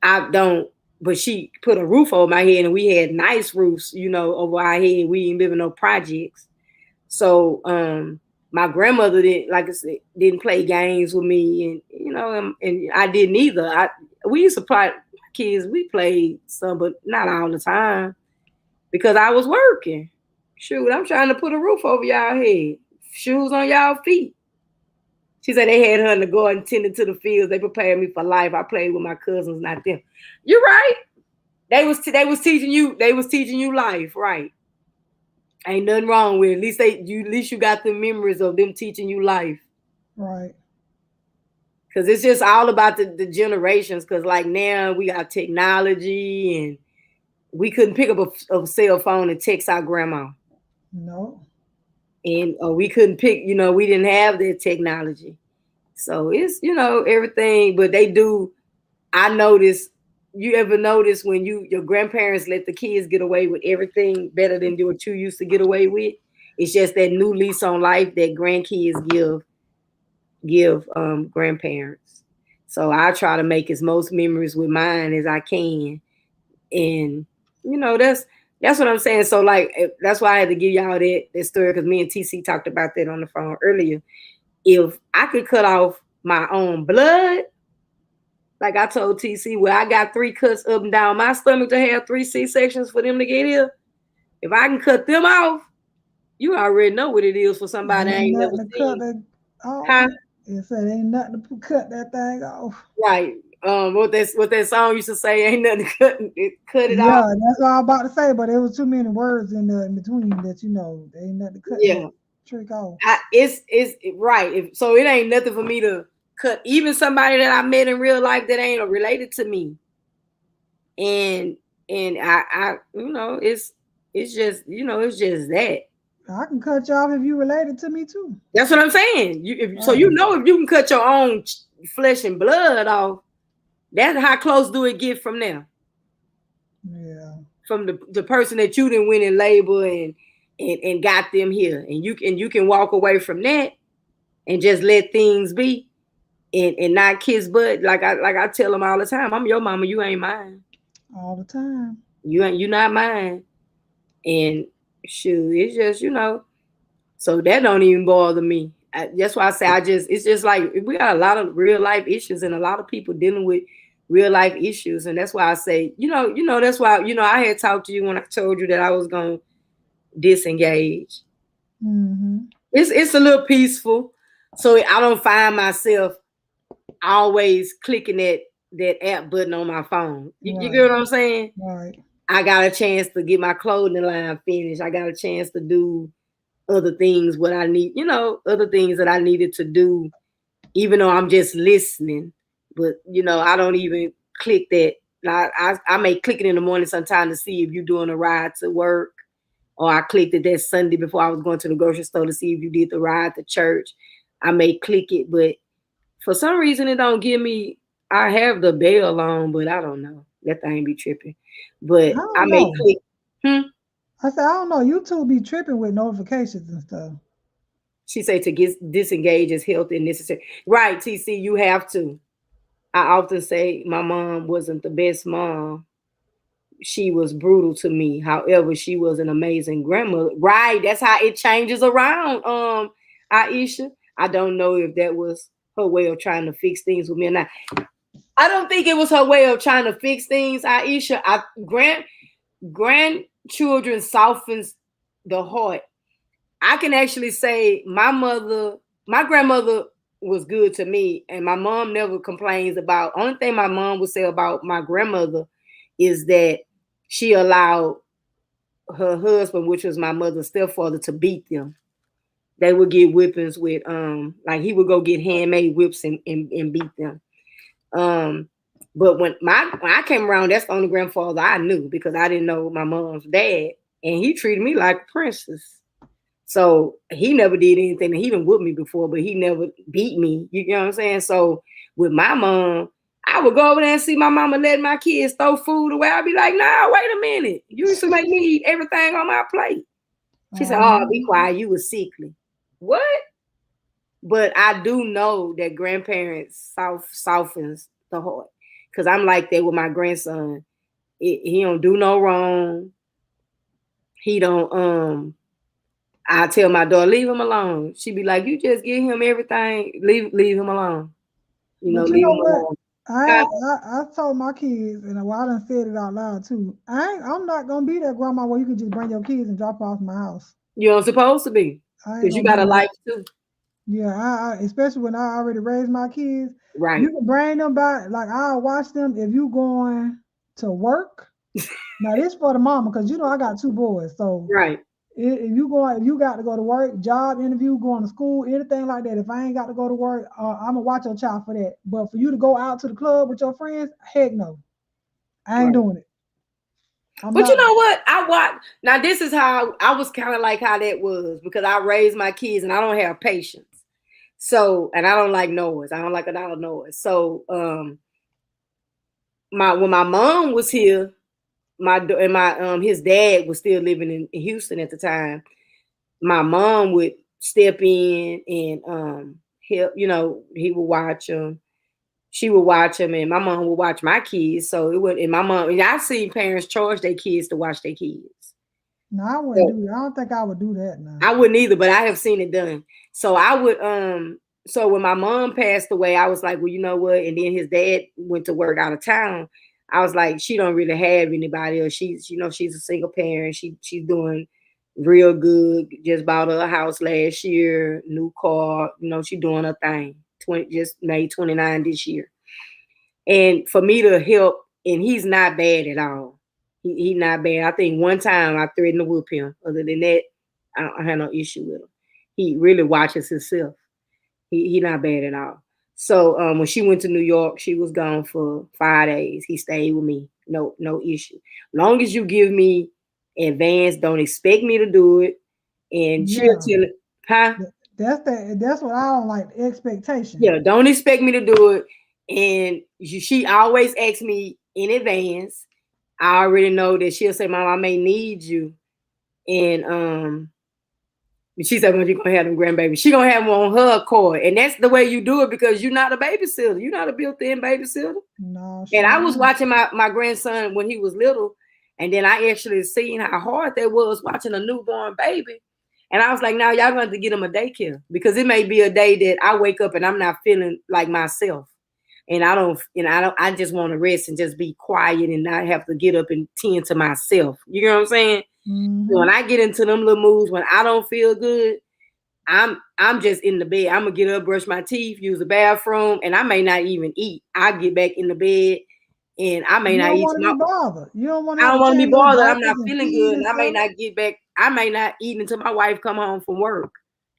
I don't, but she put a roof over my head, and we had nice roofs, you know, over our head. We didn't live in no projects. So my grandmother didn't, like I said, didn't play games with me, and you know, and I didn't either. We used to play kids. We played some, but not all the time, because I was working. Shoot, I'm trying to put a roof over y'all head, shoes on y'all feet. She said they had her in the garden tending to the fields. They prepared me for life. I played with my cousins, not them. You're right. They was teaching you. They was teaching you life, right? Ain't nothing wrong with it. At least you got the memories of them teaching you life, right? Because it's just all about the generations. Because like now we got technology, and we couldn't pick up a cell phone and text our grandma. No. And we couldn't pick, you know, we didn't have that technology. So it's, you know, everything, but they do. I notice, you ever notice when your grandparents let the kids get away with everything better than what you used to get away with? It's just that new lease on life that grandkids give grandparents. So I try to make as most memories with mine as I can. And, you know, that's what I'm saying. So like, that's why I had to give y'all that story, because me and TC talked about that on the phone earlier. If I could cut off my own blood, like I told TC, where I got 3 cuts up and down my stomach to have 3 C-sections for them to get here. If I can cut them off, you already know what it is for somebody I ain't never seen. Huh? It said ain't nothing to cut that thing off. Right. What that song used to say, ain't nothing to cut it off. Yeah, that's what I was about to say, but there was too many words in between that, you know, there ain't nothing to cut that trick off. It's right. So it ain't nothing for me to cut even somebody that I met in real life that ain't related to me. And I you know, it's just, you know, it's just that. I can cut you off if you related to me too. That's what I'm saying. So you know, if you can cut your own flesh and blood off, that's how close do it get from there? Yeah. From the person that you didn't win in labor and got them here, and you can walk away from that. and just let things be and not kiss butt. Like I tell them all the time, I'm your mama, you ain't mine. All the time. You not mine. And shoot, it's just, so that don't even bother me. That's why I say it's just like we got a lot of real life issues and a lot of people dealing with real life issues. And that's why I say, that's why, I had talked to you when I told you that I was going to disengage. Mm-hmm. It's a little peaceful. So I don't find myself always clicking that app button on my phone. You get what I'm saying? Right. I got a chance to get my clothing line finished. I got a chance to do other things, what I need, other things that I needed to do, even though I'm just listening. But, I don't even click that. I may click it in the morning sometime to see if you're doing a ride to work, or I clicked it that Sunday before I was going to the grocery store to see if you did the ride to church. I may click it, but for some reason it don't give me, I have the bell on, but I don't know. That thing be tripping. But I may click. I said, I don't know. YouTube be tripping with notifications and stuff. She said to get disengaged is healthy and necessary. Right, TC, you have to. I often say my mom wasn't the best mom. She was brutal to me. However, she was an amazing grandmother. Right, that's how it changes around. Aisha, I don't know if that was her way of trying to fix things with me or not. I don't think it was her way of trying to fix things, Aisha. Grandchildren softens the heart. I can actually say my grandmother was good to me, and my mom never complains about. Only thing my mom would say about my grandmother is that she allowed her husband, which was my mother's stepfather, to beat them. They would get whippings with like he would go get handmade whips and beat them. But when I came around, that's the only grandfather I knew because I didn't know my mom's dad, and he treated me like a princess. So he never did anything. He didn't whip me before, but he never beat me. You know what I'm saying? So with my mom, I would go over there and see my mama letting my kids throw food away. I'd be like, nah, wait a minute. You used to make me eat everything on my plate. She said, oh, be quiet. You was sickly. What? But I do know that grandparents softens the heart. Because I'm like that with my grandson. He don't do no wrong. He don't, I tell my daughter, leave him alone. She be like, you just give him everything. Leave him alone. Leave him alone. I told my kids, and I done said it out loud too. I'm not gonna be that grandma where you can just bring your kids and drop off my house. You're supposed to be, because you got a life too. Yeah, I especially when I already raised my kids. Right. You can bring them by, like I'll watch them if you going to work. Now this for the mama, because I got 2 boys. So right. If you got to go to work, job interview, going to school, anything like that, if I ain't got to go to work, I'm gonna watch your child for that. But for you to go out to the club with your friends, heck no, I ain't doing it. But you know what? Now this is how I was kind of like how that was, because I raised my kids and I don't have patience. So, and I don't like noise. I don't like a lot of noise. So, when my mom was here, his dad was still living in Houston at the time. My mom would step in and help. He would watch him. She would watch him, and my mom would watch my kids. So it would, and my mom. And I've seen parents charge their kids to watch their kids. No, I wouldn't do that. I don't think I would do that now. I wouldn't either, but I have seen it done. So I would so when my mom passed away, I was like, well, you know what? And then his dad went to work out of town. I was like, she don't really have anybody else. She's a single parent. She's doing real good. Just bought her a house last year, new car. She doing her thing. Just made 29 this year. And for me to help, and he's not bad at all. He not bad. I think one time I threatened to whoop him. Other than that, I had no issue with him. He really watches himself. He not bad at all. So when she went to New York, she was gone for 5 days. He stayed with me. No issue. Long as you give me advance, don't expect me to do it. And she'll tell it, huh? That's what I don't like, expectation. Yeah, don't expect me to do it. And she always asks me in advance. I already know that she'll say, Mom, I may need you. And She said, "When you gonna have them grandbabies? She gonna have them on her accord, and that's the way you do it because you're not a babysitter. You're not a built-in babysitter." No, And I was sure. watching my grandson when he was little, and then I actually seen how hard that was watching a newborn baby. And I was like, "Now y'all going to get him a daycare because it may be a day that I wake up and I'm not feeling like myself, and I just want to rest and just be quiet and not have to get up and tend to myself. You know what I'm saying? So when I get into them little moods when I don't feel good, I'm just in the bed. I'm gonna get up, brush my teeth, use the bathroom, and I may not even eat. I get back in the bed, and I may You not don't eat. want to be bothered. You don't want I to have don't to want to be change no bothered. I'm diapers not and feeling feed good, and and I may stuff. not get back. I may not eat until my wife come home from work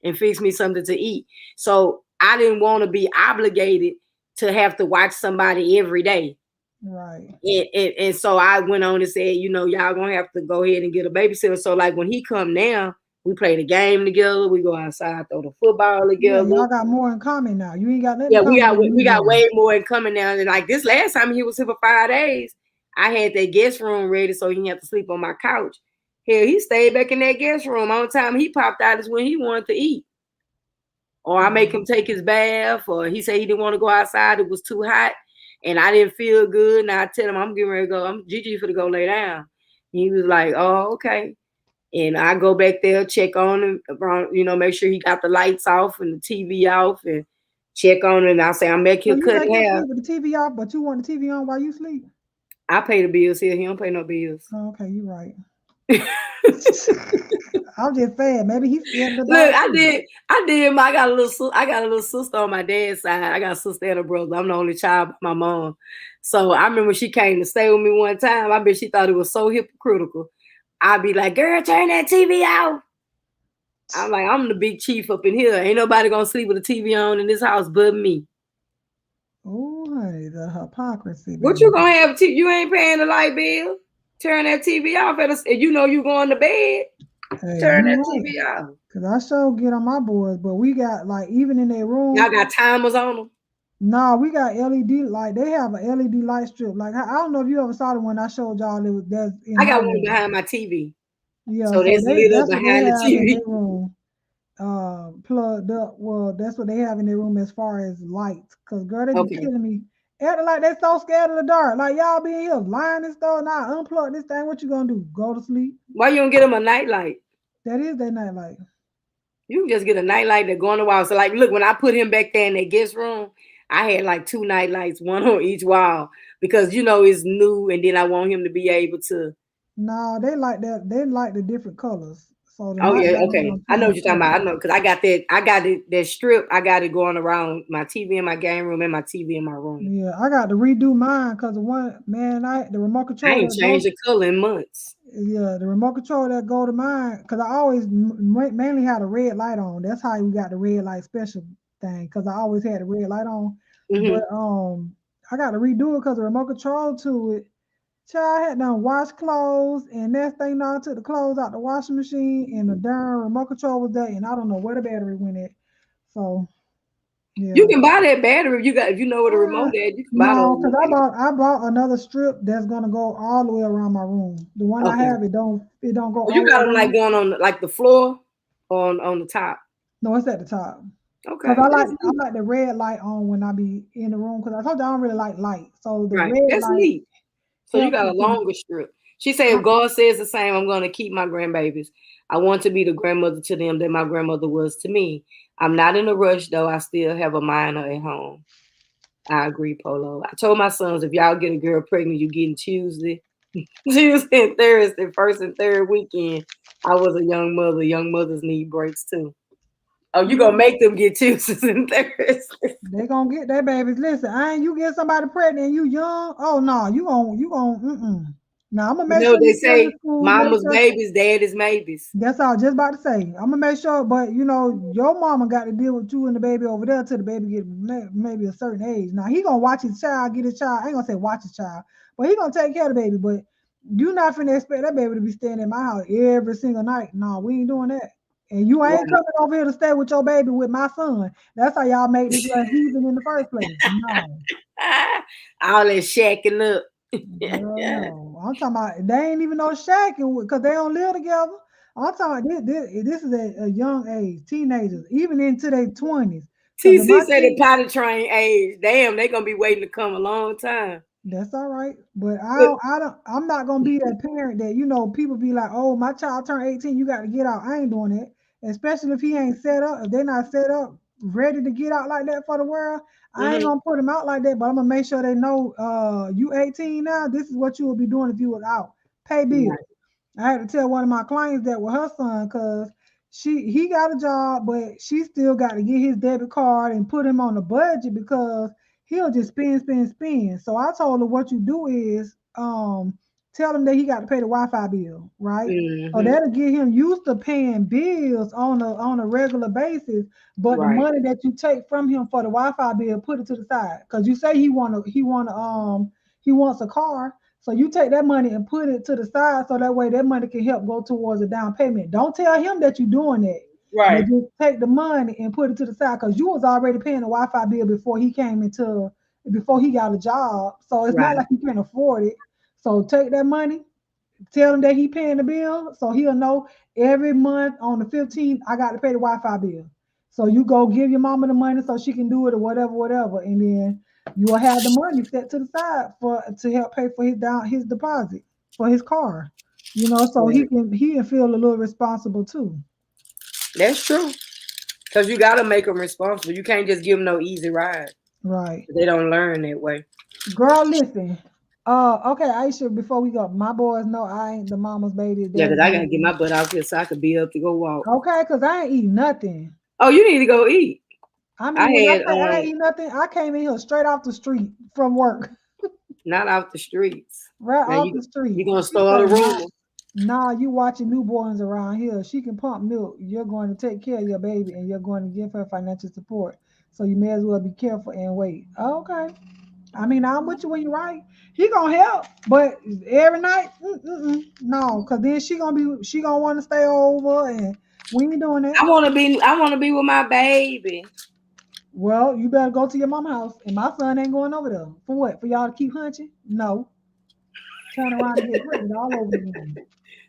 and fix me something to eat. So I didn't want to be obligated to have to watch somebody every day. Right. And so I went on and said, y'all gonna have to go ahead and get a babysitter. So like when he come now, we play the game together. We go outside, throw the football Yeah, together. y'all got more in common now. You ain't got nothing Yeah, in common. we got way more in common now. And like this last time he was here for 5 days, I had that guest room ready so he didn't have to sleep on my couch. Hell, he stayed back in that guest room. Only time he popped out is when he wanted to eat. Or I make him take his bath, or he said he didn't want to go outside. It was too hot. And I didn't feel good. And I tell him I'm getting ready to go. I'm Gigi for to go lay down. He was like, "Oh, okay." And I go back there, check on him, make sure he got the lights off and the TV off, and check on him. And I say, "I'm making So you you cut make him hair." sleep with the TV off, but you want the TV on while you sleep? I pay the bills here. He don't pay no bills. Oh, okay, you're right. I'm just saying, maybe he's scared of the Look, dark. I did. I got a little sister on my dad's side. I got a sister and a brother. I'm the only child by my mom. So I remember she came to stay with me one time. I bet she thought it was so hypocritical. I'd be like, "Girl, turn that TV off." I'm like, I'm the big chief up in here. Ain't nobody gonna sleep with the TV on in this house but me. Oh, honey, the hypocrisy. What Baby. you gonna have? You ain't paying the light bill. Turn that TV off. You going to bed. Hey, Turn that right. TV off. Cause I sure get on my boys, but we got like even in their room. Y'all got timers on them. No, we got LED light. They have an LED light strip. Like I don't know if you ever saw the one I showed y'all. I got one behind my TV. Yeah, So that's lit up that's what they behind the have in TV. their room. Plugged up. Well, that's what they have in their room as far as lights. Cause girl, they be killing me. Acting like they so scared of the dark. Like y'all be here lying and stuff. Now unplug this thing. What you gonna do? Go to sleep? Why you don't get them a night light? That is their night light. You can just get a night light that go on the wall. So like, look, when I put him back there in that guest room, I had like 2 night lights, one on each wall, because it's new, and then I want him to be able to. No, they like that. They like the different colors. So Oh yeah, okay. I know what you're talking about. I know because I got that strip. I got it going around my TV in my game room and my TV in my room. Yeah, I got to redo mine because the remote control. I ain't changed the color in months. Yeah, the remote control that go to mine because I always mainly had a red light on. That's how we got the red light special thing because I always had the red light on. Mm-hmm. But I got to redo it because the remote control to it. Child, I had done wash clothes, and next thing I took the clothes out the washing machine, and the darn remote control was there, and I don't know where the battery went at. So, yeah. You can buy that battery if you know where the remote at. You can buy no, because I bought another strip that's gonna go all the way around my room. The one I have, it don't go. Well, you got them like going on like the floor, on the top. No, it's at the top. Okay. Because I like the red light on when I be in the room because I told you I don't really like light. So the red that's light. neat. So you got a longer strip. She said, if God says the same, I'm going to keep my grandbabies. I want to be the grandmother to them that my grandmother was to me. I'm not in a rush, though. I still have a minor at home. I agree, Polo. I told my sons, if y'all get a girl pregnant, you getting Tuesday. Tuesday and Thursday, first and third weekend. I was a young mother. Young mothers need breaks, too. Oh, you going to make them get Tuesdays and Thursdays. They going to get their babies. Listen, you get somebody pregnant and you young. Oh, no, you going, Now, I'm going to make sure they say school, mama's babies, daddy's maybes. That's all I was just about to say. I'm going to make sure, but, your mama got to deal with you and the baby over there till the baby get maybe a certain age. Now, he going to watch his child, get his child. I ain't going to say watch his child, but he going to take care of the baby. But you not finna expect that baby to be staying in my house every single night. No, we ain't doing that. And you ain't coming over here to stay with your baby with my son. That's how y'all make this little heathen in the first place. No. All that shacking up. No. I'm talking about they ain't even no shacking because they don't live together. I'm talking this is at a young age, teenagers, even into their 20s. Because TC said the potty train age. Damn, they gonna be waiting to come a long time. that's all right. But But I'm not gonna be that parent that, you know, people be like, oh, my child turned 18, you got to get out. I ain't doing that. Especially if he ain't set up, if they're not set up, ready to get out like that for the world. I ain't gonna put them out like that, but I'm gonna make sure they know you 18 now, this is what you will be doing if you was out. Pay bills. right. I had to tell one of my clients that with her son, because he got a job, but she still got to get his debit card and put him on the budget because he'll just spend. So I told her what you do is tell him that he got to pay the Wi-Fi bill, right? So Mm-hmm. that'll get him used to paying bills on a regular basis. But the Right. money that you take from him for the Wi-Fi bill, put it to the side. Because you say he wants a car. So you take that money and put it to the side so that way that money can help go towards a down payment. Don't tell him that you're doing that. But Right. just take the money and put it to the side because you was already paying the Wi-Fi bill before he got a job. So it's not Right. like you can't afford it. So take that money, tell him that he paying the bill, so he'll know every month on the 15th I got to pay the Wi-Fi bill. So you go give your mama the money so she can do it or whatever, and then you will have the money set to the side for to help pay for his deposit for his car. You know, so Right. he can feel a little responsible too. That's true. Cause you gotta make them responsible. You can't just give them no easy ride. Right. They don't learn that way. Girl, listen. Okay, Aisha, before we go, my boys know I ain't the mama's baby, Yeah, cause daddy's I gotta get baby. my butt out here so I could be up to go walk. Okay, because I ain't eating nothing. Oh, you need to go eat. I I mean, when I had say I ain't eat nothing, I came in here straight off the street from work, not out the streets. right Now off the street. you gonna She start a said, "Nah, rumor. nah, you watching newborns around here. She can pump milk. You're going to take care of your baby, and you're going to give her financial support. So you may as well be careful and wait." Okay. I mean, I'm with you when you're right. He gonna help, but every night, no, cause then she gonna want to stay over, and we ain't doing that. I wanna be with my baby. Well, you better go to your mama house, and my son ain't going over there. For what? For y'all to keep hunching? No. Turn around and get pregnant all over again.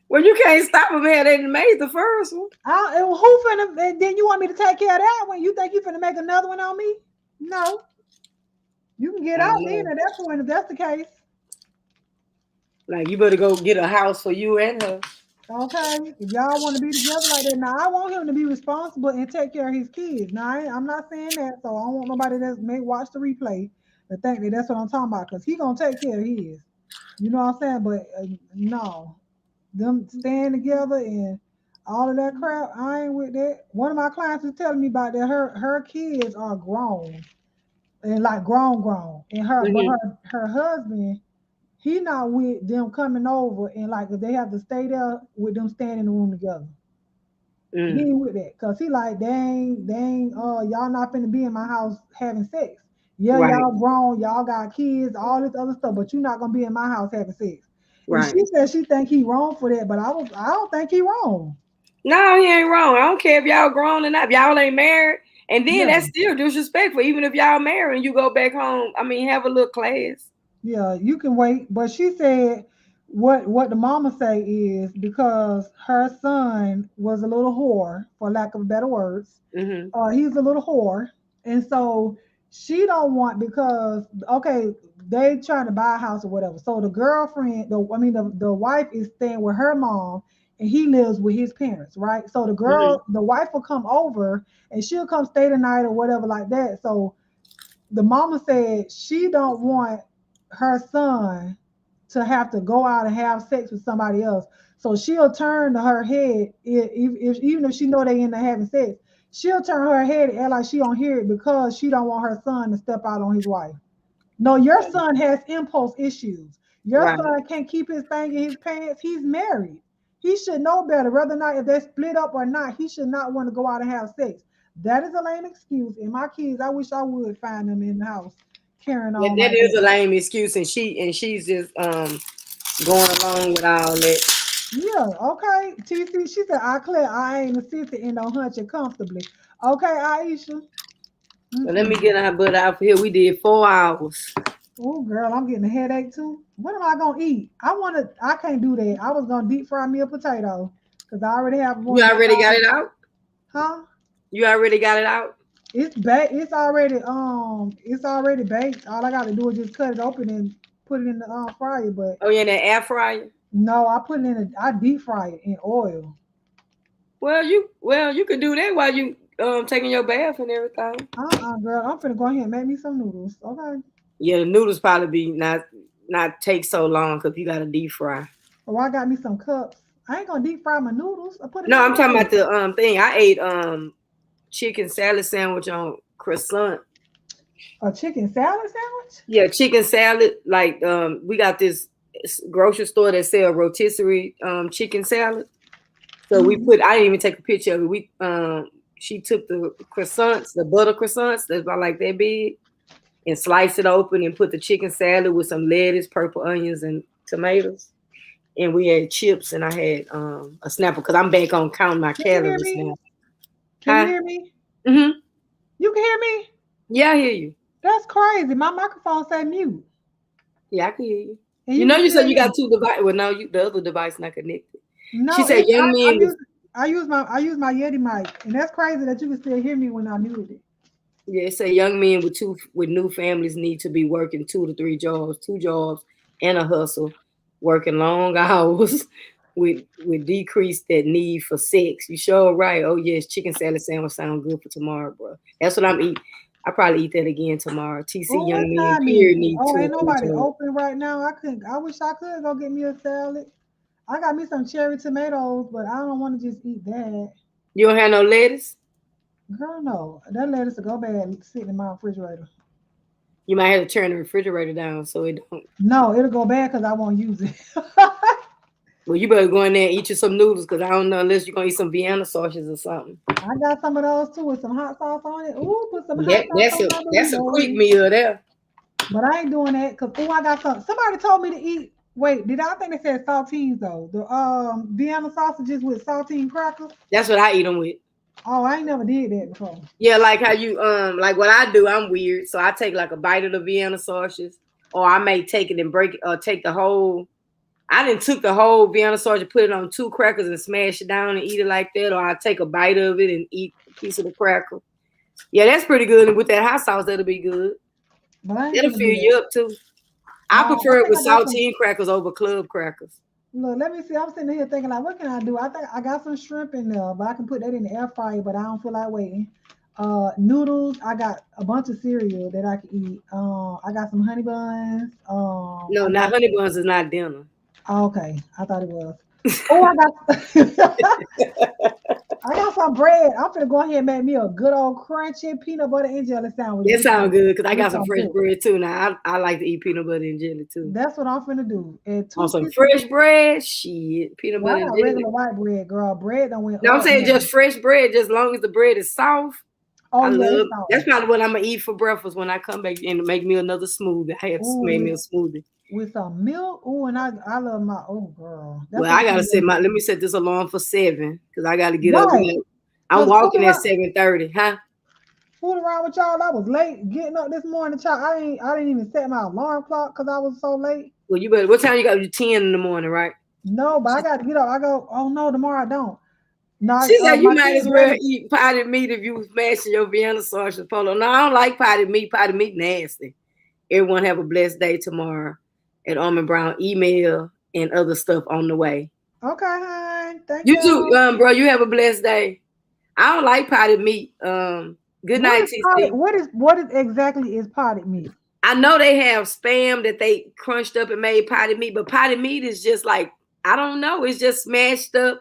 Well, you can't stop them here. They done made the first one. Who finna? And then you want me to take care of that one? You think you finna make another one on me? No. You can get I out then know. at that point if that's the case. Like you better go get a house for you and her. Okay, if y'all want to be together like that, now I want him to be responsible and take care of his kids. Now I'm not saying that, so I don't want nobody that may watch the replay to think that that's what I'm talking about, because he gonna take care of his. You know what I'm saying? But no, them staying together and all of that crap, I ain't with that. One of my clients was telling me about that. Her kids are grown and like grown, and Hmm. her husband, he not with them coming over and like if they have to stay there with them staying in the room together. He Mm. ain't with that because he like dang, y'all not finna be in my house having sex. Yeah, Right. y'all grown, y'all got kids, all this other stuff, but you're not gonna be in my house having sex. And Right. she said she think he wrong for that, but I don't think he wrong. No, he ain't wrong. I don't care if y'all grown or not. If y'all ain't married, and then Yeah, that's still disrespectful. Even if y'all married and you go back home, I mean, have a little class. yeah, you can wait. But she said what the mama say is because her son was a little whore, for lack of better words. Hmm. He's a little whore, and so she don't want because okay, they trying to buy a house or whatever. So the girlfriend, the wife is staying with her mom, and he lives with his parents, right? So Hmm. the wife will come over and she'll come stay the night or whatever like that. So the mama said she don't want her son to have to go out and have sex with somebody else. So she'll turn to her head even if she know they in there having sex. She'll turn her head and act like she don't hear it because she don't want her son to step out on his wife. No, your son has impulse issues. Your Right. son can't keep his thing in his pants. He's married. He should know better. Whether or not if they're split up or not, he should not want to go out and have sex. That is a lame excuse. And my kids, I wish I would find them in the house carrying That, on that like is that. a lame excuse, and she's just going along with all that. Yeah, okay. TC, she said, I ain't assisted in no hunching comfortably. Okay, Aisha. So let me Mm-mm. get her butt out here. We did 4 hours. Oh, girl, I'm getting a headache too. What am I gonna eat? I can't do that. I was gonna deep fry me a potato. Cause I already have one. You already got it out? Huh? You already got it out? It's baked. It's already baked. All I gotta do is just cut it open and put it in the fryer. But Oh, yeah, in that air fryer? no, I deep fry it in oil. Well, you could do that while you taking your bath and everything. Girl, I'm finna go ahead and make me some noodles. Okay. Yeah, the noodles probably be not take so long because you got to deep fry. Oh, I got me some cups. I ain't gonna deep fry my noodles. I put it. No, in I'm talking oil. about the thing. I ate chicken salad sandwich on croissant. A chicken salad sandwich. Yeah, chicken salad. Like we got this grocery store that sell rotisserie chicken salad. So we put. I didn't even take a picture of it. We she took the croissants, the butter croissants, that's about like that big, and sliced it open and put the chicken salad with some lettuce, purple onions, and tomatoes. And we had chips, and I had a Snapper because I'm back on counting my calories now. Can you hear me? Mm-hmm. You can hear me? Yeah, I hear you. That's crazy. My microphone say mute. Yeah, I can hear you. And You know, you said you hear got two devices. Well, no, the other device not connected. No, she said, "Young men." I use my Yeti mic, and that's crazy that you can still hear me when I muted it. Yeah, it say young men with new families need to be working 2 to 3 jobs, 2 jobs, and a hustle, working long hours with decrease that need for sex. You sure right? Oh yes, chicken salad sandwich sound good for tomorrow, bro. That's what I'm eating. I probably eat that again tomorrow. TC young men period need to. Ain't nobody open right now. I wish I could go get me a salad. I got me some cherry tomatoes, but I don't want to just eat that. You don't have no lettuce? Girl, no. That lettuce will go bad sitting in my refrigerator. You might have to turn the refrigerator down so it don't. No, it'll go bad because I won't use it. Well, you better go in there and eat you some noodles because I don't know unless you're gonna eat some Vienna sausages or something. I got some of those too with some hot sauce on it. Ooh, put some hot sauce on it. That's a quick meal there. But I ain't doing that because I got some. Somebody told me to eat. Wait, I think they said saltines though? The Vienna sausages with saltine crackers. That's what I eat them with. Oh, I ain't never did that before. Yeah, like how you like what I do. I'm weird, so I take like a bite of the Vienna sausage, or I may take it and break it, or take the whole. I didn't took the whole Vienna sausage, put it on 2 crackers and smash it down and eat it like that, or I take a bite of it and eat a piece of the cracker. Yeah, that's pretty good. And with that hot sauce, that'll be good. That'll fill you up too. I prefer it with saltine crackers over club crackers. Look, let me see. I'm sitting here thinking like, what can I do? I think I got some shrimp in there, but I can put that in the air fryer, but I don't feel like waiting. Noodles, I got a bunch of cereal that I can eat. I got some honey buns. No, not honey buns is not dinner. Oh, okay, I thought it was. Oh, I got some bread. I'm gonna go ahead and make me a good old crunchy peanut butter and jelly sandwich. That sounds good because I got some fresh bread too. Now I like to eat peanut butter and jelly too. That's what I'm finna do. On some fresh bread, shit, peanut butter and jelly. Regular white bread, girl. Bread don't went. No, I'm saying just fresh bread, just as long as the bread is soft. Oh, I love. That's probably what I'm gonna eat for breakfast when I come back and make me another smoothie. I have to make me a smoothie. With some milk, and I love my girl. Well, I gotta set let me set this alarm for 7 because I gotta get up. I'm walking at 7:30, huh? Fooling around with y'all. I was late getting up this morning, child. I didn't even set my alarm clock because I was so late. Well, you better. What time you got? You 10 in the morning, right? No, but I got to get up. I go. Oh no, tomorrow I don't. No, she said you might as well eat potted meat if you was mashing your Vienna sausage polo. No, I don't like potted meat. Potted meat nasty. Everyone have a blessed day tomorrow. At Almond Brown, email and other stuff on the way. Okay, hon. Thank you. You too, bro. You have a blessed day. I don't like potted meat. Good night, TC. What is exactly is potted meat? I know they have Spam that they crunched up and made potted meat, but potted meat is just like, I don't know. It's just smashed up.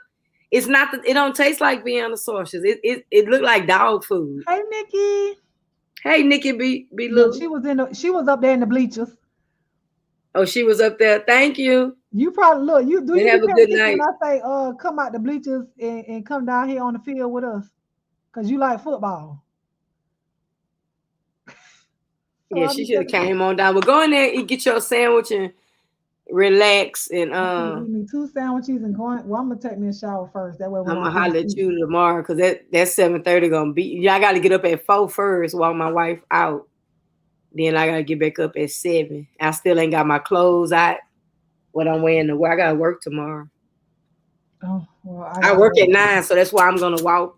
It's not. It don't taste like Vienna sausages. It looked like dog food. Hey, Nikki. Hey, Nikki. Be look. She was up there in the bleachers. Oh, she was up there. Thank you. You probably look. You have a good night. When I say, come out the bleachers and come down here on the field with us, cause you like football. So yeah, she should have came on down. But go in there and get your sandwich and relax and give me 2 sandwiches and going. Well, I'm gonna take me a shower first. That way, I'm gonna holler at you tomorrow because that 7:30 gonna be. Yeah, I got to get up at 4 first while my wife out. Then I gotta get back up at 7. I still ain't got my clothes out. What I'm wearing to wear. I gotta work tomorrow. Oh, well, I I gotta work at work. 9, so that's why I'm gonna walk.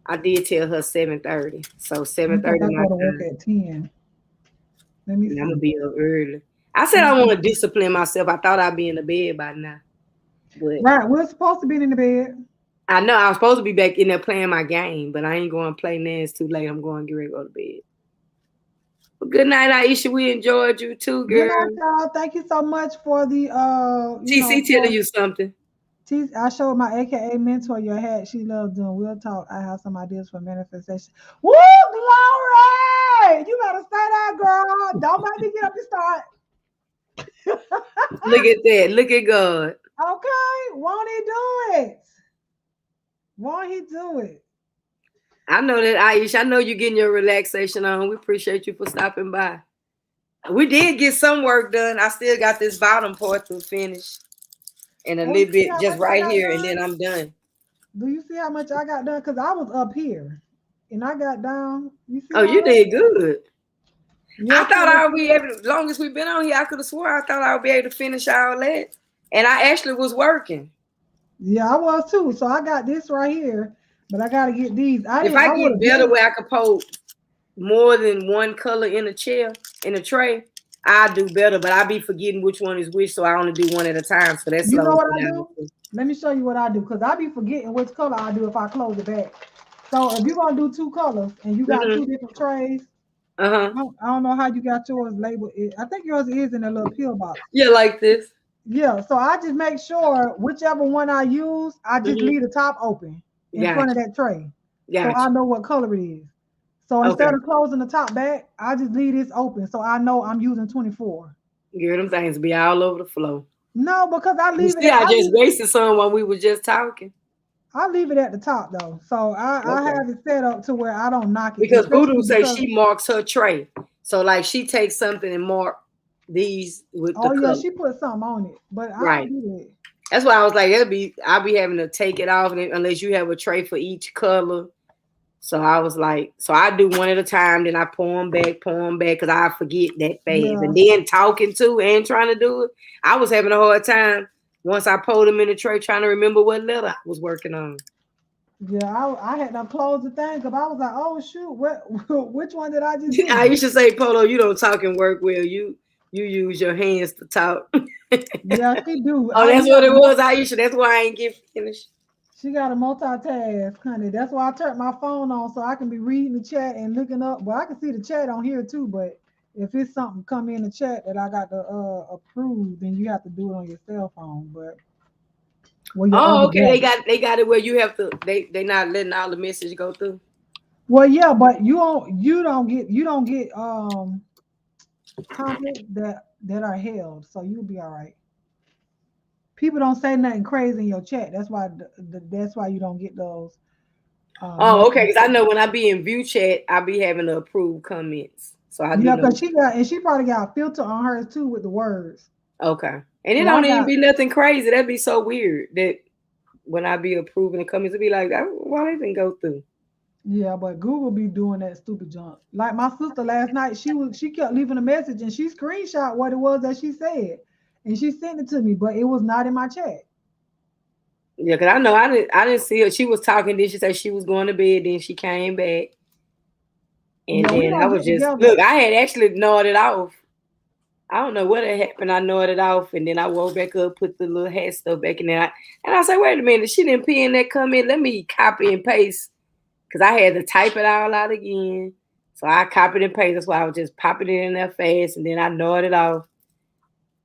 I did tell her 7:30, so I think 7:30 I my go to work time, at 10. Let me and I'm gonna see. be up early. I said I want to discipline myself. I thought I'd be in the bed by now, but Right, we're supposed to be in the bed. I know I was supposed to be back in there playing my game, but I ain't going to play now. It's too late. I'm going to get ready to go to bed. Well, good night, Aisha. We enjoyed you too, Good night, girl. y'all. Thank you so much for the TC telling you something. I showed my AKA mentor your hat. She loves doing. We'll talk. I have some ideas for manifestation. Woo, glory! You better say that, girl. Don't make me get up and start. Look at that. Look at God. Okay, won't he do it? Won't he do it? I know that, Aisha. I know you're getting your relaxation on. We appreciate you for stopping by. We did get some work done. I still got this bottom part to finish and a Oh, you little see bit how just much I right got here, and then done? I'm done. Do you see how much I got done? Because I was up here and I got down. You see Oh, all you that? did good. I Yes, thought yes, I would be yes. able to, as long as we've been on here, I could have swore I thought I would be able to finish all that. And I actually was working. Yeah, I was too. So I got this right here, but I got to get these. If I I would get have better been. where I could put more than one color in a chair, in a tray, I do better, but I be forgetting which one is which, so I only do one at a time. So that You know slows what me I down. do? Let me show you what I do because I be forgetting which color I do if I close it back. So if you're gonna do two colors and you got Mm-hmm. two different trays, Uh-huh. I don't know how you got yours labeled. I think yours is in a little pill box. Yeah, like this. Yeah, so I just make sure whichever one I use, I just Mm-hmm. leave the top open in front of Gotcha. that tray. So I Gotcha. know what color it is. So Okay. instead of closing the top back, I just leave this open so I know I'm using 24. Girl, them things be all over the floor. No, because You see, I just wasted some while we were just talking. I leave it at the top though. So I Okay. have it set up to where I don't knock it, Because Voodoo especially say because she marks her tray. So like she takes something and mark these with the oh yeah, color. she put something on it, but I don't Right. do that. That's why I was like, I'll be having to take it off unless you have a tray for each color. So I was like, so I do one at a time, then I pour them back, because I forget that fast. Yeah, And then talking to and trying to do it, I was having a hard time once I pulled them in the tray trying to remember what letter I was working on. yeah. I had to close the thing because I was like, oh shoot, what which one did I just I do? used to say, Polo, you don't talk and work well. You use your hands to talk. Yeah, she do. Oh, You that's what got it to was, Aisha. That's why I ain't get finished. she got to multitask, honey. That's why I turned my phone on so I can be reading the chat and looking up. Well, I can see the chat on here too, but if it's something come in the chat that I got to approve, then you have to do it on your cell phone. But well, your Oh, other okay. device. They got it where you have to. They not letting all the message go through. Well, yeah, but you don't get comments that are held, so you'll be all right. People don't say nothing crazy in your chat. That's why that's why you don't get those Oh, okay. messages. Because I know when I be in view chat, I be having to approve comments. So I do Yeah, know. because she probably got a filter on hers too with the words. Okay. And it So I don't even got be nothing crazy. That'd be so weird that when I be approving the comments, it'd be like, why they didn't go through? yeah, but Google be doing that stupid junk. Like my sister last night, she kept leaving a message and she screenshot what it was that she said, and she sent it to me, but it was not in my chat. Yeah, because I know I didn't see her. She was talking, then she said she was going to bed, then she came back. And Yeah, we then I gonna was get just together. look, I had actually gnawed it off. I don't know what had happened. I gnawed it off, and then I woke back up, put the little hat stuff back in there. And I said, wait a minute, she didn't pin that comment. Let me copy and paste. Because I had to type it all out again. So I copied and pasted. That's why I was just popping it in there fast, and then I gnawed it off.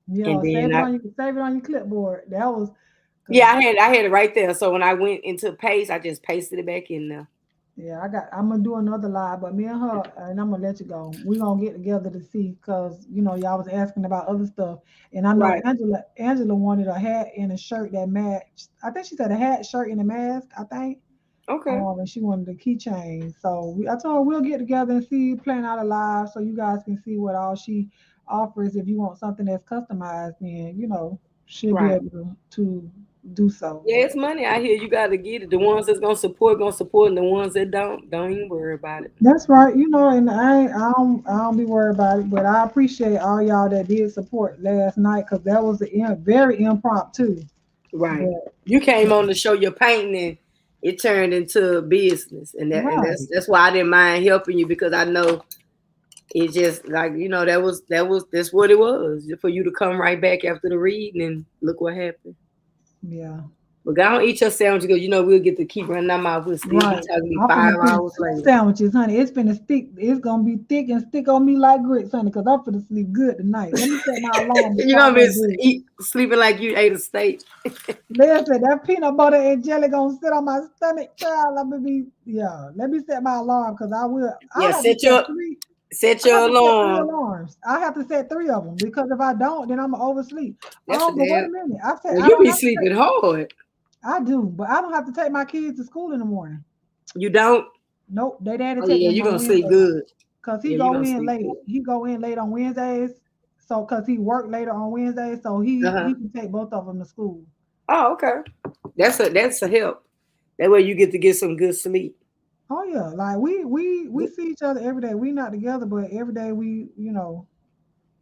And Yeah, then I save it on your clipboard. That was yeah, because I had it right there. So when I went into paste, I just pasted it back in there. yeah, I'm gonna do another live, but me and her, and I'm gonna let you go. We gonna get together to see, cause y'all was asking about other stuff, and I know Right. Angela wanted a hat and a shirt that matched. I think she said a hat, shirt, and a mask. I think. Okay. And she wanted a keychain. So I told her we'll get together and see, plan out a live, so you guys can see what all she offers. If you want something that's customized, then she'll be Right. able to do so. Yeah, But it's money out here. You gotta get it. The ones that's gonna support, and the ones that don't even worry about it. that's right, and I don't be worried about it. But I appreciate all y'all that did support last night because that was very impromptu. Right. But You came on to show your painting and it turned into a business. And right. that's why I didn't mind helping you, because I know it just like, that's what it was. For you to come right back after the reading and look what happened. Yeah. But go on, eat your sandwich, because we'll get to keep running our mouth. We'll still be Right. talking to me I'm 5 finna finish hours 2 later. sandwiches, honey. It's finna stick. It's gonna be thick and stick on me like grits, honey, because I'm finna sleep good tonight. Let me set my alarm You're before I gonna go be to bed. sleeping like you ate a steak. Listen, that peanut butter and jelly gonna sit on my stomach, child. Let me be, yeah. Let me set my alarm because I will. I Yeah, have to set three. set I have your to set three alarm. alarms. I have to set 3 of them because if I don't, then I'm gonna oversleep. That's a But wait damn. a minute. I said Well, I you don't be have to take. sleeping hard. I do, but I don't have to take my kids to school in the morning. You don't? Nope, they daddy Oh take yeah, them you're on gonna sleep Wednesdays. good. Cause he Yeah, you're go gonna in sleep late. good. He go in late on Wednesdays. So cause he work later on Wednesdays, so he can take both of them to school. Oh, okay. That's a help. That way you get to get some good sleep. Oh yeah, like we see each other every day. We not together, but every day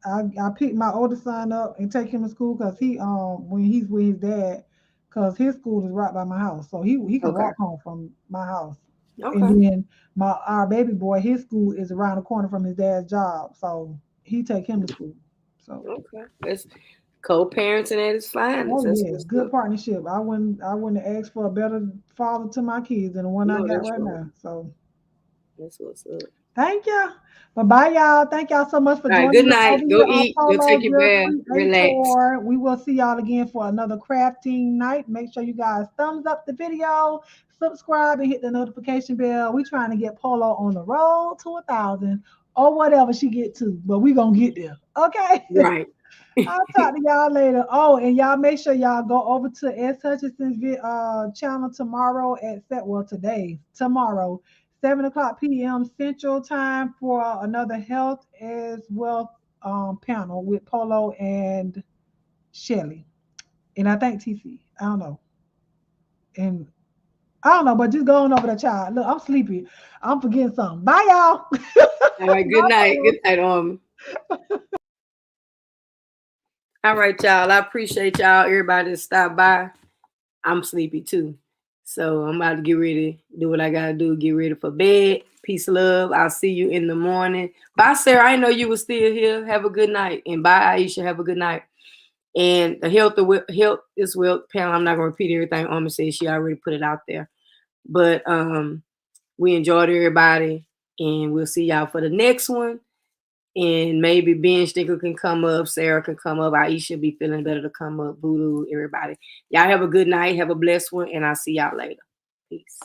I pick my oldest son up and take him to school because he when he's with his dad, cause his school is right by my house, so he can Okay. walk home from my house. And Okay. then our baby boy, his school is around the corner from his dad's job, so he take him to school. So Okay. That's co-parenting at its finest. oh That's yes, what's good up. partnership. I wouldn't ask for a better father to my kids than the one I No, got that's right right. now. So That's what's up. thank you. But bye y'all. Thank y'all so much for All right, joining good us over night. here Go on eat. Go Polo take your Grill bath. Relax. Creator. We will see y'all again for another crafting night. Make sure you guys thumbs up the video, subscribe, and hit the notification bell. We trying to get Polo on the road to 1,000 or whatever she get to, but we gonna get there. Okay. Right. I'll talk to y'all later. Oh, and y'all make sure y'all go over to S. Hutchinson's channel tomorrow tomorrow, 7 o'clock p.m. Central Time for another health as well panel with Polo and Shelly. And I think TC. I don't know. And I don't know, but just go on over the child. Look, I'm sleepy. I'm forgetting something. Bye, y'all. All right. Good Bye. night. Good night, All right, y'all. I appreciate y'all. Everybody that stopped by. I'm sleepy too. So I'm about to get ready, do what I gotta do, get ready for bed. Peace, love. I'll see you in the morning. Bye, Sarah. I didn't know you were still here. Have a good night. And bye, Aisha. Have a good night. And the health is wealth panel. I'm not gonna repeat everything Alma said. She already put it out there. But we enjoyed everybody, and we'll see y'all for the next one. And maybe Ben Sticker can come up, Sarah can come up, Aisha be feeling better to come up, Voodoo, everybody. Y'all have a good night, have a blessed one, and I'll see y'all later. Peace.